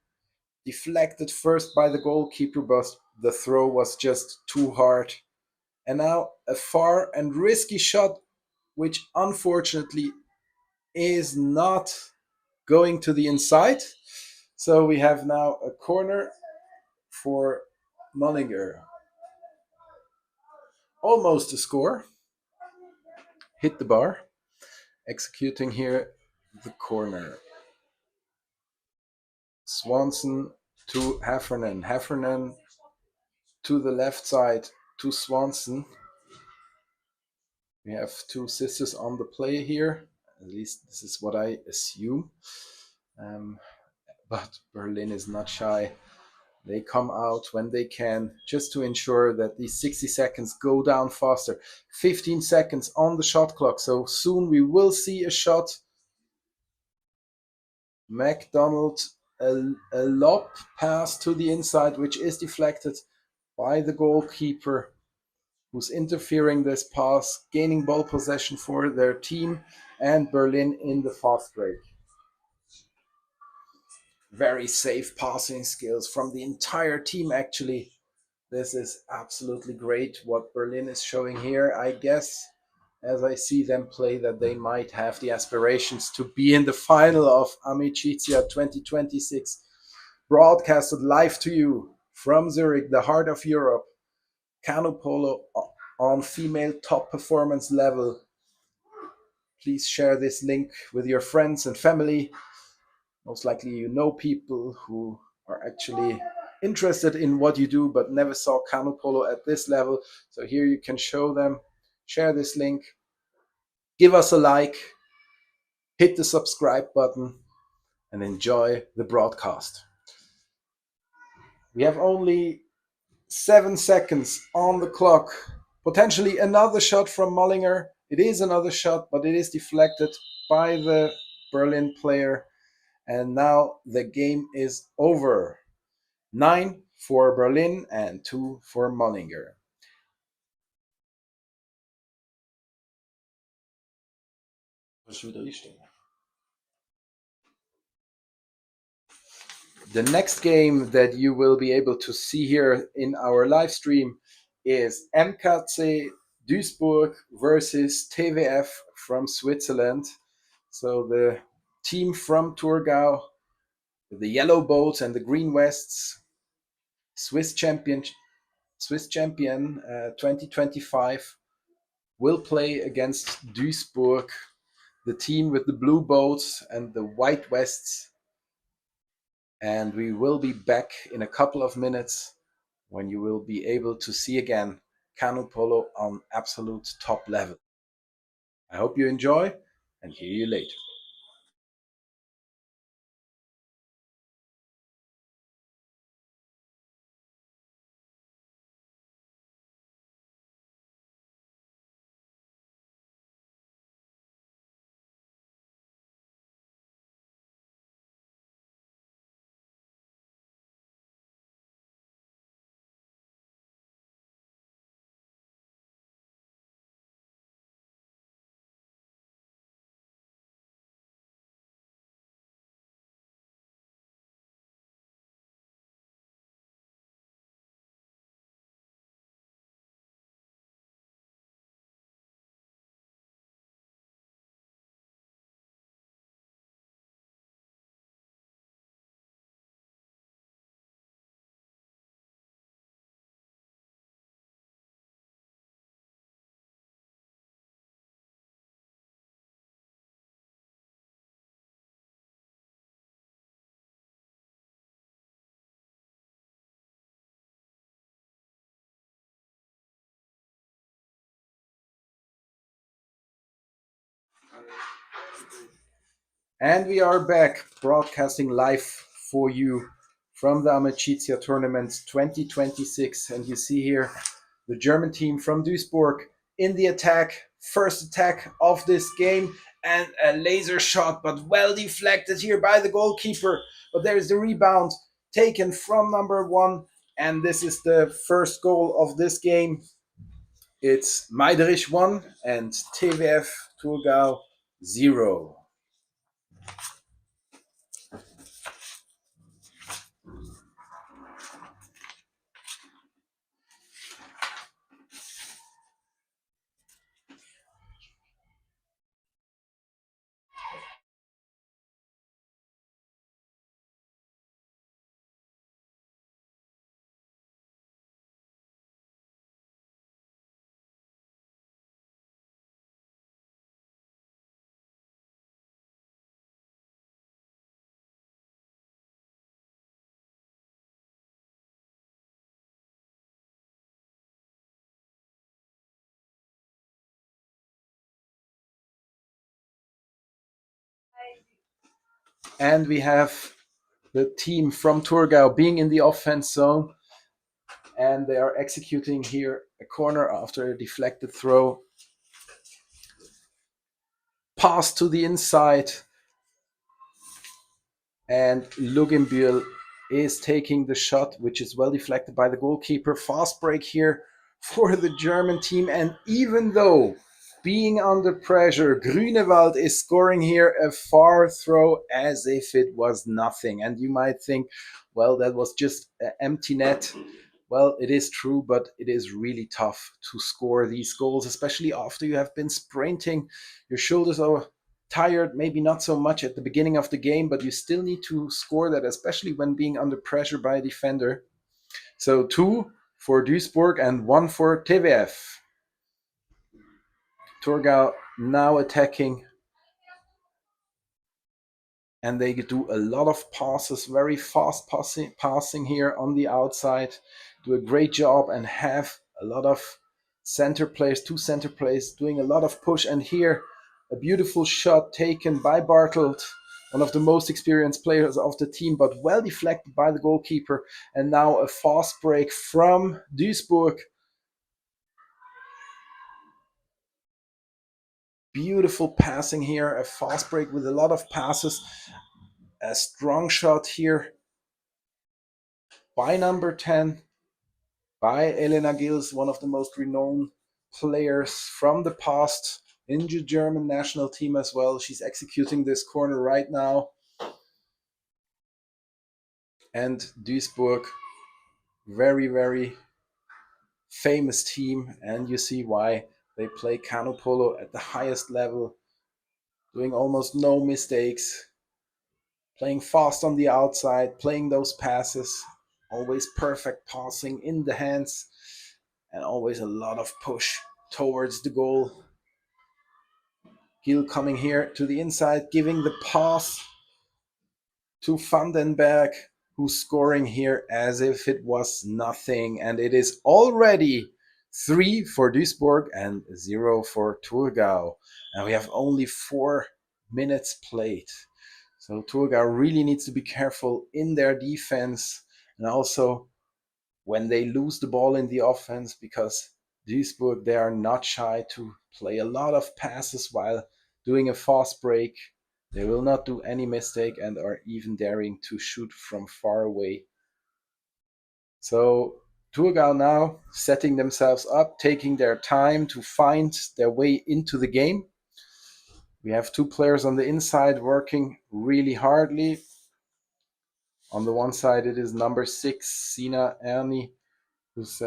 Deflected first by the goalkeeper, but the throw was just too hard. And now a far and risky shot, which unfortunately is not going to the inside. So we have now a corner for Mullingar. Almost a score. Hit the bar. Executing here the corner. Swanson to Heffernan. Heffernan to the left side to Swanson. We have 2 sisters on the play here. At least this is what I assume. But Berlin is not shy. They come out when they can just to ensure that these 60 seconds go down faster. 15 seconds on the shot clock. So soon we will see a shot. McDonald, a lob pass to the inside, which is deflected by the goalkeeper, who's interfering this pass, gaining ball possession for their team, and Berlin in the fast break. Very safe passing skills from the entire team, actually. This is absolutely great what Berlin is showing here. I guess, as I see them play, that they might have the aspirations to be in the final of Amicizia 2026. Broadcasted live to you from Zurich, the heart of Europe. Canoe polo on female top performance level. Please share this link with your friends and family. Most likely you know people who are actually interested in what you do but never saw canoe polo at this level. So here you can show them share this link, give us a like, hit the subscribe button, and enjoy the broadcast. We have only 7 seconds on the clock. Potentially another shot from Mullingar. It is another shot, but it is deflected by the Berlin player. And now the game is over. 9 for Berlin and 2 for Mullingar. The next game that you will be able to see here in our live stream is MKC Duisburg versus TWF from Switzerland. So the team from Thurgau, the yellow boats and the green vests, Swiss champion 2025, will play against Duisburg, the team with the blue boats and the white vests. And we will be back in a couple of minutes when you will be able to see again canoe polo on absolute top level. I hope you enjoy and hear you later. And we are back broadcasting live for you from the Amicizia Tournament 2026. And you see here the German team from Duisburg in the attack. First attack of this game and a laser shot, but well deflected here by the goalkeeper. But there is the rebound taken from number 1. And this is the first goal of this game. It's Meiderich 1 and TWF Thurgau 0. And we have the team from Thurgau being in the offense zone. And they are executing here a corner after a deflected throw. Pass to the inside. And Luginbühl is taking the shot, which is well deflected by the goalkeeper. Fast break here for the German team. And even though being under pressure, Grünewald is scoring here a far throw as if it was nothing. And you might think, well, that was just an empty net. Well, it is true, but it is really tough to score these goals, especially after you have been sprinting. Your shoulders are tired, maybe not so much at the beginning of the game, but you still need to score that, especially when being under pressure by a defender. So 2 for Duisburg and 1 for TWF. Thurgau now attacking. And they do a lot of passes, very fast passing here on the outside. Do a great job and have a lot of center players, two center players doing a lot of push. And here, a beautiful shot taken by Bartelt, one of the most experienced players of the team, but well deflected by the goalkeeper. And now a fast break from Duisburg. Beautiful passing here, a fast break with a lot of passes. A strong shot here by number 10, by Elena Gils, one of the most renowned players from the past in the German national team as well. She's executing this corner right now. And Duisburg, very, very famous team. And you see why they play cano polo at the highest level, doing almost no mistakes, playing fast on the outside, playing those passes, always perfect passing in the hands, and always a lot of push towards the goal. Gil coming here to the inside, giving the pass to Vandenberg, who's scoring here as if it was nothing. And it is already 3 for Duisburg and 0 for Thurgau. And we have only 4 minutes played. So Thurgau really needs to be careful in their defense and also when they lose the ball in the offense, because Duisburg, they are not shy to play a lot of passes while doing a fast break. They will not do any mistake and are even daring to shoot from far away. So Thurgau now setting themselves up, taking their time to find their way into the game. We have 2 players on the inside working really hardly. On the one side, it is number 6, Sina Erni, who's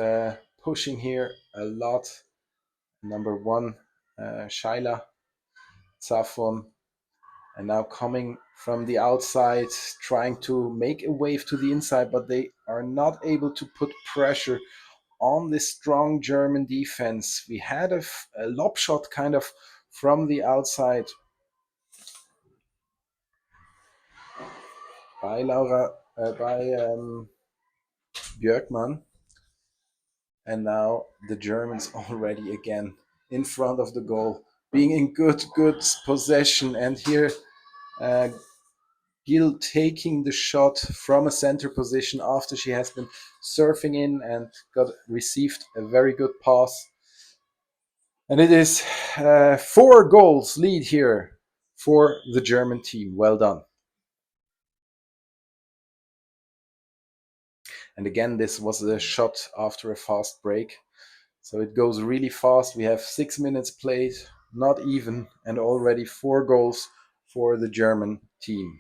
pushing here a lot. Number 1, Shaila Zafon. And now coming from the outside, trying to make a wave to the inside, but they are not able to put pressure on this strong German defense. We had a lob shot kind of from the outside by Björkman. And now the Germans already again in front of the goal, being in good possession. And here Gil taking the shot from a center position after she has been surfing in and received a very good pass. And it is 4 goals lead here for the German team. Well done. And again, this was a shot after a fast break. So it goes really fast. We have 6 minutes played, not even, and already 4 goals for the German team.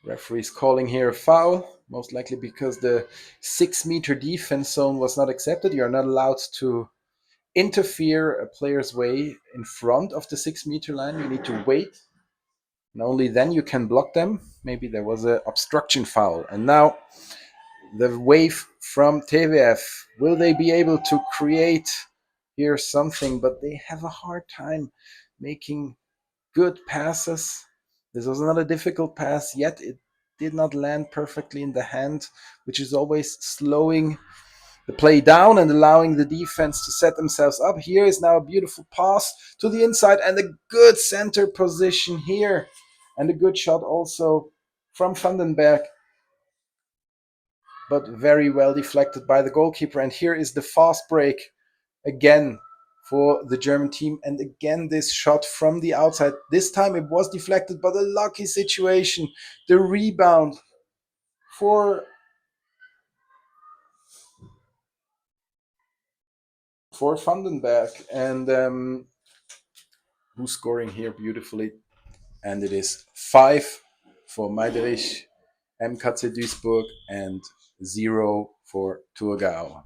Referee's calling here a foul, most likely because the 6-meter defense zone was not accepted. You're not allowed to interfere a player's way in front of the 6-meter line. You need to wait, and only then you can block them. Maybe there was an obstruction foul. And now the wave from TVF. Will they be able to create here something? But they have a hard time making good passes. This was not a difficult pass, yet it did not land perfectly in the hand, which is always slowing the play down and allowing the defense to set themselves up. Here is now a beautiful pass to the inside and a good center position here. And a good shot also from Vandenberg, but very well deflected by the goalkeeper. And here is the fast break again for the German team. And again, this shot from the outside. This time it was deflected, but a lucky situation. The rebound for Vandenberg. And who's scoring here beautifully. And it is 5 for Meiderich, MKC Duisburg, and 0 for Thurgau.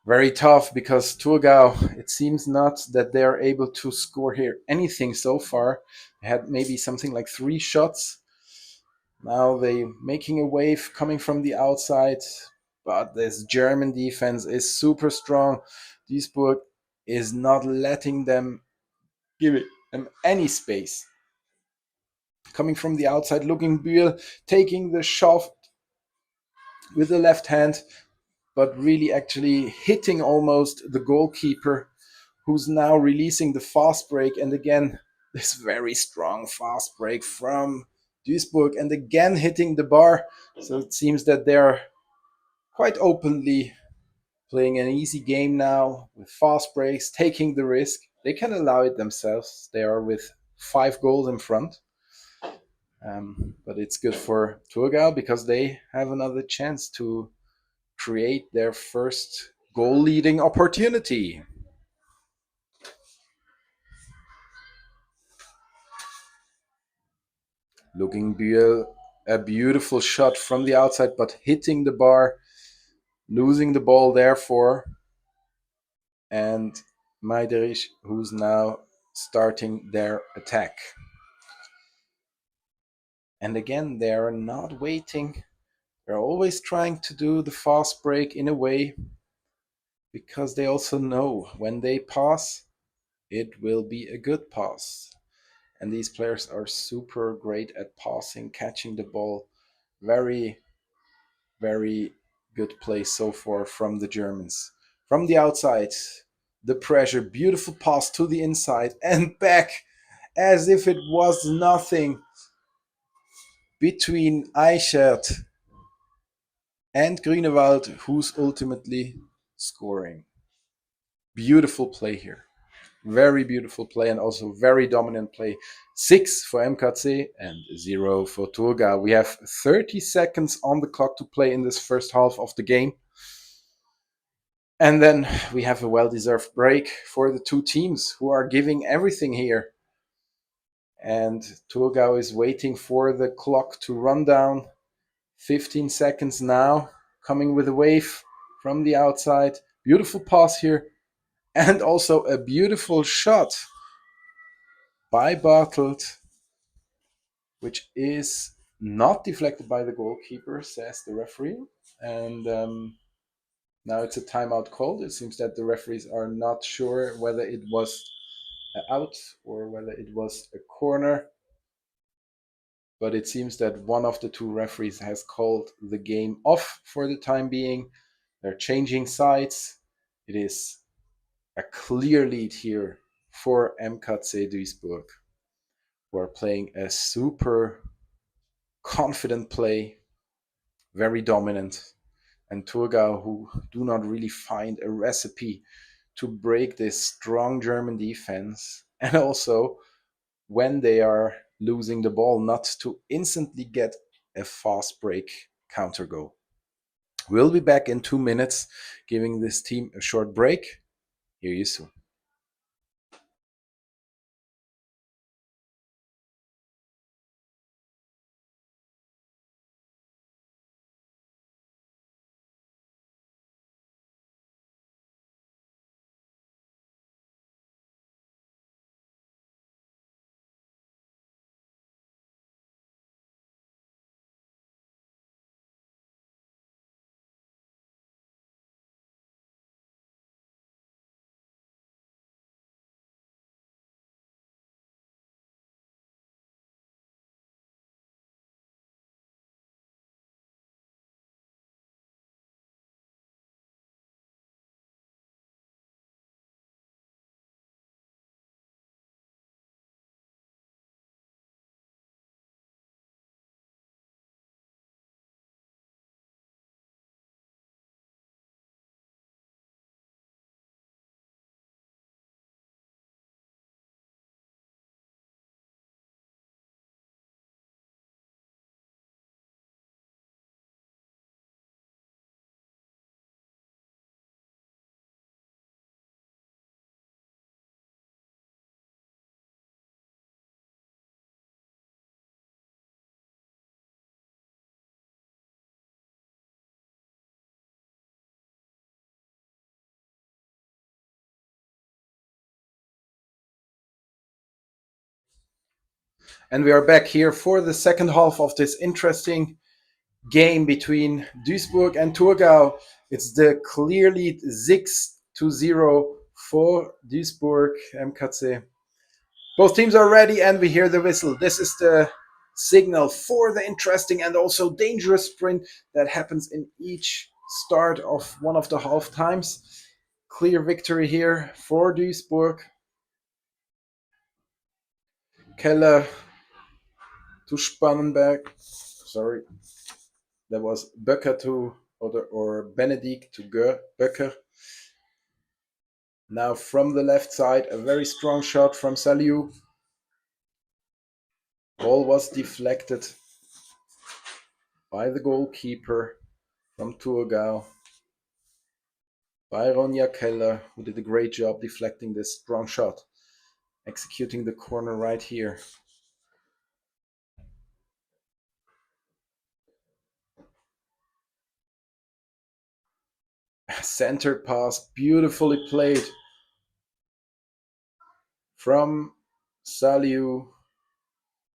Very tough because Thurgau, it seems not that they are able to score here anything so far. They had maybe something like 3 shots. Now they making a wave coming from the outside, but this German defense is super strong. Duisburg is not letting them give them any space. coming from the outside, looking Bühl, taking the shot with the left hand, but really actually hitting almost the goalkeeper, who's now releasing the fast break. And again, this very strong fast break from Duisburg, and again hitting the bar. So it seems that they're quite openly playing an easy game now with fast breaks, taking the risk. They can allow it themselves. They are with 5 goals in front. But it's good for Thurgau because they have another chance to create their first goal leading opportunity. Looking Bühl, a beautiful shot from the outside, but hitting the bar, losing the ball therefore. And Meiderich, who's now starting their attack. And again, they're not waiting. They're always trying to do the fast break in a way, because they also know when they pass, it will be a good pass. And these players are super great at passing, catching the ball. Very, very good play so far from the Germans. From the outside, the pressure, beautiful pass to the inside and back as if it was nothing between Eichert and Grünewald, who's ultimately scoring. Beautiful play here. Very beautiful play, and also very dominant play. 6 for MKC and 0 for Thurgau. We have 30 seconds on the clock to play in this first half of the game. And then we have a well-deserved break for the two teams who are giving everything here. And Thurgau is waiting for the clock to run down. 15 seconds now, coming with a wave from the outside. Beautiful pass here. And also a beautiful shot by Bartelt, which is not deflected by the goalkeeper, says the referee. And now it's a timeout called. It seems that the referees are not sure whether it was out or whether it was a corner. But it seems that one of the two referees has called the game off for the time being. They're changing sides. It is a clear lead here for MKC Duisburg, who are playing a super confident play, very dominant, and Thurgau, who do not really find a recipe to break this strong German defense, and also when they are losing the ball, not to instantly get a fast break counter goal. We'll be back in 2 minutes, giving this team a short break. Hear you soon. And we are back here for the second half of this interesting game between Duisburg and Thurgau. It's the clear lead 6-0 for Duisburg MKC. Both teams are ready and we hear the whistle. This is the signal for the interesting and also dangerous sprint that happens in each start of one of the half times. Clear victory here for Duisburg. Keller to Spannenberg. Sorry, that was Böcker to or Benedikt to Böcker. Now from the left side, a very strong shot from Saliu. Ball was deflected by the goalkeeper from Thurgau, by Ronja Keller, who did a great job deflecting this strong shot, executing the corner right here. Center pass, beautifully played from Saliu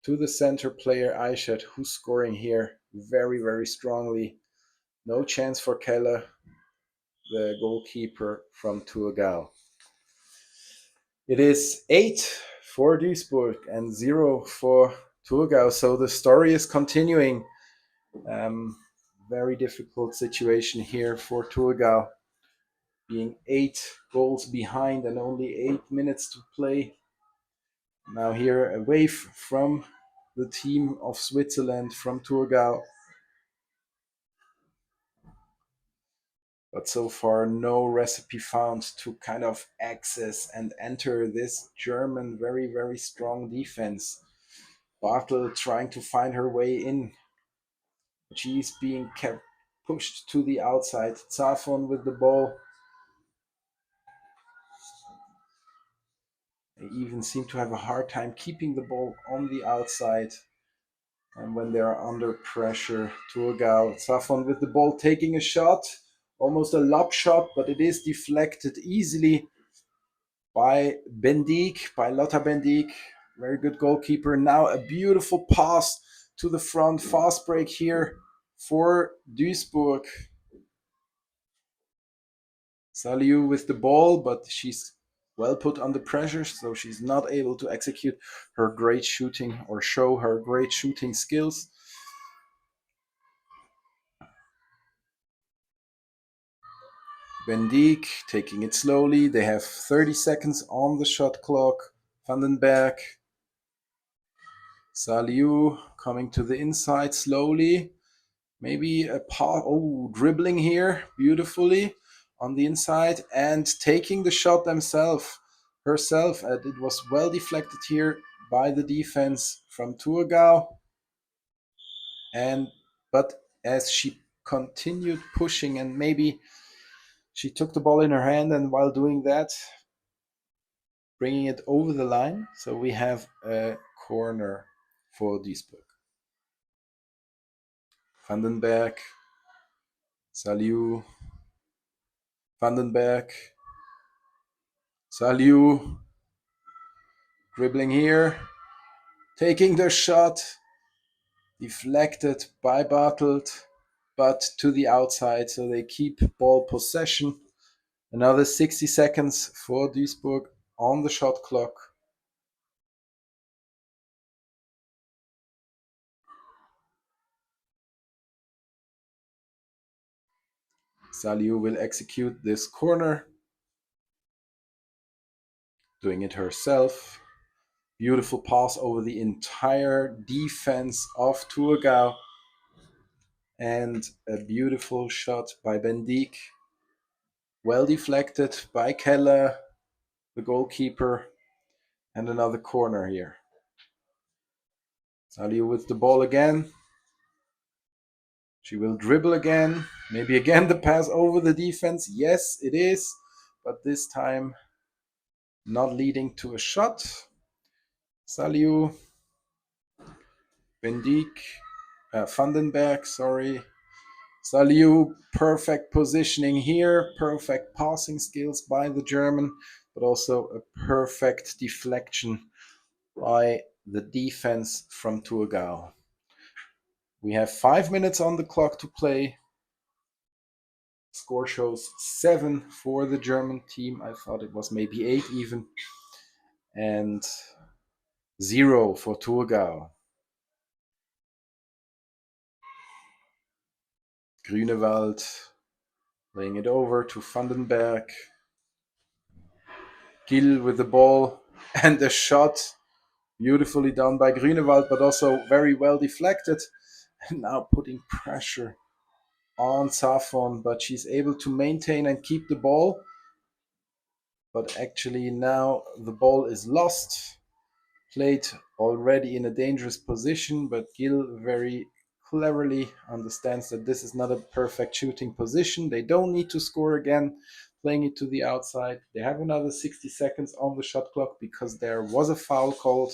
to the center player Aishat, who's scoring here very, very strongly. No chance for Keller, the goalkeeper from Thurgau. It is 8 for Duisburg and 0 for Thurgau. So the story is continuing. Very difficult situation here for Thurgau, being 8 goals behind and only 8 minutes to play. Now here a wave from the team of Switzerland, from Thurgau. But so far no recipe found to kind of access and enter this German very, very strong defense. Bartel trying to find her way in. She's being kept pushed to the outside. Zafon with the ball. They even seem to have a hard time keeping the ball on the outside. And when they are under pressure, Thurgau, Zafon with the ball, taking a shot. Almost a lob shot, but it is deflected easily by Bendik, by Lotta Bendik. Very good goalkeeper. Now a beautiful pass to the front. Fast break here for Duisburg. Saliu with the ball, but she's well put under pressure, so she's not able to execute her great shooting or show her great shooting skills. Bendik taking it slowly. They have 30 seconds on the shot clock. Vandenberg. Saliu coming to the inside slowly. Maybe a pass. Oh, dribbling here beautifully on the inside and taking the shot herself. And it was well deflected here by the defense from Thurgau. But as she continued pushing, and maybe she took the ball in her hand, and while doing that, bringing it over the line. So we have a corner for Duisburg. Vandenberg, Saliu, Vandenberg, Saliu, dribbling here, taking the shot, deflected by Bartelt, but to the outside, so they keep ball possession. Another 60 seconds for Duisburg on the shot clock. Saliu will execute this corner, doing it herself. Beautiful pass over the entire defense of Thurgau. And a beautiful shot by Bendik. Well deflected by Keller, the goalkeeper. And another corner here. Saliu with the ball again. She will dribble again. Maybe again the pass over the defense. Yes, it is. But this time not leading to a shot. Saliu. Bendik. Vandenberg, sorry. Saliu, perfect positioning here. Perfect passing skills by the German. But also a perfect deflection by the defense from Thurgau. We have 5 minutes on the clock to play. Score shows 7 for the German team. I thought it was maybe 8 even. And 0 for Thurgau. Grünewald laying it over to Vandenberg. Gil with the ball and the shot. Beautifully done by Grünewald, but also very well deflected. And now putting pressure on Safon, but she's able to maintain and keep the ball. But actually now the ball is lost. Played already in a dangerous position, but Gil very cleverly understands that this is not a perfect shooting position. They don't need to score again, playing it to the outside. They have another 60 seconds on the shot clock because there was a foul called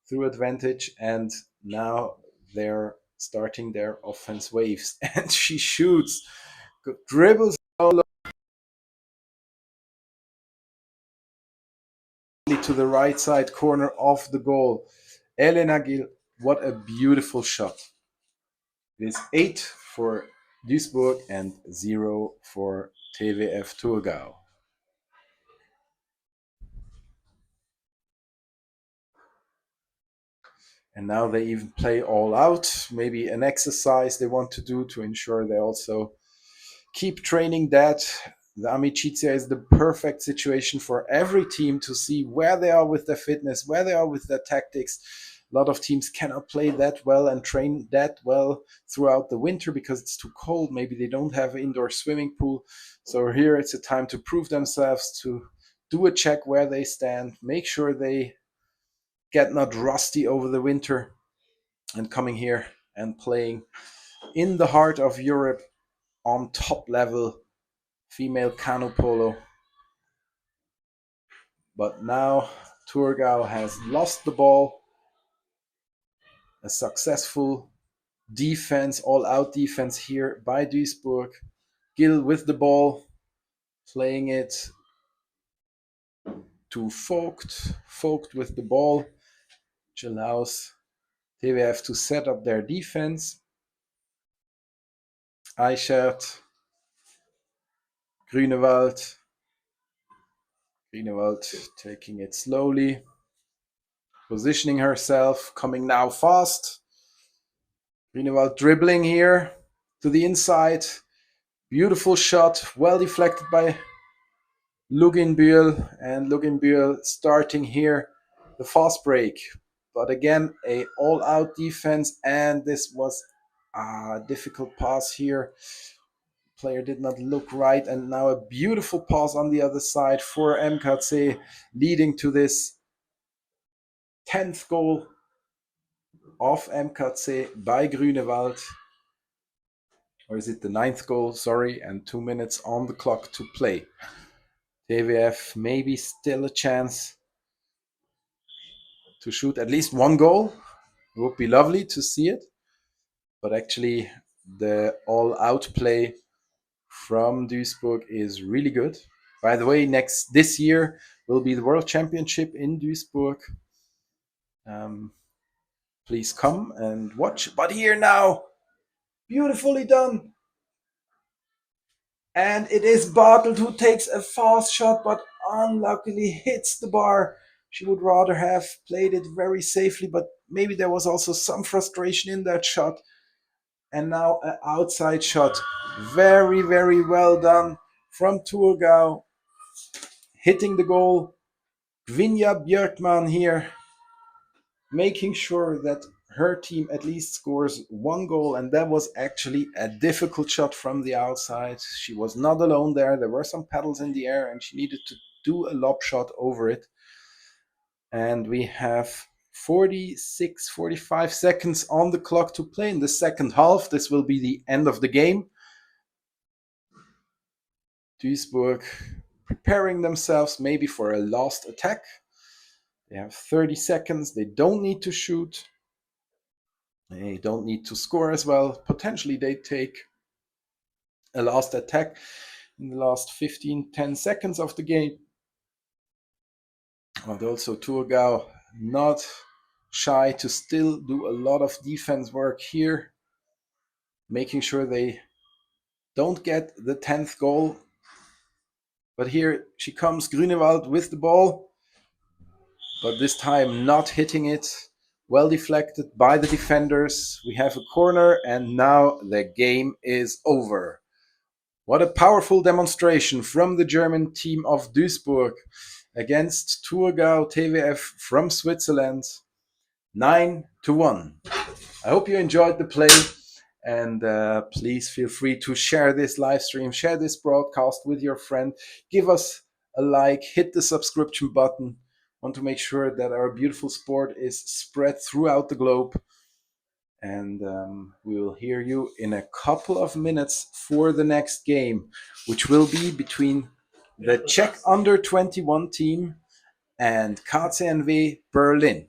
through advantage, and now they're starting their offense waves. And she shoots, dribbles to the right side corner of the goal. Elena Gil, what a beautiful shot. It is 8 for Duisburg and 0 for TVF Thurgau. And now they even play all out. Maybe an exercise they want to do to ensure they also keep training that. The Amicizia is the perfect situation for every team to see where they are with their fitness, where they are with their tactics. A lot of teams cannot play that well and train that well throughout the winter because it's too cold. Maybe they don't have an indoor swimming pool. So here it's a time to prove themselves, to do a check where they stand, make sure they get not rusty over the winter, and coming here and playing in the heart of Europe on top level female canoe polo. But now Thurgau has lost the ball. A successful defense, all-out defense here by Duisburg. Gil with the ball, playing it to Vogt. Vogt with the ball, which allows TVF to set up their defense. Eichert, Grünewald. Grünewald taking it slowly, positioning herself, coming now fast. Grünewald dribbling here to the inside. Beautiful shot, well deflected by Luginbühl, and Luginbühl starting here the fast break. But again, a all-out defense, and this was a difficult pass here. Player did not look right, and now a beautiful pass on the other side for MKC, leading to this 10th goal of MKC by Grünewald. Or is it the 9th goal? Sorry, and 2 minutes on the clock to play. TVF maybe still a chance to shoot at least one goal. It would be lovely to see it. But actually, the all-out play from Duisburg is really good. By the way, this year will be the World Championship in Duisburg. Please come and watch. But here now, beautifully done. And it is Bartelt who takes a fast shot, but unluckily hits the bar. She would rather have played it very safely, but maybe there was also some frustration in that shot. And now an outside shot. Very, very well done from Thurgau. Hitting the goal. Gvinja Björkman here, making sure that her team at least scores one goal, and that was actually a difficult shot from the outside. She was not alone there. There were some paddles in the air, and she needed to do a lob shot over it. And we have 45 seconds on the clock to play in the second half. This will be the end of the game. Duisburg preparing themselves maybe for a last attack. They have 30 seconds. They don't need to shoot. They don't need to score as well. Potentially they take a last attack in the last 10 seconds of the game. But also Thurgau not shy to still do a lot of defense work here, making sure they don't get the 10th goal. But here she comes, Grünewald with the ball, but this time not hitting it. well deflected by the defenders. We have a corner, and now the game is over. What a powerful demonstration from the German team of Duisburg against Thurgau TWF from Switzerland. 9-1. I hope you enjoyed the play, and please feel free to share this live stream, share this broadcast with your friend. Give us a like, hit the subscription button. Want to make sure that our beautiful sport is spread throughout the globe. And we will hear you in a couple of minutes for the next game, which will be between the Czech under-21 team and KCNW Berlin.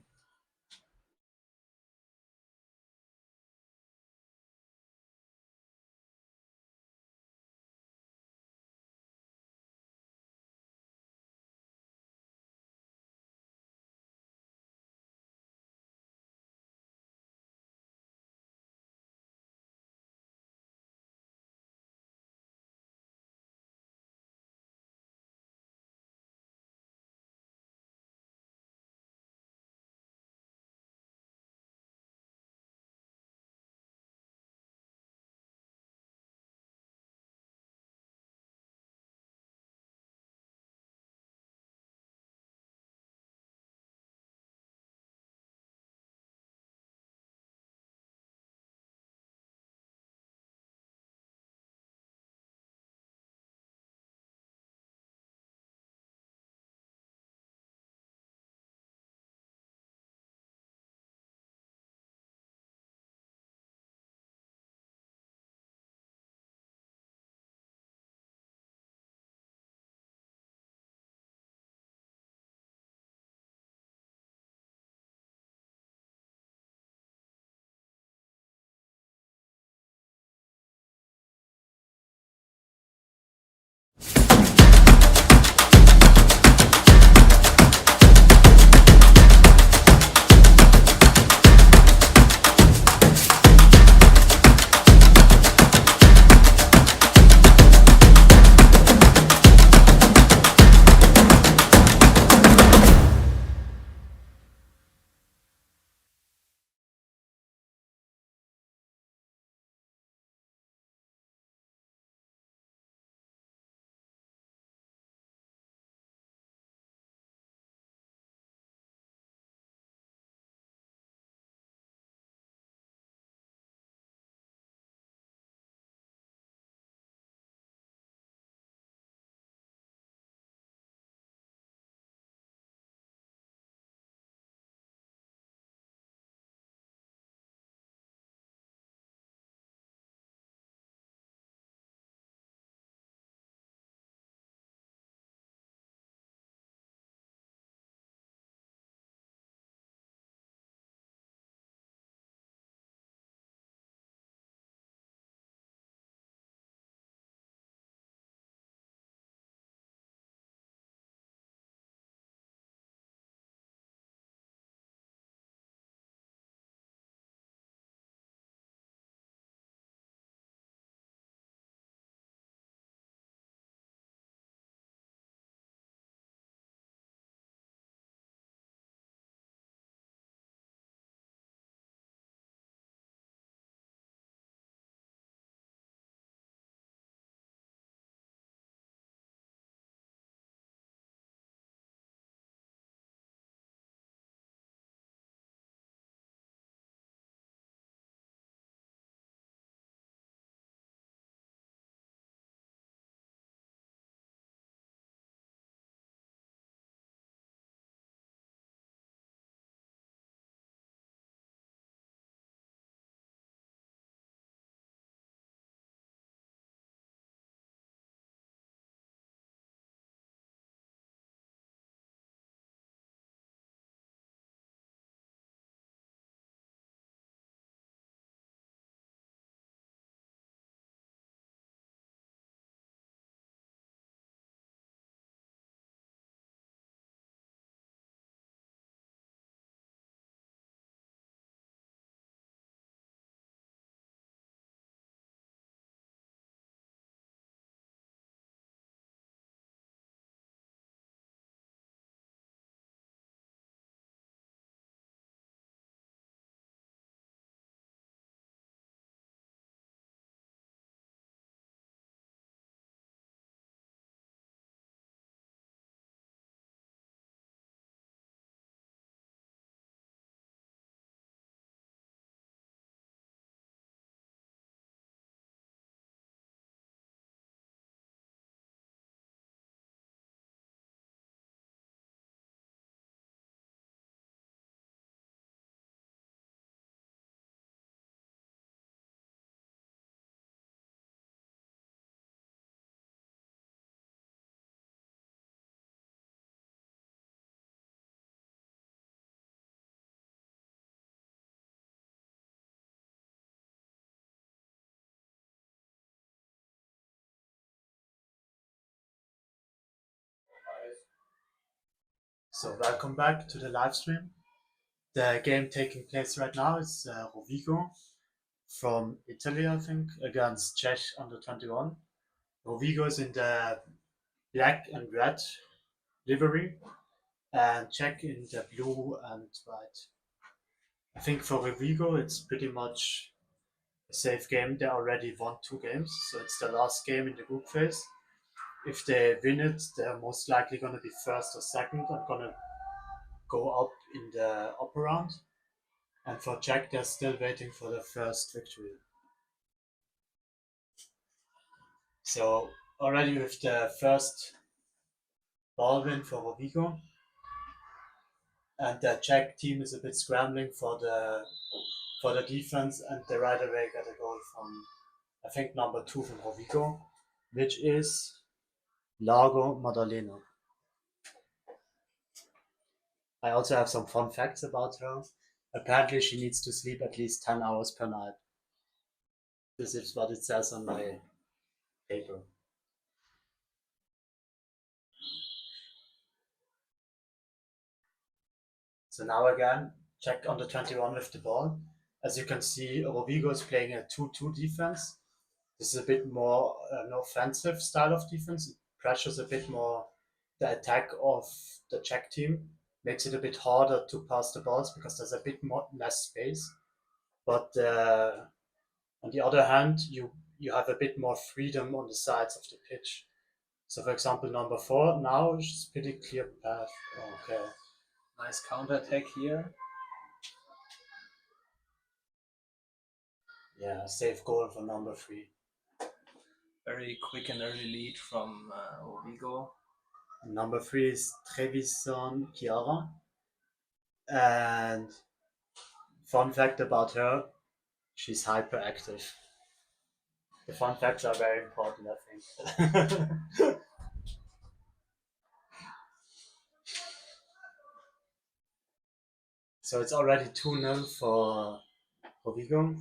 So welcome back to the live stream. The game taking place right now is Rovigo from Italy, I think, against Czech U21. Rovigo is in the black and red livery, and Czech in the blue and white. I think for Rovigo, it's pretty much a safe game. They already won 2 games, so it's the last game in the group phase. If they win it, they're most likely going to be first or second and going to go up in the upper round. And for Czech, they're still waiting for the first victory. So already with the first ball win for Rovigo, and the Czech team is a bit scrambling for the defense, and they right away got a goal from, I think, number 2 from Rovigo, which is Largo Maddalena. I also have some fun facts about her. Apparently, she needs to sleep at least 10 hours per night. This is what it says on my paper. So now again, Czech under 21 with the ball. As you can see, Rovigo is playing a 2-2 defense. This is a bit more an offensive style of defense. It pressures a bit more the attack of the Czech team. Makes it a bit harder to pass the balls because there's a bit more less space. But on the other hand, you have a bit more freedom on the sides of the pitch. So for example, number 4 now is pretty clear path. Okay. Nice counter attack here. Yeah, safe goal for number 3. Very quick and early lead from Rovigo. Number 3 is Trevisan Chiara. And fun fact about her, she's hyperactive. The fun facts are very important, I think. So it's already 2-0 for Rovigo.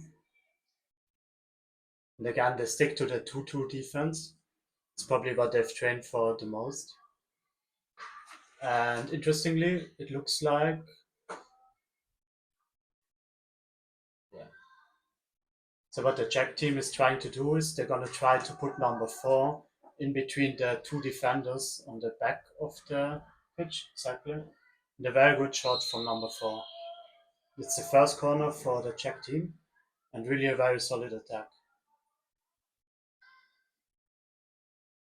And again, they stick to the 2-2 defense. It's probably what they've trained for the most. And interestingly, it looks like, yeah. So what the Czech team is trying to do is they're going to try to put number 4 in between the 2 defenders on the back of the pitch, exactly. And a very good shot from number 4. It's the first corner for the Czech team, and really a very solid attack.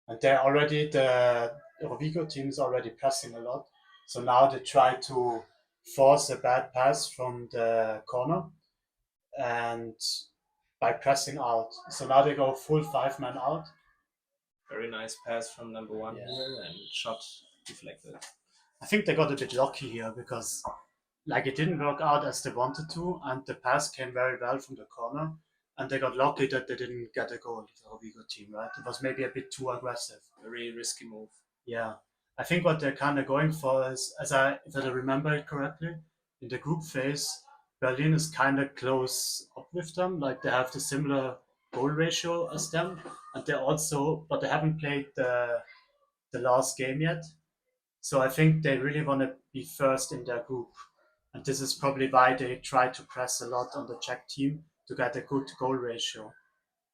And they're already, the Rovigo team is already pressing a lot. So now they try to force a bad pass from the corner and by pressing out. So now they go full 5-man out. Very nice pass from number 1 Yeah. here and shot deflected. I think they got a bit lucky here because like it didn't work out as they wanted to, and the pass came very well from the corner, and they got lucky that they didn't get a goal, the Rovigo team, right? It was maybe a bit too aggressive. Very risky move. Yeah. I think what they're kind of going for is, if I remember it correctly, in the group phase, Berlin is kind of close up with them. Like they have the similar goal ratio as them, and but they haven't played the last game yet. So I think they really want to be first in their group. And this is probably why they try to press a lot on the Czech team to get a good goal ratio.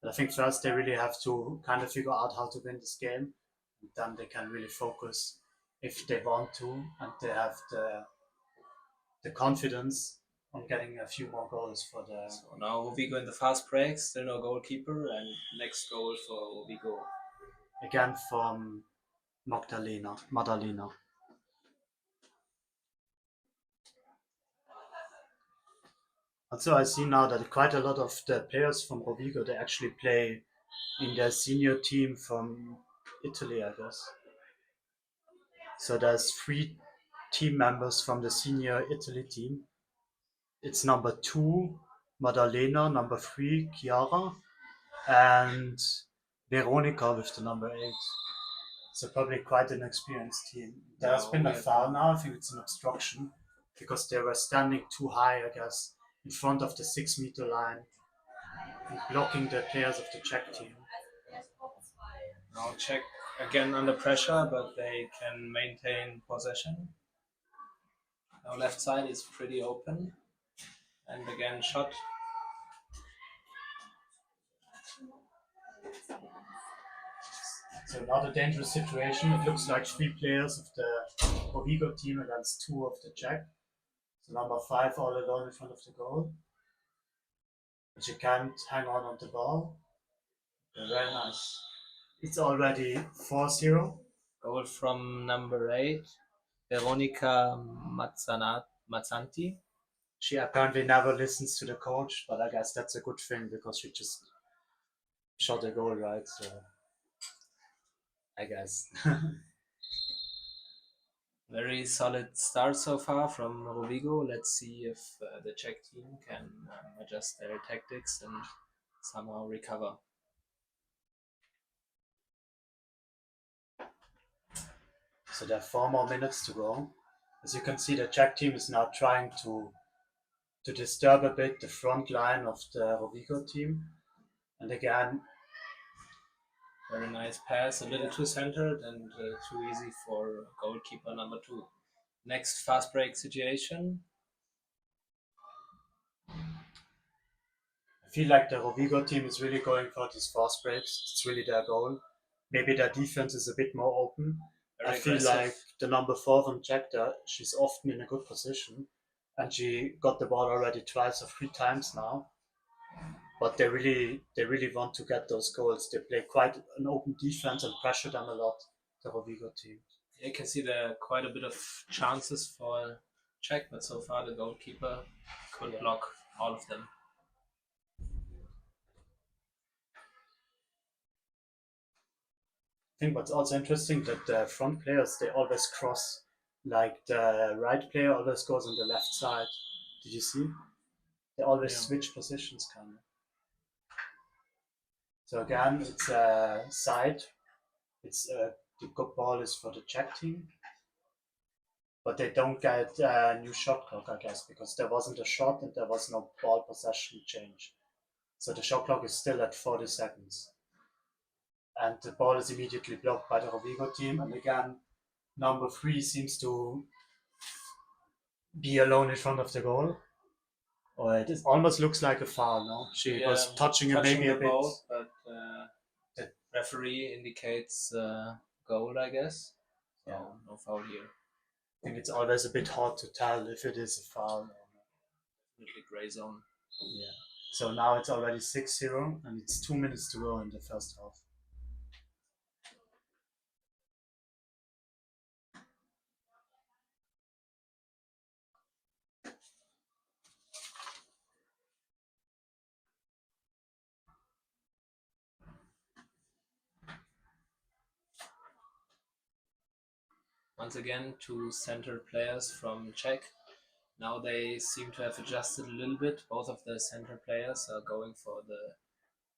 But I think first they really have to kind of figure out how to win this game. And then they can really focus if they want to, and they have the confidence on getting a few more goals for the... So now Rovigo in the fast breaks, still no goalkeeper, and next goal for Rovigo. Again from Maddalena. Also, I see now that quite a lot of the players from Rovigo, they actually play in their senior team from Italy, I guess. So there's 3 team members from the senior Italy team. It's number 2, Maddalena, number 3, Chiara, and Veronica with the number 8. So probably quite an experienced team. There's been a foul now, I think it's an obstruction, because they were standing too high, I guess, in front of the 6-meter line, and blocking the players of the Czech team. Now Czech again under pressure, but they can maintain possession. Now left side is pretty open. And again, shot. So not a dangerous situation. It looks like 3 players of the Rogo team against 2 of the Czech. So number 5 all alone in front of the goal. But you can't hang on the ball. Very nice. It's already 4-0. Goal from number 8, Veronica Mazzanti. She apparently never listens to the coach, but I guess that's a good thing because she just shot a goal, right? So I guess. Very solid start so far from Rovigo. Let's see if the Czech team can adjust their tactics and somehow recover. So there are 4 more minutes to go. As you can see, the Czech team is now trying to disturb a bit the front line of the Rovigo team. And again, very nice pass, a little too centered and too easy for goalkeeper number 2. Next fast break situation. I feel like the Rovigo team is really going for these fast breaks. It's really their goal. Maybe their defense is a bit more open. Very I feel aggressive. like the number 4 from Czech, she's often in a good position. And she got the ball already twice or 3 times now. But they really want to get those goals. They play quite an open defense and pressure them a lot, the Rovigo team. You can see there are quite a bit of chances for Czech, but so far the goalkeeper could block all of them. I think what's also interesting that the front players, they always cross. Like the right player always goes on the left side. Did you see? They always switch positions, kind of. So again, it's a side. It's the good ball is for the Czech team, but they don't get a new shot clock, I guess, because there wasn't a shot and there was no ball possession change. So the shot clock is still at 40 seconds. And the ball is immediately blocked by the Rovigo team. And again, number 3 seems to be alone in front of the goal. Or it almost looks like a foul, no? She was touching him maybe a bit. Ball, but the referee indicates goal, I guess. So no foul here. I think it's always a bit hard to tell if it is a foul or not. Definitely gray zone. Yeah. So now it's already 6-0 and it's 2 minutes to go in the first half. Once again, 2 center players from Czech. Now they seem to have adjusted a little bit. Both of the center players are going for the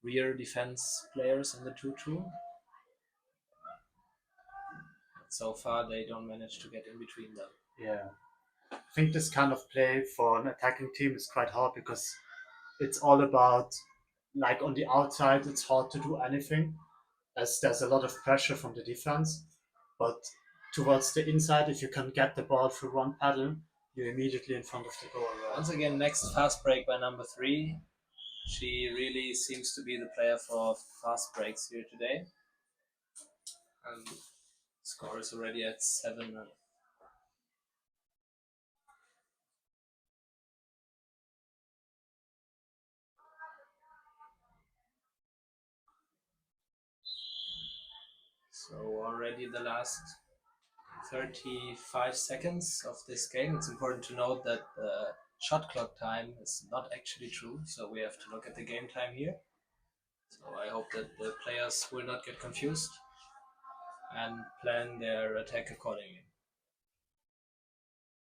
rear defense players in the 2-2. So far, they don't manage to get in between them. Yeah. I think this kind of play for an attacking team is quite hard because it's all about, like on the outside, it's hard to do anything as there's a lot of pressure from the defense. But towards the inside, if you can get the ball through one paddle, you're immediately in front of the goal. Right? Once again, next fast break by number 3. She really seems to be the player for fast breaks here today. And score is already at 7. So already the last 35 seconds of this game. It's important to note that the shot clock time is not actually true, so we have to look at the game time here. So I hope that the players will not get confused and plan their attack accordingly.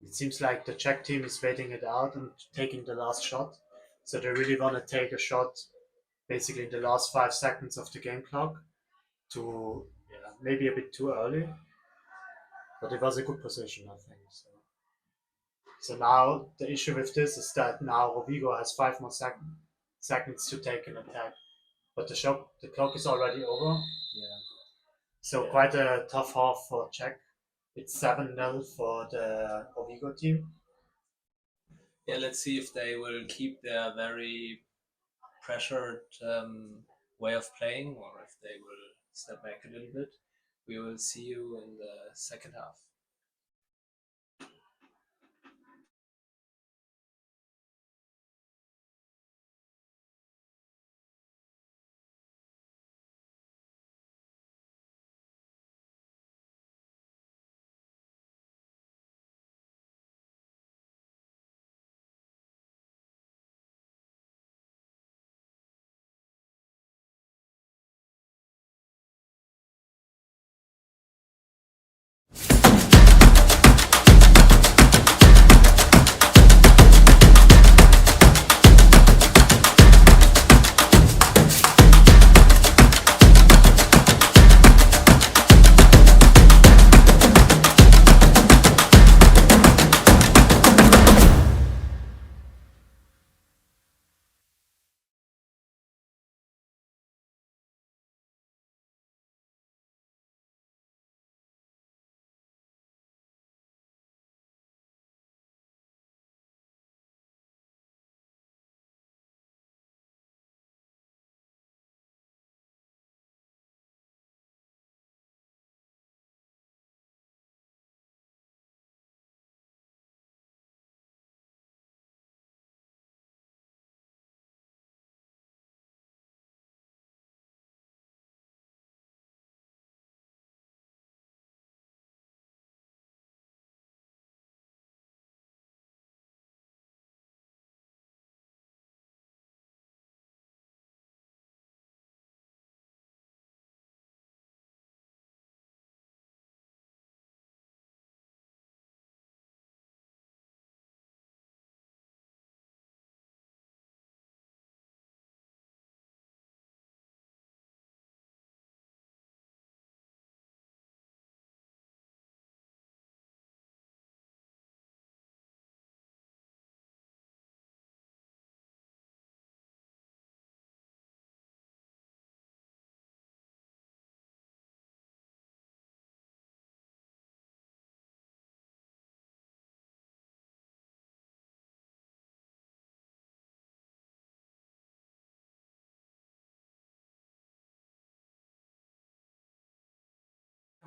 It seems like the Czech team is waiting it out and taking the last shot. So they really want to take a shot basically in the last 5 seconds of the game clock to maybe a bit too early. But it was a good position, I think. So now the issue with this is that now Rovigo has 5 more seconds to take an attack. But the clock is already over. Yeah. So quite a tough half for Czech. It's 7-0 for the Rovigo team. Yeah, let's see if they will keep their very pressured way of playing, or if they will step back a little bit. We will see you in the second half.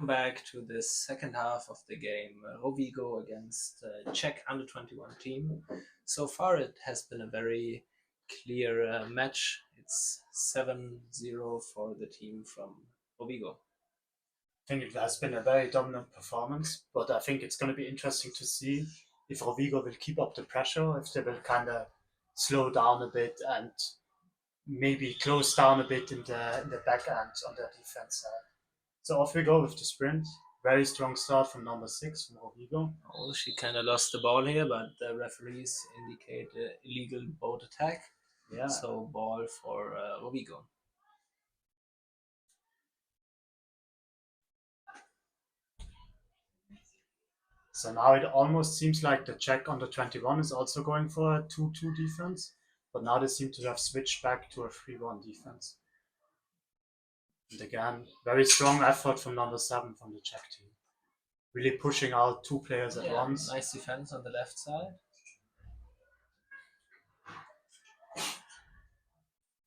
Back to the second half of the game, Rovigo against Czech U21 team. So far, it has been a very clear match. It's 7-0 for the team from Rovigo. I think it has been a very dominant performance, but I think it's going to be interesting to see if Rovigo will keep up the pressure, if they will kind of slow down a bit and maybe close down a bit in the back end on their defense side. So off we go with the sprint. Very strong start from number 6 from Rovigo. Oh, she kind of lost the ball here, but the referees indicate illegal boat attack. Yeah. So ball for Rovigo. So now it almost seems like the Czech under 21 is also going for a 2-2 defense, but now they seem to have switched back to a 3-1 defense. And again, very strong effort from number 7 from the Czech team. Really pushing out 2 players at once. Nice defense on the left side.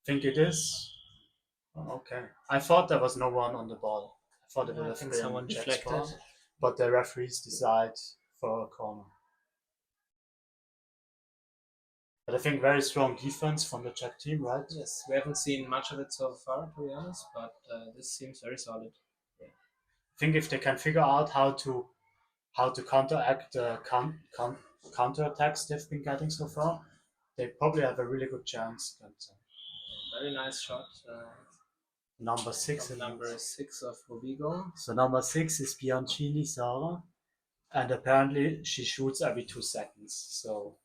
Think it is. Oh, okay. I thought there was no one on the ball. I thought it would have been someone Czech's deflected. ball, but the referees decide for a corner. But I think very strong defense from the Czech team, right? Yes, we haven't seen much of it so far, to be honest, but this seems very solid. I think if they can figure out how to counteract the counterattacks they've been getting so far, they probably have a really good chance. Very nice shot. Number 6 and number 6 of Rovigo. So number 6 is Bianchini Sara, and apparently she shoots every 2 seconds. So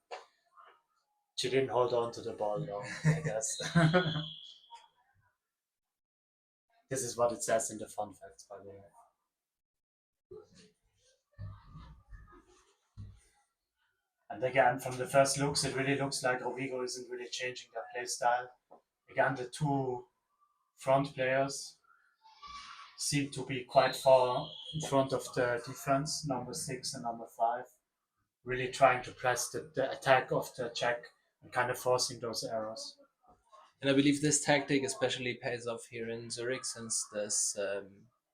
she didn't hold on to the ball long, I guess. This is what it says in the fun facts, by the way. And again, from the first looks, it really looks like Rovigo isn't really changing their play style. Again, the 2 front players seem to be quite far in front of the defense, number 6 and number 5. really trying to press the attack of the Czech and kind of forcing those errors. And I believe this tactic especially pays off here in Zurich, since this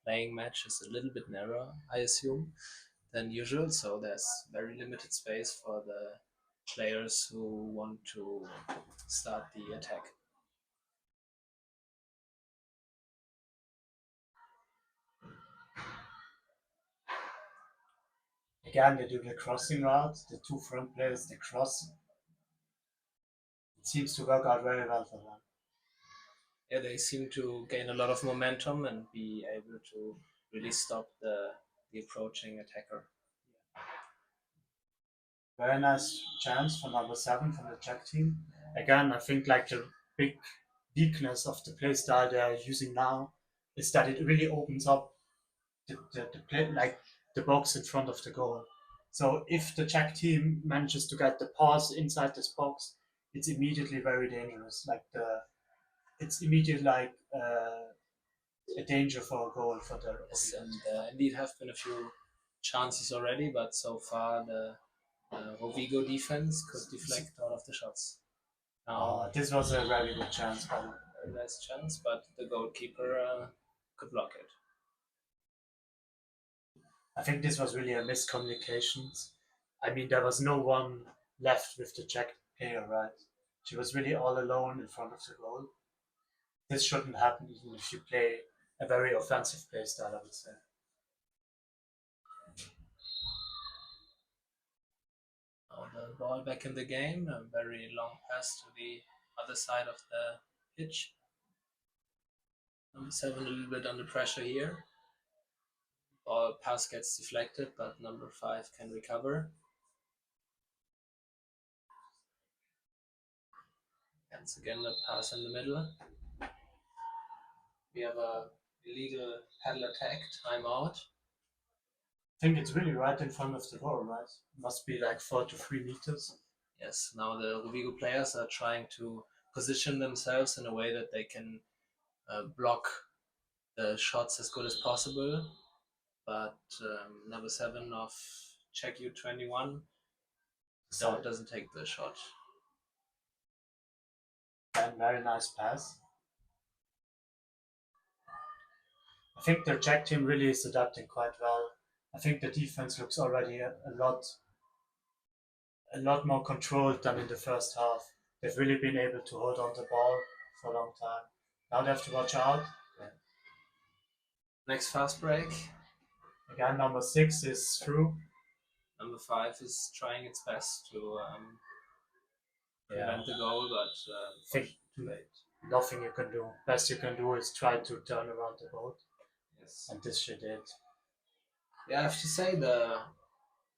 playing match is a little bit narrower, I assume, than usual. So there's very limited space for the players who want to start the attack. Again, they do the crossing route. The two front players, they cross. It seems to work out very well for them. Yeah, they seem to gain a lot of momentum and be able to really stop the approaching attacker. Very nice chance for number 7 from the Czech team. Again, I think like the big weakness of the play style they are using now is that it really opens up the play, like the box in front of the goal. So if the Czech team manages to get the pass inside this box, it's immediately very dangerous. It's immediately like a danger for a goal for the Yes, opponent. and indeed have been a few chances already, but so far the Rovigo defense could deflect all of the shots. Now, This was a very good chance, by the way. very nice chance, but the goalkeeper could block it. I think this was really a miscommunication. I mean, there was no one left with the Czech player, right? She was really all alone in front of the goal. This shouldn't happen even if you play a very offensive play style, I would say. Now the ball back in the game, a very long pass to the other side of the pitch. Number 7 a little bit under pressure here. Ball pass gets deflected, but number 5 can recover. Once again, a pass in the middle. We have a illegal paddle attack, timeout. I think it's really right in front of the goal, right? Must be like 4 to 3 meters. Yes, now the Rovigo players are trying to position themselves in a way that they can block the shots as good as possible. But number 7 of Czech U21 doesn't take the shot. And very nice pass. I think the Czech team really is adapting quite well. I think the defense looks already a lot more controlled than in the first half. They've really been able to hold on the ball for a long time. Now they have to watch out. Next fast break. Again, number 6 is through. Number 5 is trying its best to prevent the goal, but think too late. Nothing you can do. Best you can do is try to turn around the boat. Yes. And this she did. Yeah, I have to say the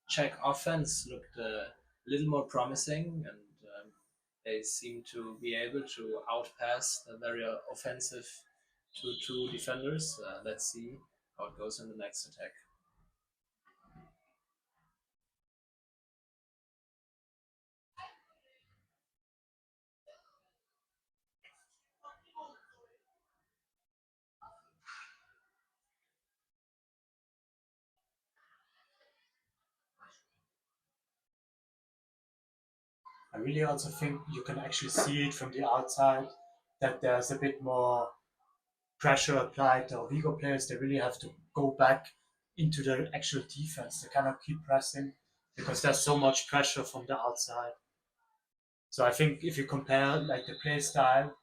Czech offense looked a little more promising, and they seem to be able to outpass the very offensive 2-2 defenders. Let's see how it goes in the next attack. I really also think you can actually see it from the outside that there's a bit more pressure applied. The Vigo players, they really have to go back into the actual defense. They cannot keep pressing because there's so much pressure from the outside. So I think if you compare like the play style,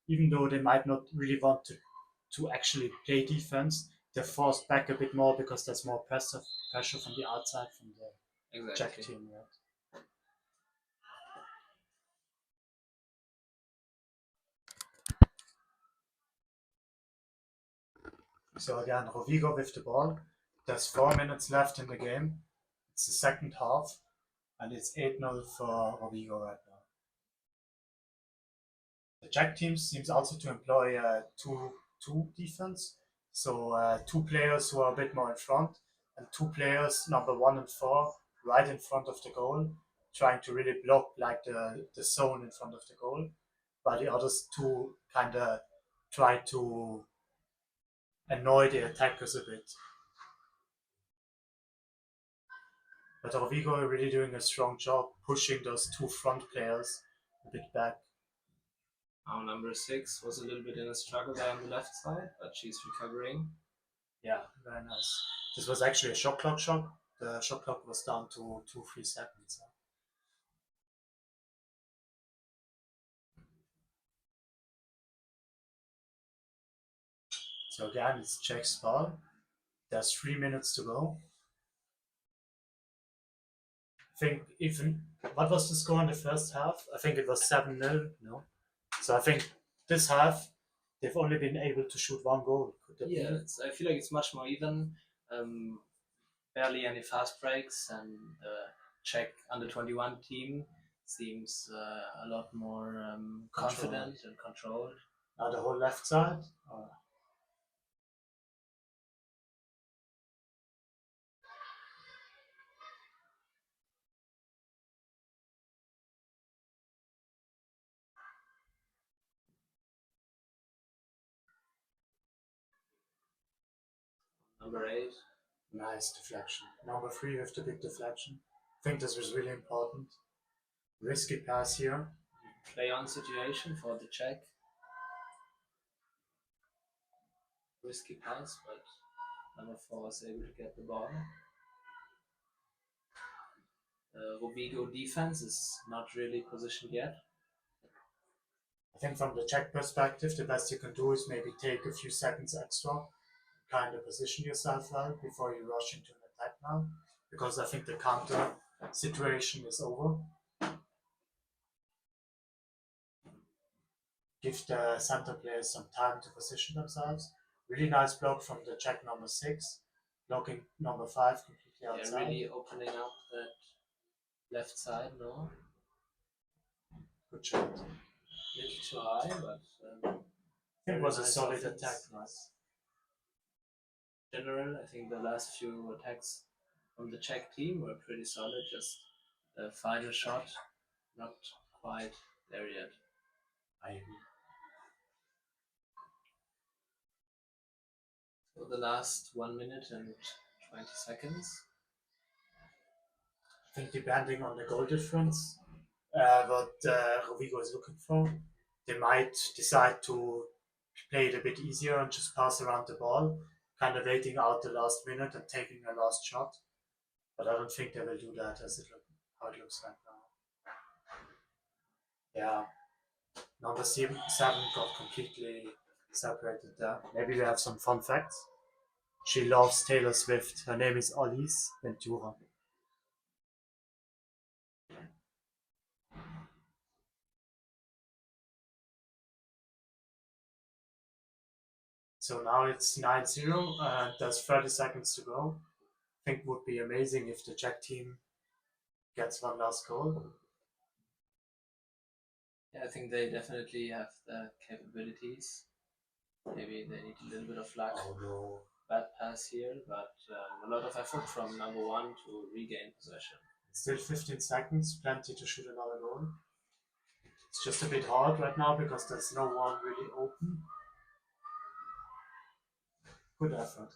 even though they might not really want to actually play defense, they're forced back a bit more because there's more pressure from the outside from the Czech team. Right? So again, Rovigo with the ball. There's 4 minutes left in the game. It's the second half, and it's 8-0 for Rovigo right now. The Czech team seems also to employ a 2-2 defense. So 2 players who are a bit more in front, and 2 players, number 1 and 4, right in front of the goal, trying to really block like the zone in front of the goal. But the others 2 kind of try to annoy the attackers a bit. But Rogo are really doing a strong job pushing those two front players a bit back. Our number 6 was a little bit in a struggle there on the left side, but she's recovering. Yeah, very nice. This was actually a shot clock shot. The shot clock was down to 2-3 seconds. So again, it's Czech's ball. There's 3 minutes to go. I think even, what was the score in the first half? I think it was 7-0, no? So I think this half, they've only been able to shoot 1 goal. Yeah, I feel like it's much more even. Barely any fast breaks, and the Czech under-21 team seems a lot more confident and controlled. Now the whole left side. Number 8. Nice deflection. Number 3 with the big deflection. I think this was really important. Risky pass here. Play on situation for the Czech. Risky pass, but number 4 was able to get the ball. Rogo defense is not really positioned yet. I think from the Czech perspective, the best you can do is maybe take a few seconds extra, kind of position yourself well before you rush into an attack now, because I think the counter situation is over. Give the center players some time to position themselves. Really nice block from the Czech number 6, blocking number 5 completely outside. Yeah, really opening up that left side, no? Good shot. Little too high, but I think it was a nice solid offense. attack. Nice. In general, I think the last few attacks from the Czech team were pretty solid. Just the final shot, not quite there yet. I agree. So the last 1 minute and 20 seconds. I think depending on the goal difference, what Rogo is looking for, they might decide to play it a bit easier and just pass around the ball, kind of waiting out the last minute and taking a last shot. But I don't think they will do that how it looks like now. Yeah, number 7 got completely separated there. Maybe we have some fun facts. She loves Taylor Swift. Her name is Alice Ventura. So now it's 9-0 and there's 30 seconds to go. I think it would be amazing if the Czech team gets one last goal. Yeah, I think they definitely have the capabilities. Maybe they need a little bit of luck. Oh no. Bad pass here, but a lot of effort from number 1 to regain possession. Still 15 seconds, plenty to shoot another goal. It's just a bit hard right now because there's no one really open. Good effort.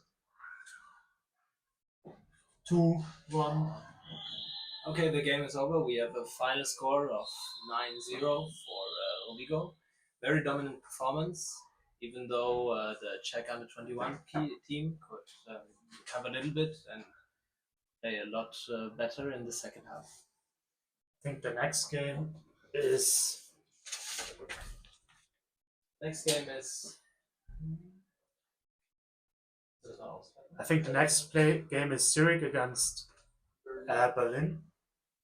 2-1. Okay, the game is over. We have a final score of 9-0 for Rogo. Very dominant performance, even though the Czech under-21 team could recover a little bit and play a lot better in the second half. I think the next game is... I think the next game is Zurich against Berlin.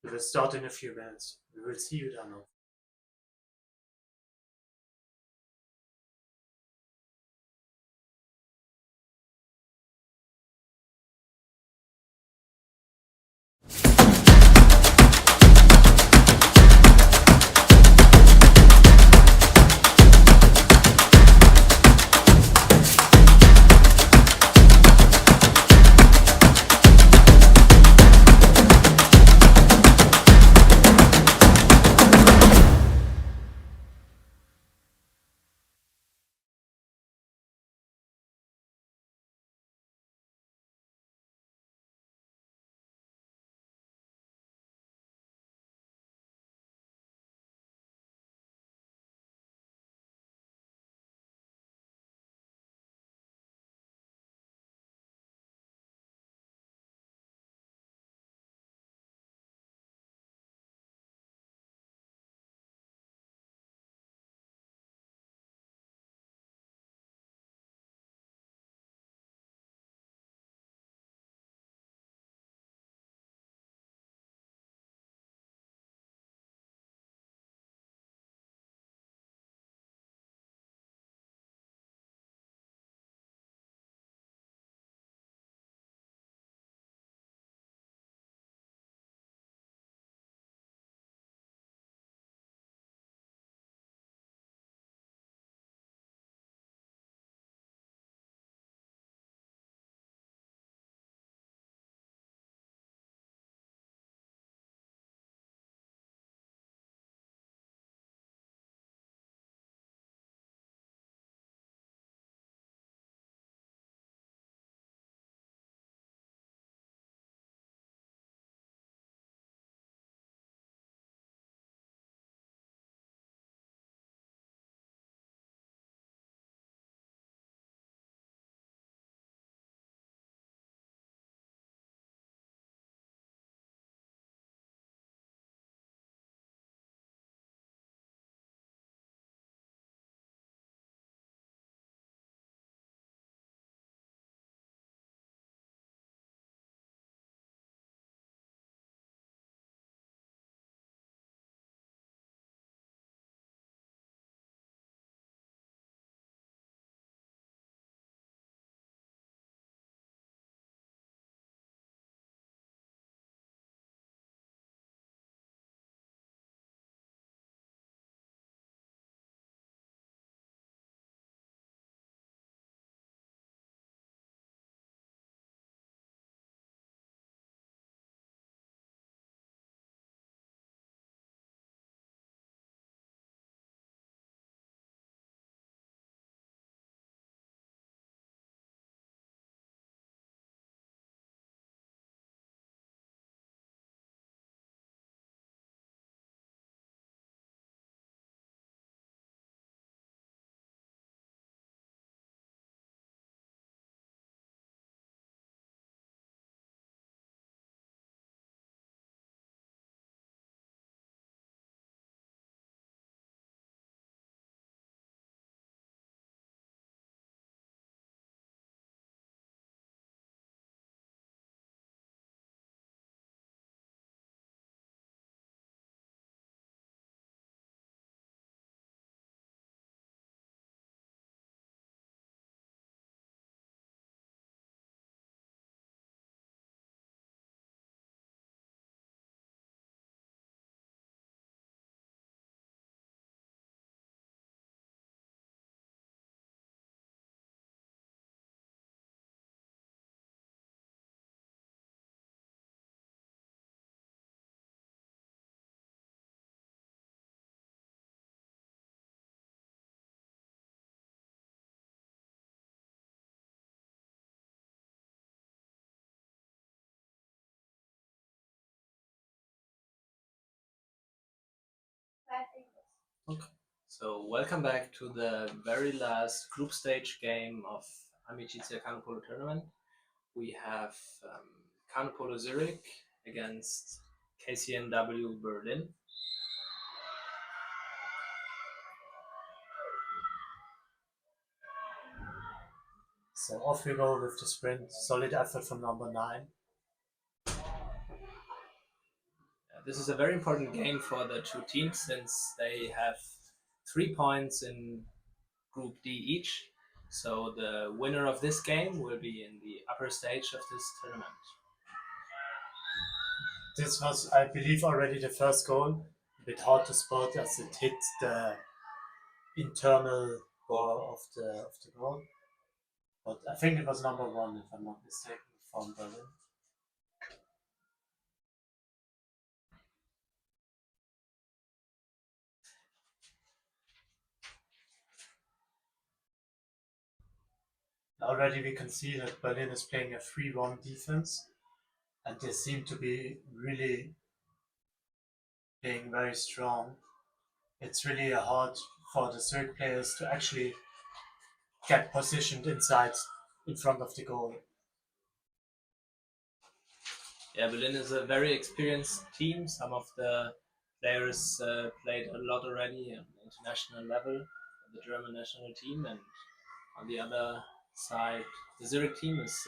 We will start in a few minutes. We will see you then. So welcome back to the very last group stage game of Amicizia Tournament. We have Zurich against KCNW Berlin. So off we go with the sprint. Solid effort from number 9. This is a very important game for the two teams since they have 3 points in Group D each. So the winner of this game will be in the upper stage of this tournament. This was, I believe, already the first goal. A bit hard to spot as it hit the internal bar of the goal. But I think it was number 1, if I'm not mistaken, from Berlin. Already we can see that Berlin is playing a 3-1 defense, and they seem to be really playing very strong. It's really hard for the Zurich players to actually get positioned inside in front of the goal. Yeah, Berlin is a very experienced team. Some of the players played a lot already on international level for the German national team, and on the other side, the Zurich team is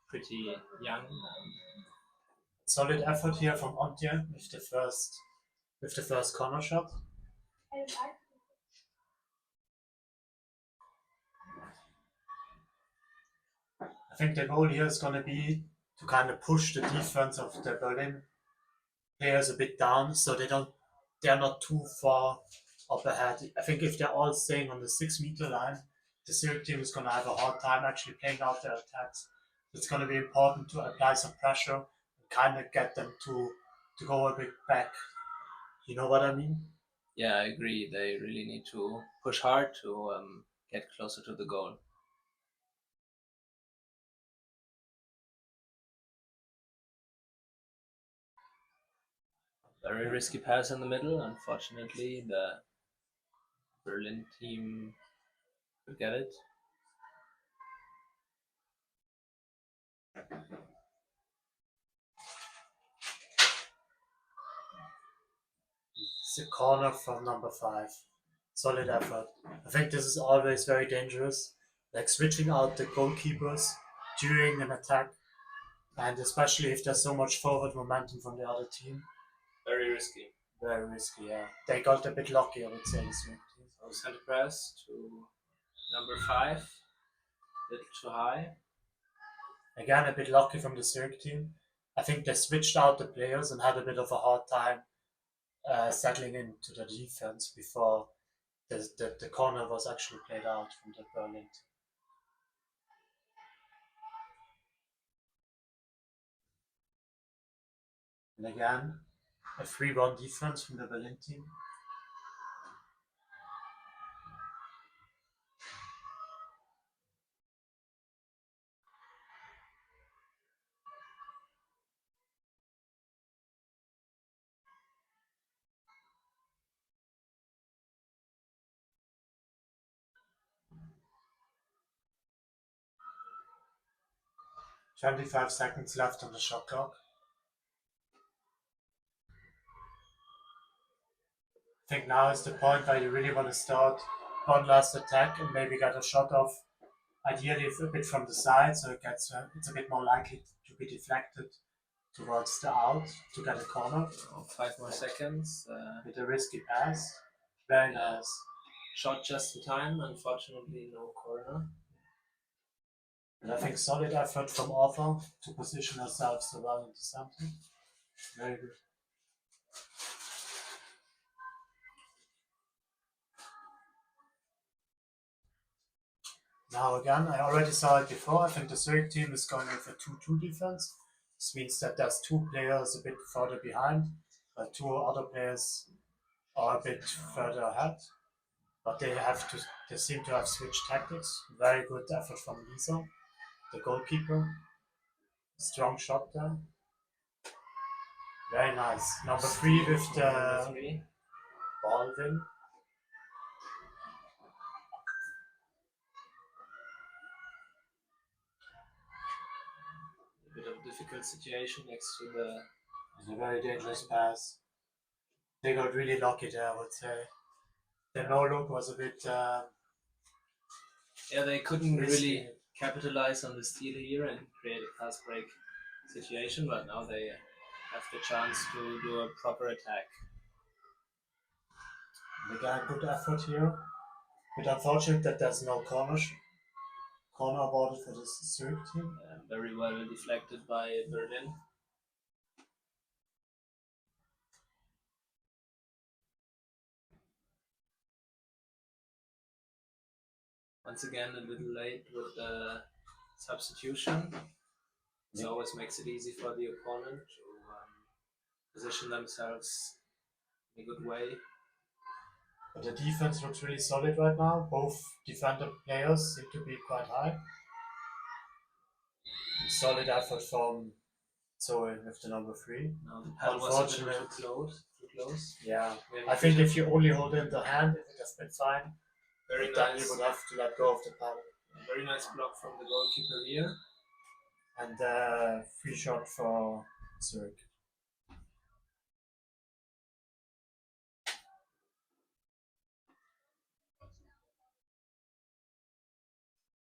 pretty young. Solid effort here from Antje with the first corner shot. I think the goal here is going to be to kind of push the defense of the Berlin players a bit down so they're not too far up ahead. I think if they're all staying on the 6-meter line, the Zurich team is going to have a hard time actually playing out their attacks. It's going to be important to apply some pressure and kind of get them to go a bit back. You know what I mean? Yeah, I agree. They really need to push hard to get closer to the goal. Very risky pass in the middle. Unfortunately, the Berlin team could get it. It's a corner from number 5. Solid effort. I think this is always very dangerous, like switching out the goalkeepers during an attack, and especially if there's so much forward momentum from the other team. Very risky. Very risky, yeah. They got a bit lucky, I would say, this week. So center press to number 5. A little too high. Again, a bit lucky from the Zurich team. I think they switched out the players and had a bit of a hard time settling into the defense before the corner was actually played out from the Berlin team. And again, a 3-1 defense from the Berlin team. "25 seconds left on the shot clock. I think now is the point where you really want to start one last attack and maybe get a shot off, ideally a bit from the side, so it's a bit more likely to be deflected towards the out to get a corner. 5 more seconds. With a risky pass. Very nice. Shot just in time. Unfortunately, no corner. And I think solid effort from Arthur to position ourselves so well into something. Very good. Now again, I already saw it before. I think the Zurich team is going with a 2-2 defense. This means that there's 2 players a bit further behind, but 2 other players are a bit further ahead. But they seem to have switched tactics. Very good effort from Lisa, the goalkeeper. Strong shot there. Very nice. Number 3 with the solving. A bit of difficult situation next to the. It's a very dangerous pass. They got really lucky there, I would say. The no look was a bit. Yeah, they couldn't risky. really capitalize on the steal here and create a fast break situation, but now they have the chance to do a proper attack. Again, good effort here. But unfortunate that there's no corner awarded for this Zurich team. Very well deflected by Berlin. Once again, a little late with the substitution. This always makes it easy for the opponent to position themselves in a good way. But the defense looks really solid right now. Both defender players seem to be quite high. Solid effort from Zoe with the number 3. Now the pad was a bit too close. Yeah, I think if you only hold in the hand, it would have been fine. Very but then nice. you would have to let go of the paddle. Very nice block from the goalkeeper here. And free shot for Zurich.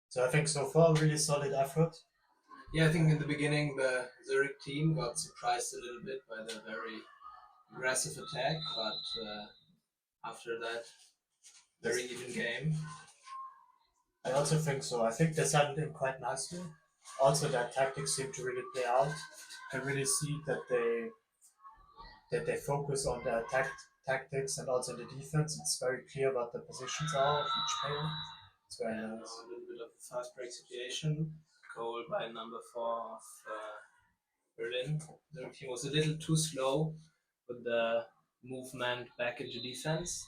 So I think so far really solid effort. Yeah, I think in the beginning the Zurich team got surprised a little bit by the very aggressive attack, but after that, very even game. I also think so. I think they settled in quite nicely. Also, their tactics seem to really play out. You can really see that they focus on their tactics and also the defense. It's very clear what the positions are of each player. It's very nice. A little bit of a fast break situation. Goal by number 4 of Berlin. The team was a little too slow with the movement back into defense.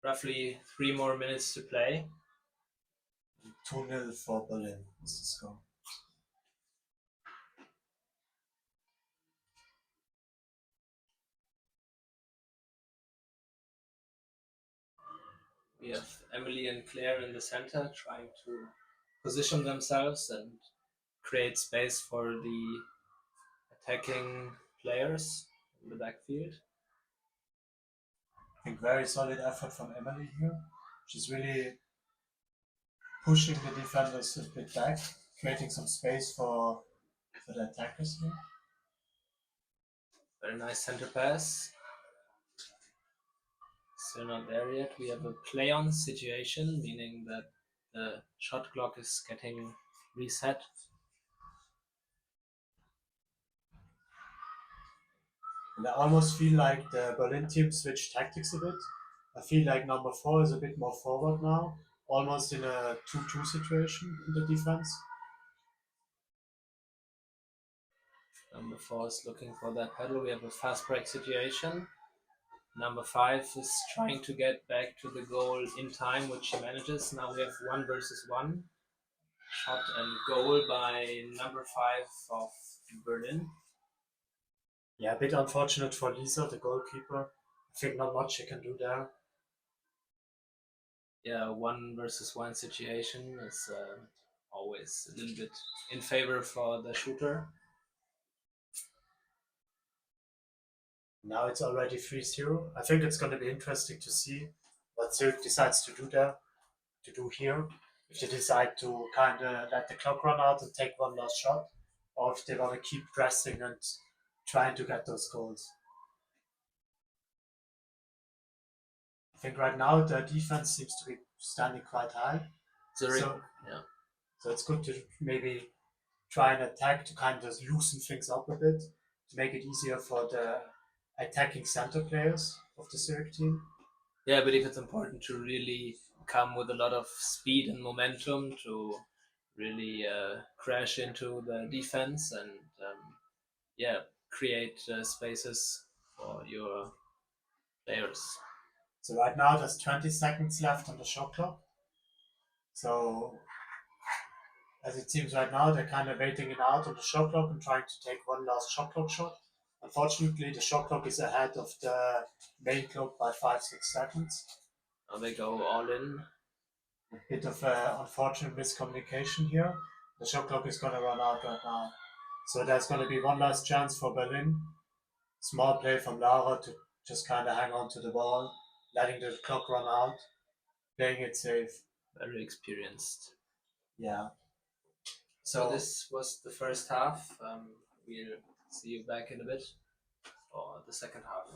Roughly 3 more minutes to play. 2-0 for Berlin. This is the score. We have Emily and Claire in the center trying to position themselves and create space for the attacking players in the backfield. I think very solid effort from Emily here. She's really pushing the defenders a bit back, creating some space for the attackers here. Very nice center pass. Still not there yet. We have a play-on situation, meaning that the shot clock is getting reset. And I almost feel like the Berlin team switched tactics a bit. I feel like number 4 is a bit more forward now, almost in a 2-2 situation in the defense. Number 4 is looking for that pedal. We have a fast break situation. Number 5 is trying to get back to the goal in time, which she manages. Now we have 1 versus 1. Shot and goal by number 5 of Berlin. Yeah, a bit unfortunate for Lisa, the goalkeeper. I think not much she can do there. Yeah, 1 versus 1 situation is always a little bit in favor for the shooter. Now it's already 3-0. I think it's going to be interesting to see what Zurich decides to do there, to do here. If they decide to kind of let the clock run out and take one last shot, or if they want to keep pressing and trying to get those goals. I think right now the defense seems to be standing quite high. Zurich, So it's good to maybe try and attack to kind of loosen things up a bit, to make it easier for the attacking center players of the Zurich team. Yeah, I believe it's important to really come with a lot of speed and momentum to really crash into the defense and create spaces for your players. So right now there's 20 seconds left on the shot clock. So as it seems right now, they're kind of waiting it out on the shot clock and trying to take one last shot clock shot. Unfortunately, the shot clock is ahead of the main clock by 5-6 seconds. Now they go all in. A bit of unfortunate miscommunication here. The shot clock is going to run out right now. So there's going to be one last chance for Berlin. Small play from Lara to just kind of hang on to the ball, letting the clock run out, playing it safe. Very experienced. Yeah. So this was the first half. We'll see you back in a bit for the second half.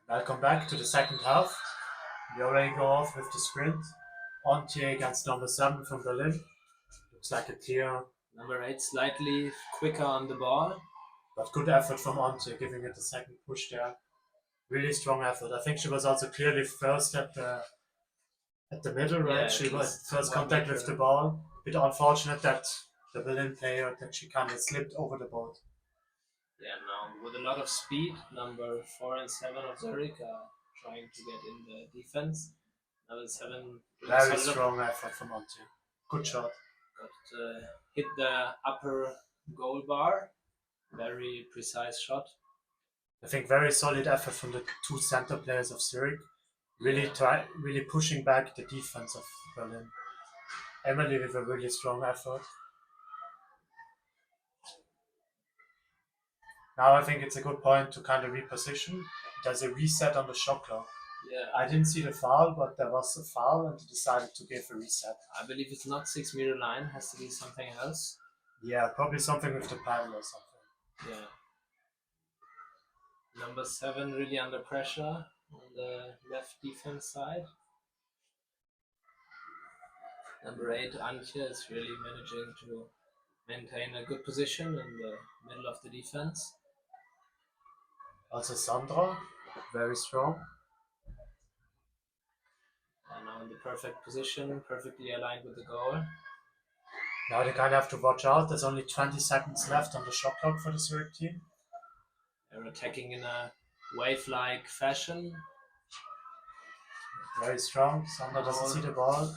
Welcome back to the second half. We already go off with the sprint. Ontier against number 7 from Berlin. Looks like a clear. Number 8 slightly quicker on the ball. But good effort from Ontier, giving it a second push there. Really strong effort. I think she was also clearly first at the middle, right? Yeah, She was first contact with the ball. Bit unfortunate that the Berlin player that she kind of slipped over the board. Yeah, now with a lot of speed, number 4 and 7 of Zurich are trying to get in the defense. Number 7 Very strong effort from Ontier. Good shot. Got hit the upper goal bar. Very precise shot. I think very solid effort from the two center players of Zurich. Really pushing back the defense of Berlin. Emily with a really strong effort. Now I think it's a good point to kind of reposition. There's a reset on the shot clock. Yeah, I didn't see the foul, but there was a foul and they decided to give a reset. I believe it's not 6-meter line, has to be something else. Yeah, probably something with the paddle or something. Yeah. Number 7 really under pressure on the left defense side. Number 8, Antje, is really managing to maintain a good position in the middle of the defense. Also Sandra, very strong. And now in the perfect position, perfectly aligned with the goal. Now they kind of have to watch out. There's only 20 seconds left on the shot clock for the Zurich team. They're attacking in a wave-like fashion. Very strong. Sandra doesn't see the ball.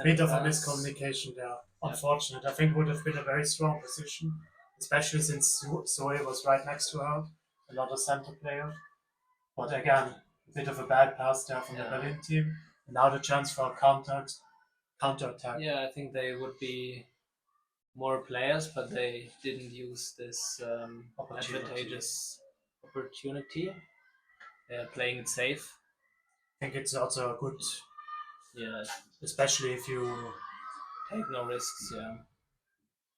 Bit of a miscommunication there. Unfortunate. I think it would have been a very strong position, especially since Zoe was right next to her, another center player. But again, a bit of a bad pass there from the Berlin team. And now the chance for a counter attack. Yeah, I think they would be more players, but they didn't use this advantageous opportunity. They're playing it safe. I think it's also a good, Yeah, especially if you take no risks. Yeah.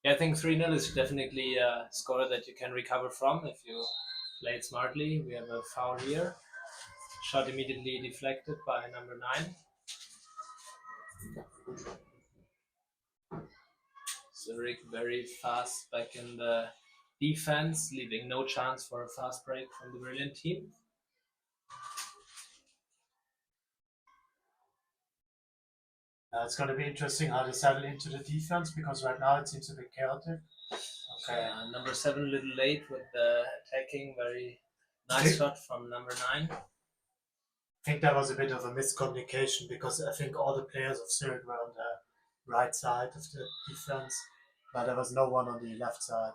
Yeah, I think 3-0 is definitely a score that you can recover from if you play it smartly. We have a foul here. Shot immediately deflected by number 9. Zurich very fast back in the defense, leaving no chance for a fast break from the Berlin team. It's going to be interesting how they settle into the defense, because right now it seems a bit chaotic. Okay. Number 7 a little late with the attacking, very nice shot from number 9. I think that was a bit of a miscommunication, because I think all the players of Zurich were on the right side of the defense, but there was no one on the left side.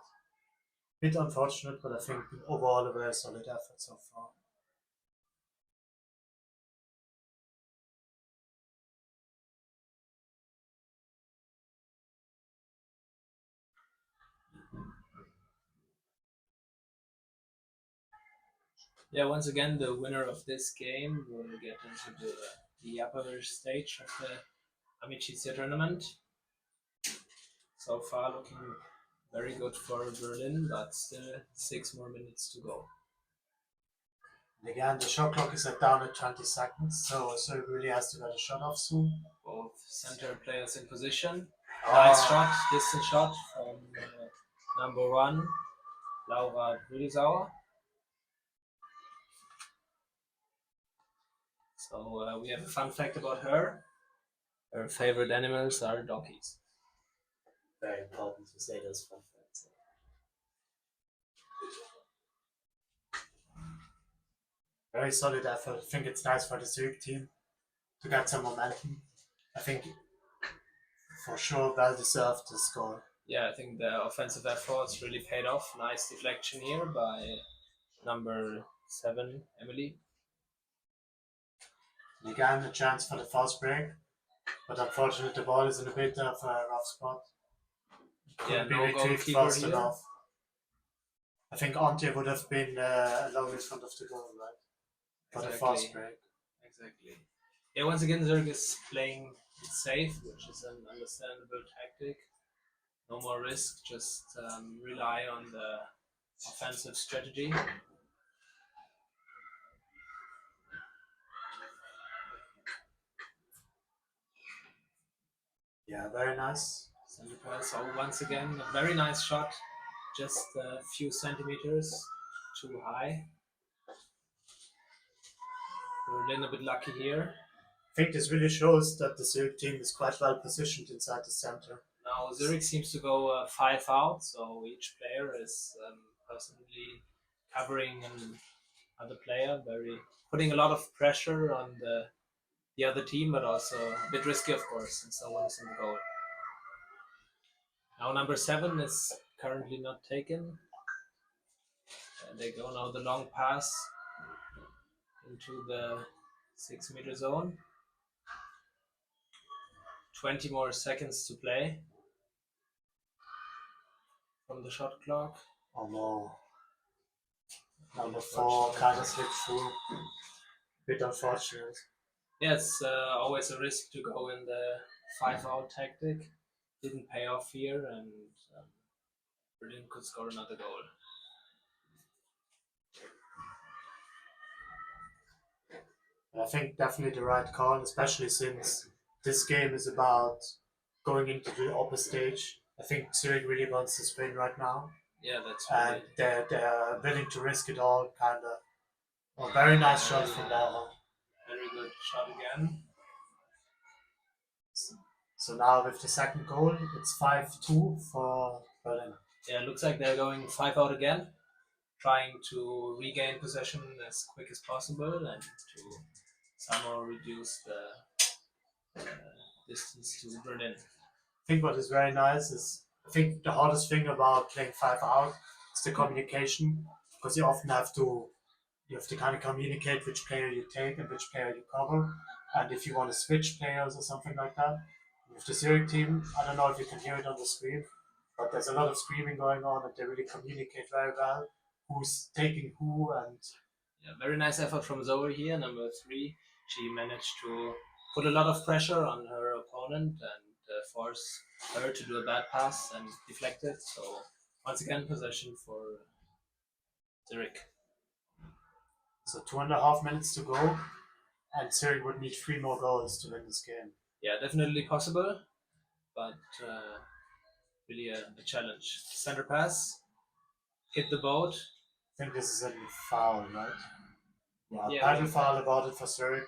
Bit unfortunate, but I think overall a very solid effort so far. Yeah, once again, the winner of this game will get into the upper stage of the Amicizia Tournament. So far looking very good for Berlin, but still 6 more minutes to go. And again, the shot clock is down at 20 seconds, so it really has to get a shot off soon. Both center players in position. Nice shot, distant shot from number 1, Laura Brüdelsauer. So we have a fun fact about her. Her favorite animals are donkeys. Very important to say those fun facts. Very solid effort. I think it's nice for the Zurich team to get some momentum. I think for sure well deserved to score. Yeah, I think the offensive efforts really paid off. Nice deflection here by number 7, Emily. And again, a chance for the fast break, but unfortunately the ball is in a bit of a rough spot. Yeah, Couldn't be no retrieved goalkeeper fast here. enough. I think Ante would have been alone in front of the goal, right? For the fast break. Exactly. Yeah, once again, Zurich is playing it safe, which is an understandable tactic. No more risk, just rely on the offensive strategy. Yeah, very nice. So once again, a very nice shot, just a few centimeters too high. Berlin a bit lucky here. I think this really shows that the Zurich team is quite well positioned inside the center. Now Zurich seems to go 5 out, so each player is personally covering another player, putting a lot of pressure on the other team, but also a bit risky, of course, since no one is in the goal. Now number 7 is currently not taken. And they go now the long pass into the 6-meter zone. 20 more seconds to play from the shot clock. Oh no. Number 4 kind of slipped through. Bit unfortunate. Yeah, it's always a risk to go in the 5-out tactic. Didn't pay off here, and Berlin could score another goal. I think definitely the right call, especially since this game is about going into the upper stage. I think Zurich really wants this win right now. Yeah, that's And really... they're willing to risk it all, kind of. A very nice shot from Laura. Very good shot again. So now with the second goal, it's 5-2 for Berlin. Yeah, looks like they're going 5 out again, trying to regain possession as quick as possible and to somehow reduce the distance to Berlin. I think what is very nice is, I think the hardest thing about playing 5 out is the communication, because you often have to kind of communicate which player you take and which player you cover, and if you want to switch players or something like that. With the Zurich team, I don't know if you can hear it on the screen, but there's a lot of screaming going on, and they really communicate very well who's taking who. And yeah, very nice effort from Zoe here, number 3. She managed to put a lot of pressure on her opponent and force her to do a bad pass and deflect it. So once again, possession for Zurich. So 2.5 minutes to go, and Zurich would need 3 more goals to win this game. Yeah, definitely possible, but really a challenge. Center pass, hit the boat. I think this is a foul, right? Yeah, Paddle foul about it for Zurich.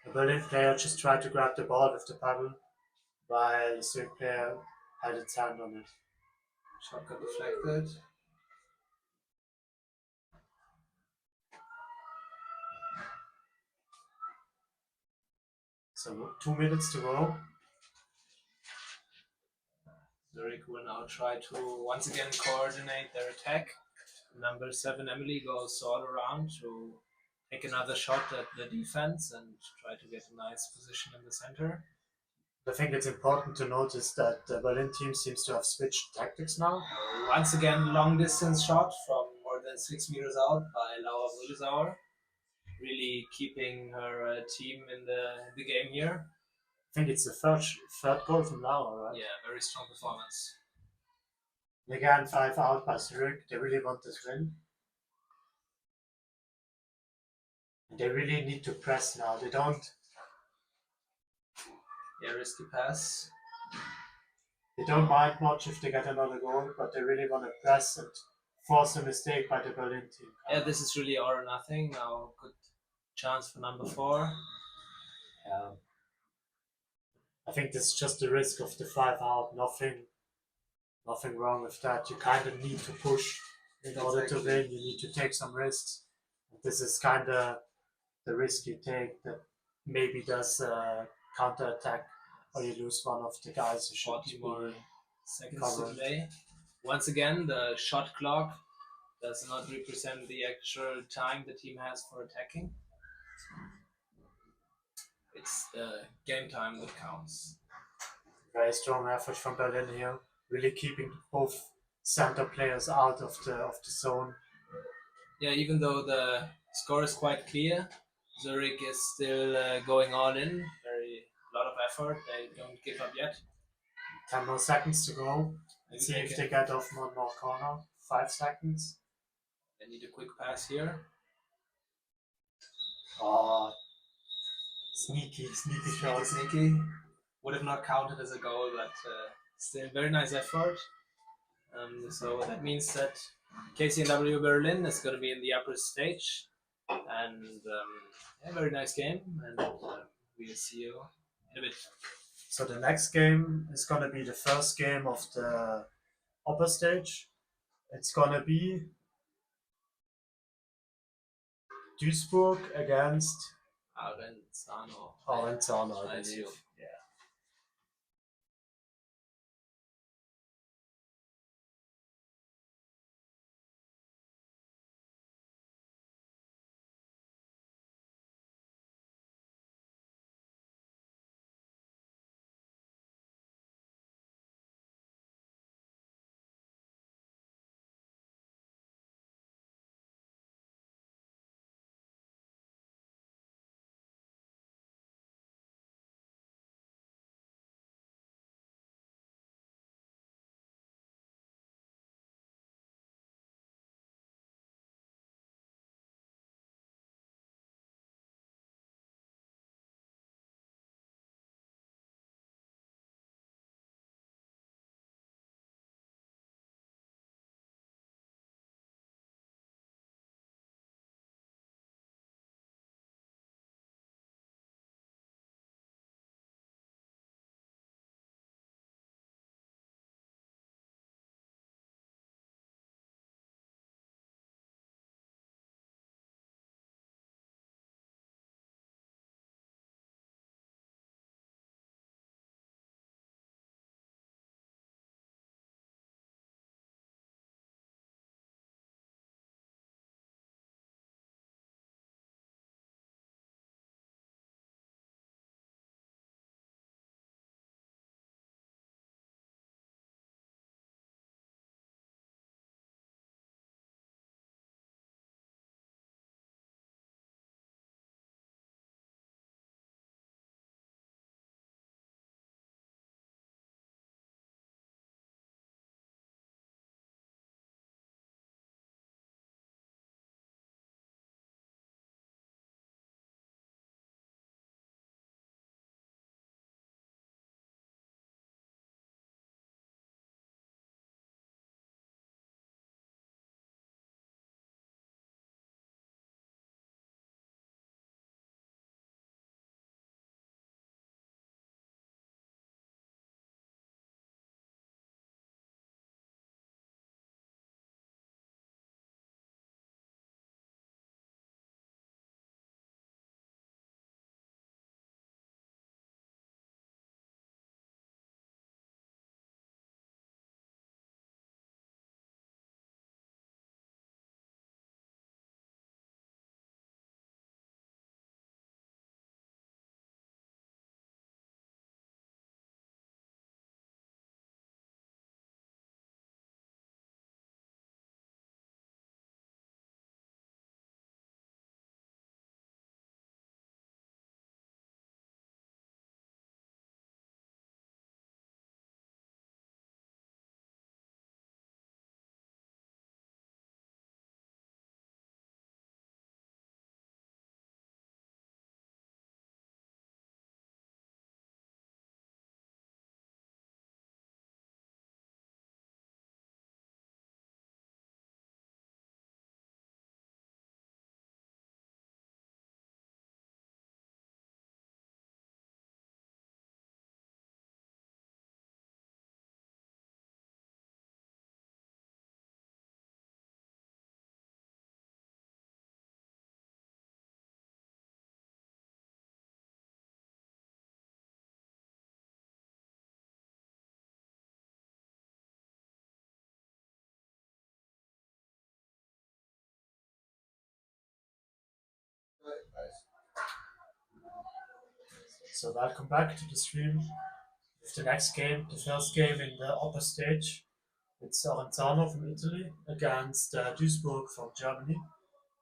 The Berlin player just tried to grab the ball with the paddle, while the Zurich player had its hand on it. Shot got deflected. So 2 minutes to go. Zurich will now try to once again coordinate their attack. Number 7 Emily goes all around to take another shot at the defense and try to get a nice position in the center. I think it's important to notice that the Berlin team seems to have switched tactics now. Once again, long distance shot from more than 6 meters out by Laura Mullingar, really keeping her team in the game here. I think it's the third goal from Laura, right? Yeah, very strong performance. And again, 5 out by Zurich. They really want this win. And they really need to press now. They don't. Yeah, risky pass. They don't mind much if they get another goal, but they really want to press and force a mistake by the Berlin team. Yeah, this is really all or nothing. Now, good chance for number 4. I think this is just the risk of the 5 out. Nothing wrong with that. You kind of need to push in order to win. You need to take some risks. This is kind of the risk you take that maybe does counter attack, or you lose one of the guys who should 40 more be seconds covered. to play. Once again, the shot clock does not represent the actual time the team has for attacking. It's the game time that counts. Very strong effort from Berlin here, really keeping both center players out of the zone. Yeah, even though the score is quite clear, Zurich is still going all in. Very lot of effort. They don't give up yet. 10 more seconds to go. Maybe Let's see if can- they get off one more corner. 5 seconds. They need a quick pass here. Oh, sneaky shot. Sneaky. Would have not counted as a goal, but still very nice effort. So that means that KCNW Berlin is going to be in the upper stage, and yeah, very nice game, and we'll see you in a bit. So the next game is going to be the first game of the upper stage. It's going to be Duisburg against Aronzano, I believe. So welcome back to the stream with the next game, the first game in the upper stage. It's Aronzano from Italy against Duisburg from Germany.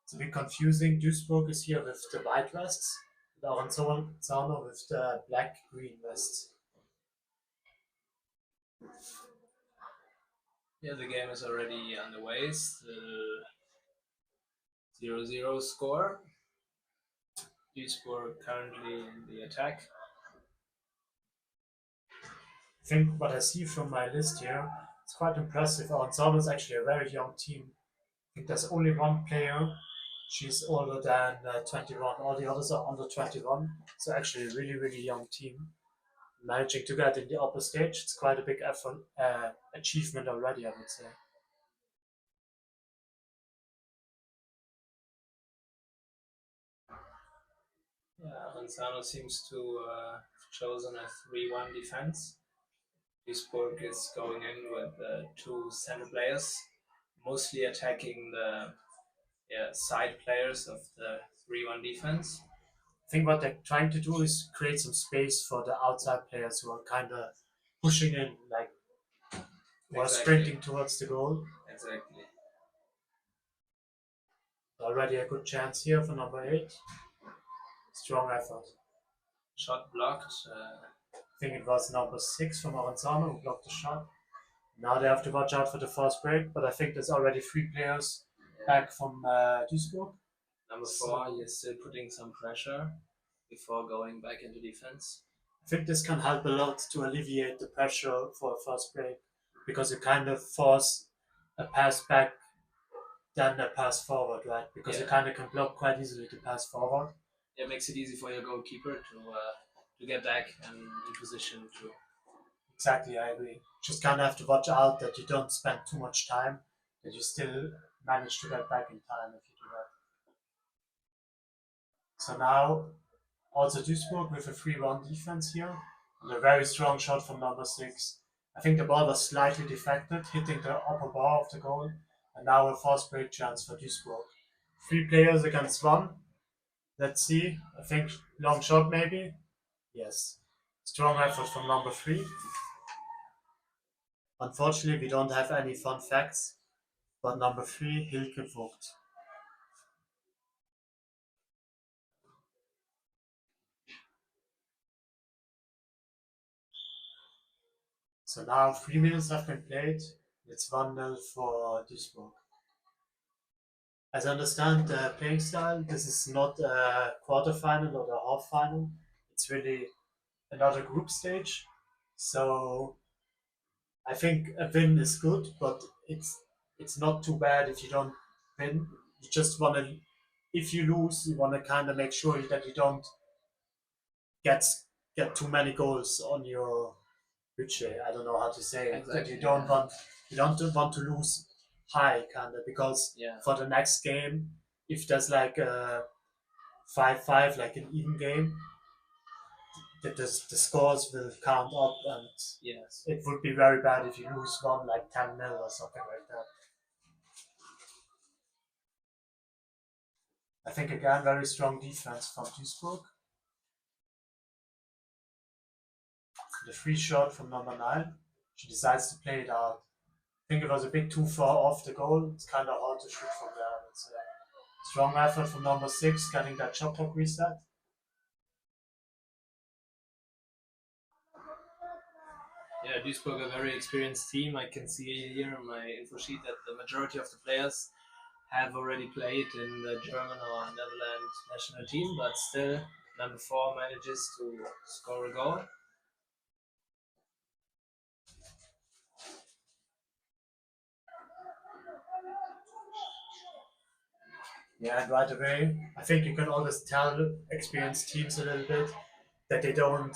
It's a bit confusing. Duisburg is here with the white vests, and Aronzano with the black-green vests. Yeah, the game is already underway. Still 0-0 score. Duisburg currently in the attack. I think what I see from my list here, it's quite impressive. Aronzano is actually a very young team. I think there's only one player. She's older than 21. All the others are under 21. So actually a really, really young team. Managing to get in the upper stage, it's quite a big effort, achievement already, I would say. Yeah, Aronzano seems to have chosen a 3-1 defense. Duisburg is going in with two center players, mostly attacking the side players of the 3-1 defense. I think what they're trying to do is create some space for the outside players who are kind of pushing in, like, or sprinting towards the goal. Exactly. Already a good chance here for number 8. Strong effort. Shot blocked. I think it was number 6 from Aronzano who blocked the shot. Now they have to watch out for the fast break, but I think there's already 3 players back from Duisburg. Number 4, he's still putting some pressure before going back into defense. I think this can help a lot to alleviate the pressure for a fast break, because you kind of force a pass back than a pass forward, right? Because you kind of can block quite easily the pass forward. It makes it easy for your goalkeeper to get back and in position to. Exactly, I agree. Just kind of have to watch out that you don't spend too much time, that you still manage to get back in time if you do that. So now, also Duisburg with a 3-1 defense here, and a very strong shot from number 6. I think the ball was slightly deflected, hitting the upper bar of the goal, and now a fast break chance for Duisburg. 3 players against 1. Let's see. I think long shot maybe. Yes. Strong effort from number 3. Unfortunately, we don't have any fun facts, but number 3, Hilke Vogt. So now 3 minutes have been played. It's 1-0 for Duisburg. As I understand the playing style, this is not a quarterfinal or a half final. It's really another group stage. So I think a win is good, but it's not too bad if you don't win. You just want to, if you lose, you want to kind of make sure that you don't get too many goals on your budget. I don't know how to say it. That you don't want to lose high, kind of, because for the next game, if there's like a 5-5, like an even game, the scores will count up, and it would be very bad if you lose one like 10-0 or something like that. I think again very strong defense from Duisburg. The free shot from number 9. She decides to play it out. I think it was a bit too far off the goal. It's kind of hard to shoot from there. It's a strong effort from number 6, getting that shot clock reset. Yeah, Duisburg, a very experienced team. I can see here in my info sheet that the majority of the players have already played in the German or Netherlands national team, but still number 4 manages to score a goal. Yeah, and right away, I think you can always tell experienced teams a little bit that they don't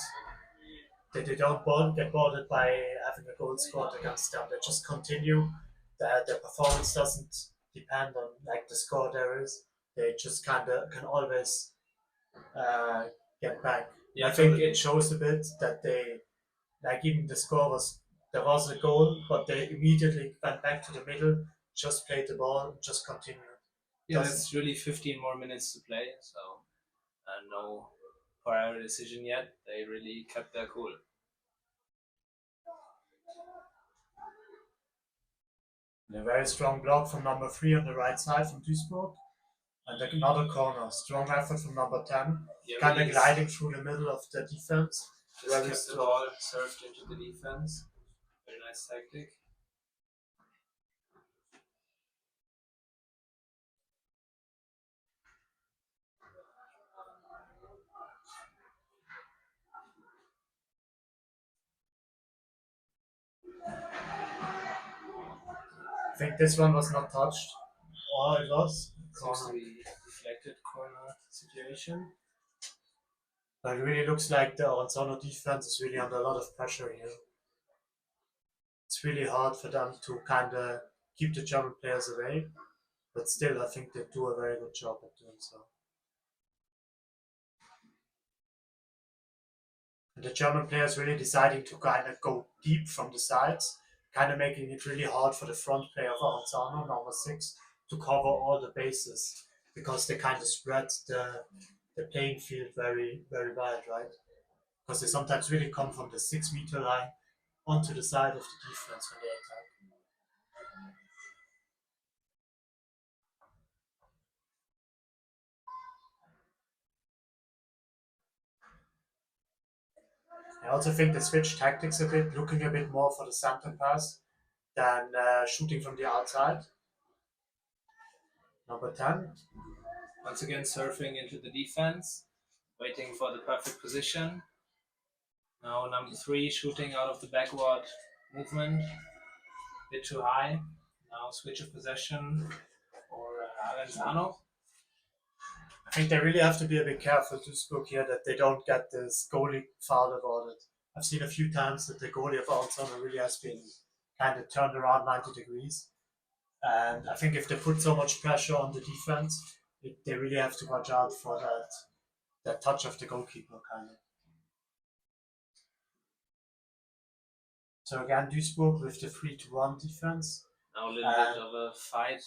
get bothered by having a goal scored against them. They just continue. Their performance doesn't depend on like the score there is. They just kind of can always get back. Yeah, I think it shows a bit that they, like, even the score there was a goal, but they immediately went back to the middle, just played the ball, just continued. Yeah, it's really 15 more minutes to play, so prior decision yet. They really kept their cool. And a very strong block from number 3 on the right side from Duisburg. And another corner. Strong effort from number 10. Yeah, Kind of really gliding through the middle of the defense. just kept the ball served into the defense. Very nice tactic. I think this one was not touched. Or it was. Seems to Corner. be deflected corner situation. But it really looks like the Aronzano defense is really under a lot of pressure here. It's really hard for them to kind of keep the German players away. But still, I think they do a very good job at doing so. And the German players really deciding to kind of go deep from the sides, kind of making it really hard for the front player of Aronzano, number 6, to cover all the bases because they kind of spread the playing field very, very wide, right? Because they sometimes really come from the 6-meter line onto the side of the defense when they attack. I also think they switched tactics a bit, looking a bit more for the center pass than shooting from the outside. Number 10. Once again, surfing into the defense, waiting for the perfect position. Now number 3 shooting out of the backward movement, a bit too high. Now switch of possession for Aronzano. I think they really have to be a bit careful to Duisburg here that they don't get this goalie foul awarded. I've seen a few times that the goalie of Aronzano really has been kind of turned around 90 degrees. And I think if they put so much pressure on the defense, they really have to watch out for that touch of the goalkeeper kind of. So again, Duisburg with the 3-1 defense. Now a little bit of a fight.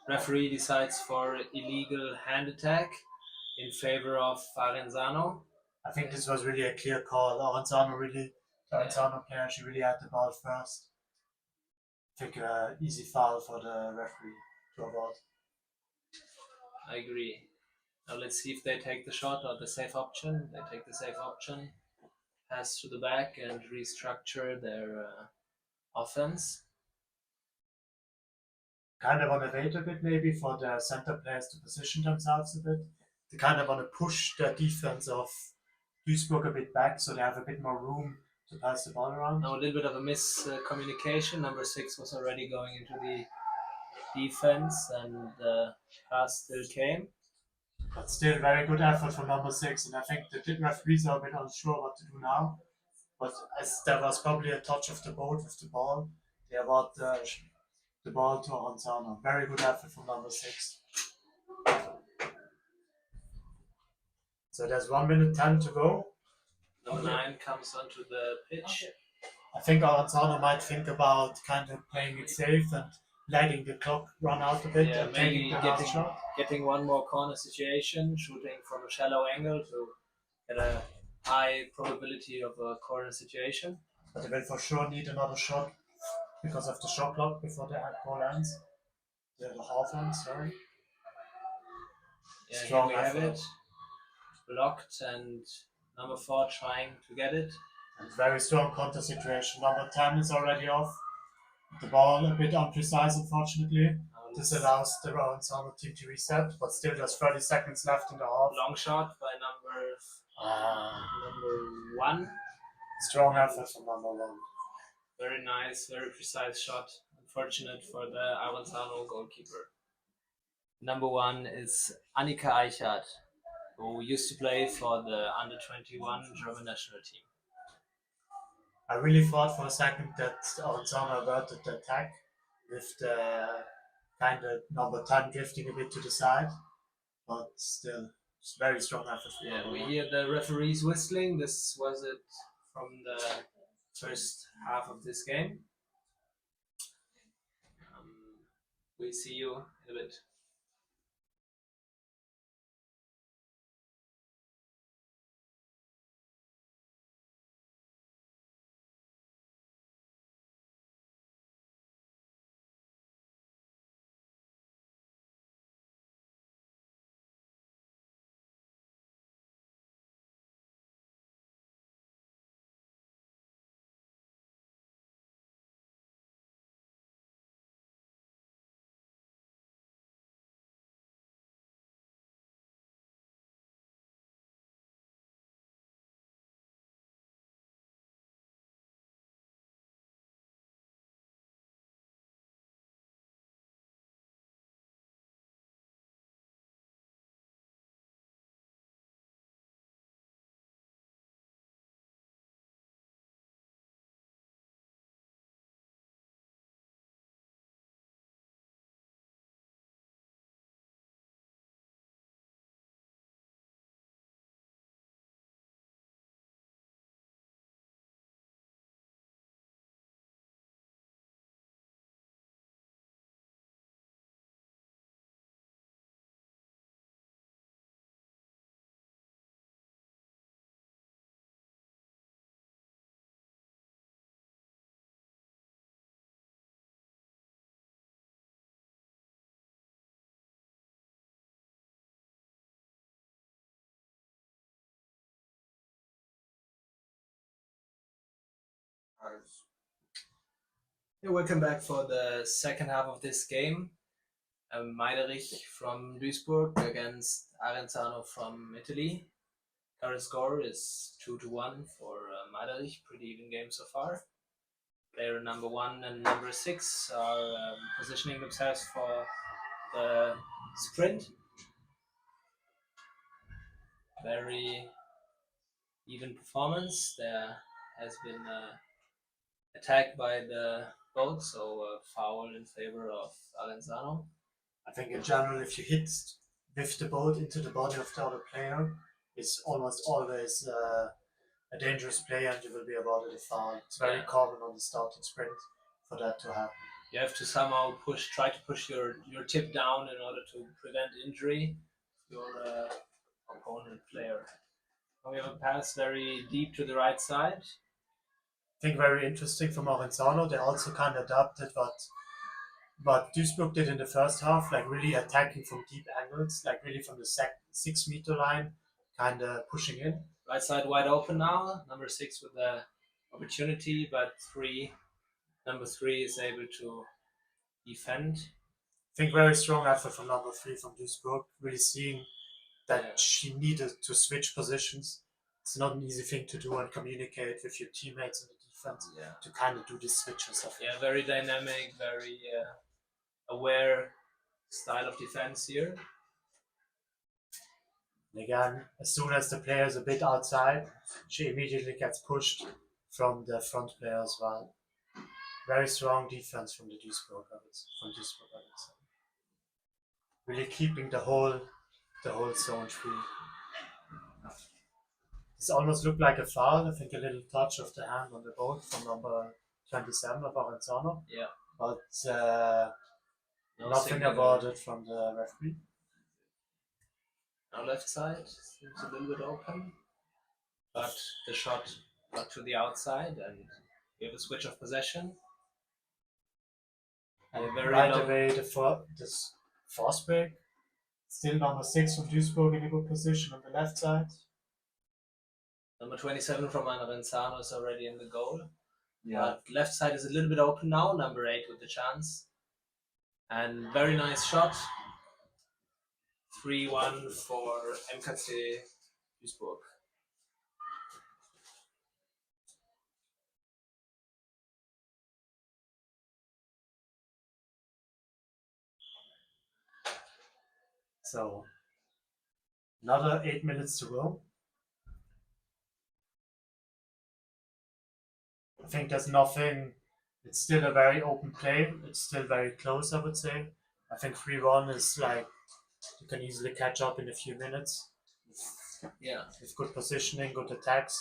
Referee decides for illegal hand attack in favor of Aronzano. I think this was really a clear call. Aronzano player, she really had the ball first. I think easy foul for the referee to avoid. I agree. Now let's see if they take the shot or the safe option. They take the safe option, pass to the back and restructure their offense. Kind of want to wait a bit maybe for the center players to position themselves a bit. They kind of want to push the defense of Duisburg a bit back so they have a bit more room to pass the ball around. Now a little bit of a miscommunication. Number 6 was already going into the defense and the pass still came. But still very good effort from number 6, and I think the referees are a bit unsure what to do now. But as there was probably a touch of the boat with the ball, they award the ball to Aronzano. Very good effort from number 6. So there's 1 minute 10 to go. Number 9 comes onto the pitch. I think Aronzano might think about kind of playing it safe and letting the clock run out a bit and maybe taking the last shot. getting one more corner situation, shooting from a shallow angle to get a high probability of a corner situation. But they will for sure need another shot because of the shot clock before the goal ends. The half ends, sorry. Yeah, Strong here we have effort. it. Blocked and number 4 trying to get it. And very strong counter situation. Number 10 is already off. The ball a bit unprecise, unfortunately. This allows the Aronzano team to reset, but still there's 30 seconds left in the half. Long shot by number 1. Strong effort from number 1. Very nice, very precise shot. Unfortunate for the Aronzano goalkeeper. Number 1 is Annika Eichhardt, who used to play for the under-21 German national team. I really thought for a second that Aronzano averted the attack with the kind of number 10 drifting a bit to the side, but still, it's very strong effort. Yeah, we hear the referees whistling. This was it from the first half of this game. We see you in a bit. Yeah, welcome back for the second half of this game. Meiderich from Duisburg against Aronzano from Italy. Current score is 2-1 for Meiderich. Pretty even game so far. Player number 1 and number 6 are positioning themselves for the sprint. Very even performance. There has been attack by the boat, so a foul in favor of Aronzano. I think in general, if you hit with the boat into the body of the other player, it's almost always a dangerous play and you will be awarded a foul. It's very common on the starting sprint for that to happen. You have to somehow try to push your tip down in order to prevent injury to your opponent player. We have a pass very deep to the right side. I think very interesting from Aronzano. They also kind of adapted what Duisburg did in the first half, like really attacking from deep angles, like really from the 6 meter line, kind of pushing in. Right side wide open now. Number 6 with the opportunity, but number 3 is able to defend. I think very strong effort from number 3 from Disburg, really seeing that she needed to switch positions. It's not an easy thing to do and communicate with your teammates in the defense to kind of do these switches. Yeah, very dynamic, very aware style of defense here. And again, as soon as the player is a bit outside, she immediately gets pushed from the front player as well. Very strong defense from the Duisburg, I would say. Really keeping the whole zone free. This almost looked like a foul. I think a little touch of the hand on the boat from number 27 of Aronzano. Yeah. But nothing awarded from the referee. Now left side seems a little bit open, but the shot got to the outside and we have a switch of possession. And right away, this fast break. Still number 6 from Duisburg in a good position on the left side. Number 27 from Aronzano is already in the goal. Yeah. But left side is a little bit open now. Number 8 with the chance. And very nice shot. 3-1 for MKC Duisburg. So, another 8 minutes to go. I think there's nothing, it's still a very open play. It's still very close, I would say. I think 3-1 is like, you can easily catch up in a few minutes. With good positioning, good attacks.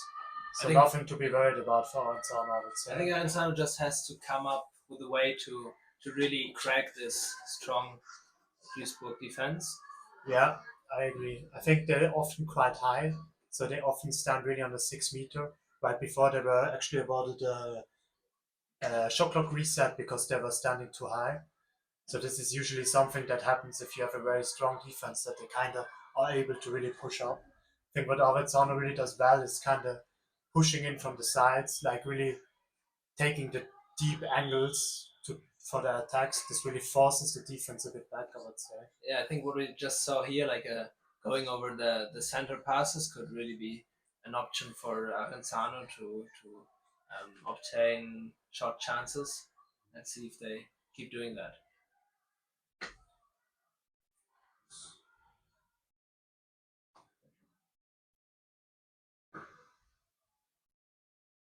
So nothing to be worried about for Aronzano, I would say. I think Aronzano just has to come up with a way to really crack this strong Duisburg defense. Yeah, I agree. I think they're often quite high, so they often stand really on the 6 meter. Right before they were actually awarded a shot clock reset because they were standing too high. So this is usually something that happens if you have a very strong defense, that they kind of are able to really push up. I think what Aronzano really does well is kind of pushing in from the sides, like really taking the deep angles for the attacks. This really forces the defense a bit back, I would say. Yeah, I think what we just saw here, like going over the center passes, could really be an option for Aronzano to obtain shot chances. Let's see if they keep doing that.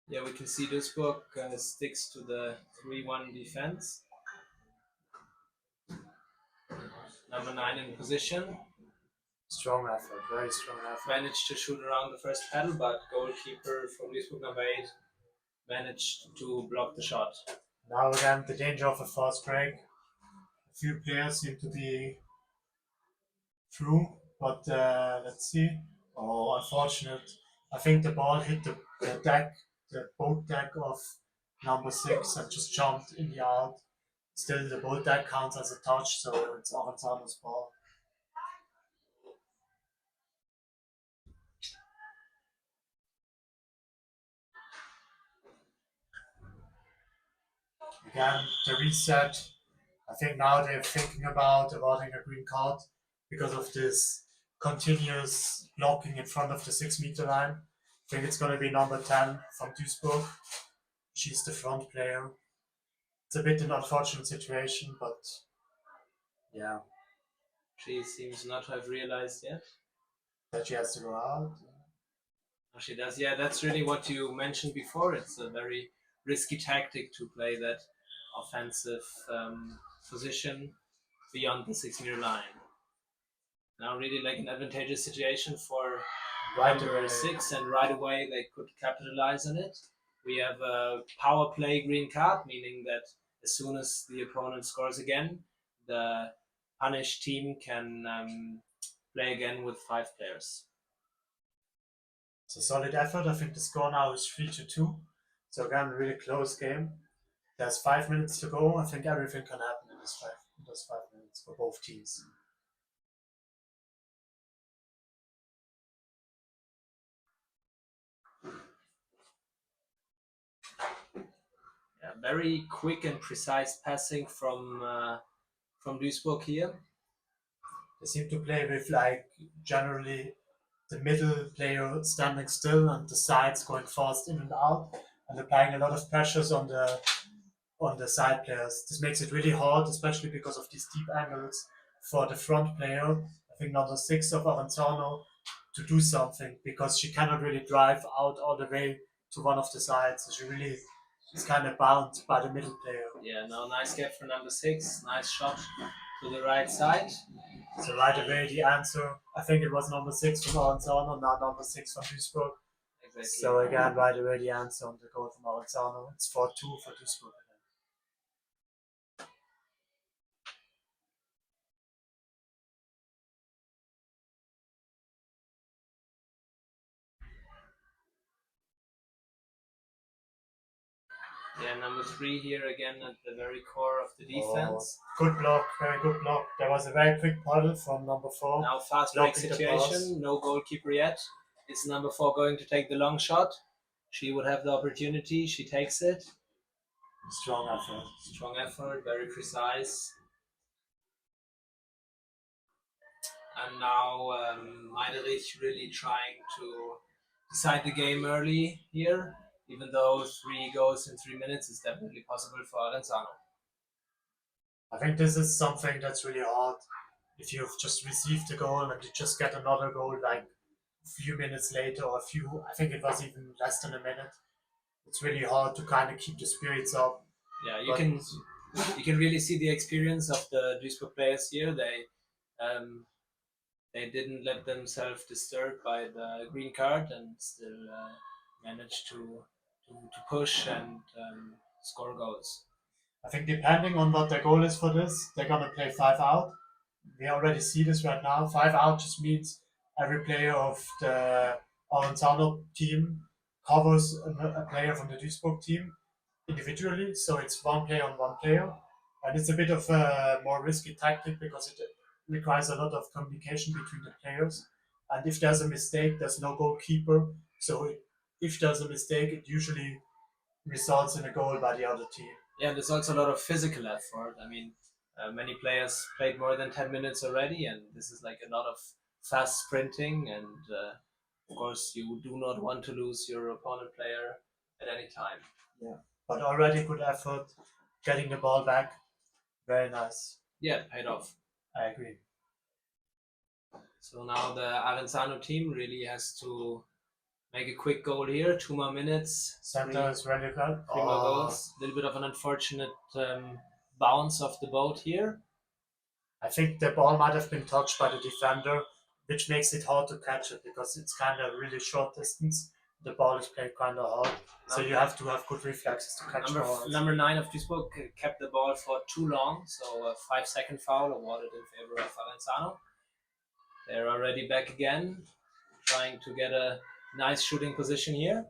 Yeah, we can see Duisburg sticks to the 3-1 defense. Number 9 in position. Strong effort, very strong effort. Managed to shoot around the first paddle, but goalkeeper from Duisburg, number 8, managed to block the shot. Now again, the danger of a fast break. A few players seem to be through, but let's see. Oh, unfortunate. I think the ball hit the boat deck of number 6 and just jumped in the out. Still, the boat deck counts as a touch, so it's Aronzano's ball. Again, the reset. I think now they're thinking about awarding a green card because of this continuous blocking in front of the 6 meter line. I think it's going to be number 10 from Duisburg. She's the front player. It's a bit an unfortunate situation, but yeah, She seems not to have realized yet. that she has to go out. Oh, she does. Yeah, that's really what you mentioned before. It's a very risky tactic to play that offensive position beyond the 6 meter line. Now, really like an advantageous situation for Right number away. 6, and right away they could capitalize on it. We have a power play green card, meaning that as soon as the opponent scores again, the punished team can play again with 5 players. It's a solid effort. I think the score now is 3-2. So again, really close game. There's 5 minutes to go. I think everything can happen in those 5 minutes for both teams. Yeah, very quick and precise passing from Duisburg here. They seem to play with like generally the middle player standing still and the sides going fast in and out, and applying a lot of pressures on the side players. This makes it really hard, especially because of these deep angles for the front player. I think number 6 of Aronzano to do something because she cannot really drive out all the way to one of the sides. So she really is kind of bound by the middle player. Yeah, now nice gap for number 6. Nice shot to the right side. So right away the answer, I think it was number 6 from Aronzano, now number 6 from Duisburg. Exactly. So again, right away the answer on the goal from Aronzano. It's 4-2 for Duisburg. Yeah, number 3 here again at the very core of the defense. Good block, very good block. There was a very quick puddle from number 4. Now fast break Blocking the situation, pass. no goalkeeper yet. Is number 4 going to take the long shot? She would have the opportunity, she takes it. Strong effort. Strong effort, very precise. And now Melier really trying to decide the game early here, even though 3 goals in 3 minutes is definitely possible for Aronzano. I think this is something that's really hard. If you've just received a goal and you just get another goal like a few minutes later, or I think it was even less than a minute. It's really hard to kind of keep the spirits up. Yeah, you can really see the experience of the Duisburg players here. They didn't let themselves disturbed by the green card and still managed to push and score goals. I think depending on what their goal is for this, they're gonna play 5 out. We already see this right now. 5 out just means every player of the Aronzano team covers a player from the Duisburg team individually. So it's one player on one player. And it's a bit of a more risky tactic because it requires a lot of communication between the players. And if there's a mistake, there's no goalkeeper. So if there's a mistake, it usually results in a goal by the other team. Yeah, there's also a lot of physical effort. I mean, many players played more than 10 minutes already, and this is like a lot of fast sprinting. And of course, you do not want to lose your opponent player at any time. Yeah, but already good effort, getting the ball back. Very nice. Yeah, paid off. I agree. So now the Aronzano team really has to make a quick goal here. 2 more minutes. Center is really good. 3 more goals. A little bit of an unfortunate bounce off the boat here. I think the ball might have been touched by the defender, which makes it hard to catch it because it's kind of really short distance. The ball is played kind of hard, so you have to have good reflexes to catch balls. Number 9 of Duisburg kept the ball for too long, so a 5-second foul awarded in favor of Aronzano. They're already back again, trying to get a nice shooting position here.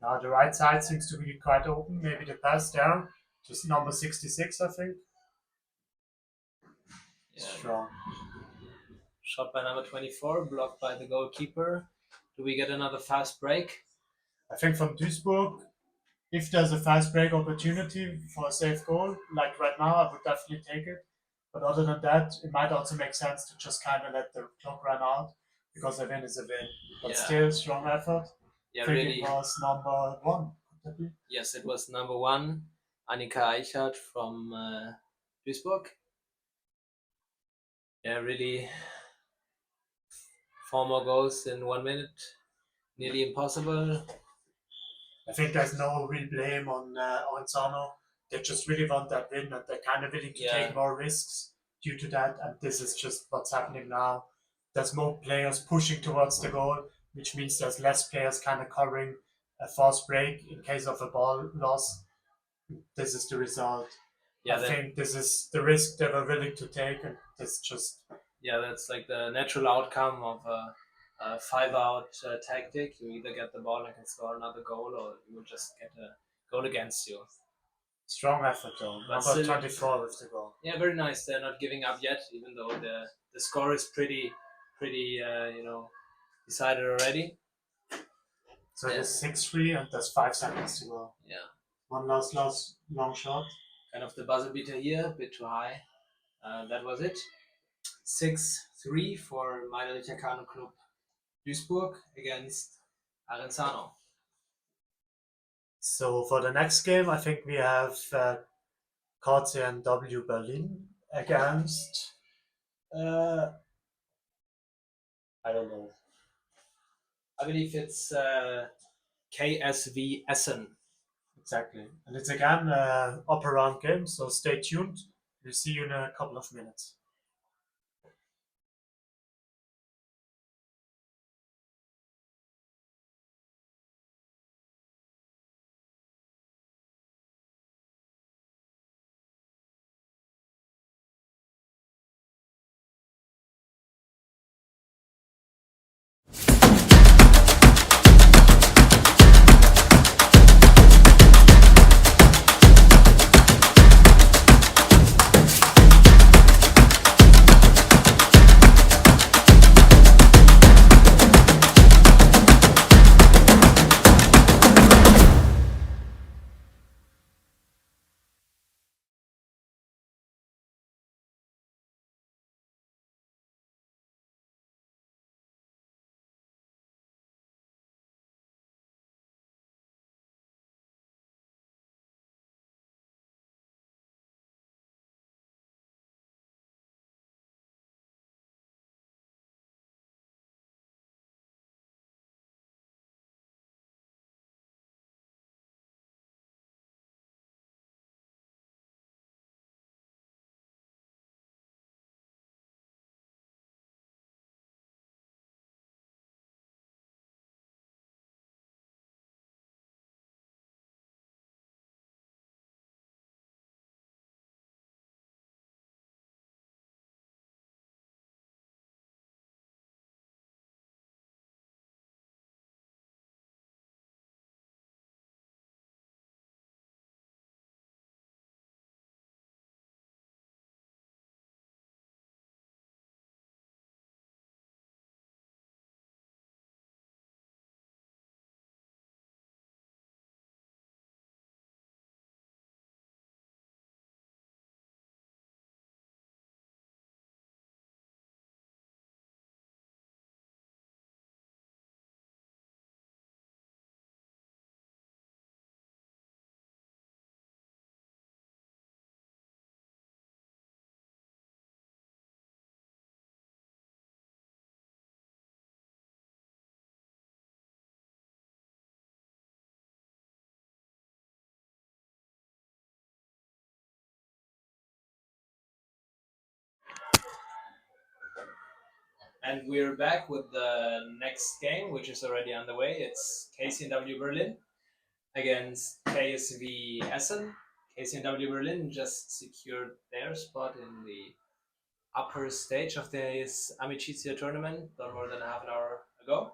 Now the right side seems to be quite open. Maybe the pass there to number 66, I think. Yeah. Strong. Shot by number 24, blocked by the goalkeeper. Do we get another fast break? I think from Duisburg, if there's a fast break opportunity for a safe goal, like right now, I would definitely take it. But other than that, it might also make sense to just kind of let the clock run out because a win is a win. But Yeah. still, strong effort. Yeah, I think really. it was number 1. Could that be? Yes, it was number 1, Annika Eichert from Duisburg. Yeah, really. 4 more goals in 1 minute. Nearly impossible. I think there's no real blame on Aronzano. They just really want that win and they're kind of willing to take more risks due to that. And this is just what's happening now. There's more players pushing towards the goal, which means there's less players kind of covering a fast break in case of a ball loss. This is the result. Yeah, I think this is the risk they were willing to take, and this just that's like the natural outcome of a 5-out tactic. You either get the ball and can score another goal, or you will just get a goal against you. strong effort though. But Number still- 24 with the goal. Yeah, very nice. They're not giving up yet, even though the score is pretty decided already. So it is 6-3 and there's 5 seconds to go. Yeah, One last long shot. kind of the buzzer beater here, a bit too high. That was it. 6-3 for Minor Italiano Club Duisburg against Aronzano. So for the next game, I think we have KCNW Berlin against I don't know. I believe it's KSV Essen. Exactly. And it's again upper round game, so stay tuned. We'll see you in a couple of minutes. And we're back with the next game, which is already underway. It's KCNW Berlin against KSV Essen. KCNW Berlin just secured their spot in the upper stage of this Amicizia Tournament not more than half an hour ago.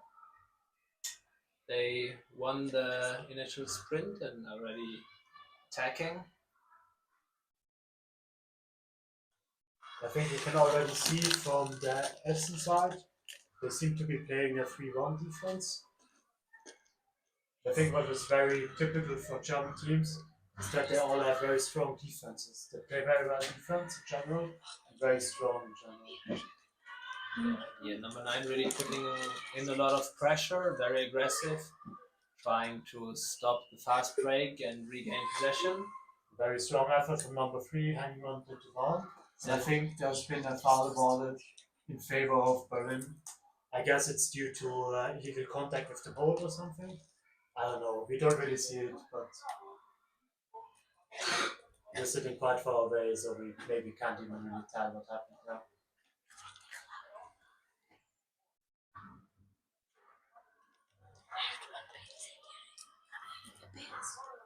They won the initial sprint and are already attacking. I think you can already see from the Essen side, they seem to be playing a 3-1 defense. I think what was very typical for German teams is that they all have very strong defenses. They play very well defense in general and very strong in general. Yeah, number 9 really putting in a lot of pressure, very aggressive, trying to stop the fast break and regain possession. Very strong effort from number 3, hanging on to the ball. I think there's been a foul awarded in favor of Berlin. I guess it's due to illegal contact with the ball or something. I don't know. We don't really see it, but we're sitting quite far away, so we maybe can't even really tell what happened now.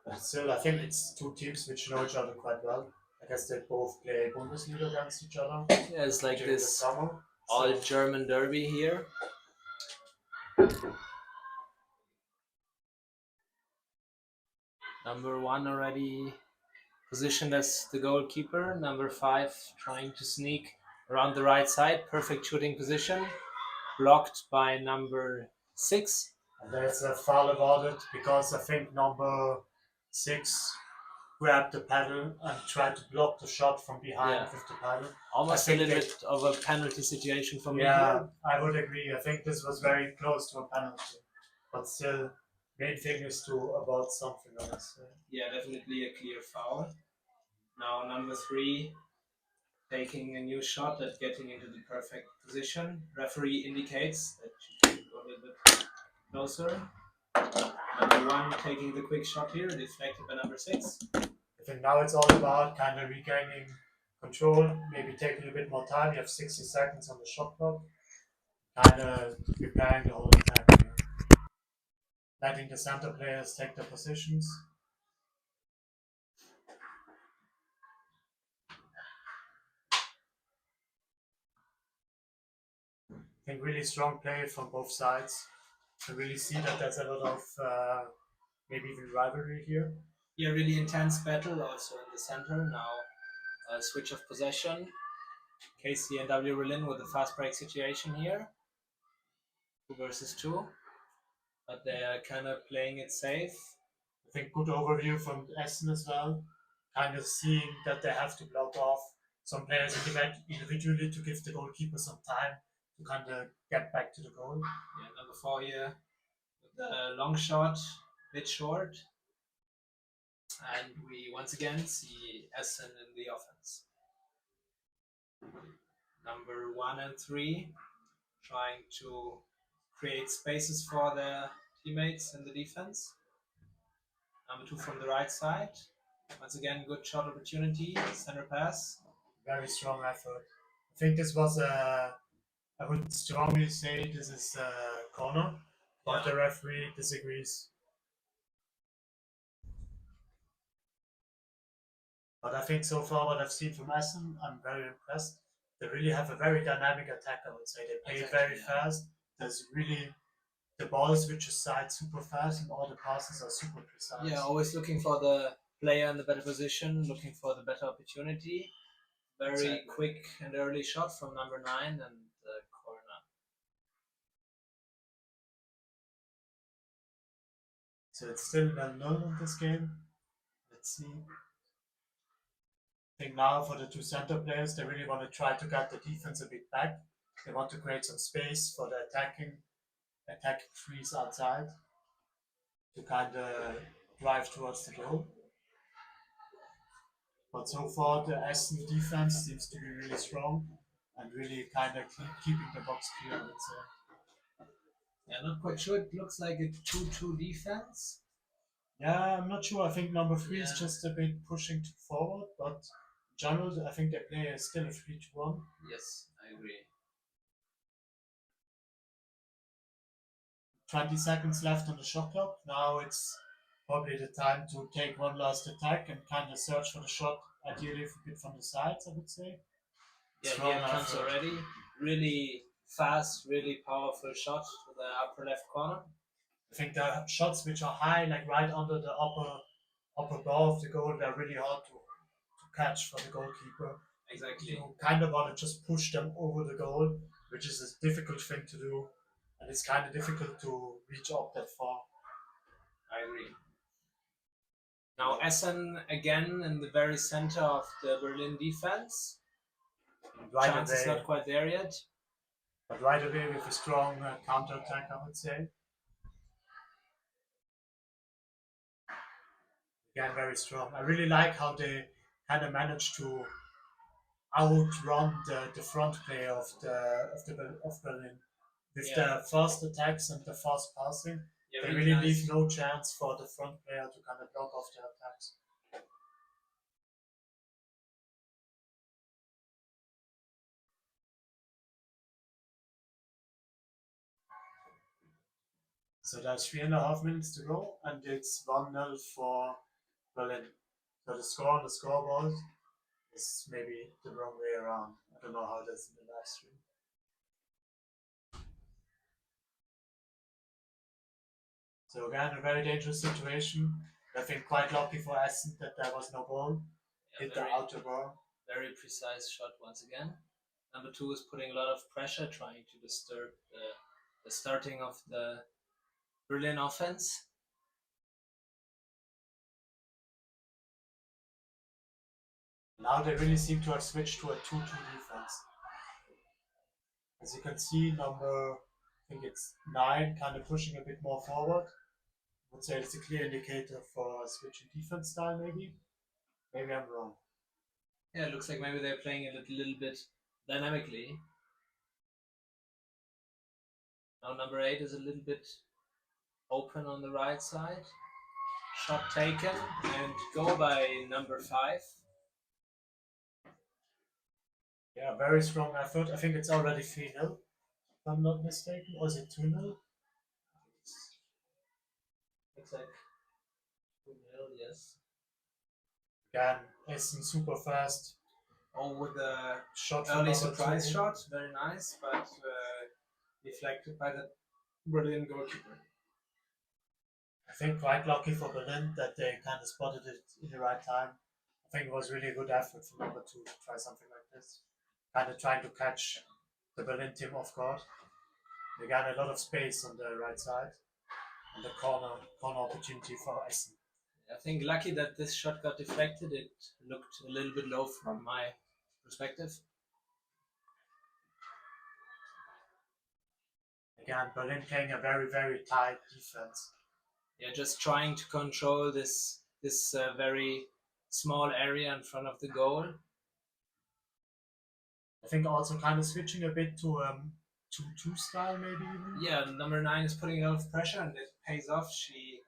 But still, I think it's two teams which know each other quite well. I guess they both play Bundesliga against each other. Yeah, it's like during the this summer. all So, German derby here. Number 1 already positioned as the goalkeeper. Number 5 trying to sneak around the right side. Perfect shooting position. Blocked by number 6. and there's a foul awarded because I think number 6 grabbed the paddle and tried to block the shot from behind Yeah. with the paddle. Almost I a think little bit of a penalty situation for me. Yeah, I would agree. I think this was very close to a penalty. But still, main thing is to avoid something else. Yeah, definitely a clear foul. Now number 3 taking a new shot and getting into the perfect position. Referee indicates that she should go a little bit closer. Number 1 taking the quick shot here, deflected by number 6. I think now it's all about kind of regaining control, maybe taking a bit more time. You have 60 seconds on the shot clock. Kind of preparing the whole attack. Letting the center players take their positions. I think really strong play from both sides. I really see that there's a lot of maybe even rivalry here. Yeah, really intense battle also in the center. Now a switch of possession. KCNW Berlin with a fast break situation here. 2 versus 2. But they are kind of playing it safe. I think good overview from Essen as well. Kind of seeing that they have to block off some players individually to give the goalkeeper some time to kind of get back to the goal. Yeah, number 4 here with the long shot, bit short. And we once again see Essen in the offense. Number 1 and 3 trying to create spaces for their teammates in the defense. Number 2 from the right side. Once again, good shot opportunity, center pass. Very strong effort. I think this was I would strongly say this is a corner, but the referee disagrees. But I think so far what I've seen from Essen, I'm very impressed. They really have a very dynamic attack, I would say. They play it very fast. There's really the ball switches side super fast and all the passes are super precise. Yeah, always looking for the player in the better position, looking for the better opportunity. Very quick and early shot from number 9 and the corner. So it's still 0-0 in this game. Let's see. I think now for the two center players, they really want to try to get the defense a bit back. They want to create some space for the attacking threes outside to kind of drive towards the goal. But so far, the Essen defense seems to be really strong and really kind of keeping the box clear, I would say. Yeah, not quite sure. It looks like a 2-2 defense. Yeah, I'm not sure. I think number 3 is just a bit pushing forward, but in general, I think they play still a 3-1. Yes, I agree. 20 seconds left on the shot clock. Now it's probably the time to take one last attack and kind of search for the shot, ideally a bit from the sides, I would say. Yeah, here comes already. Really fast, really powerful shot to the upper left corner. I think the shots which are high, like right under the upper bar of the goal, they're really hard to catch for the goalkeeper. Exactly. You kind of want to just push them over the goal, which is a difficult thing to do. And it's kind of difficult to reach up that far. I I agree. Now Essen again in the very center of the Berlin defense. Right Chance is away, not quite there yet. but right away with a strong counter-attack, I would say. Again, very strong. I really like how they kind of managed to outrun the front play of Berlin with the fast attacks and the fast passing. Yeah, They really really nice. leave no chance for the front player to kind of block off their attacks. So there's 3.5 minutes to go, and it's 1-0 for Berlin. So the score on the scoreboard is maybe the wrong way around. I don't know how that's in the live stream. So again, a very dangerous situation. I think quite lucky for Essen that there was no goal. Hit the outer bar. Very precise shot once again. Number 2 is putting a lot of pressure, trying to disturb the starting of the Berlin offense. Now they really seem to have switched to a 2-2 defense. As you can see, number, I think it's 9, kind of pushing a bit more forward. I would say it's a clear indicator for a switching defense style, maybe. Maybe I'm wrong. Yeah, it looks like maybe they're playing it a little bit dynamically. Now number 8 is a little bit open on the right side. Shot taken and goal by number 5. Yeah, very strong effort. I think it's already 3-0, if I'm not mistaken. Or is it 2-0? Looks like 2-0, yes. Again, Essen super fast. Oh, with the Shot from early number surprise 2. shot, very nice, but deflected by the Berlin goalkeeper. I think quite lucky for Berlin that they kind of spotted it in the right time. I think it was really a good effort from number 2 to try something like this. Kind of trying to catch the Berlin team off guard. They got a lot of space on the right side. And the corner opportunity for Essen. I think lucky that this shot got deflected. It looked a little bit low from my perspective. Again, Berlin playing a very, very tight defense. Yeah, just trying to control this very small area in front of the goal. I think also kind of switching a bit to 2-2 style, maybe even. Yeah, number 9 is putting a lot of pressure and it pays off. She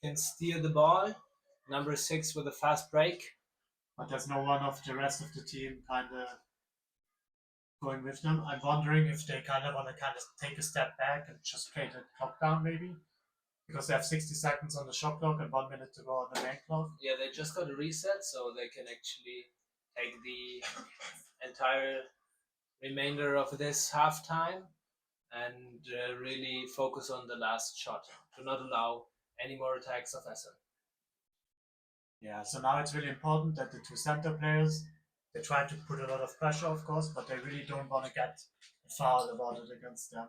can steer the ball. Number 6 with a fast break. But there's no one of the rest of the team kind of going with them. I'm wondering if they kind of want to take a step back and just play the clock down, maybe. Because they have 60 seconds on the shot clock and 1 minute to go on the main clock. Yeah, they just got a reset, so they can actually take the entire remainder of this halftime and really focus on the last shot to not allow any more attacks of Essen. Yeah, so now it's really important that the 2 center players, they try to put a lot of pressure, of course, but they really don't want to get a foul about it against them.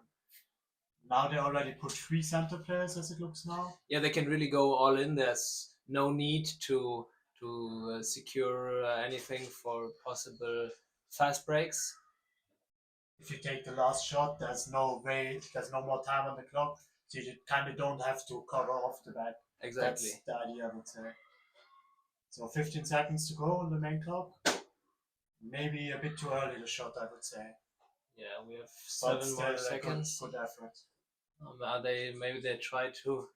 Now they already put 3 center players, as it looks now. Yeah, they can really go all in. There's no need to secure anything for possible fast breaks. If you take the last shot, there's no more time on the clock, so you kind of don't have to cover off the back. Exactly. That's the idea, I would say. So 15 seconds to go on the main clock. Maybe a bit too early the shot, I would say. Yeah, we have But 7 more still, seconds. Good effort. Maybe they try to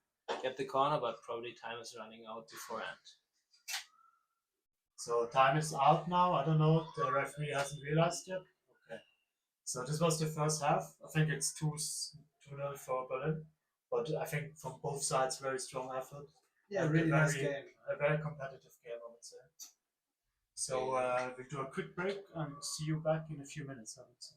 get the corner, but probably time is running out beforehand. So time is out now. I don't know. The referee hasn't realized yet. Okay. So this was the first half. I think it's 2-0 for Berlin. But I think from both sides, very strong effort. Yeah, And really a nice very- game. A very competitive game, I would say. So we'll do a quick break and see you back in a few minutes, I would say.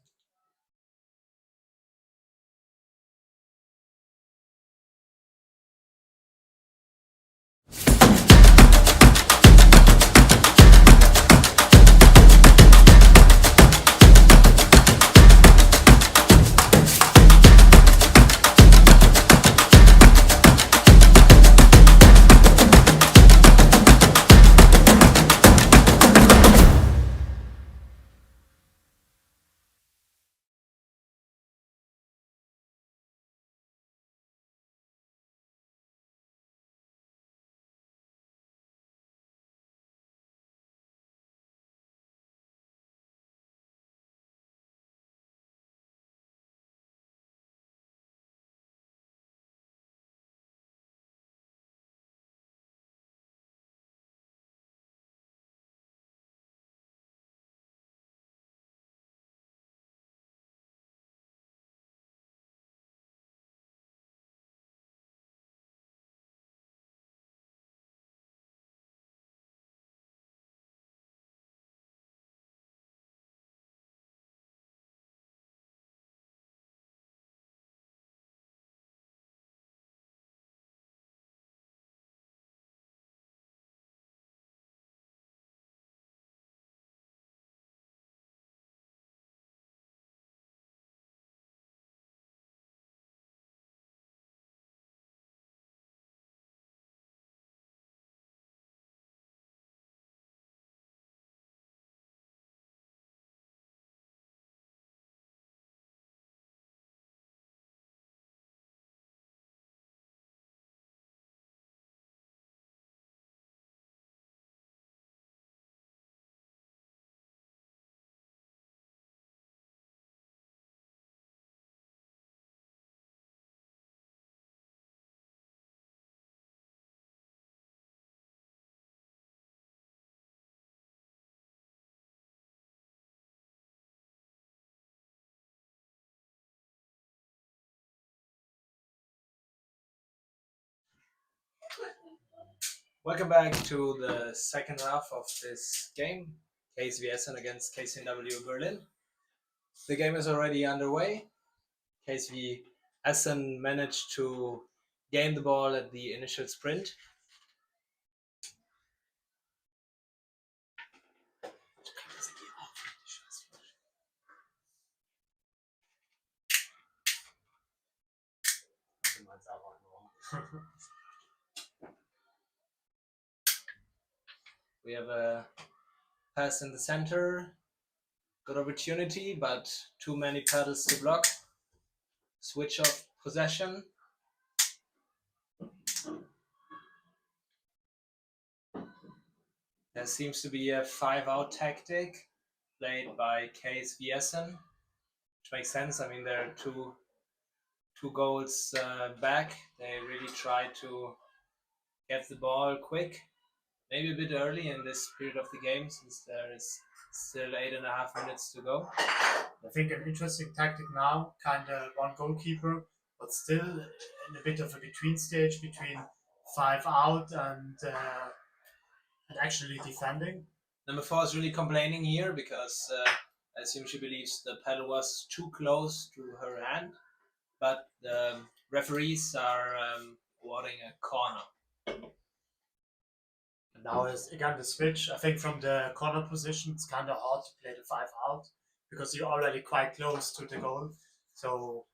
Welcome back to the second half of this game, KSV Essen against KCNW Berlin. The game is already underway. KSV Essen managed to gain the ball at the initial sprint. We have a pass in the center. Good opportunity, but too many paddles to block. Switch of possession. There seems to be a 5-out tactic played by KSV Essen, which makes sense. I mean, there are two goals back. They really try to get the ball quick, maybe a bit early in this period of the game, since there is still 8.5 minutes to go. I think an interesting tactic now, kind of one goalkeeper, but still in a bit of a between stage between 5 out and actually defending. Number 4 is really complaining here because I assume she believes the paddle was too close to her hand, but the referees are awarding a corner. And now is again the switch. I think from the corner position, it's kind of hard to play the 5 out because you're already quite close to the goal. So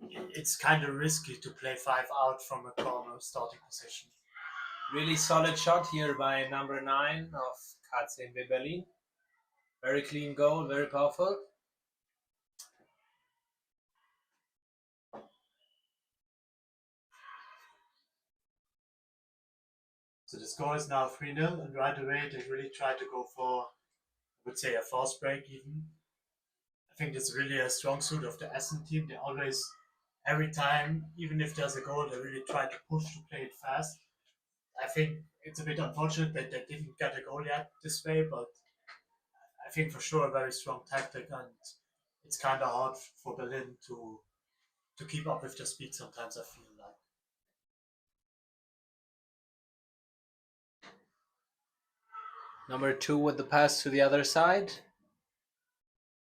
it's kind of risky to play 5 out from a corner starting position. Really solid shot here by number 9 of KCNW Berlin. Very clean goal, very powerful. So the score is now 3-0, and right away they really try to go for, I would say, a fast break even. I think it's really a strong suit of the Essen team. They always, every time, even if there's a goal, they really try to push to play it fast. I think it's a bit unfortunate that they didn't get a goal yet this way, but I think for sure a very strong tactic, and it's kind of hard for Berlin to keep up with the speed sometimes, I feel like. Number 2 with the pass to the other side.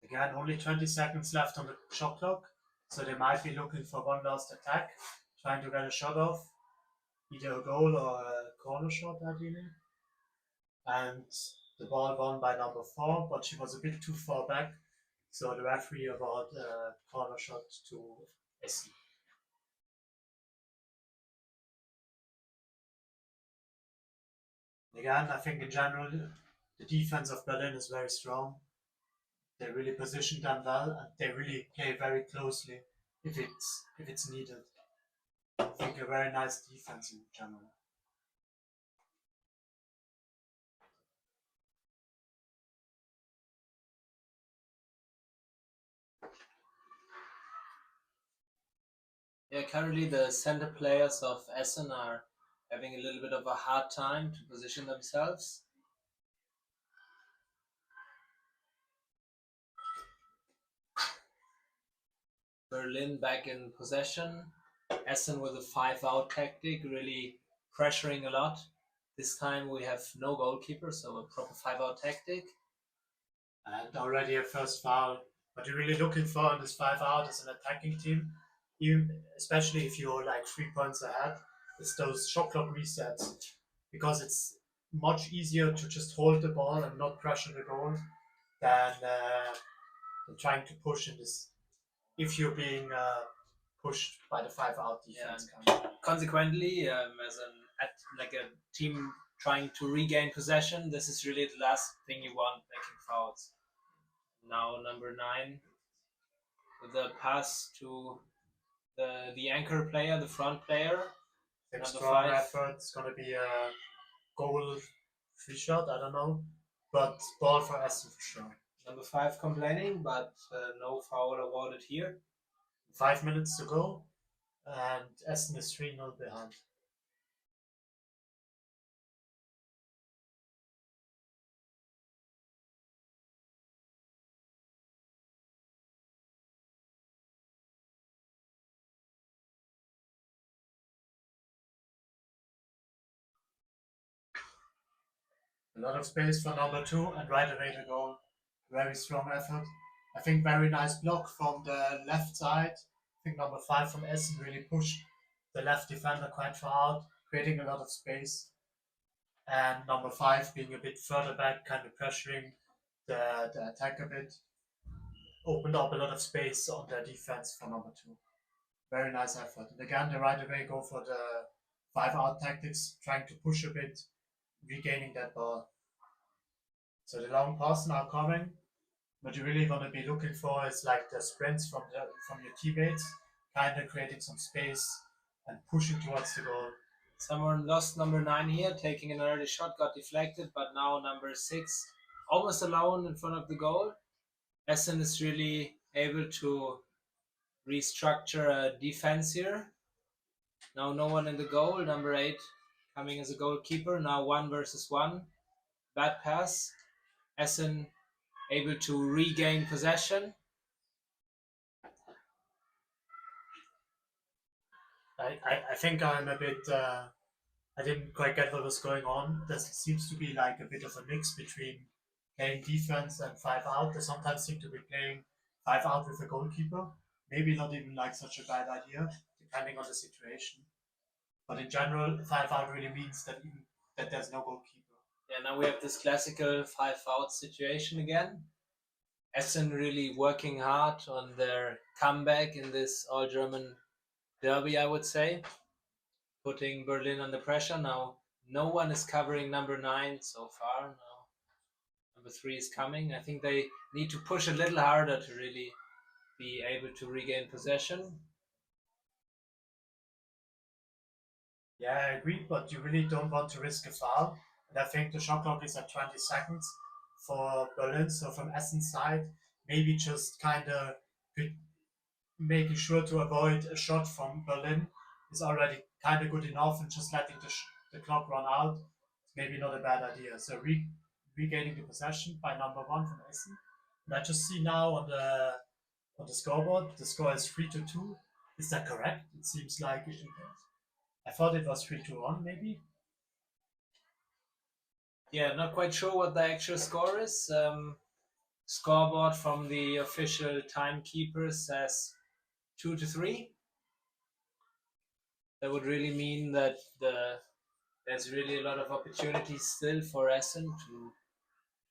Again, only 20 seconds left on the shot clock, so they might be looking for one last attack, trying to get a shot off, either a goal or a corner shot, ideally. And the ball won by number 4, but she was a bit too far back, so the referee awarded a corner shot to Essen. Again, I think in general, the defense of Berlin is very strong. They really position them well, and they really play very closely if it's needed. I think a very nice defense in general. Yeah, currently the center players of Essen are having a little bit of a hard time to position themselves. Berlin back in possession. Essen with a 5-out tactic, really pressuring a lot. This time we have no goalkeeper, so a proper 5-out tactic. And already a first foul. What you're really looking for in this 5 out as an attacking team, especially if you're like 3 points ahead, is those shot clock resets. Because it's much easier to just hold the ball and not pressure the goal than trying to push in this. If you're being pushed by the 5 out defense. Yeah, consequently, as a team trying to regain possession, this is really the last thing you want, making fouls. Now number 9 with the pass to the anchor player, the front player. I think strong effort. It's going to be a goal free shot, I don't know. But ball for Essen for sure. Number 5 complaining, but no foul awarded here. 5 minutes to go, and Essen is 3-0 behind. A lot of space for number 2 and right away the goal. Very strong effort. I think very nice block from the left side. I think number 5 from Essen really pushed the left defender quite far out, creating a lot of space. And number 5 being a bit further back, kind of pressuring the attack a bit, opened up a lot of space on their defense for number 2. Very nice effort. And again, they right away go for the 5-out tactics, trying to push a bit, regaining that ball. So the long pass now coming. What you really want to be looking for is like the sprints from your teammates, kind of creating some space and pushing towards the goal. Someone lost number 9 here, taking an early shot, got deflected, but now number 6 almost alone in front of the goal. Essen is really able to restructure a defense here. Now no one in the goal. Number 8 coming as a goalkeeper. Now 1 versus 1. Bad pass. Essen able to regain possession. I think I'm a bit. I didn't quite get what was going on. There seems to be like a bit of a mix between playing defense and 5-out. They sometimes seem to be playing 5-out with a goalkeeper. Maybe not even like such a bad idea, depending on the situation. But in general, 5-out really means that there's no goalkeeper. Yeah, now we have this classical 5-out situation again. Essen really working hard on their comeback in this all-German derby, I would say. Putting Berlin under pressure. Now no one is covering number 9 so far. Now number 3 is coming. I think they need to push a little harder to really be able to regain possession. Yeah, I agree, but you really don't want to risk a foul. And I think the shot clock is at 20 seconds for Berlin. So from Essen's side, maybe just kind of making sure to avoid a shot from Berlin is already kind of good enough, and just letting the clock run out is maybe not a bad idea. So regaining the possession by number 1 from Essen. And I just see now on the scoreboard, the score is 3-2. Is that correct? It seems like it. I thought it was 3-1 maybe. Yeah, not quite sure what the actual score is. Scoreboard from the official timekeeper says 2-3. That would really mean that there's really a lot of opportunities still for Essen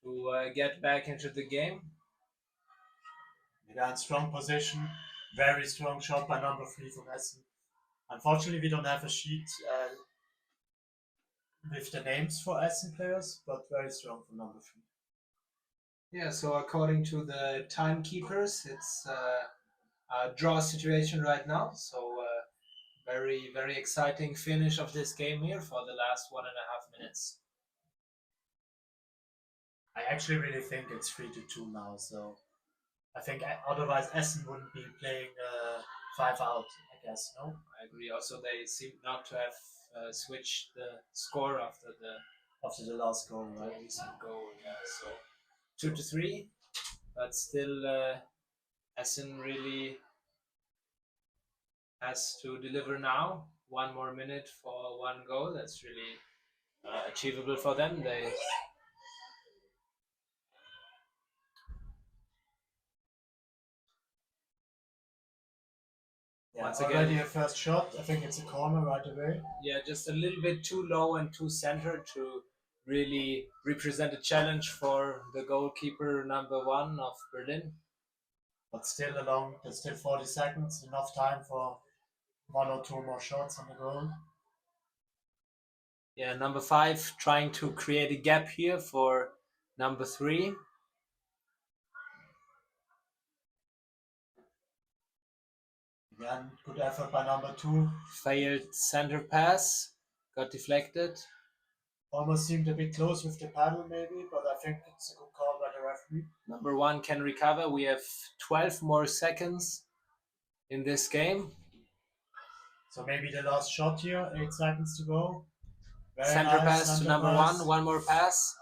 to get back into the game. Yeah, strong position, very strong shot by number 3 from Essen. Unfortunately, we don't have a sheet with the names for Essen players, but very strong from number 3. Yeah, so according to the timekeepers, it's a draw situation right now. So very, very exciting finish of this game here for the last 1.5 minutes. I actually really think it's 3-2 now, so I think otherwise Essen wouldn't be playing 5-out, I guess, no? I agree. Also, they seem not to have switched the score after the last goal, right? recent goal. Yeah, so 2-3, but still Essen really has to deliver now. 1 more minute for 1 goal. That's really achievable for them. Once again, a first shot. I think it's a corner right away. Yeah, just a little bit too low and too centered to really represent a challenge for the goalkeeper number 1 of Berlin. But still there's still 40 seconds, enough time for 1 or 2 more shots on the goal. Yeah, number 5 trying to create a gap here for number 3. Again, good effort by number 2. Failed center pass, got deflected. Almost seemed a bit close with the paddle maybe, but I think it's a good call by the referee. Number 1 can recover. We have 12 more seconds in this game. So maybe the last shot here, 8 seconds to go. Very center nice pass to number pass. 1 more pass.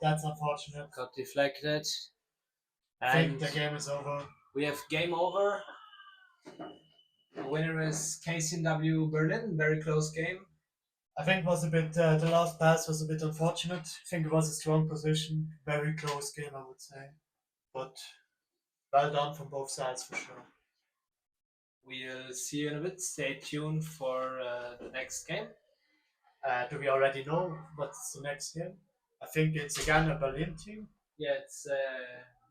That's unfortunate. Got deflected. I think the game is over. We have game over. The winner is KCW Berlin. Very close game. I think it was a bit, the last pass was a bit unfortunate. I think it was a strong position, very close game, I would say. But well done from both sides for sure. We'll see you in a bit. Stay tuned for the next game. Do we already know what's the next game? I think it's again a Berlin team. Yeah, it's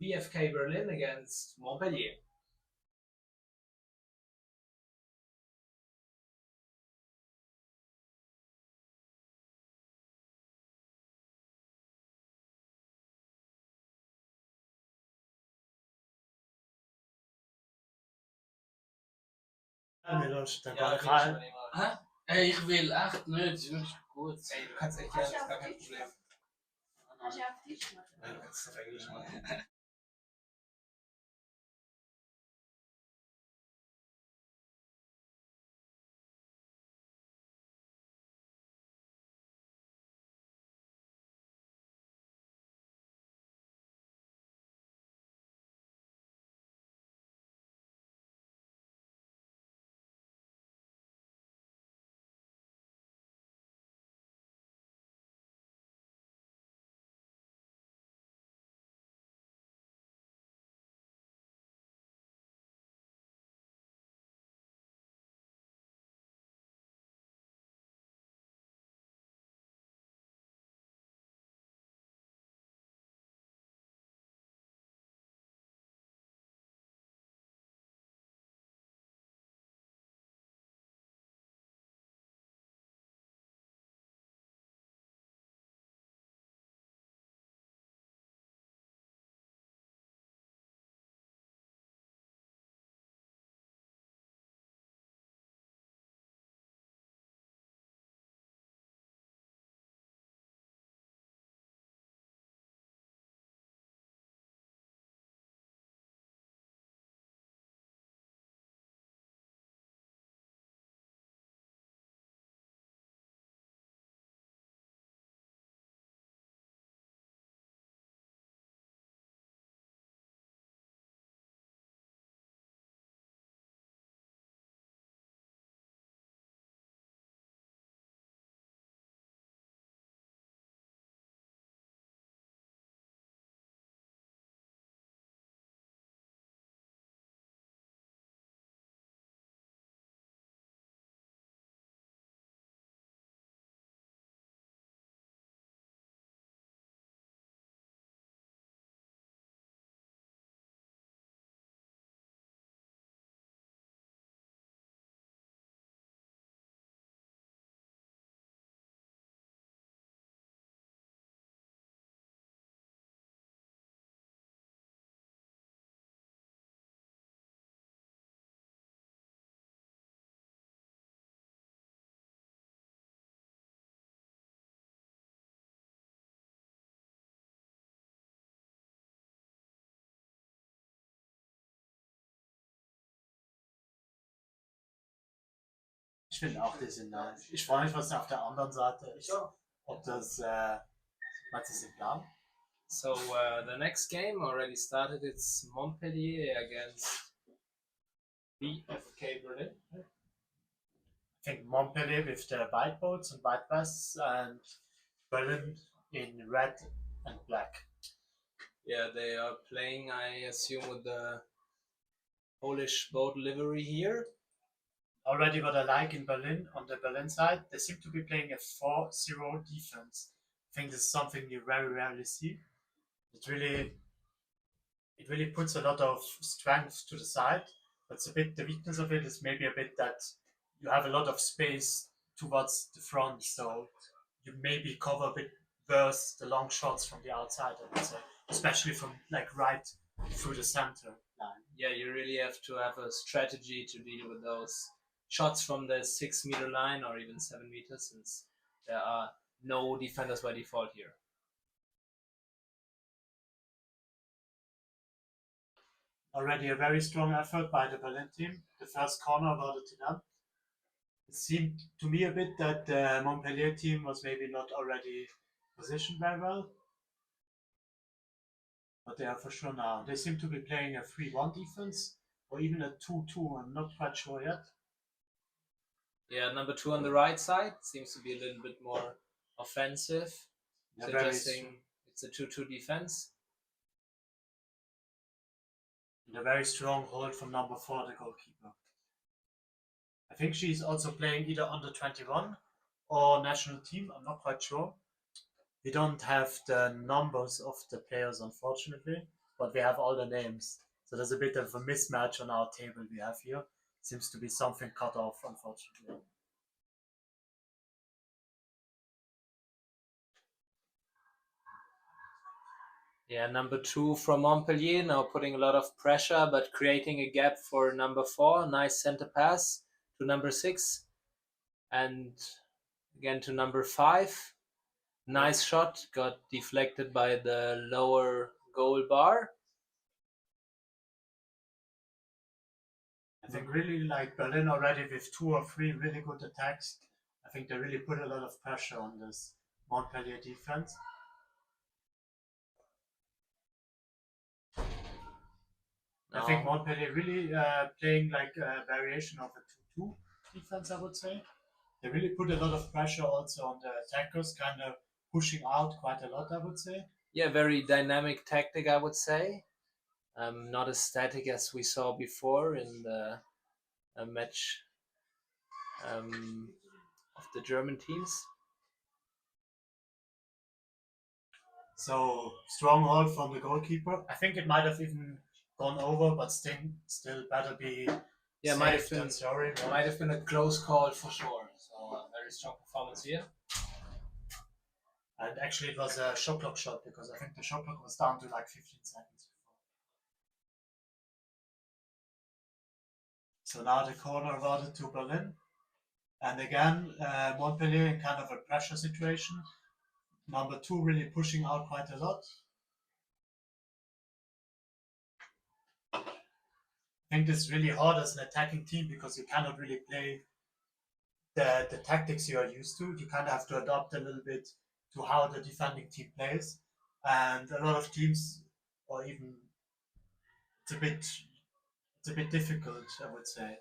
VfK Berlin against Montpellier. Milos, dann Ja, war bin ich ich rein. übernehmen. Hä? Ey, ich will echt nicht, das ist wirklich gut. Ey, du kannst echt lernen, ist gar kein Problem. Als je auf Tisch macht. Ja, du kannst es auf Englisch machen. Ich finde auch, die sind nice. Ich freue mich, was auf der anderen Seite ist. Ob das, was ist der Plan? So the next game already started. It's Montpellier against VfK Berlin. I think Montpellier with the white boats and white vests, and Berlin in red and black. Yeah, they are playing, I assume, with the Polish boat livery here. Already what I like in Berlin, on the Berlin side, they seem to be playing a 4-0 defense. I think this is something you very rarely see. It really puts a lot of strength to the side. But the weakness of it is maybe a bit that you have a lot of space towards the front, so you maybe cover a bit worse the long shots from the outside, I would say, especially from like right through the center line. Yeah, you really have to have a strategy to deal with those shots from the 6 meter line or even 7 meters, since there are no defenders by default here. Already a very strong effort by the Berlin team. The first corner awarded to them. It seemed to me a bit that the Montpellier team was maybe not already positioned very well. But they are for sure now. They seem to be playing a 3-1 defense or even a 2-2. I'm not quite sure yet. Yeah, number 2 on the right side seems to be a little bit more offensive. Yeah, very Suggesting it's a 2-2 defense. and a very strong hold from number 4, the goalkeeper. I think she's also playing either under 21 or national team. I'm not quite sure. We don't have the numbers of the players, unfortunately, but we have all the names. So there's a bit of a mismatch on our table we have here. Seems to be something cut off, unfortunately. Yeah, number 2 from Montpellier, now putting a lot of pressure, but creating a gap for number 4. Nice center pass to number 6. And again to number 5. Nice shot, got deflected by the lower goal bar. I think really like Berlin already with 2 or 3 really good attacks. I think they really put a lot of pressure on this Montpellier defense. I think Montpellier really playing like a variation of a 2-2 defense, I would say. They really put a lot of pressure also on the attackers, kind of pushing out quite a lot, I would say. Yeah, very dynamic tactic, I would say. Not as static as we saw before in the match of the German teams. So stronghold from the goalkeeper. I think it might have even gone over, but still better be. Yeah, safe might have than been sorry. might have been a close call for sure. So very strong performance here. And actually, it was a shot clock shot because I think the shot clock was down to like 15 seconds before. So now the corner awarded to Berlin. And again, Montpellier in kind of a pressure situation. Number 2 really pushing out quite a lot. I think this is really hard as an attacking team because you cannot really play the tactics you are used to. You kind of have to adapt a little bit to how the defending team plays. And a lot of teams, or even it's a bit difficult, I would say.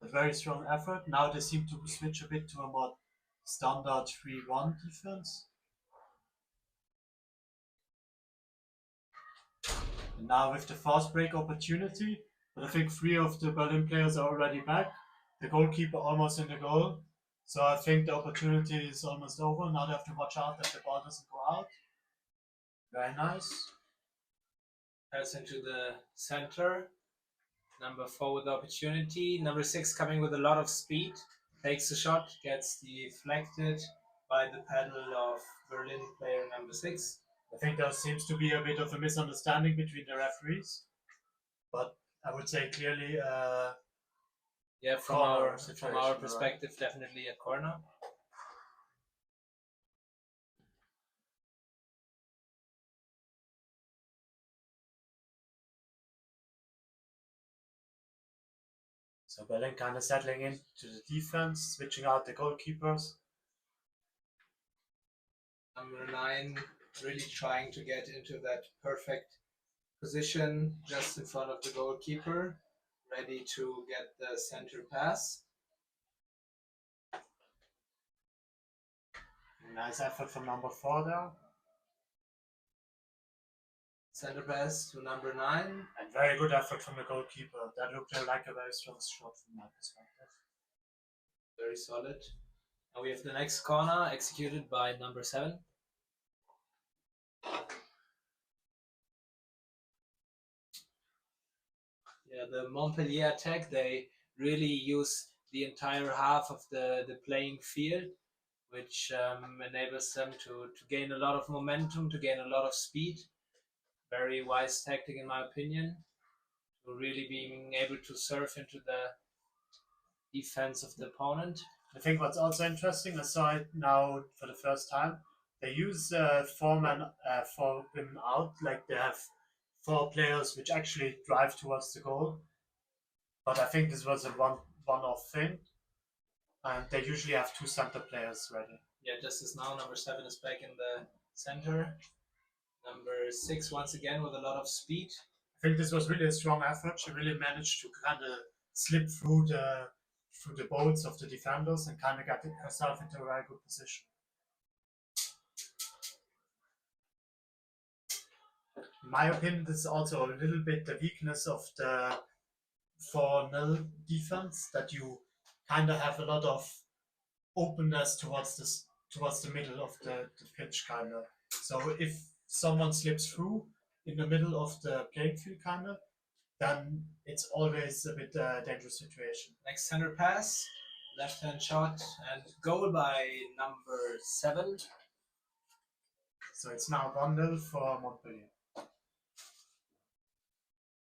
But very strong effort. Now they seem to switch a bit to a more standard 3-1 defense. And now with the fast break opportunity, but I think 3 of the Berlin players are already back. The goalkeeper almost in the goal. So I think the opportunity is almost over. Now they have to watch out that the ball doesn't go out. Very nice. Pass into the center. Number 4 with the opportunity. Number 6 coming with a lot of speed. Takes the shot, gets deflected by the pedal of Berlin player number 6. I think there seems to be a bit of a misunderstanding between the referees. But I would say clearly Yeah, from corner our situation, perspective, definitely a corner. So Berlin kind of settling into the defense, switching out the goalkeepers. Number 9 really trying to get into that perfect position just in front of the goalkeeper, ready to get the center pass. Nice effort from number 4 there. Center pass to number 9. And very good effort from the goalkeeper. That looked like a very strong shot from my perspective. Very solid. Now we have the next corner executed by number 7. Yeah, the Montpellier attack, they really use the entire half of the playing field, which enables them to gain a lot of momentum, to gain a lot of speed. Very wise tactic in my opinion, to really being able to surf into the defense of the opponent. I think what's also interesting, I saw it now for the first time, they use 4-man 4 women out, like they have 4 players which actually drive towards the goal. But I think this was a one-off thing. And they usually have 2 center players ready. Yeah, just as now, number 7 is back in the center. Number 6 once again with a lot of speed. I think this was really a strong effort. She really managed to kind of slip through the through the bolts of the defenders and kind of got herself into a very good position. In my opinion, this is also a little bit the weakness of the 4-0 defense, that you kind of have a lot of openness towards the middle of the pitch, kind of. So if someone slips through in the middle of the playing field, kind of, then it's always a bit dangerous situation. Next center pass, left hand shot, and goal by number 7. So it's now 1-0 for Montpellier.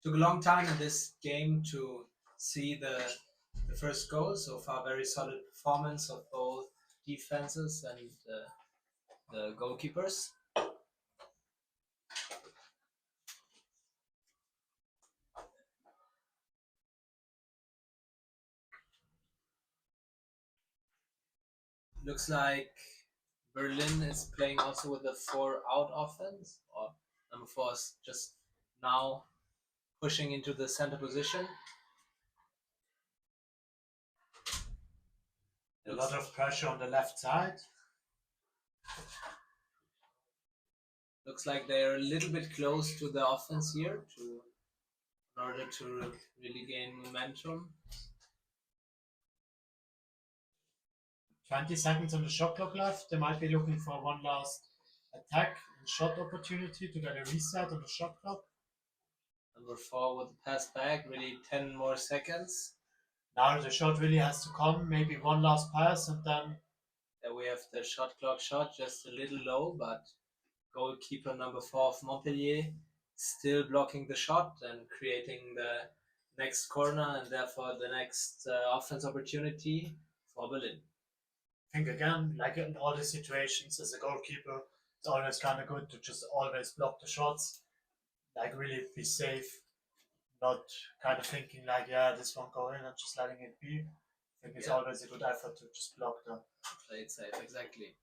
Took a long time in this game to see the first goal. So far, very solid performance of both defenses and the goalkeepers. Looks like Berlin is playing also with a 4-out offense, or number 4 is just now pushing into the center position. A lot of pressure on the left side. Looks like they're a little bit close to the offense here in order to really gain momentum. 20 seconds on the shot clock left. They might be looking for one last attack and shot opportunity to get a reset on the shot clock. Number 4 with the pass back, really 10 more seconds. Now the shot really has to come, maybe one last pass, and then There we have the shot clock shot, just a little low, but goalkeeper number 4 of Montpellier still blocking the shot and creating the next corner and therefore the next offense opportunity for Berlin. I think again, like in all these situations as a goalkeeper, it's always kind of good to just always block the shots, like really be safe, not kind of thinking like, yeah, this won't go in and just letting it be. I think it's always a good effort to just block them. Play it safe, exactly.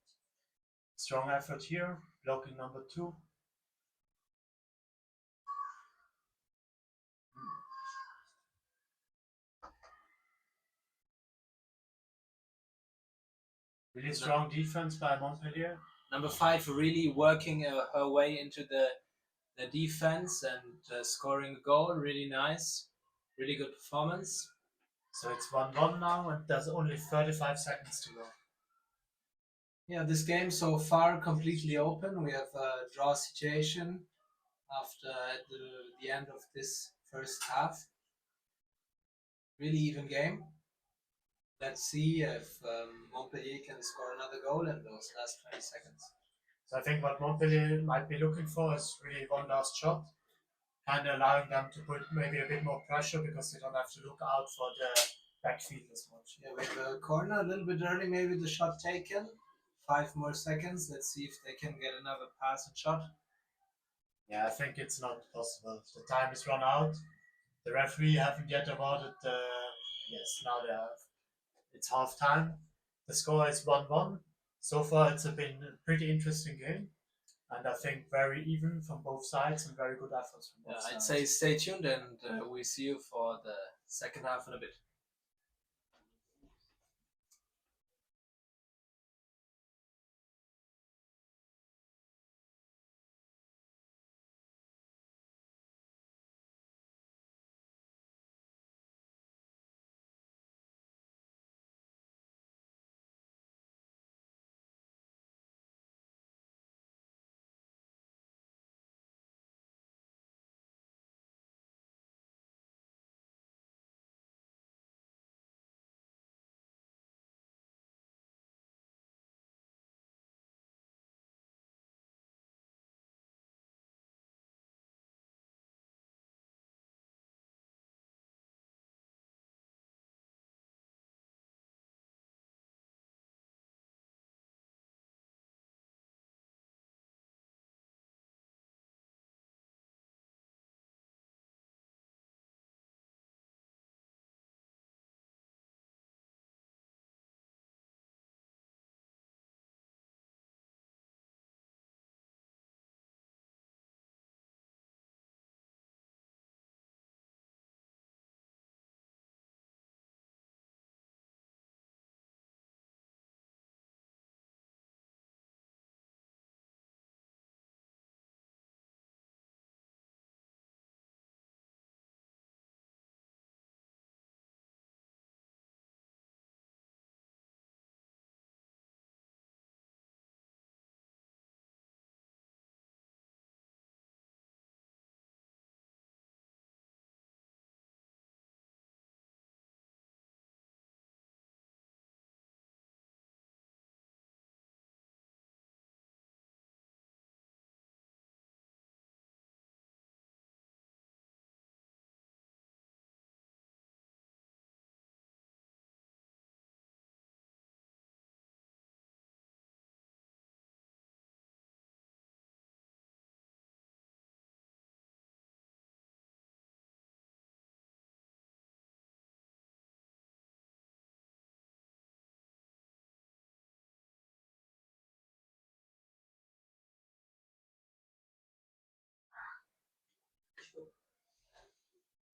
Strong effort here, blocking number 2. Really strong defense by Montpellier. Number 5 really working her way into the defense and scoring a goal. Really nice, really good performance. So it's 1-1 now, and there's only 35 seconds to go. Yeah, this game so far completely open. We have a draw situation after the end of this first half. Really even game. Let's see if Montpellier can score another goal in those last 20 seconds. So I think what Montpellier might be looking for is really one last shot, kind of allowing them to put maybe a bit more pressure because they don't have to look out for the backfield as much. Yeah, with the corner a little bit early, maybe the shot taken. 5 more seconds. Let's see if they can get another pass and shot. Yeah, I think it's not possible. The time is run out. The referee haven't yet awarded the... Yes, now they have. It's half time. The score is 1-1. So far, it's been a pretty interesting game. And I think very even from both sides and very good efforts from both sides. I'd say stay tuned and we see you for the second half in a bit.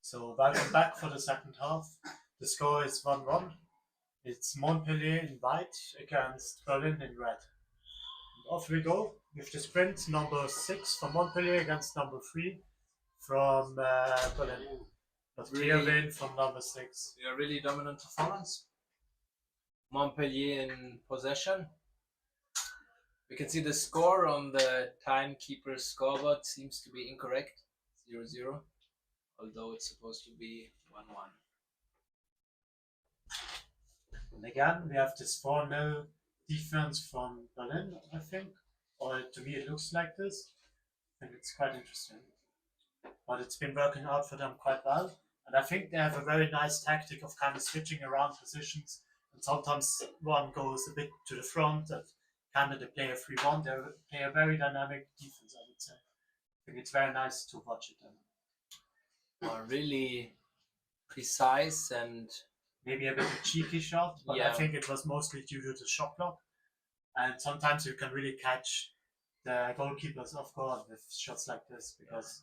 So welcome back for the second half. The score is 1-1. It's Montpellier in white against Berlin in red. And off we go with the sprint, number 6 from Montpellier against number 3 from Berlin. But clear win from number 6. A really dominant performance. Montpellier in possession. We can see the score on the timekeeper's scoreboard seems to be incorrect, 0-0, although it's supposed to be 1-1. And again, we have this 4-0 defense from Berlin, I think. Or to me, it looks like this. I think it's quite interesting. But it's been working out for them quite well. And I think they have a very nice tactic of kind of switching around positions. And sometimes one goes a bit to the front and kind of they play a 3-1. They play a very dynamic defense, I would say. I think it's very nice to watch it. Really precise and maybe a bit of a cheeky shot, but I think it was mostly due to the shot block. And sometimes you can really catch the goalkeepers off guard with shots like this because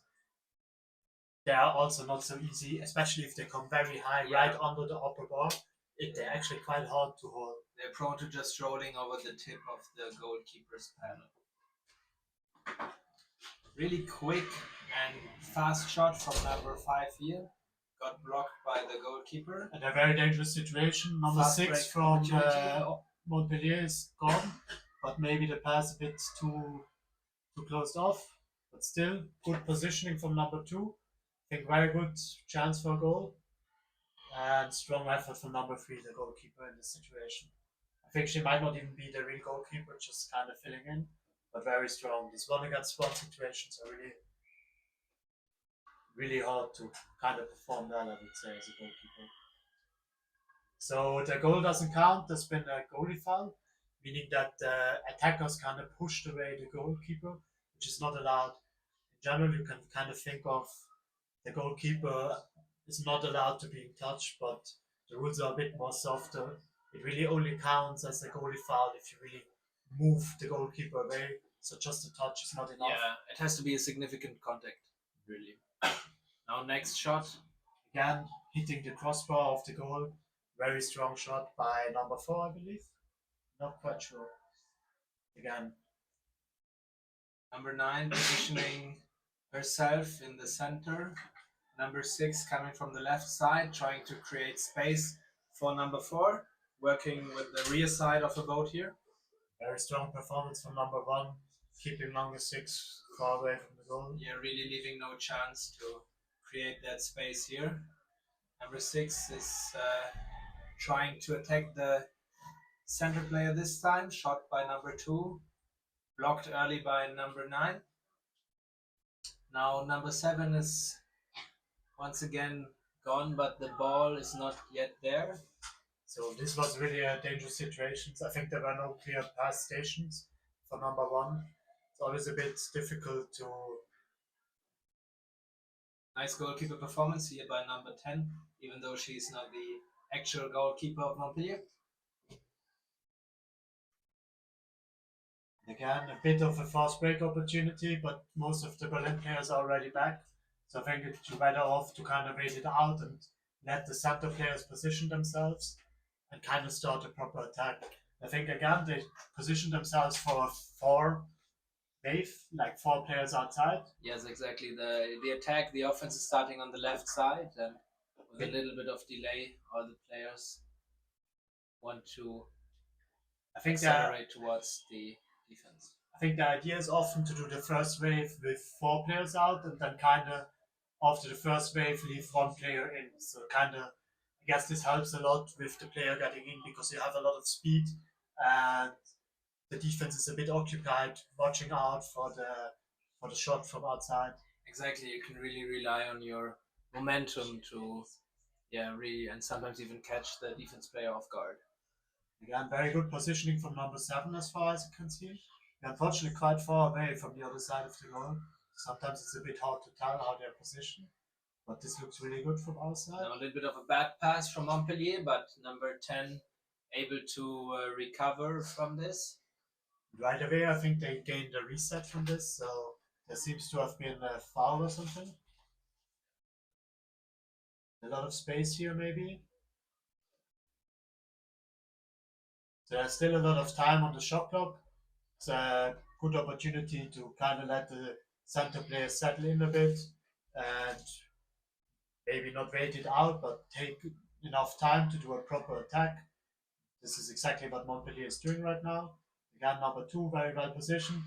they are also not so easy, especially if they come very high right under the upper bar. They're actually quite hard to hold. They're prone to just rolling over the tip of the goalkeeper's panel. Really quick and fast shot from number 5 here. Got blocked by the goalkeeper. And a very dangerous situation. Number 6 from Montpellier is gone, but maybe the pass a bit too closed off. But still, good positioning from number 2. I think very good chance for a goal. And strong effort from number 3, the goalkeeper in this situation. I think she might not even be the real goalkeeper, just kind of filling in, but very strong. These 1-against-1 situations are really hard to kind of perform well, I would say, as a goalkeeper. So the goal doesn't count. There's been a goalie foul, meaning that attackers kind of pushed away the goalkeeper, which is not allowed. In general, you can kind of think of the goalkeeper is not allowed to be touched, but the rules are a bit more softer. It really only counts as a goalie foul if you really move the goalkeeper away. So just a touch is not enough. Yeah, it has to be a significant contact, really. Now next shot. Again, hitting the crossbar of the goal. Very strong shot by number 4, I believe. Not quite sure. Again. Number 9 positioning herself in the center. Number 6 coming from the left side, trying to create space for number 4. Working with the rear side of the boat here. Very strong performance from number 1. Keeping number 6 far away from the goal. Yeah, really leaving no chance to create that space here. Number 6 is trying to attack the center player this time. Shot by number 2. Blocked early by number 9. Now number 7 is once again gone, but the ball is not yet there. So this was really a dangerous situation. I think there were no clear pass stations for number 1. It's always a bit difficult to... Nice goalkeeper performance here by number 10, even though she's not the actual goalkeeper of Montpellier. Again, a bit of a fast break opportunity, but most of the Berlin players are already back. So I think it's better off to kind of wait it out and let the center players position themselves and kind of start a proper attack. I think again they position themselves for a 4 wave, like 4 players outside. Yes, exactly. The attack, the offense is starting on the left side, and with a little bit of delay, all the players want to accelerate towards the defense. I think the idea is often to do the first wave with 4 players out, and then kind of after the first wave leave 1 player in. So kind of, I guess this helps a lot with the player getting in because you have a lot of speed and the defense is a bit occupied watching out for the shot from outside. Exactly, you can really rely on your momentum to really, and sometimes even catch the defense player off guard. Again, very good positioning from number 7 as far as you can see. Unfortunately quite far away from the other side of the goal. Sometimes it's a bit hard to tell how they're positioned, but this looks really good from our side. Now a little bit of a bad pass from Montpellier, but number 10 able to recover from this. Right away, I think they gained a reset from this, so there seems to have been a foul or something. A lot of space here, maybe. So there's still a lot of time on the shot clock. It's a good opportunity to kind of let the center players settle in a bit and maybe not wait it out, but take enough time to do a proper attack. This is exactly what Montpellier is doing right now. Again, number 2, very well positioned.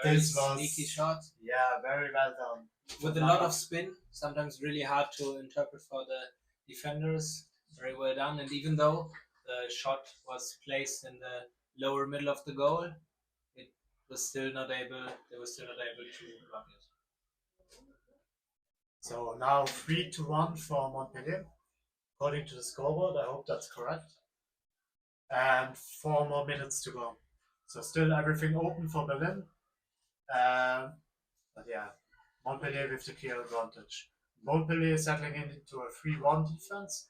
Very This was- sneaky shot Yeah, very well done. with a lot of spin. Sometimes really hard to interpret for the defenders. Very well done. And even though the shot was placed in the lower middle of the goal, it was still not able. They were still not able to block it. So now 3-1 for Montpellier, according to the scoreboard. I hope that's correct. And 4 more minutes to go. So still everything open for Berlin. But yeah, Montpellier with the clear advantage. Montpellier settling into a 3-1 defense.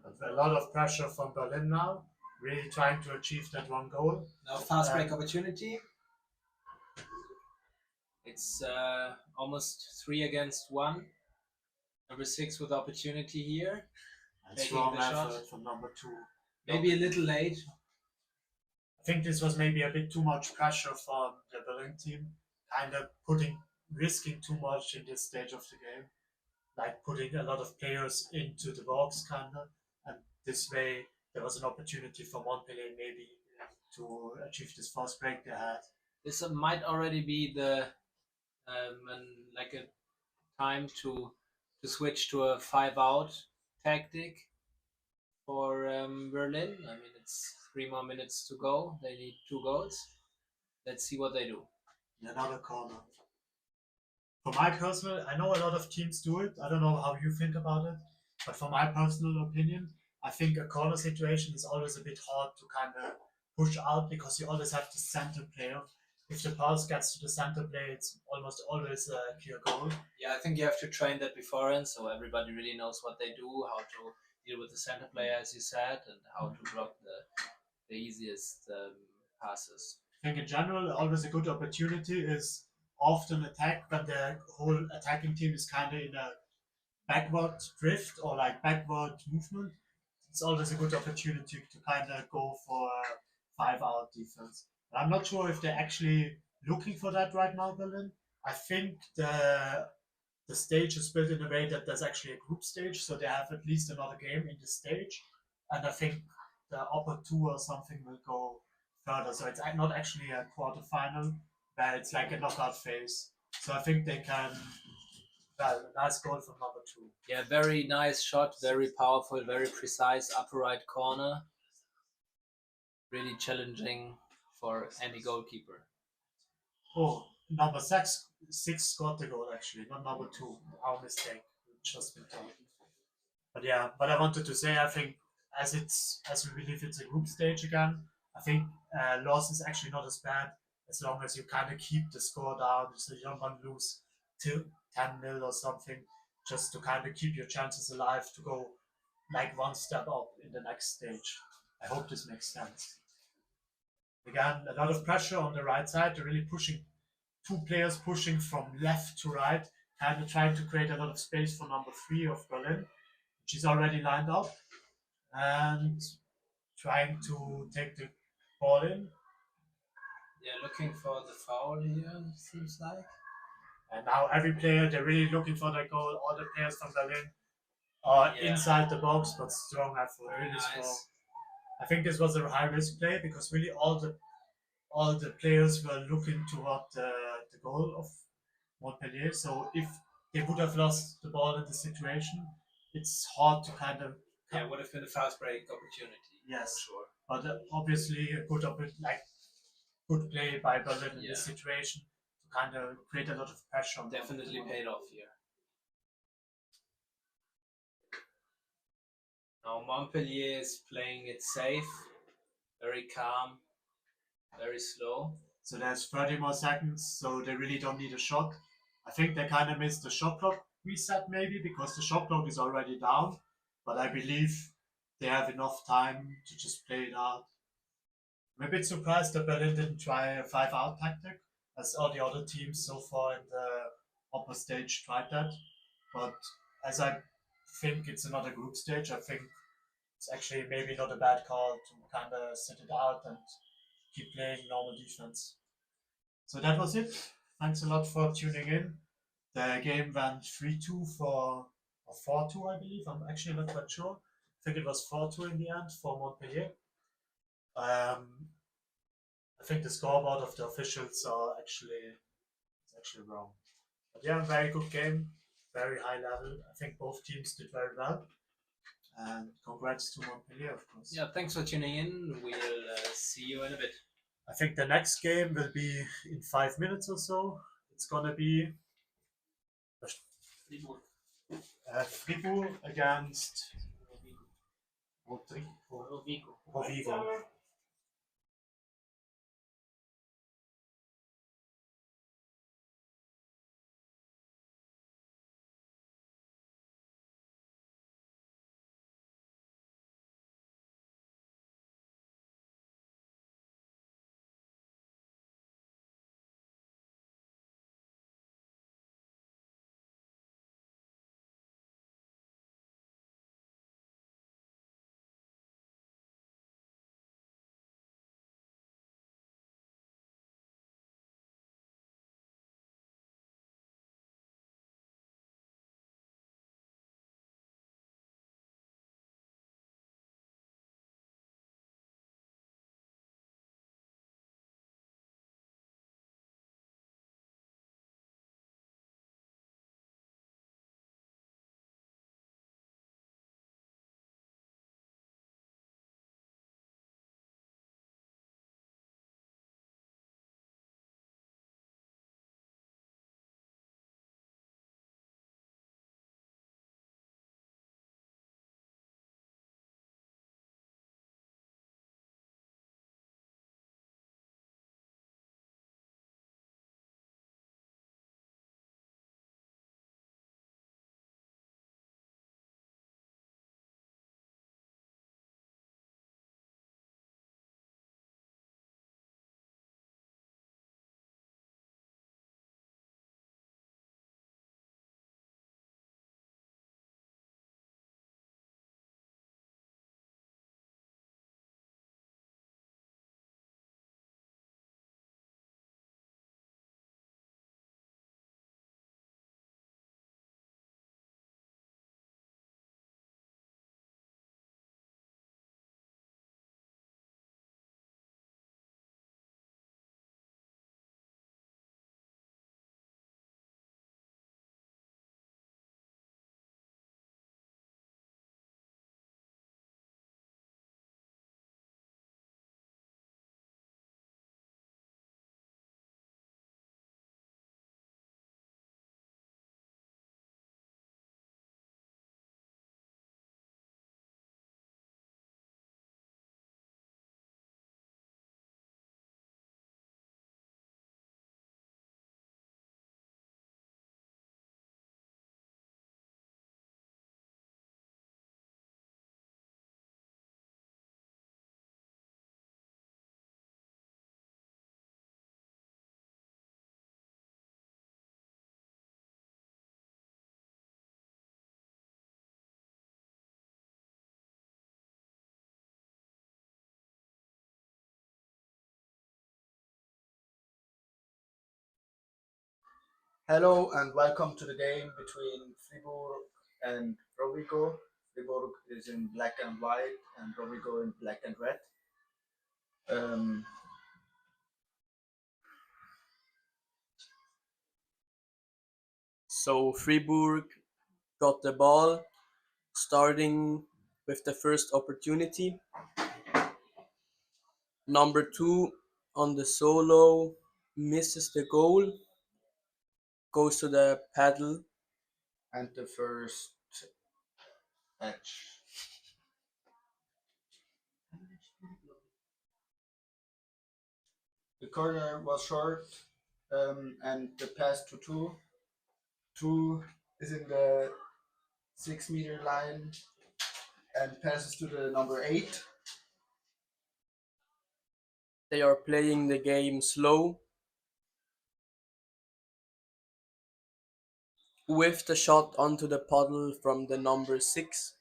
But a lot of pressure from Berlin now, really trying to achieve that one goal. Now fast break opportunity. It's almost 3 against 1. Number 6 with opportunity here. And Taking strong the shot. effort from number 2. Maybe a little late. I think this was maybe a bit too much pressure from the Berlin team, kind of risking too much in this stage of the game, like putting a lot of players into the box, kind of, and this way there was an opportunity for Montpellier maybe to achieve this fast break they had. This might already be the like a time to switch to a 5-out tactic for Berlin. I mean, it's 3 more minutes to go. They need 2 goals. Let's see what they do. Another corner. For my personal, I know a lot of teams do it. I don't know how you think about it, but for my personal opinion, I think a corner situation is always a bit hard to kind of push out because you always have the center player. If the pass gets to the center player, it's almost always a clear goal. Yeah, I think you have to train that beforehand, so everybody really knows what they do, how to deal with the center player, as you said, and how to block the easiest passes. I think in general, always a good opportunity is often attack when the whole attacking team is kind of in a backward drift or like backward movement. It's always a good opportunity to kind of go for a 5-out defense. But I'm not sure if they're actually looking for that right now, Berlin. I think the stage is built in a way that there's actually a group stage, so they have at least another game in this stage. And I think the upper 2 or something will go further. So it's not actually a quarterfinal, but it's like a knockout phase. So I think they can. Well, nice goal from number 2. Yeah, very nice shot, very powerful, very precise upper right corner. Really challenging for any goalkeeper. Oh, number 6 scored the goal actually, not number 2. Our mistake. Just been told. But yeah, but I wanted to say, I think as we believe it's a group stage again, I think loss is actually not as bad as long as you kind of keep the score down, so you don't want to lose till 10-0 or something, just to kind of keep your chances alive to go like one step up in the next stage. I hope this makes sense. Again, a lot of pressure on the right side. They're really pushing, 2 players pushing from left to right, kind of trying to create a lot of space for number 3 of Berlin, which is already lined up, and trying to take the ball in. Yeah, looking for the foul here, seems like. And now every player, they're really looking for their goal. All the players from Berlin are inside the box, but strong effort, really strong. I think this was a high risk play because really all the players were looking toward the goal of Montpellier. So if they would have lost the ball in the situation, it's hard to kind of. Yeah, it would have been a fast break opportunity. Yes, sure. But obviously a good play by Berlin in this situation to kind of create a lot of pressure. Definitely paid off here. Now Montpellier is playing it safe, very calm, very slow. So there's 30 more seconds, so they really don't need a shot. I think they kind of missed the shot clock reset maybe because the shot clock is already down, but I believe they have enough time to just play it out. I'm a bit surprised that Berlin didn't try a 5-out tactic, as all the other teams so far in the stage tried that, but as I think it's another group stage, I think it's actually maybe not a bad call to kind of sit it out and keep playing normal defense. So that was it. Thanks a lot for tuning in. The game went 3-2 or 4-2, I believe. I'm actually not quite sure. I think it was 4-2 in the end for Montpellier. I think the scoreboard of the officials are actually wrong. But yeah, very good game, very high level. I think both teams did very well. And congrats to Montpellier, of course. Yeah, thanks for tuning in. We'll see you in a bit. I think the next game will be in 5 minutes or so. It's gonna be Fribourg against Rovigo. Hello and welcome to the game between Fribourg and Rovigo. Fribourg is in black and white and Rovigo in black and red. So Fribourg got the ball, starting with the first opportunity. Number 2 on the solo misses the goal, goes to the paddle. And the first match. The corner was short and the pass to two. Two is in the 6-meter line and passes to the number 8. They are playing the game slow. with the shot onto the puddle from the number 6.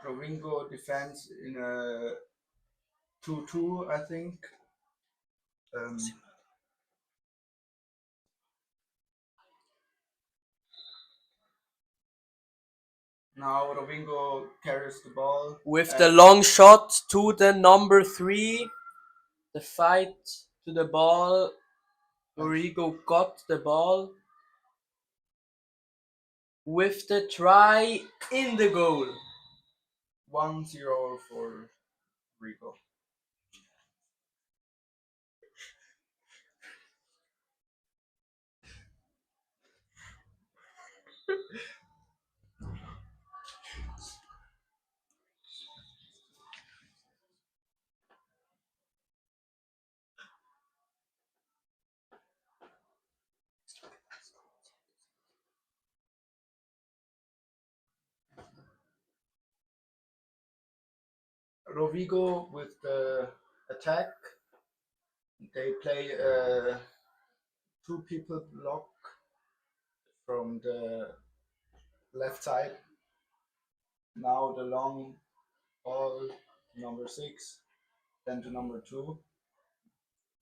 Rovingo defends in a 2-2, I think. Now Rovingo carries the ball. With the long shot to the number 3. The fight to the ball. Origo got the ball. With the try in the goal. 1-0 for Rigo. Rovigo with the attack. They play a 2-people block from the left side. Now the long ball, number 6, then to number 2.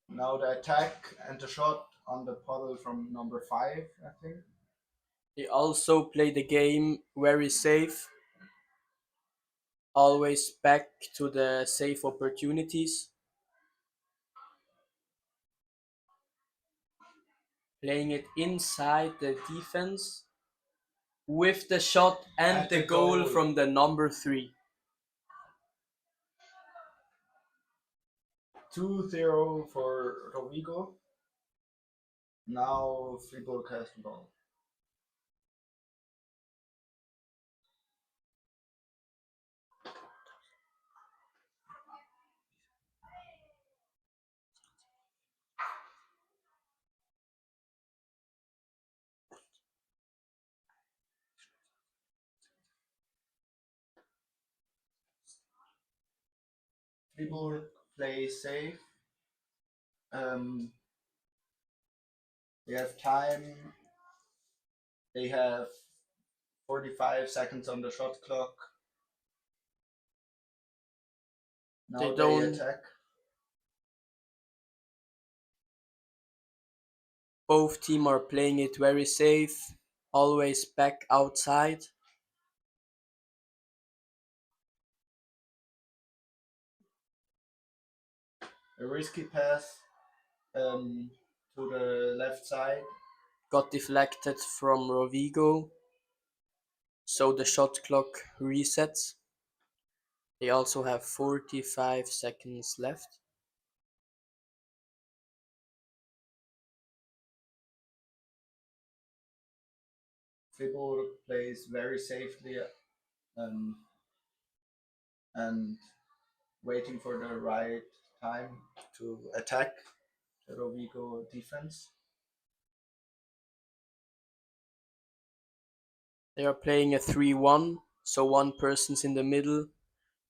Now the attack and the shot on the puddle from number 5, I think. They also play the game very safe. Always back to the safe opportunities. Playing it inside the defense. With the shot and the goal from the number 3. 2-0 for Rovigo. Now Freiburg has the ball. Freiburg play safe. They have time. They have 45 seconds on the shot clock. Now they attack. Both teams are playing it very safe. Always back outside. A risky pass to the left side. Got deflected from Rovigo. So the shot clock resets. They also have 45 seconds left. Freiburg plays very safely and waiting for the right time to attack the Rovigo defense. They are playing a 3-1, so 1 person's in the middle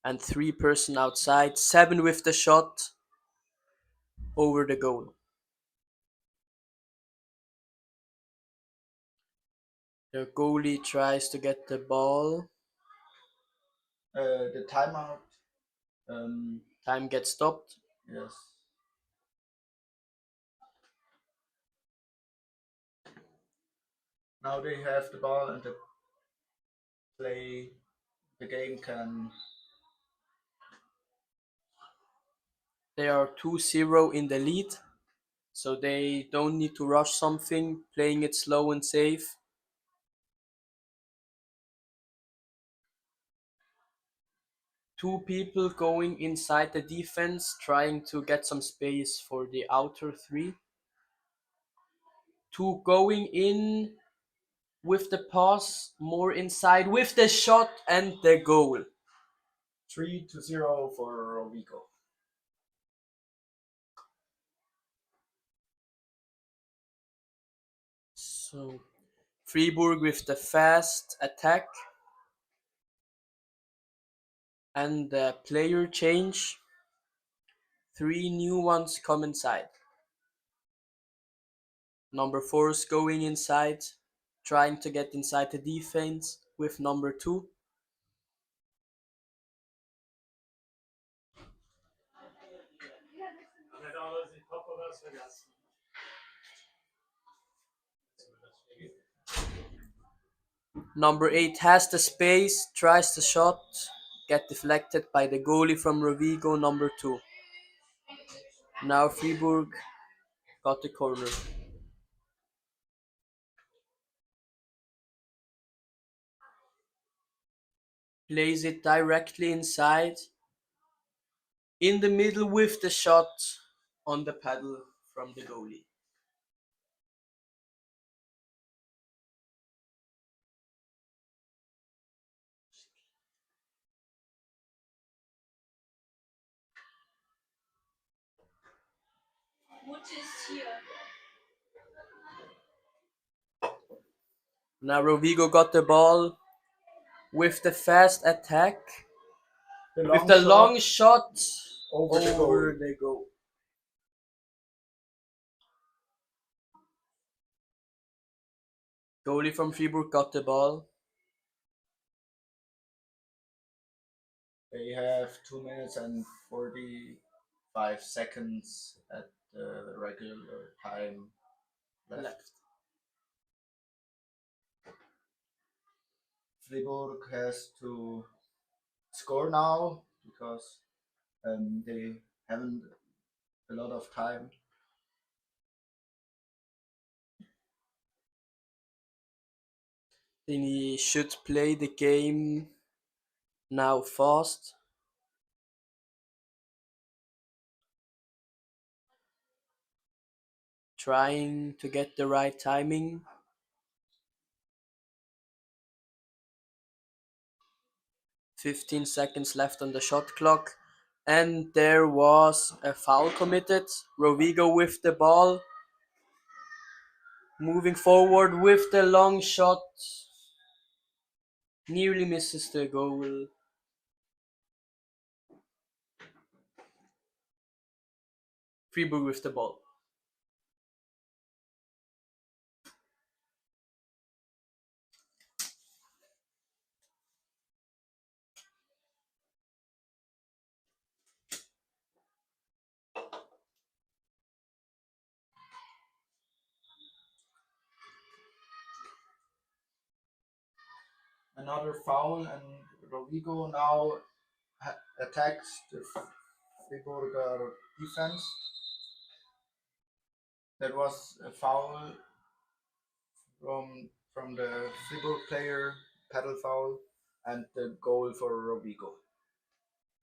and 3 person outside. 7 with the shot over the goal. The goalie tries to get the ball. The timeout. Time gets stopped. Yes. Now they have the ball and the game can. They are 2-0 in the lead, so they don't need to rush something, playing it slow and safe. Two people going inside the defense, trying to get some space for the outer 3. 2 going in with the pass, more inside with the shot and the goal. 3-0 for Rovigo. So Freiburg with the fast attack and the player change. 3 new ones come inside. Number 4 is going inside, trying to get inside the defense with number 2. Number 8 has the space, tries the shot, get deflected by the goalie from Rovigo, number 2. Now Freiburg got the corner. Plays it directly inside, in the middle with the shot on the paddle from the goalie. Now Rovigo got the ball with the fast attack, with the long shot over the goal. Goalie from Freiburg got the ball. They have 2 minutes and 45 seconds at the regular time left. Freiburg has to score now because they haven't a lot of time. They should play the game now fast. Trying to get the right timing. "15 seconds left on the shot clock, and there was a foul committed. Rovigo with the ball, moving forward with the long shot, nearly misses the goal. Freiburg with the ball. Another foul, and Rovigo now attacks the Freiburger defense. That was a foul from the Freiburg player, paddle foul, and the goal for Rovigo.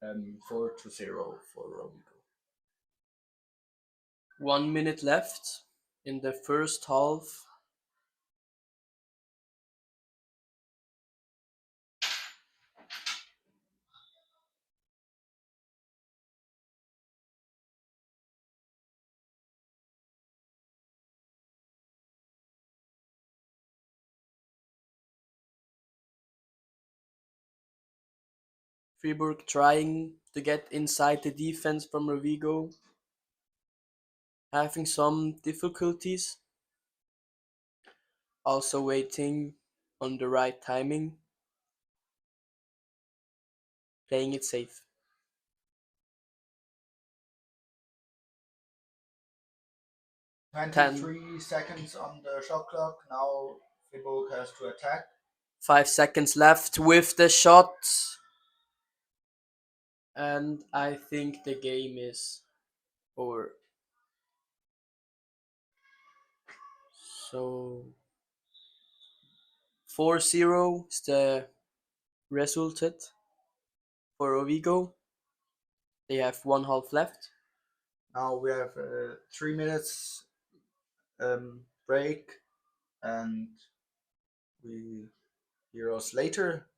4-0 for Rovigo. 1 minute left in the first half. Freiburg trying to get inside the defense from Rovigo, having some difficulties. Also waiting on the right timing. Playing it safe. 23 seconds on the shot clock. Now Freiburg has to attack. 5 seconds left with the shot. And I think the game is over. So 4-0 is the result for Rovigo. They have 1 half left. Now we have 3 minutes break, and we hear us later.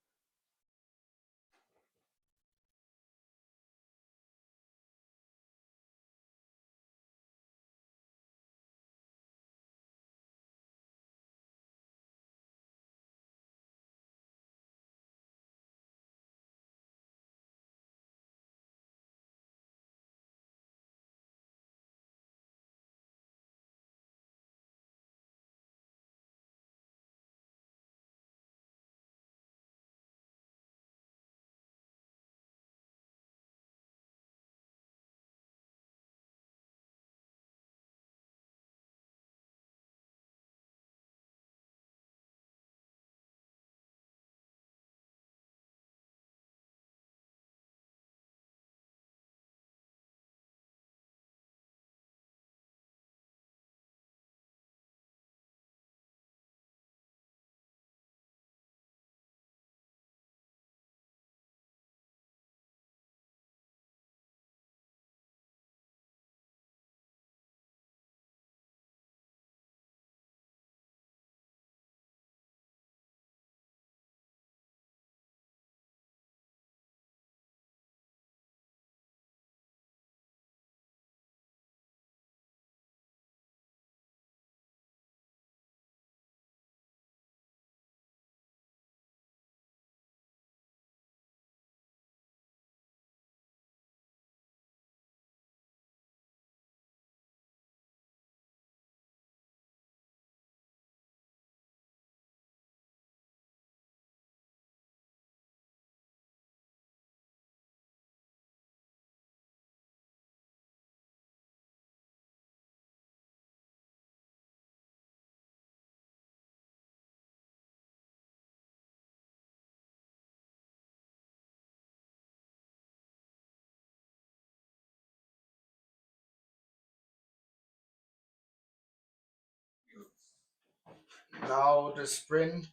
Now the sprint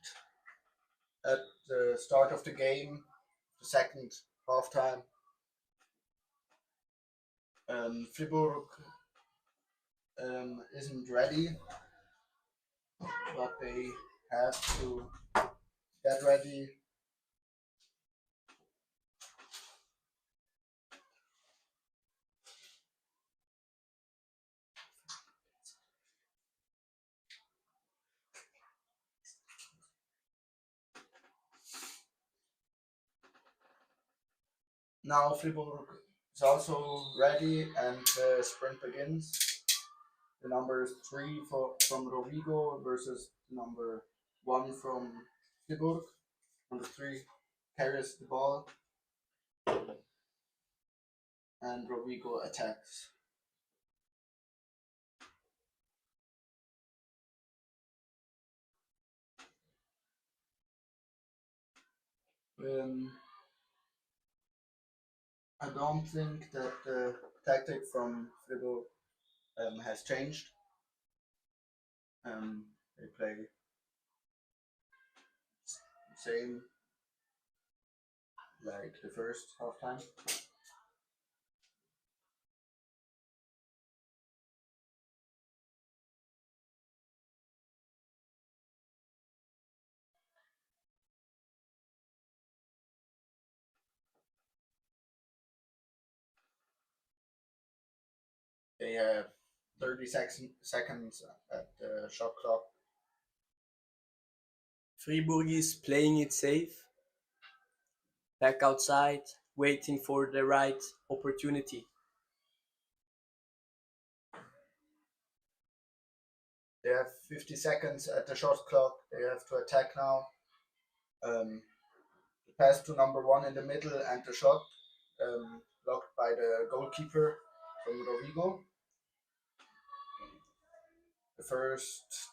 at the start of the game, the second halftime. Freiburg isn't ready, but they have to get ready. Now Freiburg is also ready and the sprint begins. The number 3 from Rogo versus number 1 from Disburg. Number 3 carries the ball and Rogo attacks. I don't think that the tactic from Freiburg has changed. They play same like the first halftime. They have 30 seconds at the shot clock. Freiburg is playing it safe. Back outside, waiting for the right opportunity. They have 50 seconds at the shot clock. They have to attack now. The pass to number 1 in the middle and the shot blocked by the goalkeeper from Rogo. The first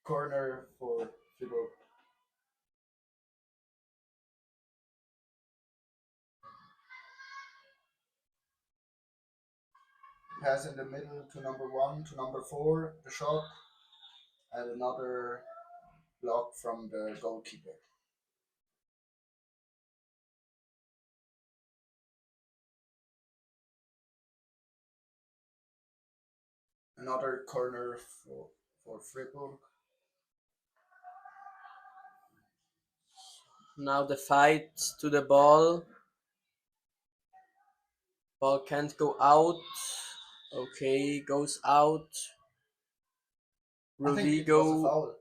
corner for Freiburg. Pass in the middle to number 1 to number 4, the shot, and another block from the goalkeeper. Another corner for Freiburg. Now the fight to the ball. Ball can't go out. Okay, goes out. I think it was a Rogo. foul.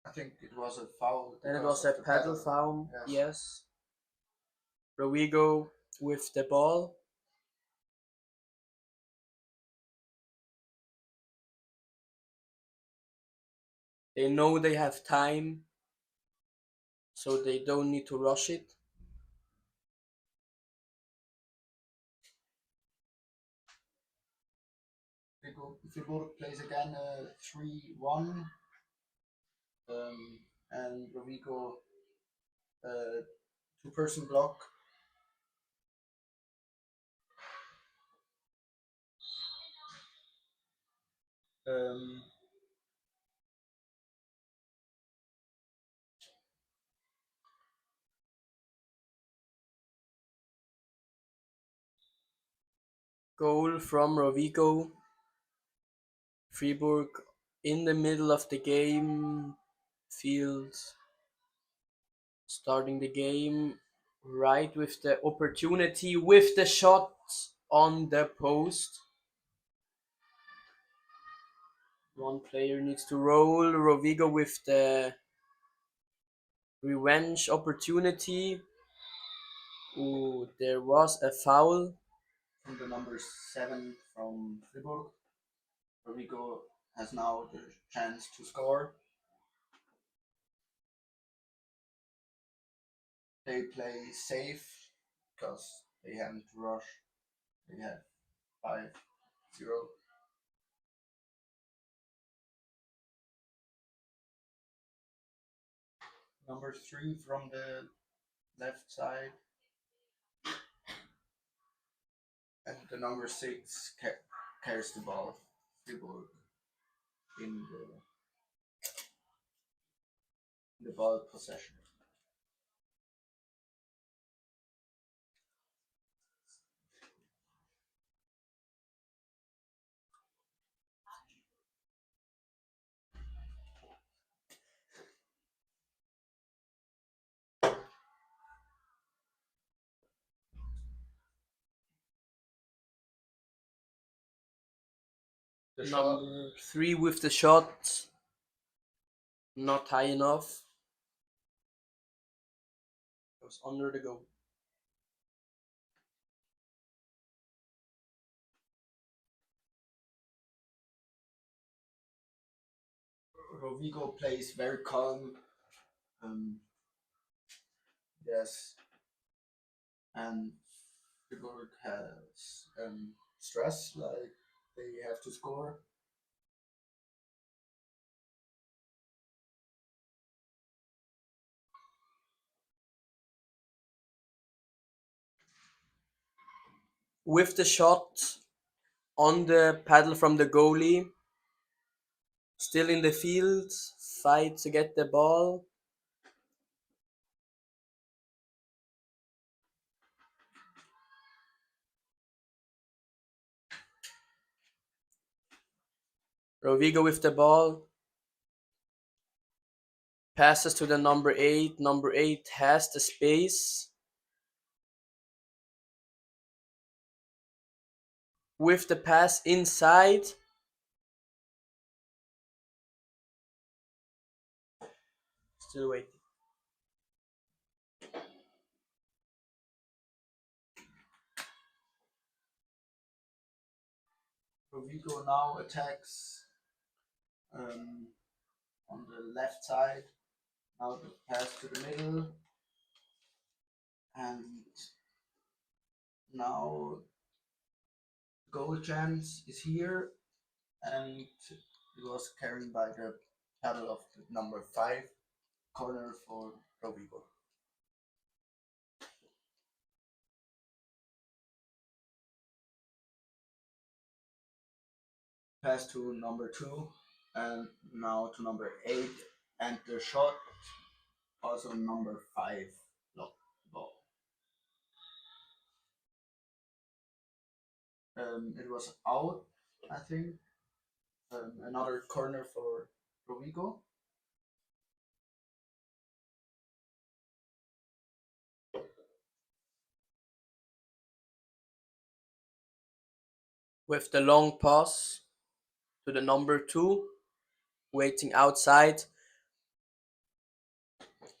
I think it was a foul. Then it because was a of the paddle foul. Yes. Yes. Rogo with the ball. They know they have time, so they don't need to rush it. Freiburg plays again 3-1. And Rogo two-person block. Goal from Rogo. Freiburg in the middle of the game. Field starting the game right with the opportunity, with the shot on the post. One player needs to roll. Rogo with the revenge opportunity. Ooh, there was a foul. From the number 7 from Freiburg. Rogo has now the chance to score. They play safe because they haven't rushed. They have 5-0. Number 3 from the left left side. And the number 6 carries the ball. Freiburg in the ball possession. The shot. Number 3 with the shot. Not high enough. Goes under the goal. Rovigo plays very calm. Yes. And Freiburg has stress, like they have to score. With the shot on the paddle from the goalie. Still in the field. Fight to get the ball. Rovigo with the ball. Passes to the number 8. Number 8 has the space. With the pass inside. Still waiting. Rovigo now attacks on the left side. Now the pass to the middle. And now goal chance is here. And it was carried by the paddle of the number 5. Corner for Rovigo. Pass to number 2 and now to number 8, and the shot also number 5 blocked the ball. It was out, I think. Another corner for Rovigo. With the long pass to the number 2, waiting outside.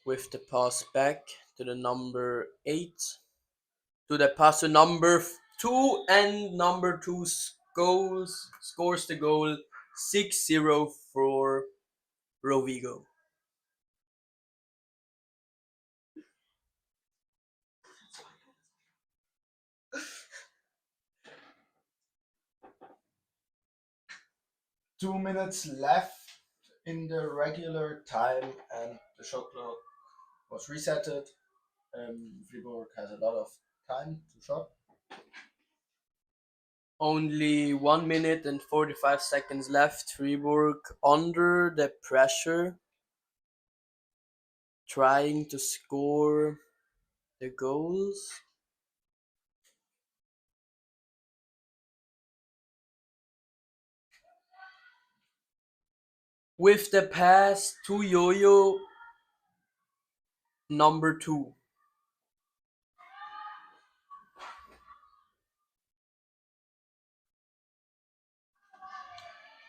With the pass back to the number 8. To the pass to number 2, and number 2 scores the goal 6-0 for Rovigo. Two minutes left in the regular time, and the shot clock was resetted. Freiburg has a lot of time to shot. Only 1 minute and 45 seconds left. Freiburg under the pressure, trying to score the goals. With the pass to Yo-Yo, number 2.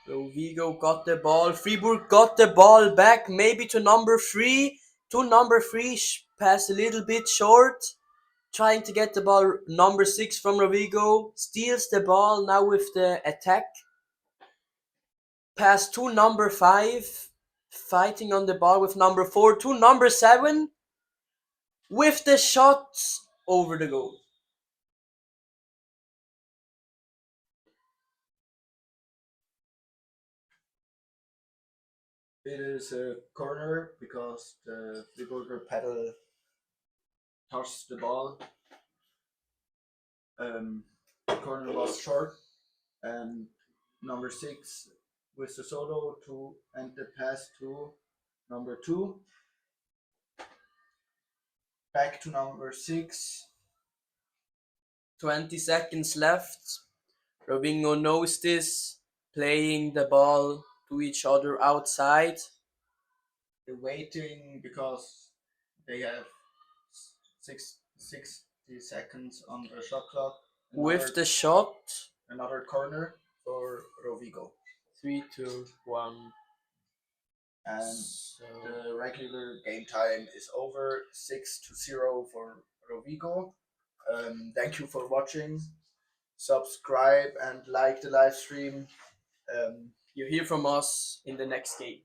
Rovigo got the ball. Freiburg got the ball back, maybe to number 3. To number 3, pass a little bit short. Trying to get the ball. Number 6 from Rovigo steals the ball now with the attack. Pass to number 5. Fighting on the ball with number 4. To number 7. With the shot over the goal. It is a corner because the Freiburger paddle touched the ball. The corner was short, and number 6 with the solo to and the pass to number 2. Back to number 6. 20 seconds left. Robinho knows this, playing the ball to each other outside. They're waiting because they have 60 seconds on the shot clock. With the shot. Another corner for Rovigo. 3, 2, 1. And the regular game time is over. 6-0 for Rovigo. Thank you for watching. Subscribe and like the live stream. You hear from us in the next game.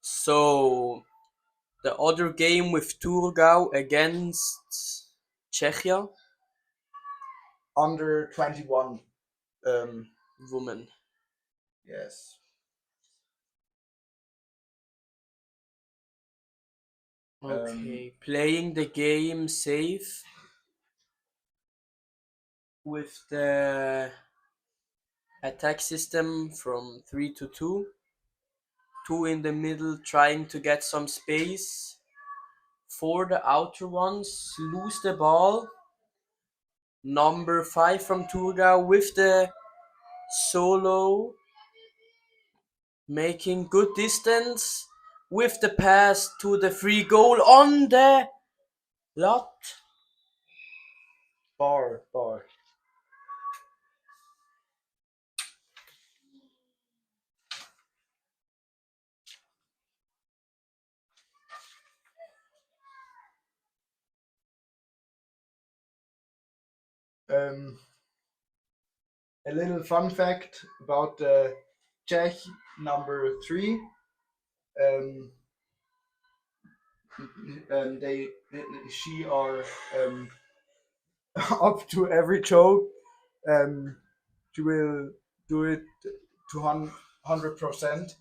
So the other game with Thurgau against Czechia Under 21. woman. Yes. Okay, playing the game safe with the attack system from 3 to 2. 2 in the middle trying to get some space. 4 the outer ones lose the ball. Number 5 from Thurgau with the solo, making good distance with the pass to the free goal on the lot. Bar. A little fun fact about the Czech number 3. She are up to every joke. She will do it to 100%.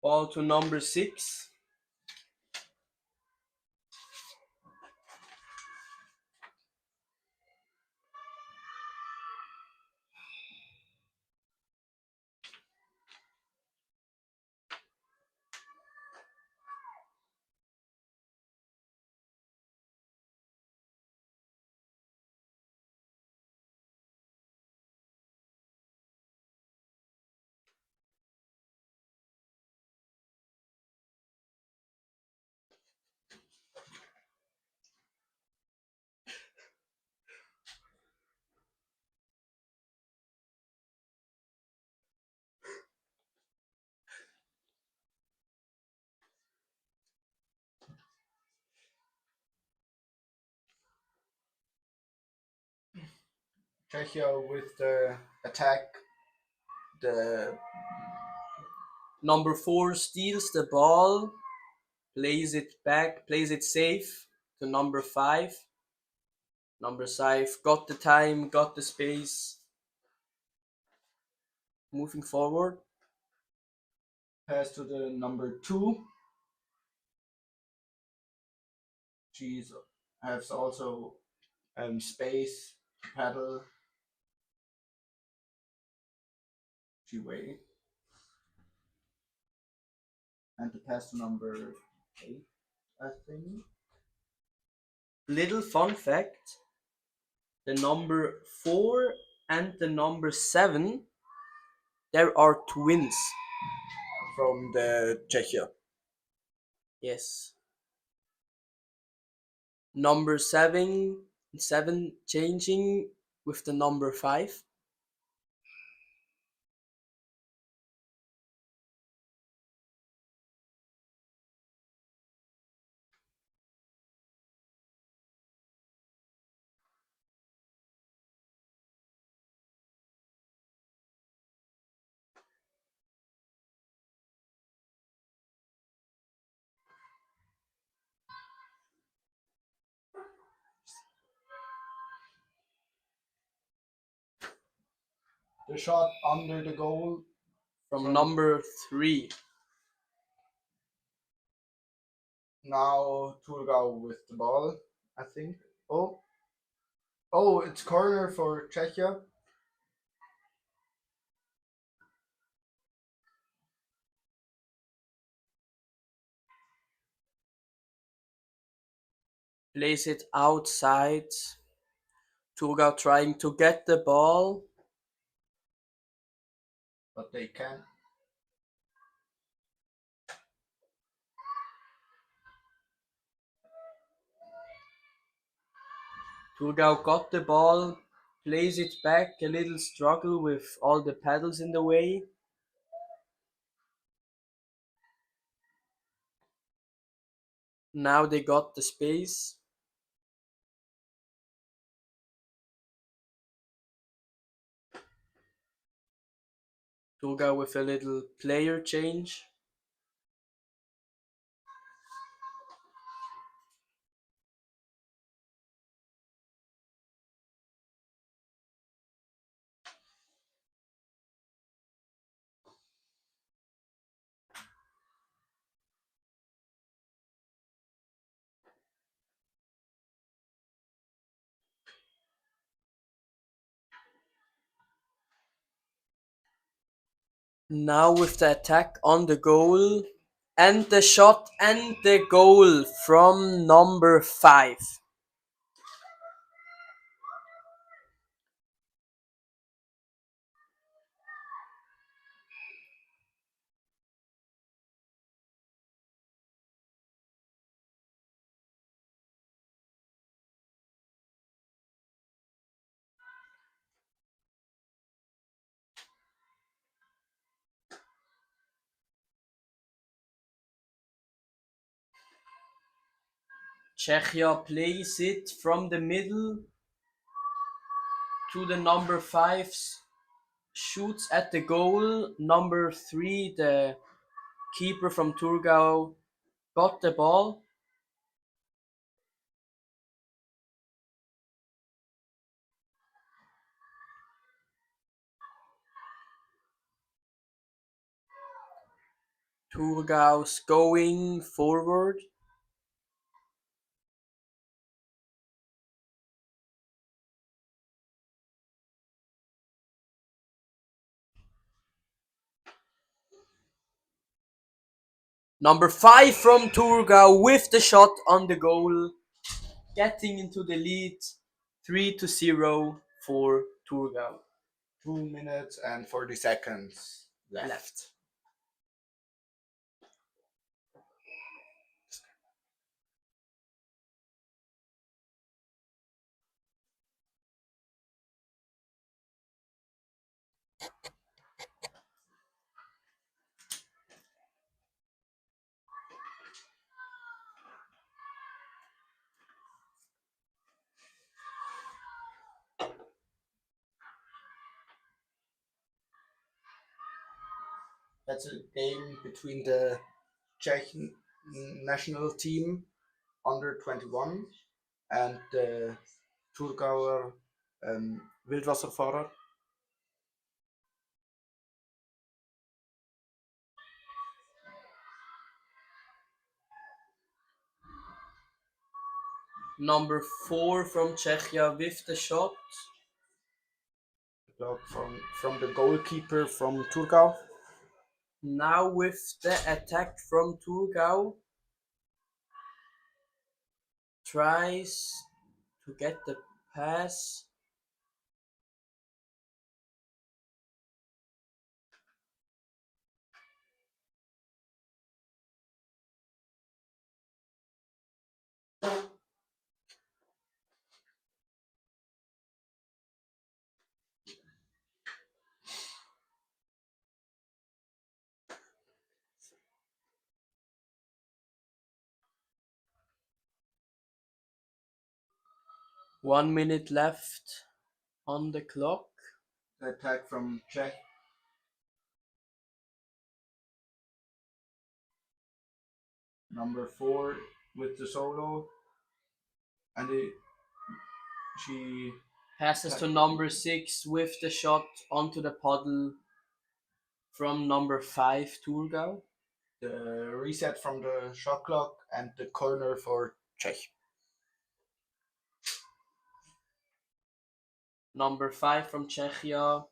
Ball to number 6. Czechia with the attack. The Number 4 steals the ball, plays it back, plays it safe to number 5. Number 5 got the time, got the space. Moving forward. pass to the number 2. She has also space to paddle. She wait. And the pass to number 8, I think. Little fun fact, the number 4 and the number 7, there are twins. From the Czechia. Yes. Number 7 changing with the number 5. The shot under the goal From number 3. Now Thurgau with the ball, I think. Oh, it's corner for Czechia. Plays it outside. Thurgau trying to get the ball. But they can't. Thurgau got the ball, plays it back, a little struggle with all the paddles in the way. Now they got the space. Turgau with a little player change. Now with the attack on the goal and the shot and the goal from number 5. Czechia plays it from the middle to the number 5's, shoots at the goal. Number 3, the keeper from Turgau, got the ball. Turgau's going forward. Number 5 from Turgau with the shot on the goal, getting into the lead, 3-0 for Turgau. 2 minutes and 40 seconds left. That's a game between the Czech national team under 21 and the Thurgauer Wildwasserfahrer. Number 4 from Czechia with the shot. Block from the goalkeeper from Thurgau. Now with the attack from Turgau, tries to get the pass. One minute left on the clock. The attack from Czech. Number 4 with the solo. And she passes to number 6 with the shot onto the puddle from number 5 Turgau. The reset from the shot clock and the corner for Czech. Number 5 from Czechia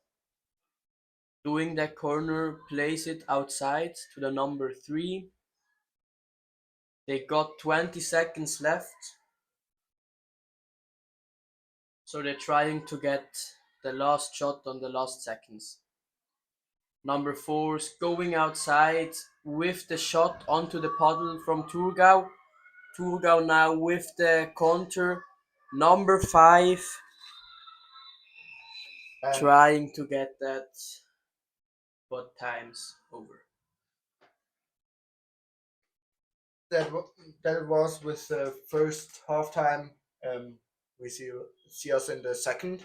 doing that corner, plays it outside to the number 3. They got 20 seconds left. So they're trying to get the last shot on the last seconds. Number 4's going outside with the shot onto the puddle from Turgau. Turgau now with the counter. Number 5 And trying to get that, but time's over. that was with the first halftime. We see us in the second.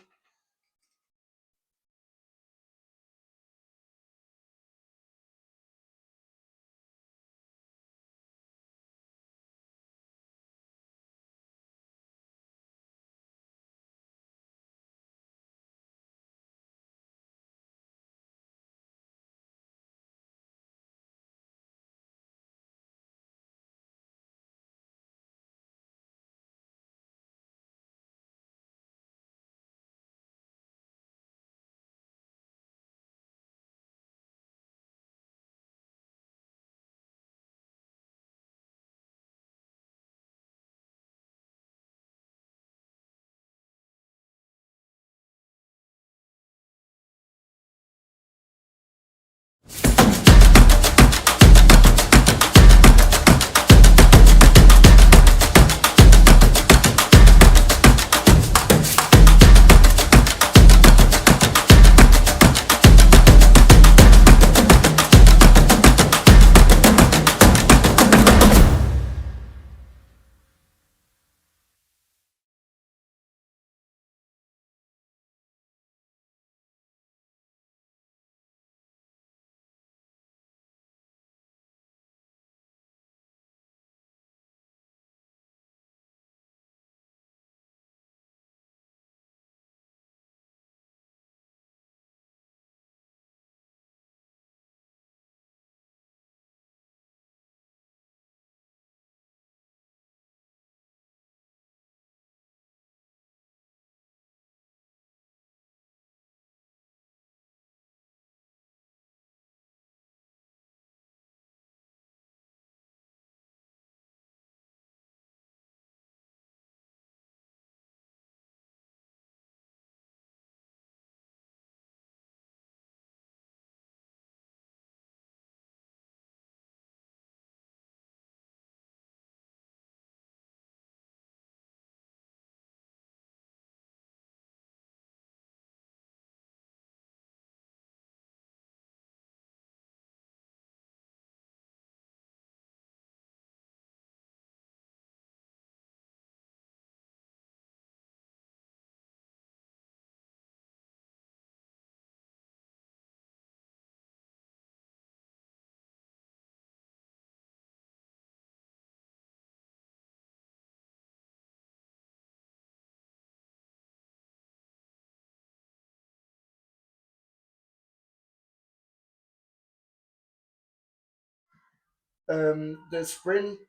The sprint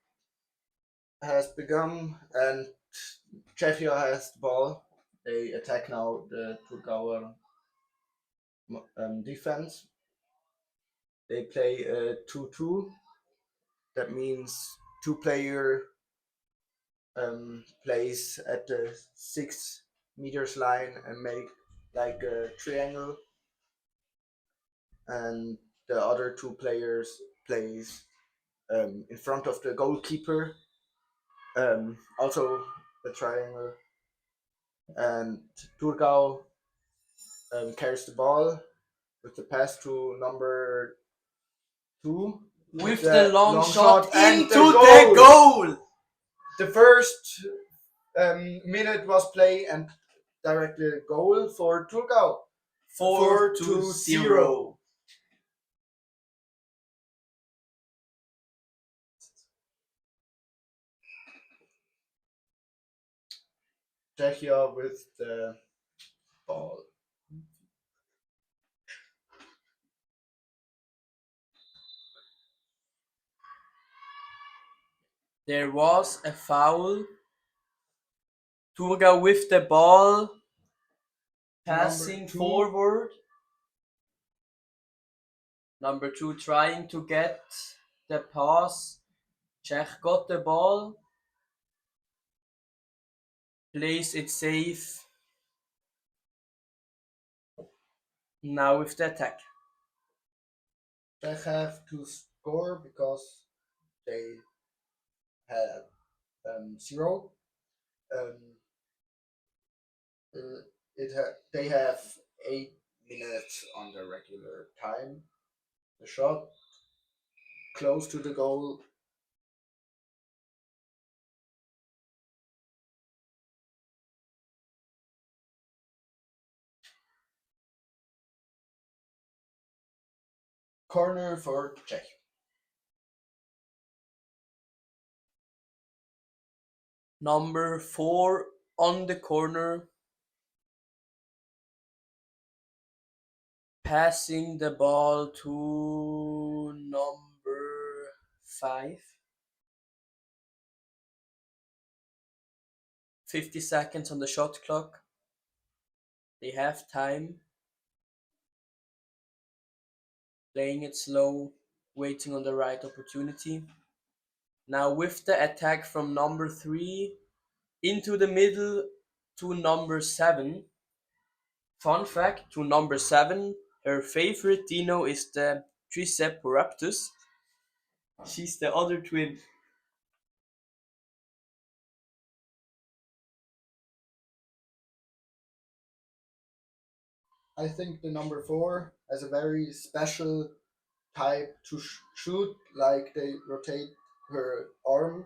has begun, and Czechia has the ball. They attack now the Thurgauer defense. They play a 2-2. That means two player plays at the 6 meters line and make like a triangle, and the other two players plays in front of the goalkeeper, also a triangle, and Thurgau carries the ball with the pass to number 2 With the long shot and into the goal. The first minute was play and directly goal for Thurgau. 4-0. Czechia with the ball. There was a foul. Thurgau with the ball, passing Number 2. forward. Number 2 trying to get the pass. Czech got the ball, plays it safe. Now with the attack. Czech have to score because they have 0. They have 8 minutes on the regular time. The shot close to the goal. Corner for Czech. Number 4 on the corner, passing the ball to number 5. 50 seconds on the shot clock. They have time. Playing it slow, waiting on the right opportunity. Now with the attack from number 3 into the middle to number 7. Fun fact, to number 7, her favorite dino is the Triceratops. She's the other twin. I think the number 4 has a very special type to shoot, like they rotate her arm.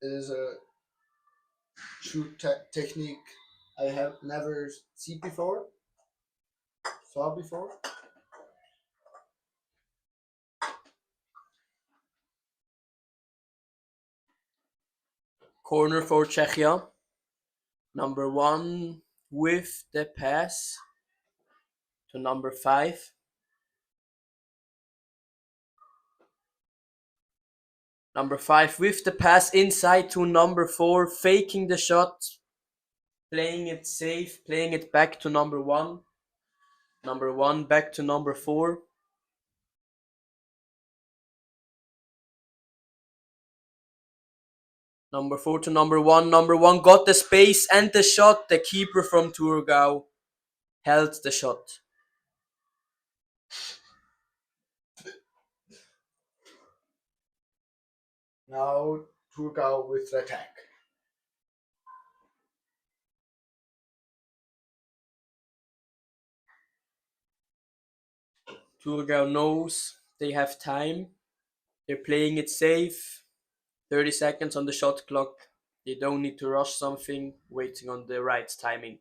It is a shoot technique I have never saw before. Corner for Czechia. Number 1 with the pass to number 5. Number 5 with the pass inside to number 4, faking the shot, playing it safe, playing it back to number 1. Number 1 back to number 4. Number 4 to number 1. Number 1 got the space and the shot. The keeper from Thurgau held the shot. Now Thurgau with the attack. Thurgau knows they have time. They're playing it safe. 30 seconds on the shot clock. They don't need to rush something, waiting on the right timing.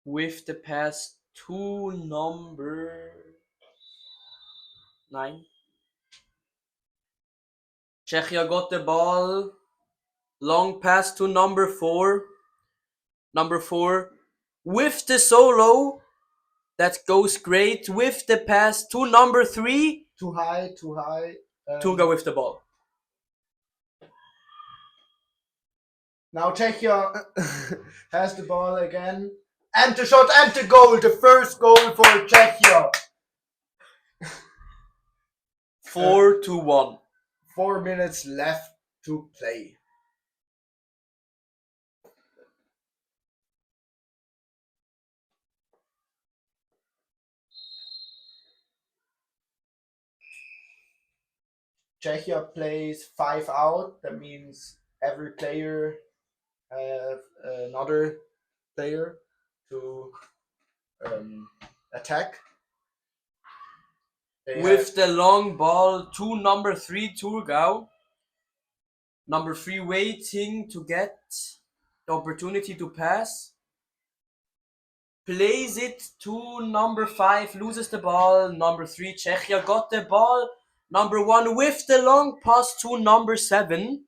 With the pass to number 9. Czechia got the ball. Long pass to number 4. Number 4 with the solo. That goes great with the pass to number 3. Too high. Thurgau with the ball. Now Czechia has the ball again. And the shot and the goal. The first goal for Czechia. 4-1. 4 minutes left to play. Czechia plays 5 out. That means every player have another player to attack. With the long ball to number 3 Thurgau. Number 3 waiting to get the opportunity to pass. Plays it to number 5, loses the ball. Number 3 Czechia got the ball. Number 1 with the long pass to number 7.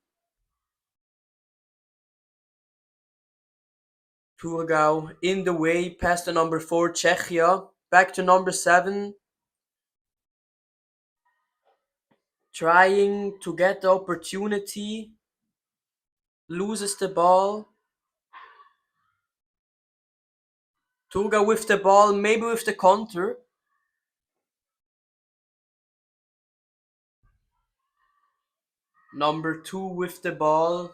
Thurgau in the way, past the number 4 Czechia. Back to number 7. Trying to get the opportunity. Loses the ball. Thurgau with the ball, maybe with the counter. Number 2 with the ball.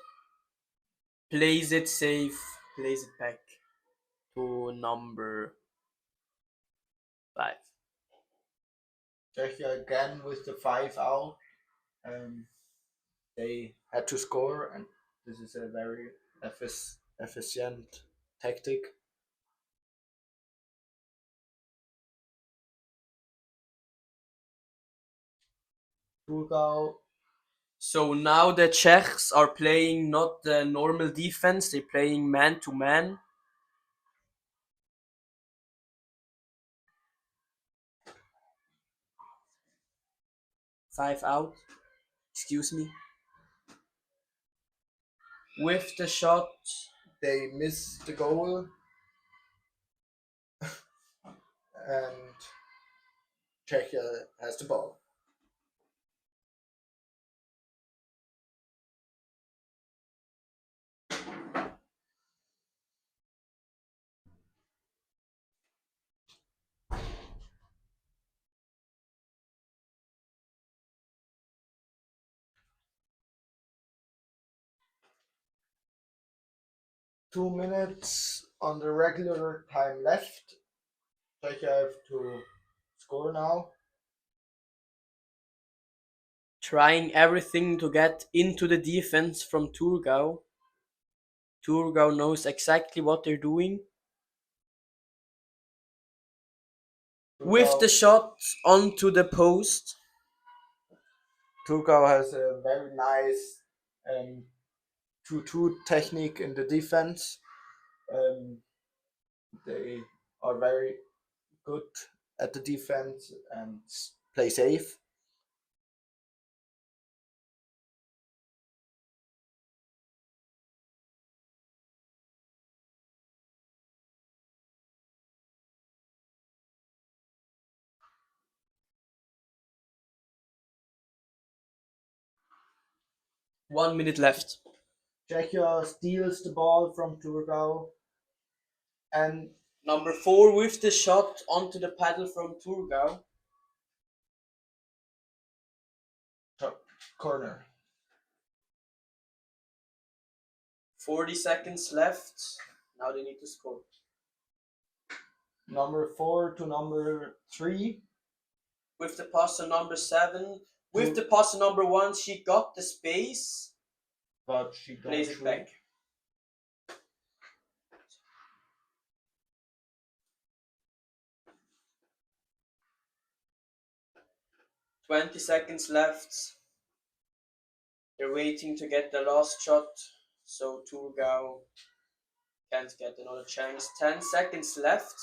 Plays it safe. Plays it back to number 5. Czechia again with the 5 out. They had to score, and this is a very efficient tactic. Thurgau. So now the Czechs are playing not the normal defense, they're playing man to man. Five out. Excuse me. With the shot. They miss the goal. And Czechia has the ball. Two minutes on the regular time left. Czechia have to score now. Trying everything to get into the defense from Thurgau. Thurgau knows exactly what they're doing. With the shot onto the post. Thurgau has a very nice 2-2 technique in the defense. They are very good at the defense and play safe. One minute left. Czechia steals the ball from Thurgau. And number 4 with the shot onto the paddle from Thurgau. Corner. 40 seconds left. Now they need to score. Number 4 to number 3. With the pass on number 7. With the pass on number 1, she got the space. But she plays it back. 20 seconds left. They're waiting to get the last shot, so Thurgau can't get another chance. 10 seconds left.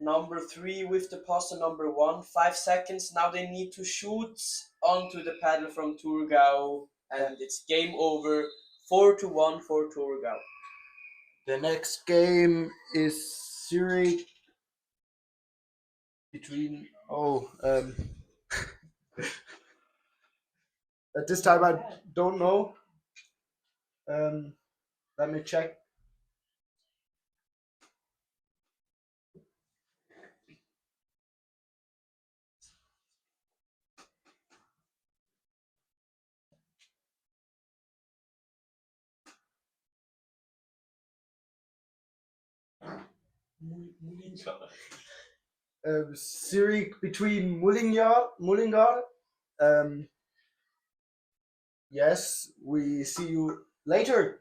Number 3 with the pass on number 1. 5 seconds. Now they need to shoot onto the paddle from Thurgau, and it's game over. 4-1 for Thurgau. The next game is Zurich between at this time I don't know. Let me check. Zurich between Mullingar. Yes, we see you later.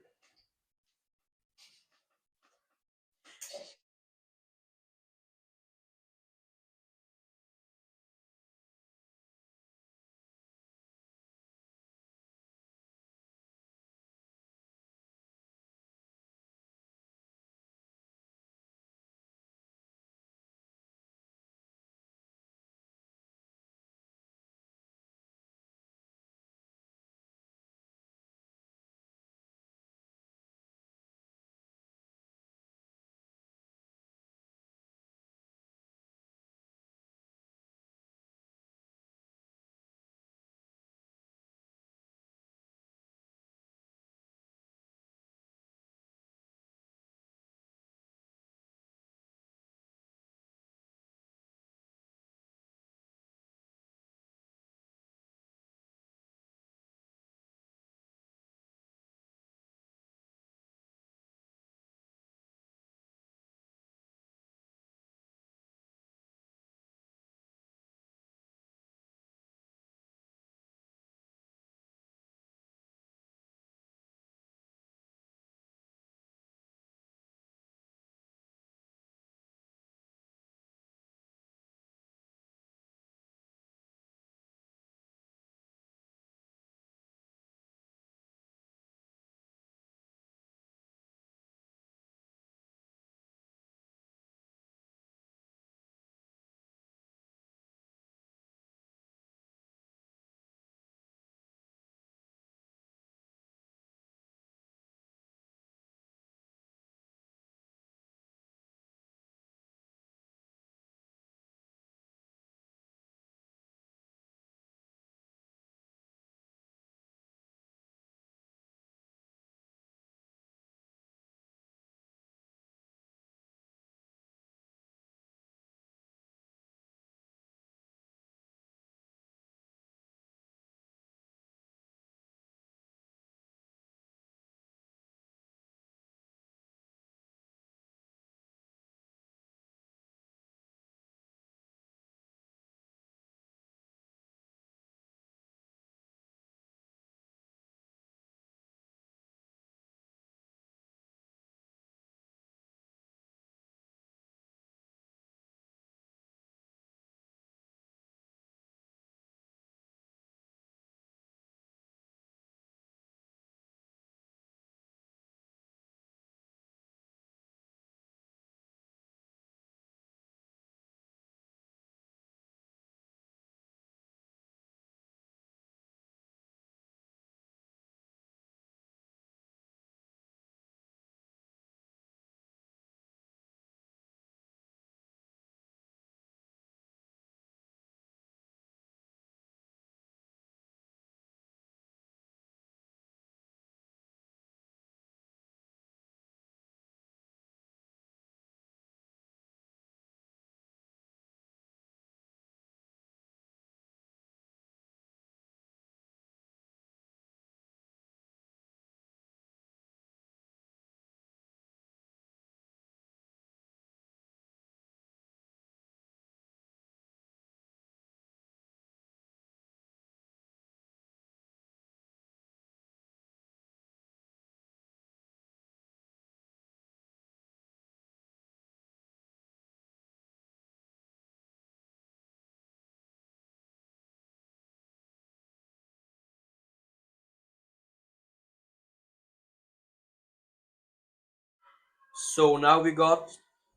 So now we got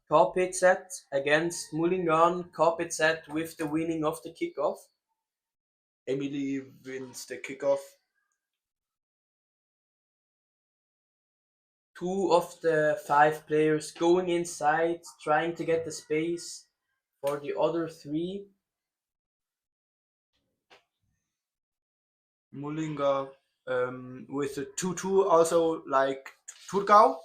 Kopitset against Mullingar. Kopitset with the winning of the kickoff. Emily wins the kickoff. Two of the 5 players going inside, trying to get the space for the other 3. Mullingar with a 2-2, also like Turgau.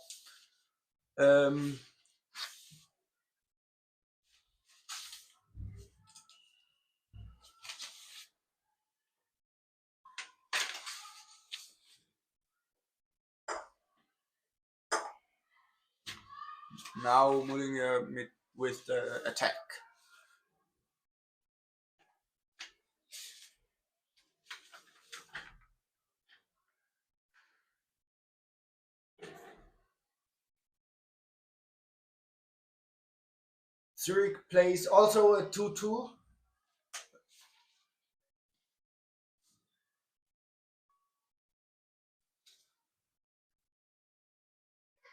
Now Mullingar with the attack. Zurich plays also a 2-2.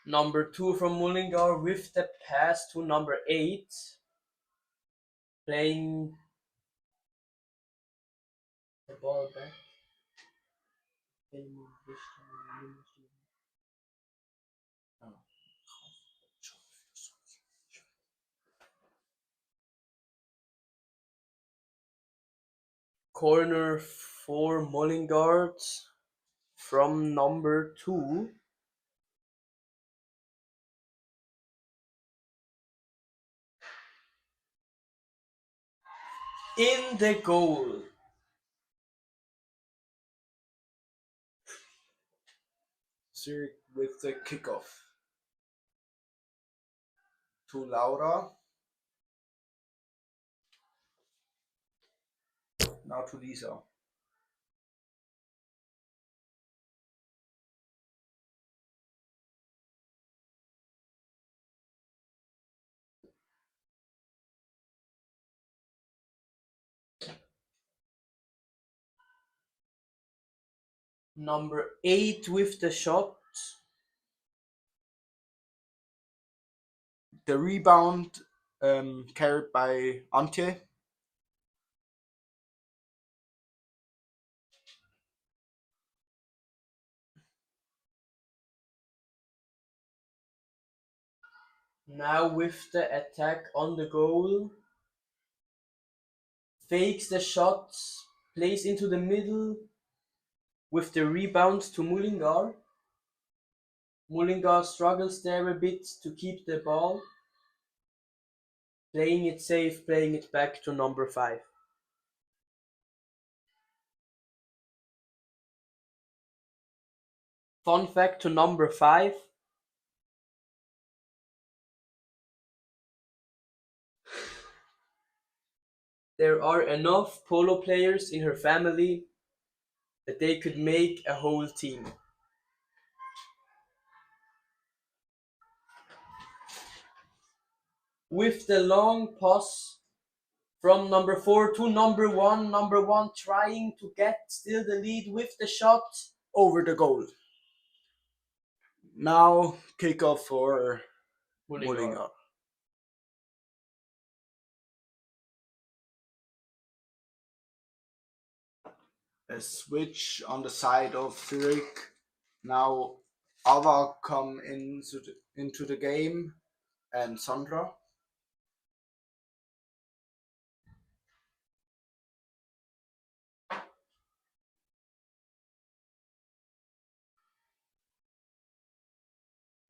Number 2 from Mullingar with the pass to number 8. Playing the ball back. Corner for Mullingar from number 2. In the goal. Zurich with the kickoff. To Laura. Now to Lisa. Number 8 with the shot. The rebound carried by Antje. Now with the attack on the goal. Fakes the shot. Plays into the middle. With the rebound to Mullingar. Mullingar struggles there a bit to keep the ball. Playing it safe, playing it back to number 5. Fun fact to number 5. There are enough polo players in her family that they could make a whole team. With the long pass from number 4 to number 1. Number 1 trying to get still the lead with the shot. Over the goal. Now kickoff for Mullingar. A switch on the side of Zurich. Now Ava come into the game and Sandra.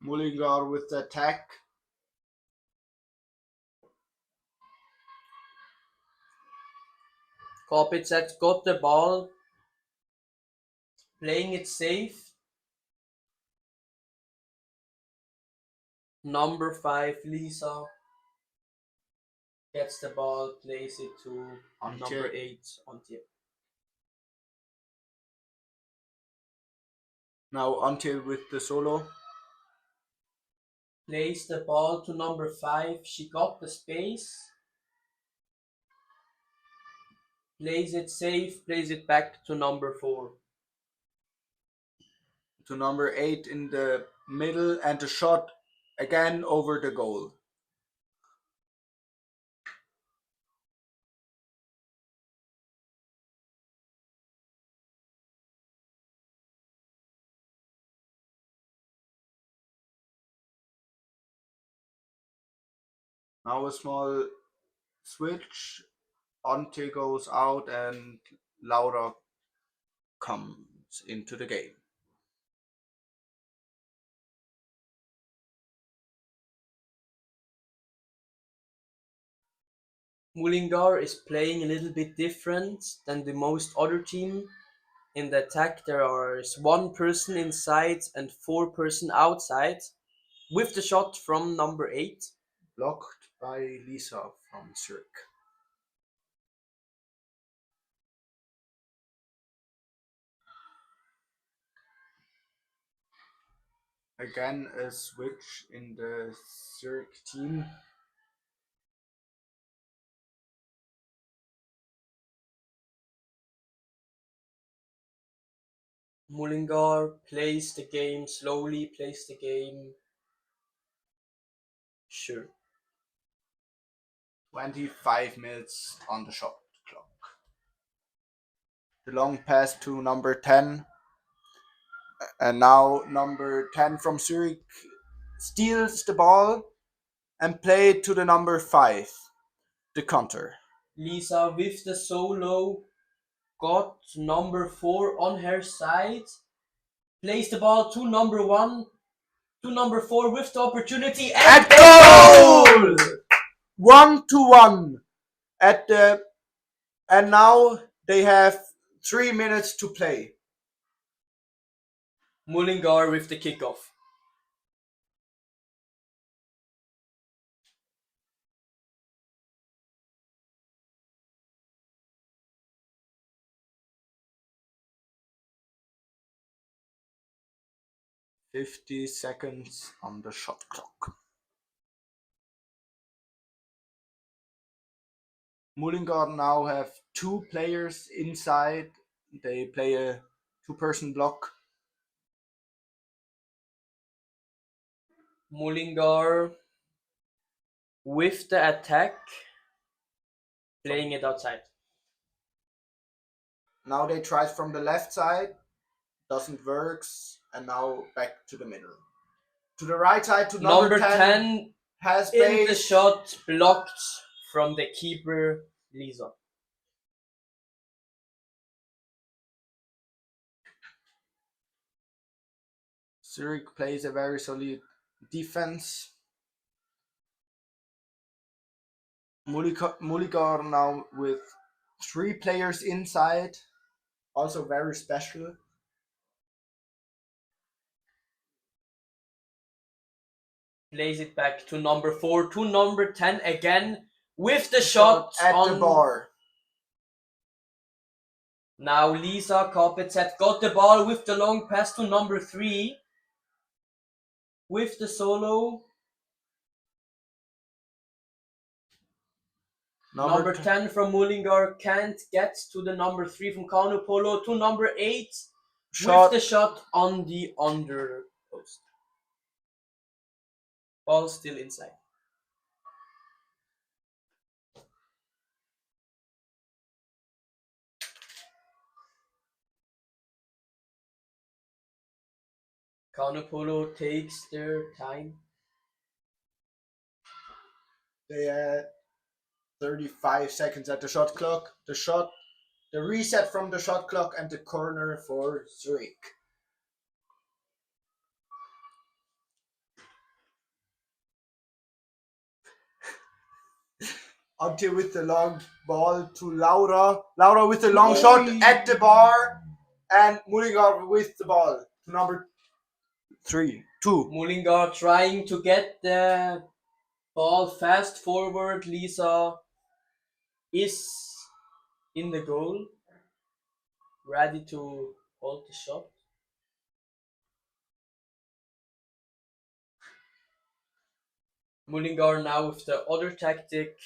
Mullingar with the attack. Kopitset got the ball. Playing it safe. Number 5, Lisa, gets the ball, plays it to number 8, Antje. Now Antje with the solo. Plays the ball to number 5. She got the space. Plays it safe, plays it back to number 4. To number 8 in the middle, and the shot again over the goal. Now a small switch. Ante goes out and Laura comes into the game. Mullingar is playing a little bit different than the most other team. In the attack, there is one person inside and 4 person outside, with the shot from number 8. Blocked by Lisa from Zurich. Again a switch in the Zurich team. Mullingar plays the game slowly, plays the game sure. 25 minutes on the shot clock. The long pass to number 10. And now number 10 from Zurich steals the ball and play it to the number 5. The counter. Lisa with the solo got number 4 on her side. Plays the ball to number 1. To number 4 with the opportunity and goal! 1-1 at the, and now they have 3 minutes to play. Mullingar with the kickoff. "50 seconds on the shot clock." Mullingar now have 2 players inside. They play a 2-person block. Mullingar with the attack, playing it outside. Now they try from the left side, doesn't works, and now back to the middle. To the right side to number 10 has in base. the shot, blocked from the keeper Lisa. Zurich plays a very solid defense. Mullingar now with 3 players inside, also very special. Plays it back to number 4, to number 10 again, with the shot at on the bar. Now Lisa Kopetset got the ball with the long pass to number 3. With the solo. Number 10 from Mullingar can't get to the number 3 from Kaunopolo, to number 8 with the shot on the under post. Ball still inside. Kaunopolo takes their time. They had 35 seconds at the shot clock. The reset from the shot clock and the corner for Zurich. Until with the long ball to Laura. Laura with the long shot at the bar. And Mullingar with the ball to number 2. Mullingar trying to get the ball fast forward. Lisa is in the goal, ready to hold the shot. Mullingar now with the other tactic.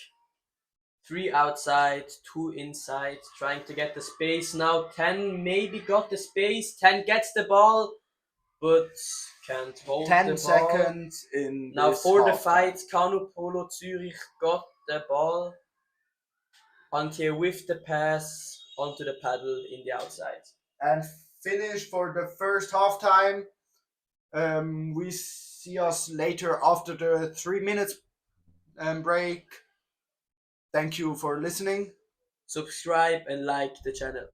3 outside, 2 inside, trying to get the space. Now 10 maybe got the space. 10 gets the ball, but can't hold 10 the ball. seconds in Now this for the half fight, time. Kanu Polo Zurich got the ball. Antje with the pass onto the paddle in the outside. And finish for the first half time. We see us later after the 3 minutes break. Thank you for listening. Subscribe and like the channel.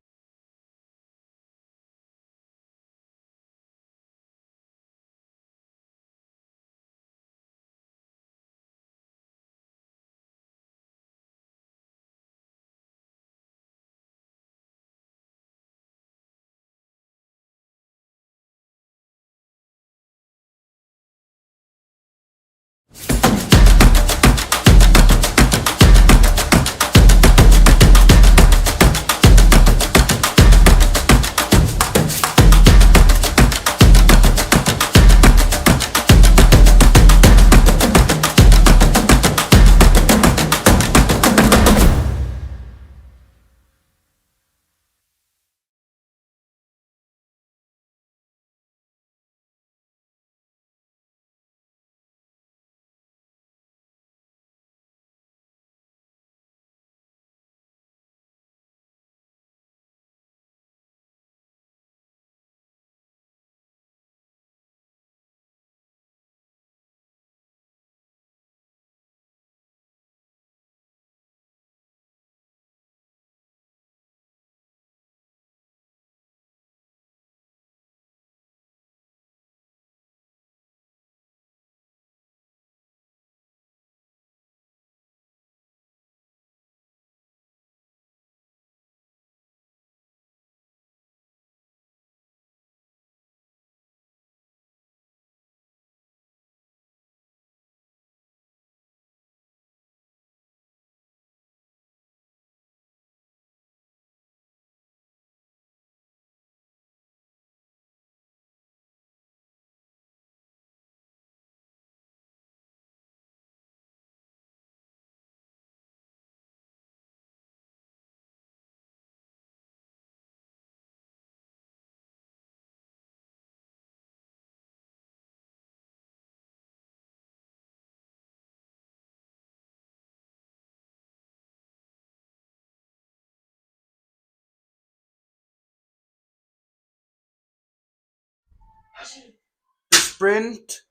The sprint.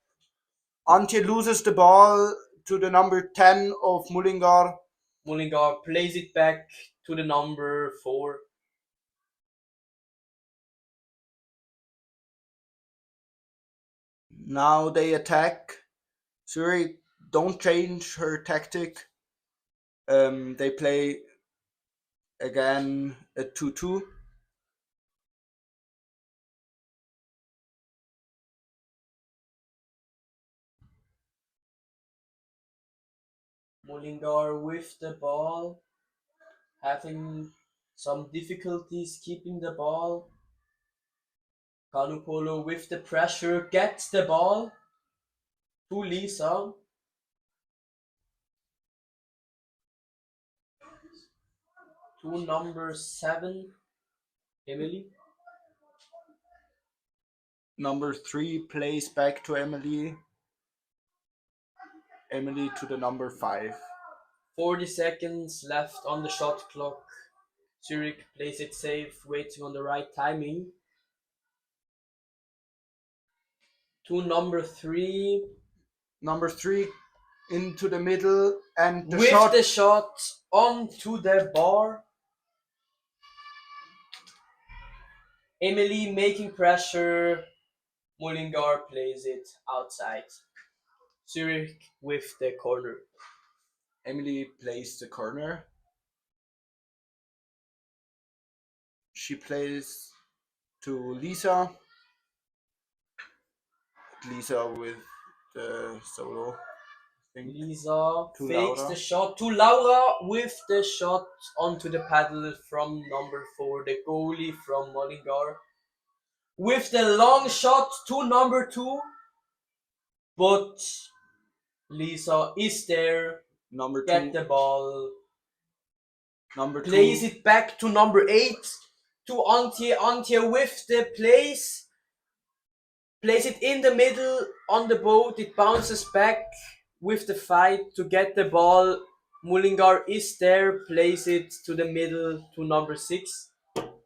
Antje loses the ball to the number 10 of Mullingar. Mullingar plays it back to the number 4. Now they attack. Zurich don't change her tactic. They play again a 2-2. Mullingar with the ball, having some difficulties keeping the ball. Kanupolo with the pressure gets the ball to Lisa. To number 7, Emily. Number 3 plays back to Emily. Emily to the number 5. 40 seconds left on the shot clock. Zurich plays it safe, waiting on the right timing. To number 3. Number 3 into the middle and the with shot. the shot onto the bar. Emily making pressure. Mullingar plays it outside. Zurich with the corner. Emily plays the corner. She plays to Lisa. Lisa with the solo. Lisa to fakes Laura. the shot to Laura with the shot onto the paddle from number 4, the goalie from Mullingar. With the long shot to number 2, but Lisa is there. Number 2 get the ball. Number 2 Plays it back to number 8 to Antje. Antje with the place. Place it in the middle on the boat. It bounces back with the fight to get the ball. Mullingar is there. Place it to the middle to number 6.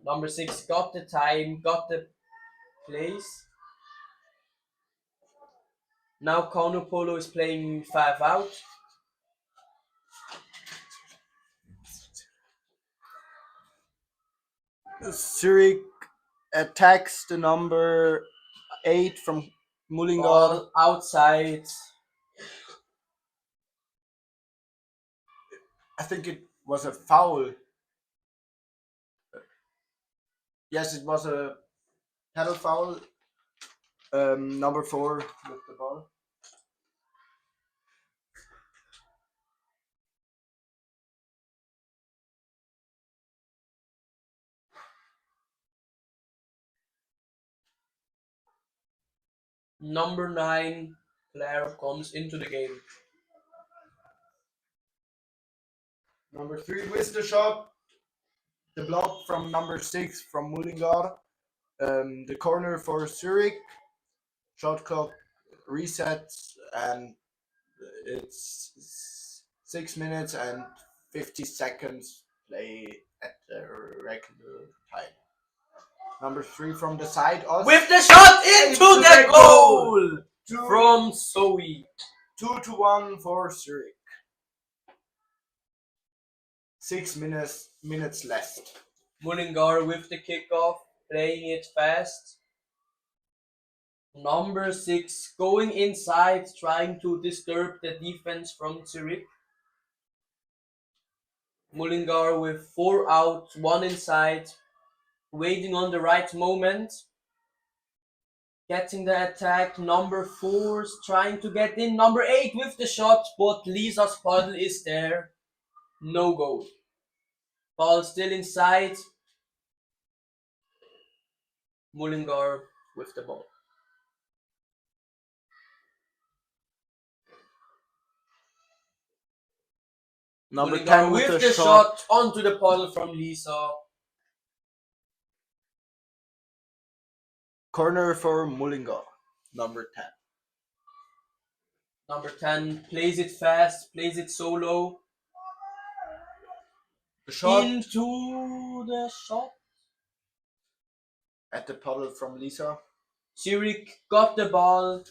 Number 6 got the time, got the place. Now Konopolo is playing 5 out. Zurich attacks the number 8 from Mullingar. Ball outside. I think it was a foul. Yes, it was a pedal foul. Number 4 with the ball. Number 9 player comes into the game. Number 3 with the shot. The block from number 6 from Mullingar. The corner for Zurich. Shot clock resets and it's 6 minutes and 50 seconds play at the regular time. Number 3 from the side. With the shot into the goal from Zoe. 2-1 for Zurich. 6 minutes left. Mullingar with the kickoff, playing it fast. Number 6 going inside, trying to disturb the defense from Zurich. Mullingar with 4 out, 1 inside, waiting on the right moment. Getting the attack. Number 4 trying to get in. Number 8 with the shot, but Lisa's puddle is there. No goal. Ball still inside. Mullingar with the ball. Number Mullingar 10 with the shot onto the puddle from Lisa. Corner for Mullingar. Number 10. Number 10 plays it fast, plays it solo. The shot Into the shot. at the puddle from Lisa. Zurich got the ball.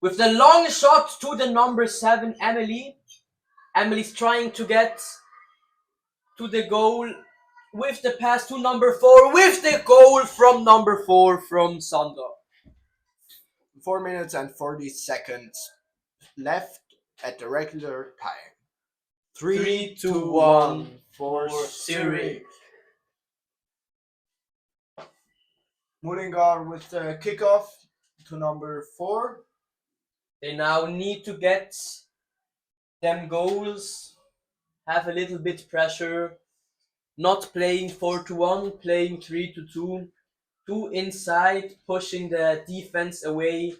With the long shot to the number 7, Emily. Emily's trying to get to the goal with the pass to number 4, with the goal from number 4 from Sandra. 4 minutes and 40 seconds left at the regular time. 3-1 for Zurich. Mullingar with the kickoff to number 4. They now need to get them goals, have a little bit pressure, not playing 4-1, playing 3-2, 2 inside, pushing the defense away,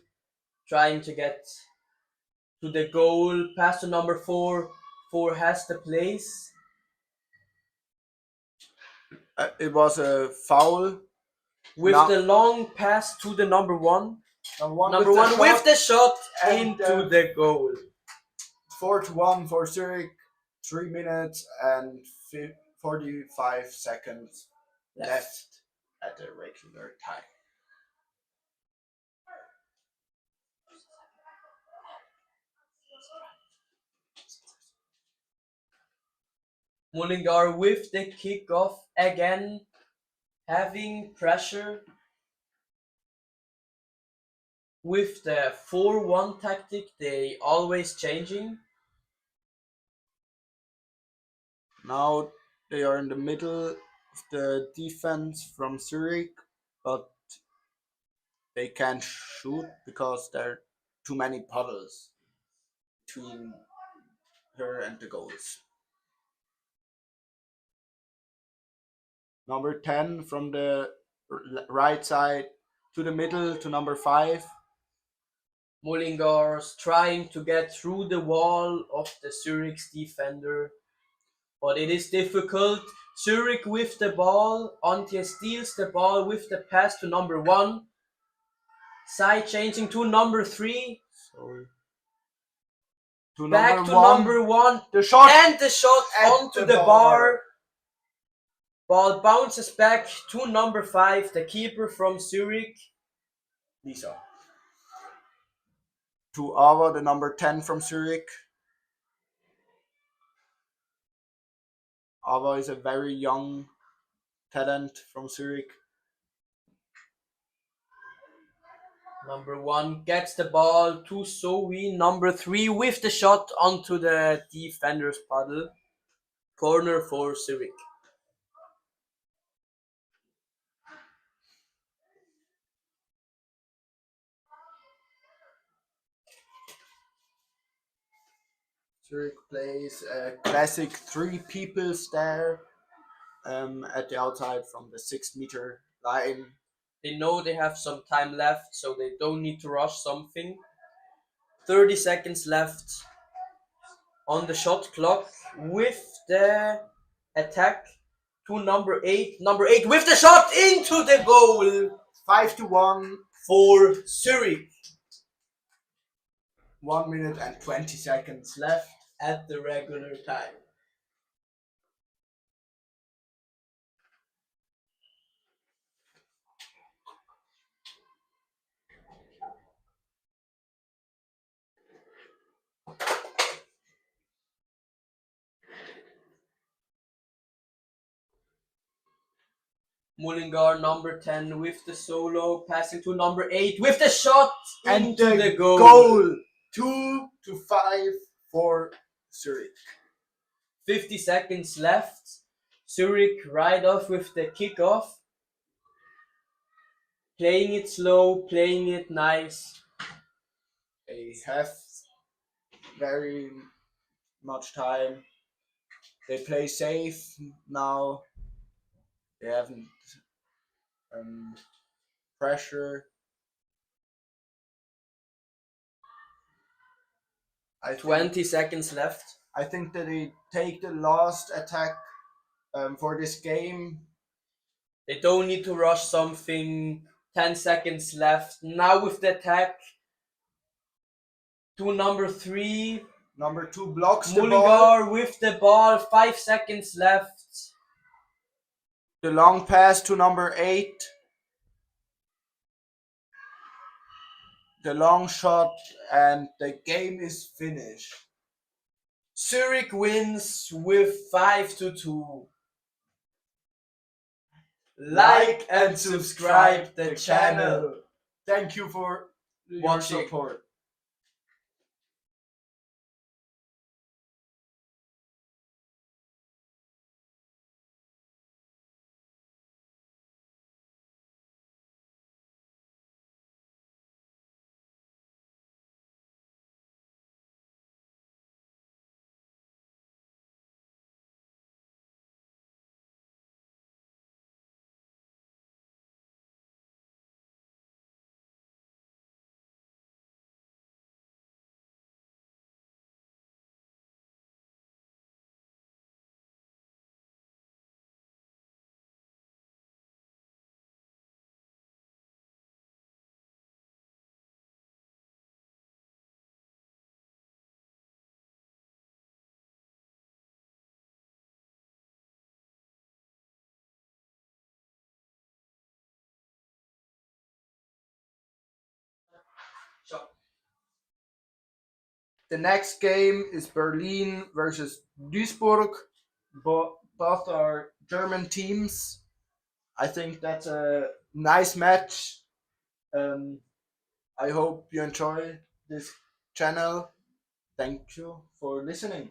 trying to get to the goal, pass to number 4, 4 has the place. It was a foul. With Now- the long pass to the number 1. Number Number 1 with the shot and, into the goal. 4-1 for Zurich. 3 minutes and 45 seconds left at the regular time. Mullingar with the kickoff again, having pressure. With the 4-1 tactic, they always changing. Now they are in the middle of the defense from Zurich, but they can't shoot because there are too many puddles between her and the goals. Number 10 from the right side to the middle to number 5. Mullingar's trying to get through the wall of the Zurich's defender, but it is difficult. Zurich with the ball. Antje steals the ball with the pass to number 1. Side changing to number 3. Sorry. To Back number to one. number 1. The shot. And the shot At onto the the bar. bar. Ball bounces back to number 5, the keeper from Zurich. Lisa. To Ava, the number 10 from Zurich. Ava is a very young talent from Zurich. Number 1 gets the ball to Zoe. Number 3 with the shot onto the defender's paddle. Corner for Zurich. Zurich plays a classic 3 people stare at the outside from the 6-meter line. They know they have some time left, so they don't need to rush something. 30 seconds left on the shot clock with the attack to number 8. Number 8 with the shot into the goal 5-1. for Zurich 1 minute and 20 seconds left. at the regular time. Mullingar, number 10 with the solo, passing to number 8 with the shot And into the goal. goal. 2-5 for Zurich. 50 seconds left. Zurich right off with the kickoff. Playing it slow, playing it nice. They have very much time. They play safe now. They haven't pressure. I think, 20 seconds left. I think that they take the last attack for this game. They don't need to rush something. 10 seconds left. Now with the attack to number 3. Number 2 blocks the ball. Mullingar with the ball. 5 seconds left. The long pass to number 8. The long shot, and the game is finished. Zurich wins with 5-2. Like and subscribe the channel. Thank you for your Watching. support. The next game is Berlin versus Duisburg. Both are German teams. I think that's a nice match. I hope you enjoy this channel. Thank you for listening.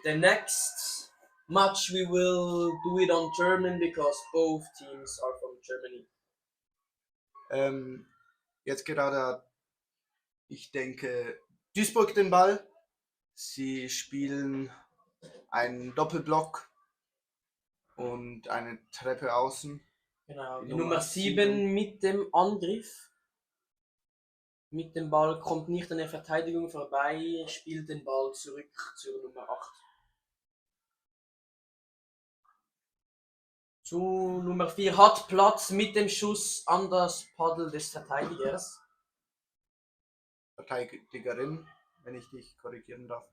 The next match we will do it on German because both teams are from Germany. Jetzt gerade hat, ich denke, Duisburg den Ball. Sie spielen einen Doppelblock und eine Treppe außen. Genau, die Nummer Nummer 7 mit dem Angriff. Mit dem Ball kommt nicht an der Verteidigung vorbei, spielt den Ball zurück zur Nummer 8. Zu Nummer 4 hat Platz mit dem Schuss an das Paddel des Verteidigers. Verteidigerin, wenn ich dich korrigieren darf.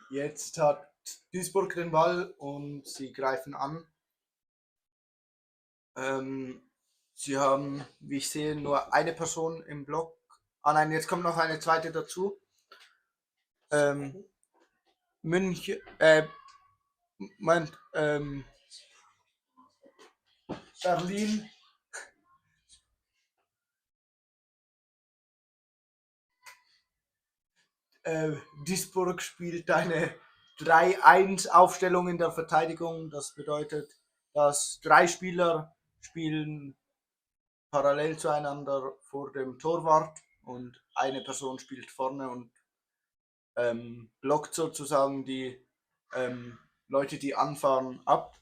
Jetzt hat Duisburg den Ball und sie greifen an. Sie haben, wie ich sehe, nur eine Person im Block. Ah nein, jetzt kommt noch eine zweite dazu. München, Berlin. Disburg spielt eine 3-1-Aufstellung in der Verteidigung. Das bedeutet, dass 3 Spieler spielen parallel zueinander vor dem Torwart und eine Person spielt vorne und blockt sozusagen die Leute, die anfahren, ab.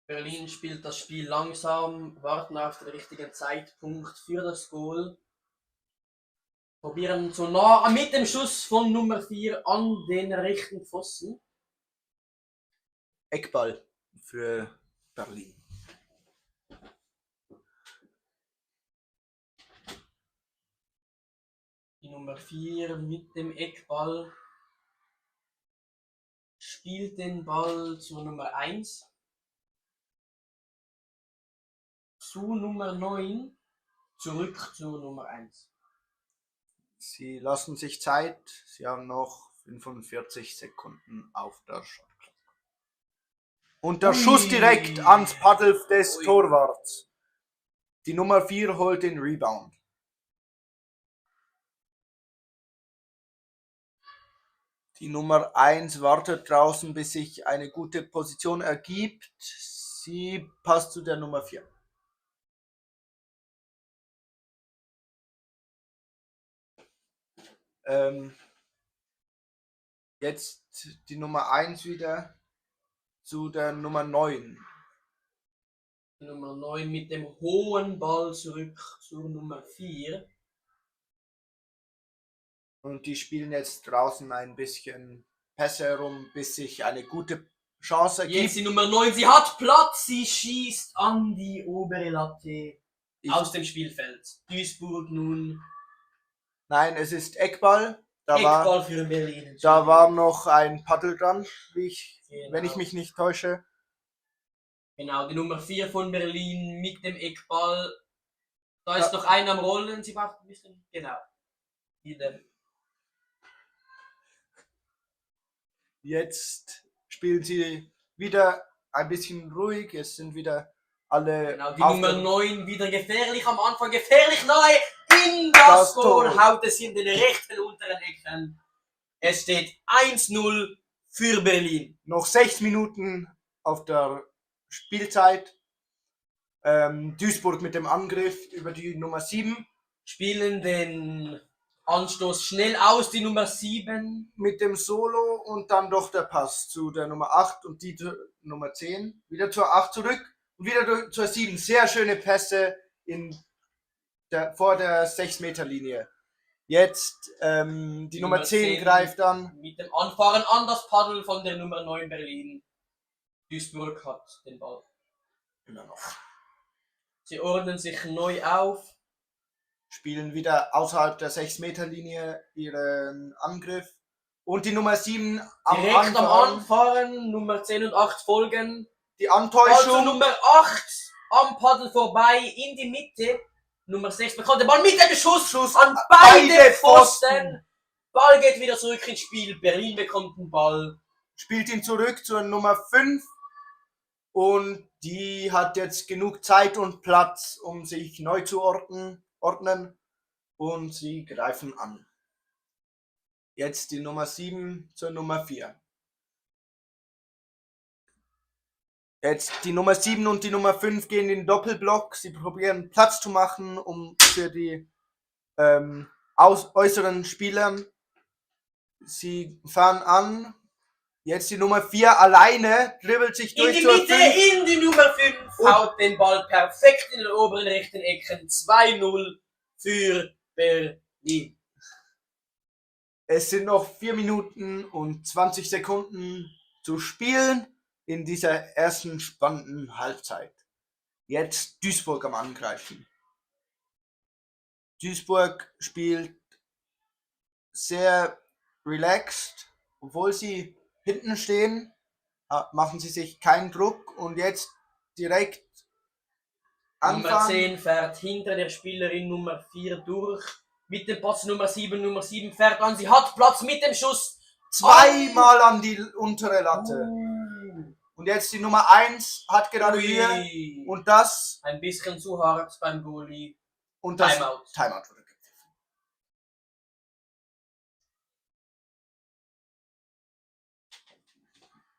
Berlin spielt das Spiel langsam, warten auf den richtigen Zeitpunkt für das Goal. Probieren so nah mit dem Schuss von Nummer 4 an den rechten Pfosten. Eckball für Berlin. Die Nummer 4 mit dem Eckball spielt den Ball zur Nummer 1. Zu Nummer 9, zurück zur Nummer 1. Sie lassen sich Zeit. Sie haben noch 45 Sekunden auf der Shotclock. Und der Schuss direkt ans Paddel des Torwarts. Die Nummer 4 holt den Rebound. Die Nummer 1 wartet draußen, bis sich eine gute Position ergibt. Sie passt zu der Nummer 4. Jetzt die Nummer 1 wieder zu der Nummer 9. Nummer 9 mit dem hohen Ball zurück zur Nummer 4. Und die spielen jetzt draußen ein bisschen Pässe herum, bis sich eine gute Chance ergibt. Jetzt die Nummer 9, sie hat Platz, sie schießt an die obere Latte aus dem Spielfeld. Duisburg nun. Nein, es ist Eckball. Eckball für Berlin. Da war noch ein Paddel dran, wenn ich Genau. mich nicht täusche. Genau, die Nummer 4 von Berlin mit dem Eckball. Da ist noch einer am Rollen, sie braucht ein bisschen. Genau. Jetzt spielen sie wieder ein bisschen ruhig. Es sind wieder alle. Genau, die Nummer 9 wieder gefährlich am Anfang, gefährlich nahe in das Tor, haut es in den rechten unteren Ecken. Es steht 1-0 für Berlin. Noch 6 Minuten auf der Spielzeit. Duisburg mit dem Angriff über die Nummer 7. Spielen den Anstoß schnell aus, die Nummer 7. Mit dem Solo und dann doch der Pass zu der Nummer 8 und die Nummer 10. Wieder zur 8 zurück und wieder zur 7. Sehr schöne Pässe vor der 6-Meter-Linie. Jetzt die Nummer 10 greift an. Mit dem Anfahren an das Paddel von der Nummer 9 Berlin. Duisburg hat den Ball. Immer noch. Sie ordnen sich neu auf. Spielen wieder außerhalb der 6-Meter-Linie ihren Angriff. Und die Nummer 7 direkt am Anfahren. Nummer 10 und 8 folgen. Die Antäuschung. Also Nummer 8 am Paddel vorbei in die Mitte. Nummer 6 bekommt den Ball mit dem Schuss an beide Pfosten. Ball geht wieder zurück ins Spiel. Berlin bekommt den Ball. Spielt ihn zurück zur Nummer 5. Und die hat jetzt genug Zeit und Platz, um sich neu zu ordnen. Und sie greifen an. Jetzt die Nummer 7 zur Nummer 4. Jetzt die Nummer 7 und die Nummer 5 gehen in den Doppelblock. Sie probieren Platz zu machen, um für die äußeren Spieler. Sie fahren an. Jetzt die Nummer 4 alleine, dribbelt sich durch In die zur Mitte, 5. in die Nummer 5, haut den Ball perfekt in den oberen rechten Ecken. 2-0 für Berlin. Es sind noch 4 Minuten und 20 Sekunden zu spielen in dieser ersten spannenden Halbzeit. Jetzt Duisburg am Angreifen. Duisburg spielt sehr relaxed, obwohl sie hinten stehen, machen sie sich keinen Druck und jetzt direkt Nummer anfangen. 10 fährt hinter der Spielerin Nummer 4 durch. Mit dem Pass Nummer 7 fährt an. Sie hat Platz mit dem Schuss. Zweimal an die untere Latte. Und jetzt die Nummer 1 hat gerade Mühe und das ein bisschen zu hart beim Goalie. und das Timeout. Timeout wurde gepfiffen.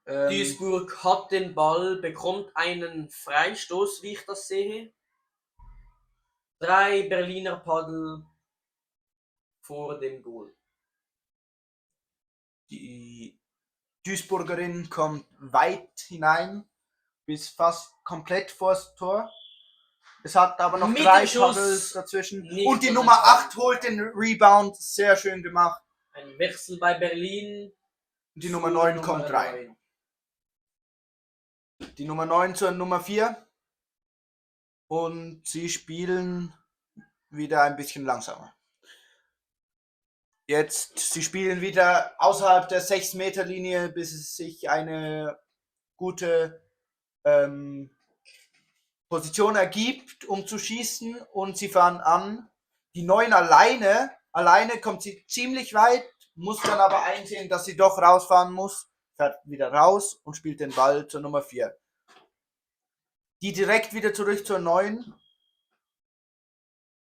Duisburg hat den Ball, bekommt einen Freistoß, wie ich das sehe. 3 Berliner Paddel vor dem Goal. Die Duisburgerin kommt weit hinein, bis fast komplett vors Tor. Es hat aber noch Mit 3 dem Schuss Paddels dazwischen. nicht Und die das Nummer Entscheidende. 8 holt den Rebound, sehr schön gemacht. Ein Wechsel bei Berlin. Die Nummer 9 kommt rein. Die Nummer 9 zur Nummer 4. Und sie spielen wieder ein bisschen langsamer. Jetzt, sie spielen wieder außerhalb der 6-Meter-Linie, bis es sich eine gute Position ergibt, um zu schießen. Und sie fahren an. Die 9 alleine kommt sie ziemlich weit, muss dann aber einsehen, dass sie doch rausfahren muss. Fährt wieder raus und spielt den Ball zur Nummer 4. Die direkt wieder zurück zur 9.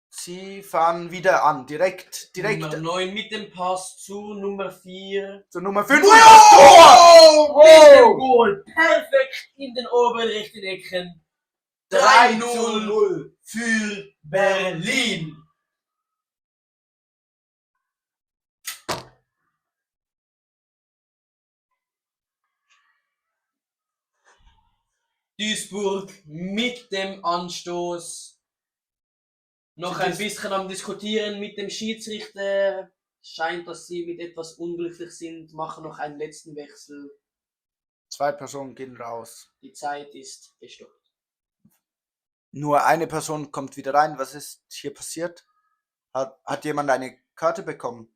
Sie fahren wieder an. Direkt. Nummer 9 mit dem Pass zu Nummer 4. Zur Nummer 5. Wow! Tor! Mit dem Goal. Perfekt in den oberen rechten Ecken. 3-0 für Berlin. Duisburg mit dem Anstoß. Noch ein bisschen am Diskutieren mit dem Schiedsrichter. Scheint, dass sie mit etwas unglücklich sind. Machen noch einen letzten Wechsel. 2 Personen gehen raus. Die Zeit ist gestoppt. Nur eine Person kommt wieder rein. Was ist hier passiert? Hat jemand eine Karte bekommen?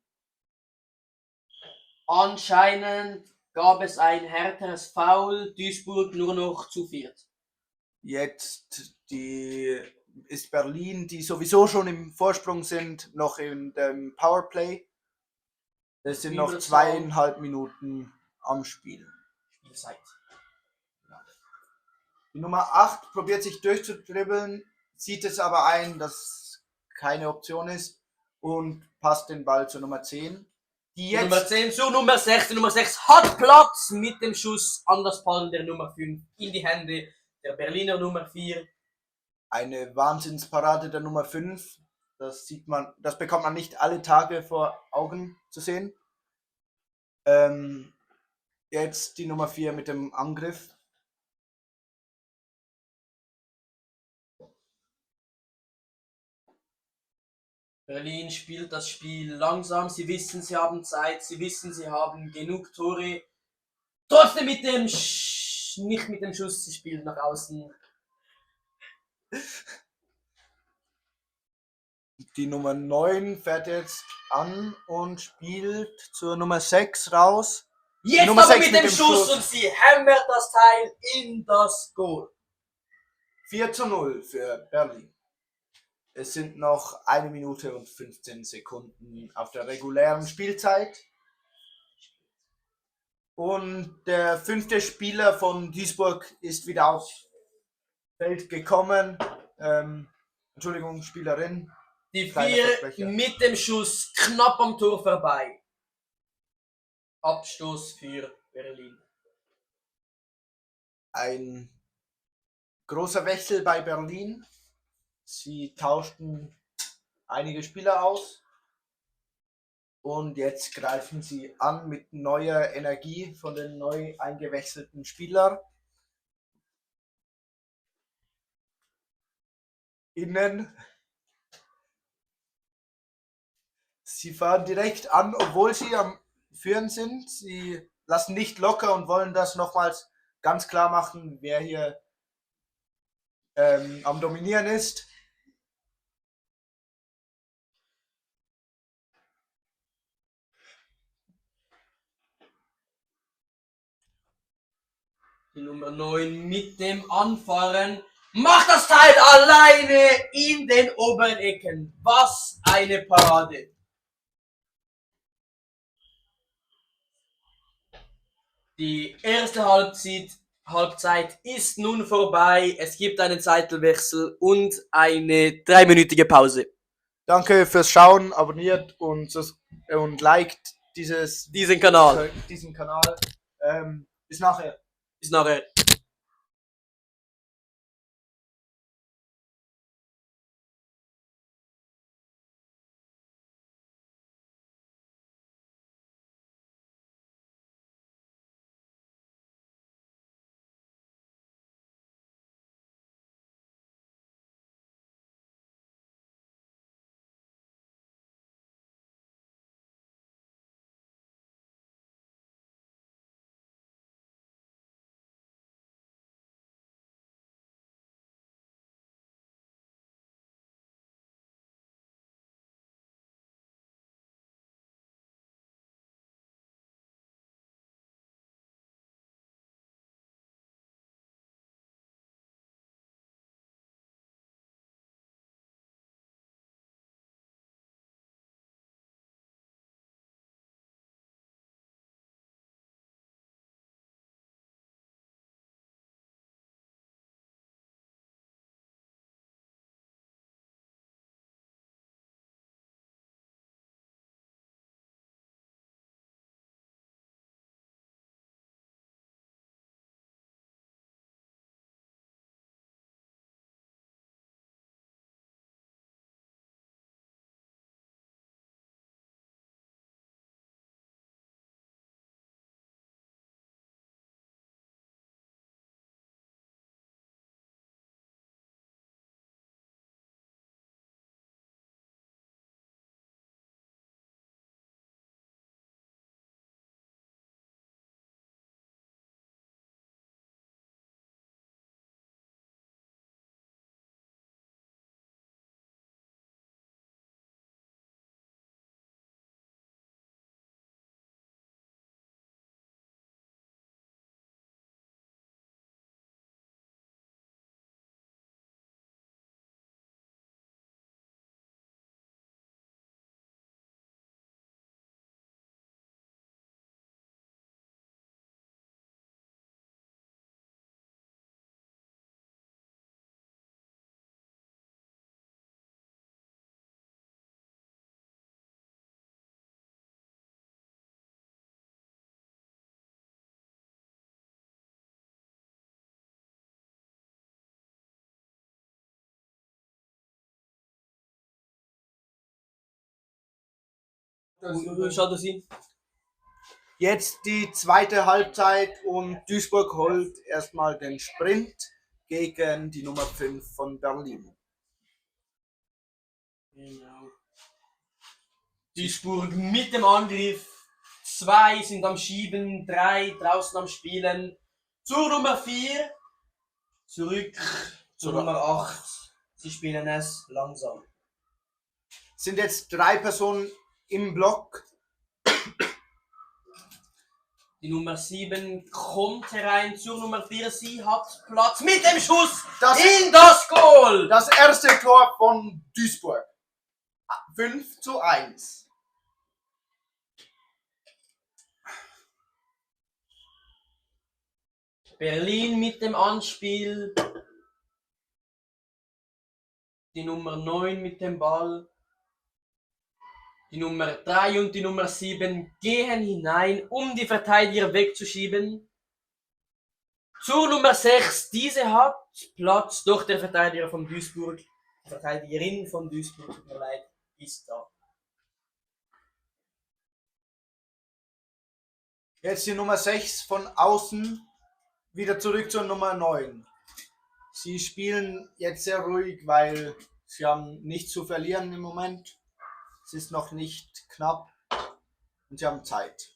Anscheinend gab es ein härteres Foul. Duisburg nur noch zu 4. Jetzt ist Berlin, die sowieso schon im Vorsprung sind, noch in dem Powerplay. Es sind noch 2,5 Minuten am Spiel. Spielzeit. Die Nummer 8 probiert sich durchzudribbeln, sieht es aber ein, dass keine Option ist und passt den Ball zur Nummer 10. Die jetzt Nummer 10 zu Nummer 6. Die Nummer 6 hat Platz mit dem Schuss an das Palm der Nummer 5 in die Hände der Berliner Nummer 4. eine Wahnsinnsparade der Nummer 5. Das bekommt man nicht alle Tage vor Augen zu sehen. Jetzt die Nummer 4 mit dem Angriff. Berlin spielt das Spiel langsam. Sie wissen, sie haben Zeit. Sie wissen, sie haben genug Tore. Trotzdem nicht mit dem Schuss. Sie spielen nach außen. Die Nummer 9 fährt jetzt an und spielt zur Nummer 6 raus. Jetzt Nummer aber 6 mit dem Schuss und sie hämmert das Teil in das Goal. 4:0 für Berlin. Es sind noch 1 Minute und 15 Sekunden auf der regulären Spielzeit. Und der 5. Spieler von Duisburg ist wieder aufs Feld gekommen. Entschuldigung, Spielerin. Die Kleiner 4 Versprecher. mit dem Schuss knapp am Tor vorbei. Abstoß für Berlin. Ein großer Wechsel bei Berlin. Sie tauschten einige Spieler aus. Und jetzt greifen sie an mit neuer Energie von den neu eingewechselten Spielern. Innen. Sie fahren direkt an, obwohl sie am Führen sind. Sie lassen nicht locker und wollen das nochmals ganz klar machen, wer hier am Dominieren ist. Die Nummer 9 mit dem Anfahren macht das Teil alleine in den oberen Ecken. Was eine Parade. Die erste Halbzeit ist nun vorbei. Es gibt einen Zeitwechsel und eine 3-minütige Pause. Danke fürs Schauen, abonniert und liked Diesen Kanal. diesen Kanal. Bis nachher. Bis nachher. Schaut das hin. Jetzt die zweite Halbzeit und Duisburg holt erstmal den Sprint gegen die Nummer 5 von Berlin. Genau. Disburg mit dem Angriff. 2 sind am Schieben, 3 draußen am Spielen. Zur Nummer 4. Zurück zur Nummer 8. Sie spielen es langsam. Sind jetzt 3 Personen im Block. Die Nummer 7 kommt herein zur Nummer 4. Sie hat Platz mit dem Schuss in das Goal. Das erste Tor von Duisburg. 5:1. Berlin mit dem Anspiel. Die Nummer 9 mit dem Ball. Die Nummer 3 und die Nummer 7 gehen hinein, um die Verteidiger wegzuschieben. Zur Nummer 6, diese hat Platz, doch der Verteidiger von Duisburg, die Verteidigerin von Duisburg, tut mir leid, ist da. Jetzt die Nummer 6 von außen, wieder zurück zur Nummer 9. Sie spielen jetzt sehr ruhig, weil sie haben nichts zu verlieren im Moment. Es ist noch nicht knapp und sie haben Zeit.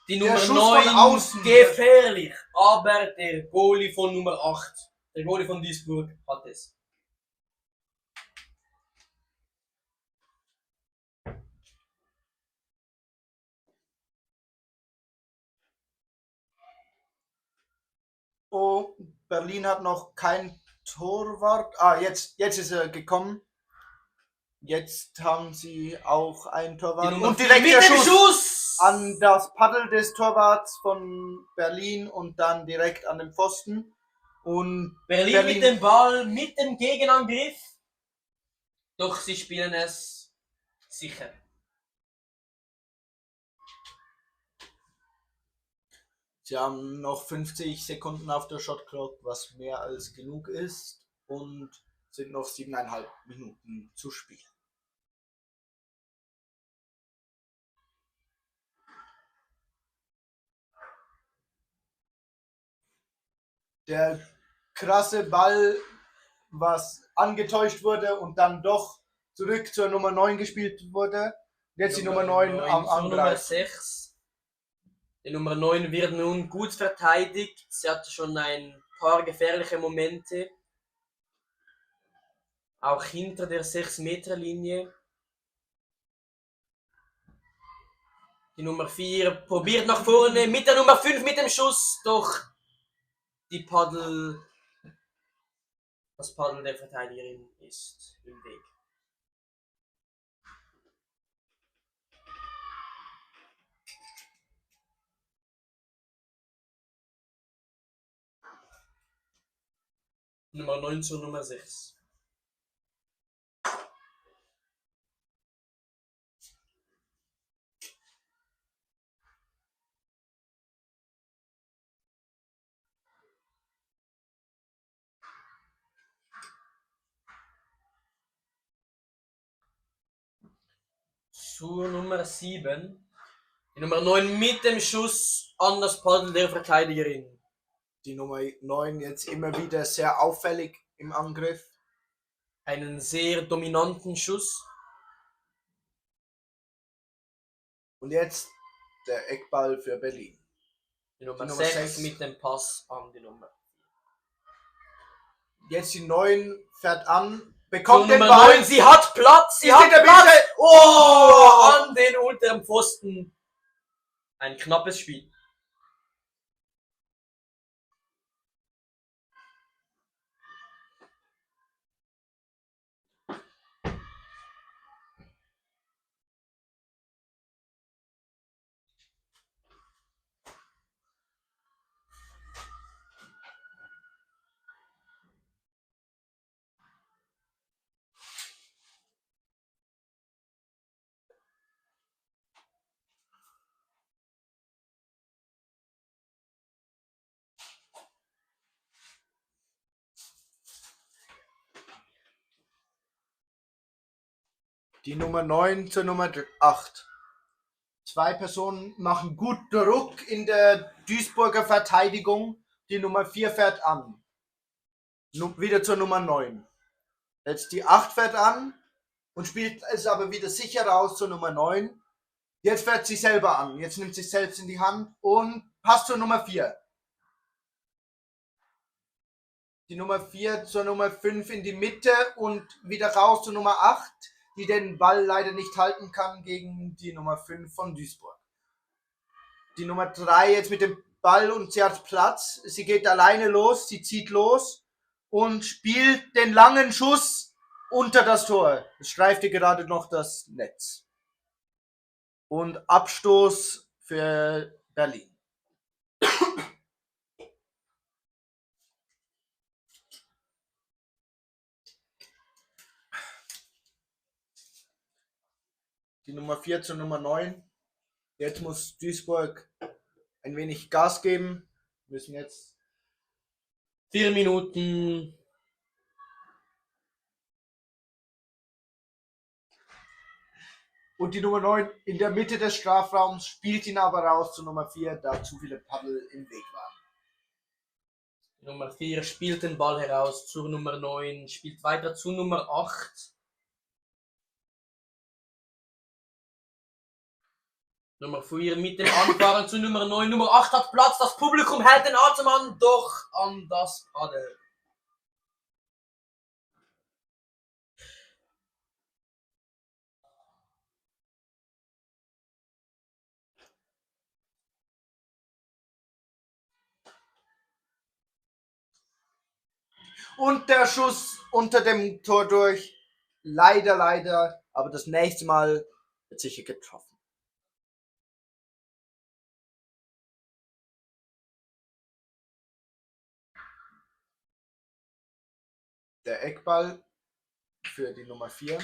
Die Der Nummer Schuss 9 von außen. gefährlich, aber der Goalie von Nummer 8, der Goalie von Disburg, hat es. Oh, Berlin hat noch kein Torwart. Jetzt ist er gekommen. Jetzt haben sie auch einen Torwart. Und direkt mit der dem Schuss an das Paddel des Torwarts von Berlin und dann direkt an den Pfosten. Und Berlin mit dem Ball, mit dem Gegenangriff. Doch sie spielen es sicher. Sie haben noch 50 Sekunden auf der Shot Clock, was mehr als genug ist. Und sind noch 7,5 Minuten zu spielen. Der krasse Ball, was angetäuscht wurde und dann doch zurück zur Nummer 9 gespielt wurde. Jetzt die Nummer 9 am zur Nummer Angreifen. 6. Die Nummer 9 wird nun gut verteidigt. Sie hatte schon ein paar gefährliche Momente. Auch hinter der 6-Meter-Linie. Die Nummer 4 probiert nach vorne mit der Nummer 5 mit dem Schuss. Doch das Paddel der Verteidigerin ist im Weg. Nummer 9 zur Nummer 6. Zur Nummer 7. Die Nummer 9 mit dem Schuss an das Paddel der Verteidigerin. Die Nummer 9 jetzt immer wieder sehr auffällig im Angriff. Einen sehr dominanten Schuss. Und jetzt der Eckball für Berlin. Die Nummer Die Nummer 6 6. mit dem Pass an die Nummer. Jetzt die 9 fährt an, bekommt den Nummer Ball. 9, sie hat Platz, sie Ist hat in der Platz. Mitte. Oh, an den unteren Pfosten. Ein knappes Spiel. Die Nummer 9 zur Nummer 8. Zwei Personen machen gut Druck in der Duisburger Verteidigung. Die Nummer 4 fährt an. Wieder zur Nummer 9. Jetzt die 8 fährt an und spielt es aber wieder sicher raus zur Nummer 9. Jetzt fährt sie selber an. Jetzt nimmt sie sich selbst in die Hand und passt zur Nummer 4. Die Nummer 4 zur Nummer 5 in die Mitte und wieder raus zur Nummer 8, die den Ball leider nicht halten kann gegen die Nummer 5 von Duisburg. Die Nummer 3 jetzt mit dem Ball und sie hat Platz. Sie geht alleine los, sie zieht los und spielt den langen Schuss unter das Tor. Es streifte gerade noch das Netz. Und Abstoß für Berlin. Die Nummer 4 zur Nummer 9. Jetzt muss Duisburg ein wenig Gas geben. Müssen jetzt 4 Minuten. und die Nummer 9 in der Mitte des Strafraums spielt ihn aber raus zu Nummer 4, da zu viele Paddel im Weg waren. Nummer 4 spielt den Ball heraus zur Nummer 9, spielt weiter zu Nummer 8. Nummer 4 mit dem Anfahren zu Nummer 9. Nummer 8 hat Platz, das Publikum hält den Atem an, doch an das Paddel. Und der Schuss unter dem Tor durch. Leider. Aber das nächste Mal wird sicher getroffen. Der Eckball für die Nummer 4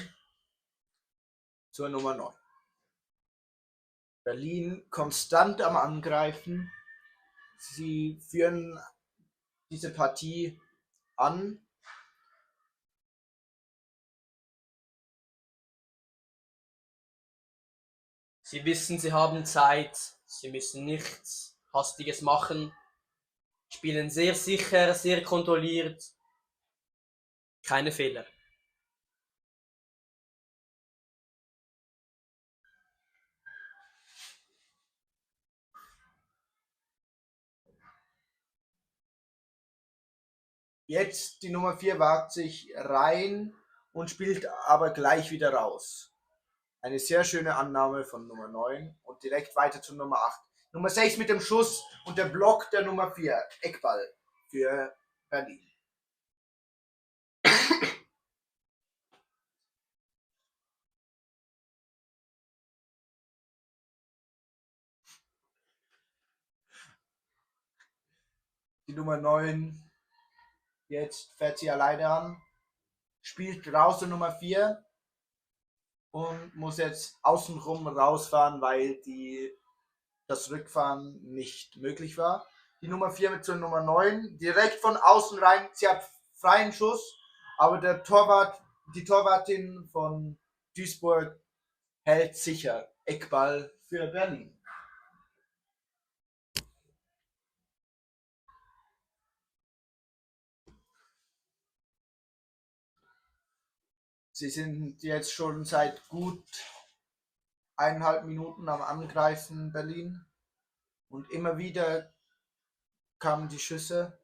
zur Nummer 9. Berlin konstant am Angreifen. Sie führen diese Partie an. Sie wissen, sie haben Zeit, sie müssen nichts Hastiges machen, spielen sehr sicher, sehr kontrolliert, keine Fehler. Jetzt die Nummer 4 wagt sich rein und spielt aber gleich wieder raus. Eine sehr schöne Annahme von Nummer 9 und direkt weiter zu Nummer 8. Nummer 6 mit dem Schuss und der Block der Nummer 4. Eckball für Berlin. Die Nummer 9, jetzt fährt sie alleine an, spielt raus zur Nummer 4 und muss jetzt außenrum rausfahren, weil das Rückfahren nicht möglich war. Die Nummer 4 mit zur Nummer 9, direkt von außen rein, sie hat freien Schuss, aber die Torwartin von Duisburg hält sicher. Eckball für Berlin. Sie sind jetzt schon seit gut 1,5 Minuten am Angreifen Berlin und immer wieder kamen die Schüsse.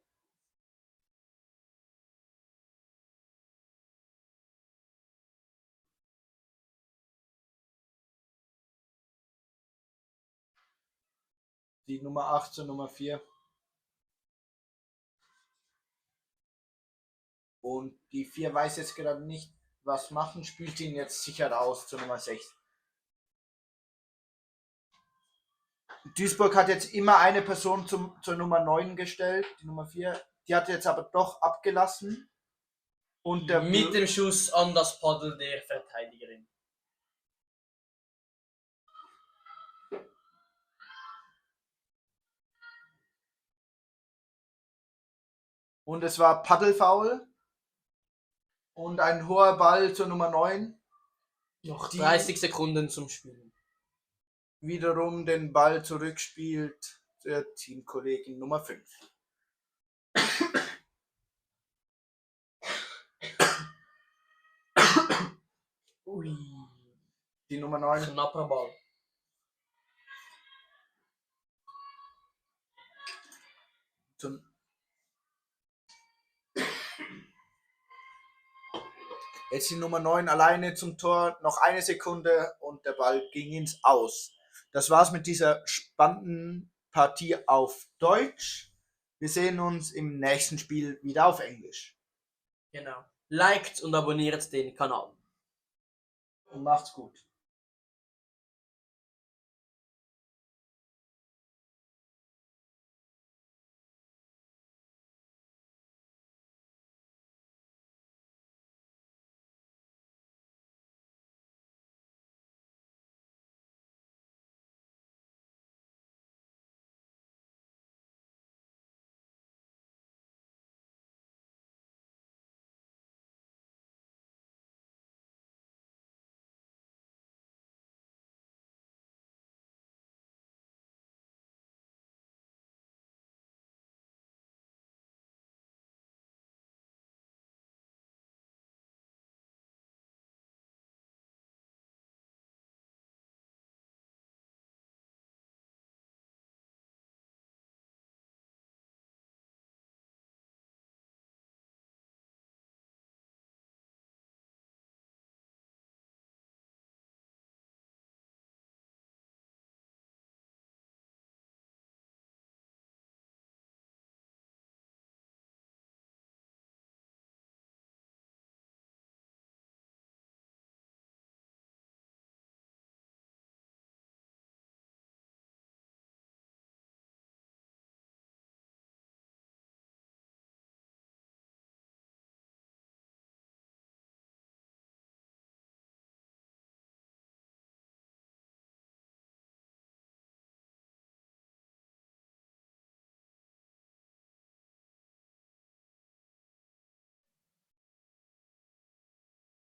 Die Nummer 8 zur Nummer 4. Und die 4 weiß jetzt gerade nicht, was machen, spielt ihn jetzt sicher raus zur Nummer 6. Duisburg hat jetzt immer eine Person zur Nummer 9 gestellt, die Nummer 4. Die hat jetzt aber doch abgelassen. Und Mit dem Schuss an das Paddel der Verteidigerin. Und es war Paddelfoul. Und ein hoher Ball zur Nummer 9. Noch 30 Sekunden zum Spielen. Wiederum den Ball zurückspielt der Teamkollegin Nummer 5. Ui. Die Nummer 9. Knapper Ball. Jetzt die Nummer 9 alleine zum Tor, noch eine Sekunde und der Ball ging ins Aus. Das war's mit dieser spannenden Partie auf Deutsch. Wir sehen uns im nächsten Spiel wieder auf Englisch. Genau. Liked und abonniert den Kanal. Und macht's gut.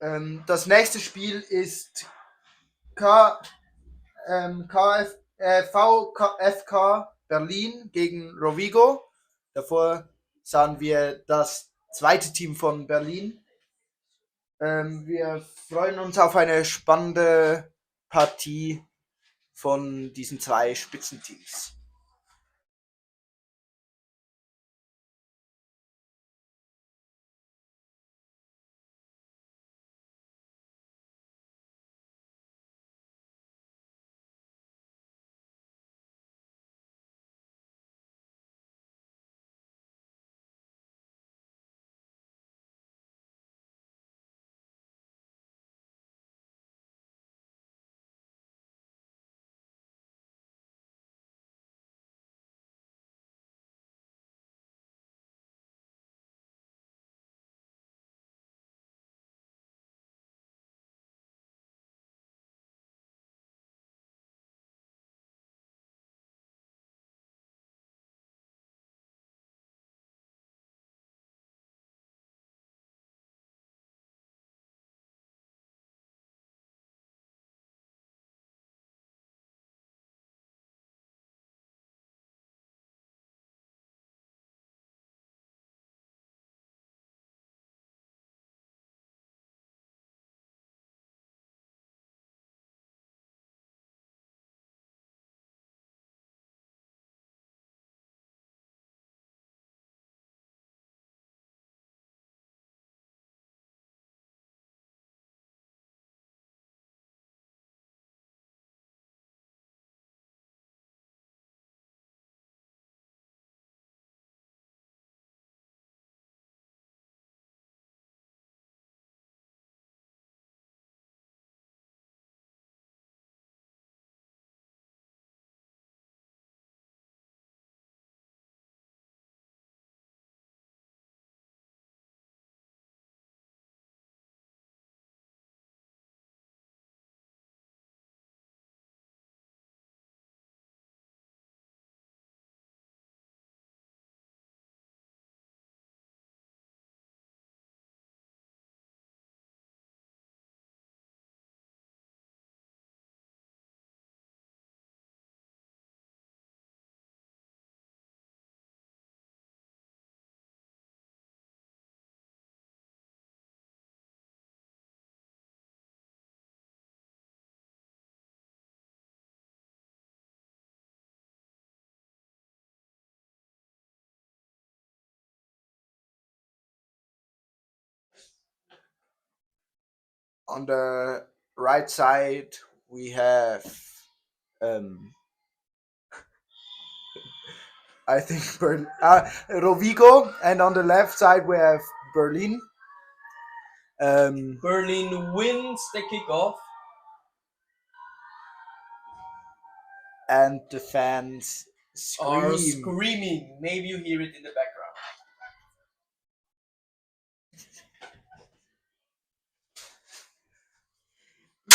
Das nächste Spiel ist VfK Berlin gegen Rovigo. Davor sahen wir das zweite Team von Berlin. Wir freuen uns auf eine spannende Partie von diesen zwei Spitzenteams. On the right side, we have, I think, Rovigo, and on the left side, we have Berlin. Berlin wins the kickoff. And the fans Are scream. screaming. Maybe you hear it in the background.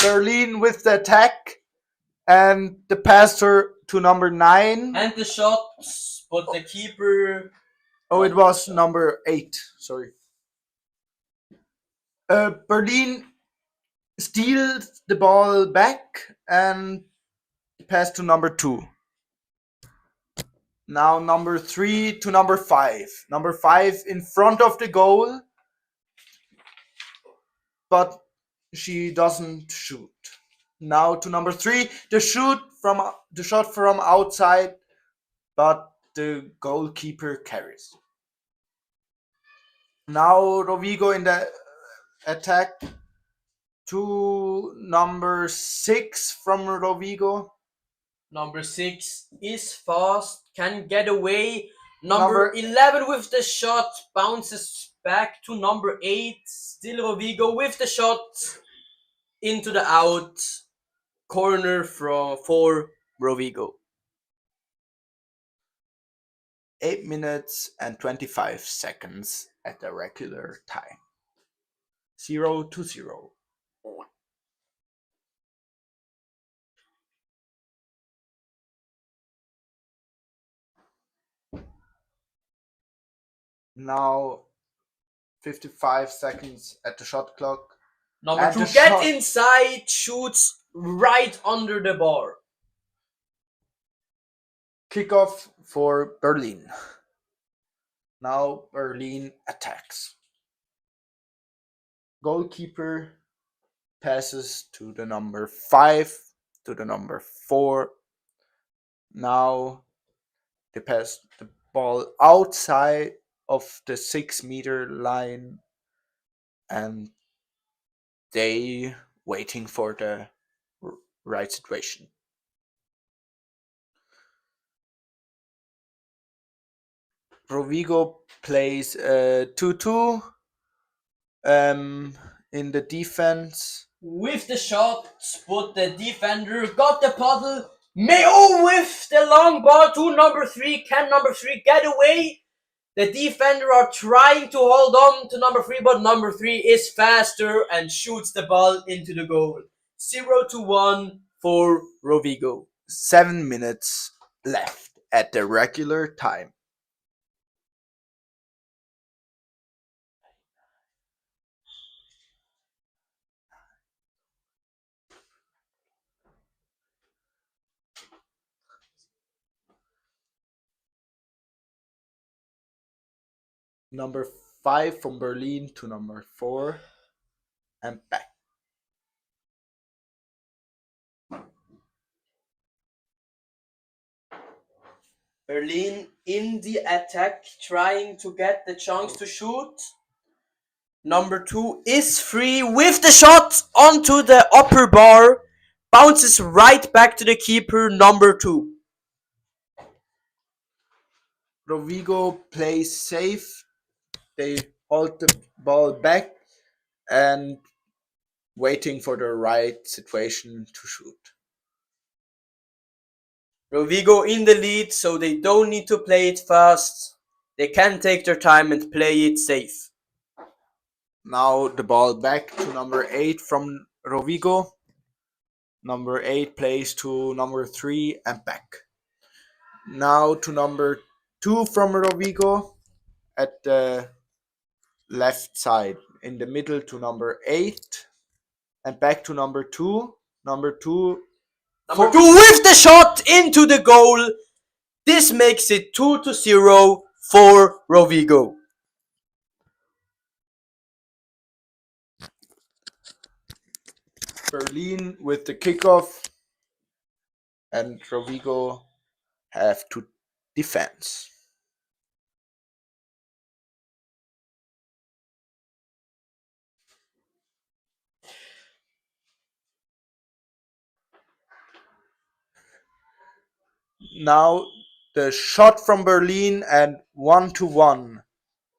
Berlin with the attack and the pass to number 9. And the shots, but the keeper. Oh, it was number 8. Sorry. Berlin steals the ball back and pass to number 2. Now number 3 to number 5. Number 5 in front of the goal, but she doesn't shoot. Now to number 3, the shot from outside, but the goalkeeper carries. Now Rovigo in the attack to number 6 from Rovigo. Number 6 is fast, can get away. Number 11 with the shot, bounces back to number 8. Still Rovigo with the shot into the out corner for Rovigo. 8 minutes and 25 seconds at the regular time. 0-0. Now 55 seconds at the shot clock. Number And 2 the get shot. inside, shoots right under the bar. Kickoff for Berlin. Now Berlin attacks. Goalkeeper passes to the number 5, to the number 4. Now they pass the ball outside of the 6-meter line and they waiting for the right situation. Rovigo plays 2-2 in the defense. With the shot, but the defender got the puddle. Mayo with the long ball to number 3. Can number 3 get away? The defender are trying to hold on to number 3, but number 3 is faster and shoots the ball into the goal. 0-1 for Rovigo. 7 minutes left at the regular time. Number 5 from Berlin to number 4 and back. Berlin in the attack, trying to get the chance to shoot. Number 2 is free with the shot onto the upper bar. Bounces right back to the keeper, number 2. Rovigo plays safe. They hold the ball back and waiting for the right situation to shoot. Rovigo in the lead, so they don't need to play it fast. They can take their time and play it safe. Now the ball back to number 8 from Rovigo. Number 8 plays to number 3 and back. Now to number 2 from Rovigo at the left side. In the middle to number 8 and back to number 2. Number 2 with the shot into the goal. This makes it 2-0 for Rovigo. Berlin with the kickoff and Rovigo have to defense. Now the shot from Berlin and 1-1,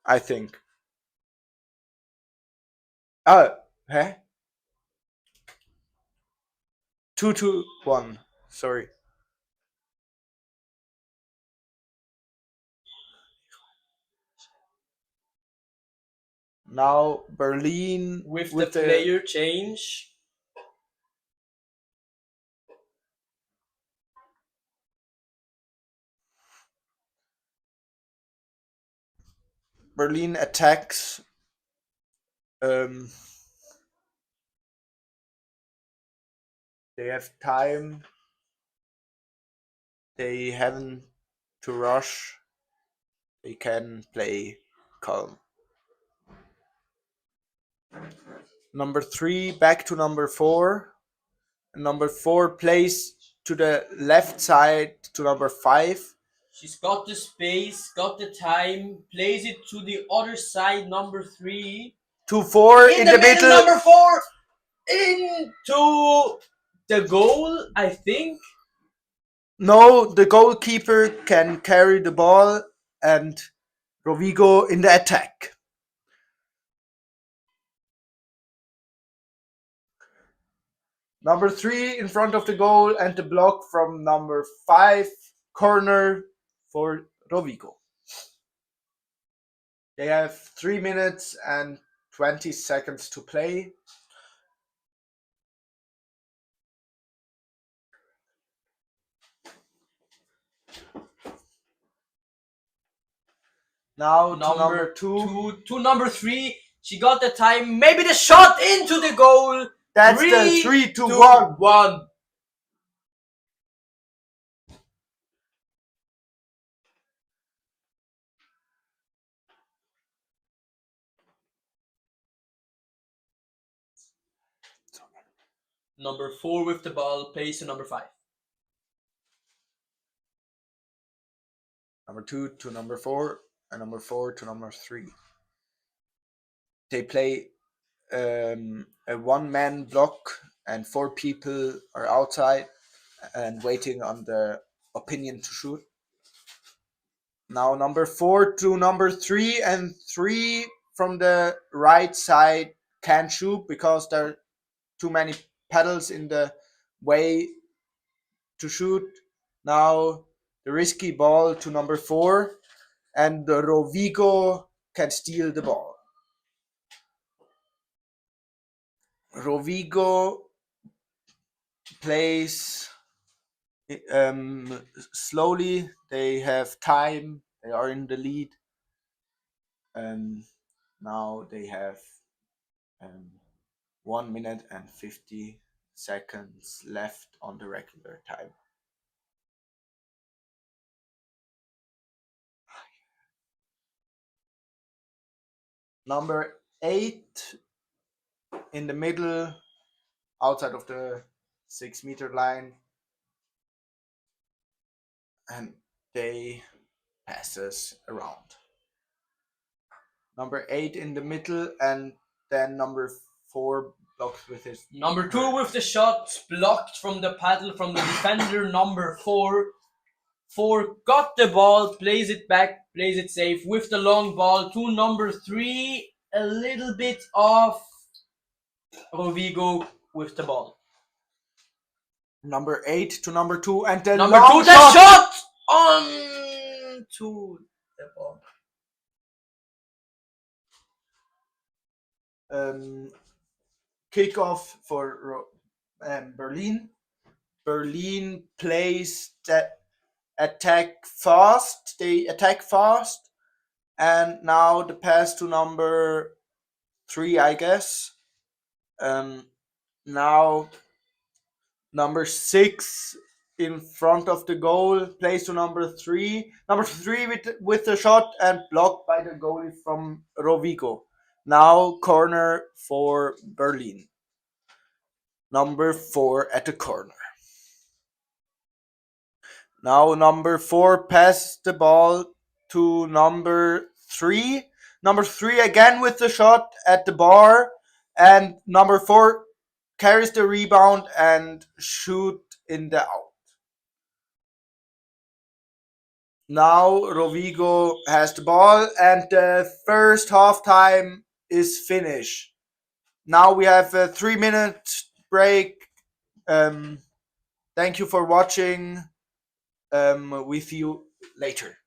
I think. Oh, huh? 2-1. Sorry. Now Berlin With the player change. Berlin attacks. They have time. They haven't to rush. They can play calm. Number 3 back to number 4. Number 4 plays to the left side to number 5. She's got the space, got the time, plays it to the other side, number 3. To 4 in the middle. Number 4 into the goal, I think. No, the goalkeeper can carry the ball and Rovigo in the attack. Number 3 in front of the goal and the block from number 5, corner for Rovigo. They have 3 minutes and 20 seconds to play. Now to number 2. To number 3. She got the time. Maybe the shot into the goal. That's Three, the 3 to two, 1. 1. Number 4 with the ball plays to number 5. Number 2 to number 4, and number 4 to number 3. They play a one-man block, and 4 people are outside and waiting on the opinion to shoot. Now number 4 to number 3, and 3 from the right side can't shoot because there are too many pedals in the way to shoot. Now the risky ball to number 4, and the Rovigo can steal the ball. Rovigo plays slowly. They have time. They are in the lead. Now they have 1 minute and 50 seconds left on the regular time. Number 8 in the middle, outside of the 6-meter line, and they passes around. Number 8 in the middle, and then number 4 blocks with his. Number 2 with the shot, blocked from the paddle from the defender. Number 4. 4 got the ball, plays it back, plays it safe with the long ball to number 3. A little bit off. Rovigo with the ball. Number 8 to number 2, and then Number long 2, the shot on to the ball. Kickoff for Berlin. Berlin plays that attack fast. They attack fast, and now the pass to number 3, I guess. Now number 6 in front of the goal plays to number 3. Number 3 with the shot, and blocked by the goalie from Rovigo. Now corner for Berlin. Number 4 at the corner. Now number 4 passes the ball to number 3. Number 3 again with the shot at the bar, and number 4 carries the rebound and shoot in the out. Now Rovigo has the ball, and the first halftime is finished. Now we have a 3-minute break. Thank you for watching. With you later.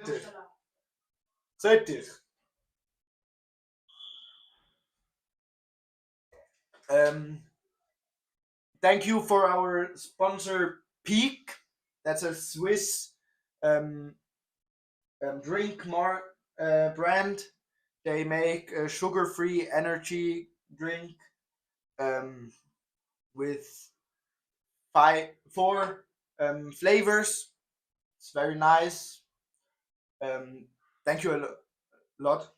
Zurich. Thank you for our sponsor Peak. That's a Swiss drink brand. They make a sugar-free energy drink with four flavors. It's very nice. Thank you a lot.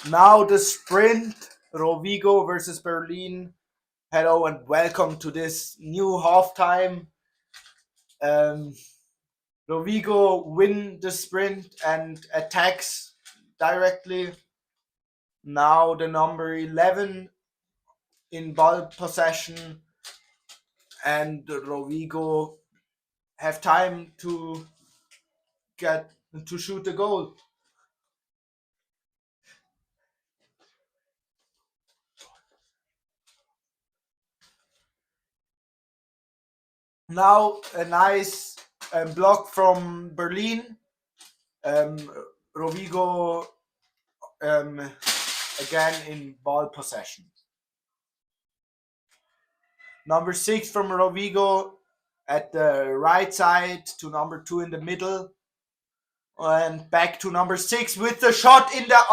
Now the sprint, Rovigo versus Berlin. Hello and welcome to this new halftime. Rovigo win the sprint and attacks directly. Now the number 11 in ball possession, and Rovigo have time to shoot the goal. Now a nice block from Berlin. Rovigo again in ball possession. Number 6 from Rovigo at the right side to number 2 in the middle, and back to number 6 with the shot in the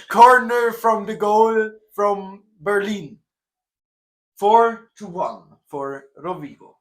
corner from the goal from Berlin. 4-1 for Rovigo.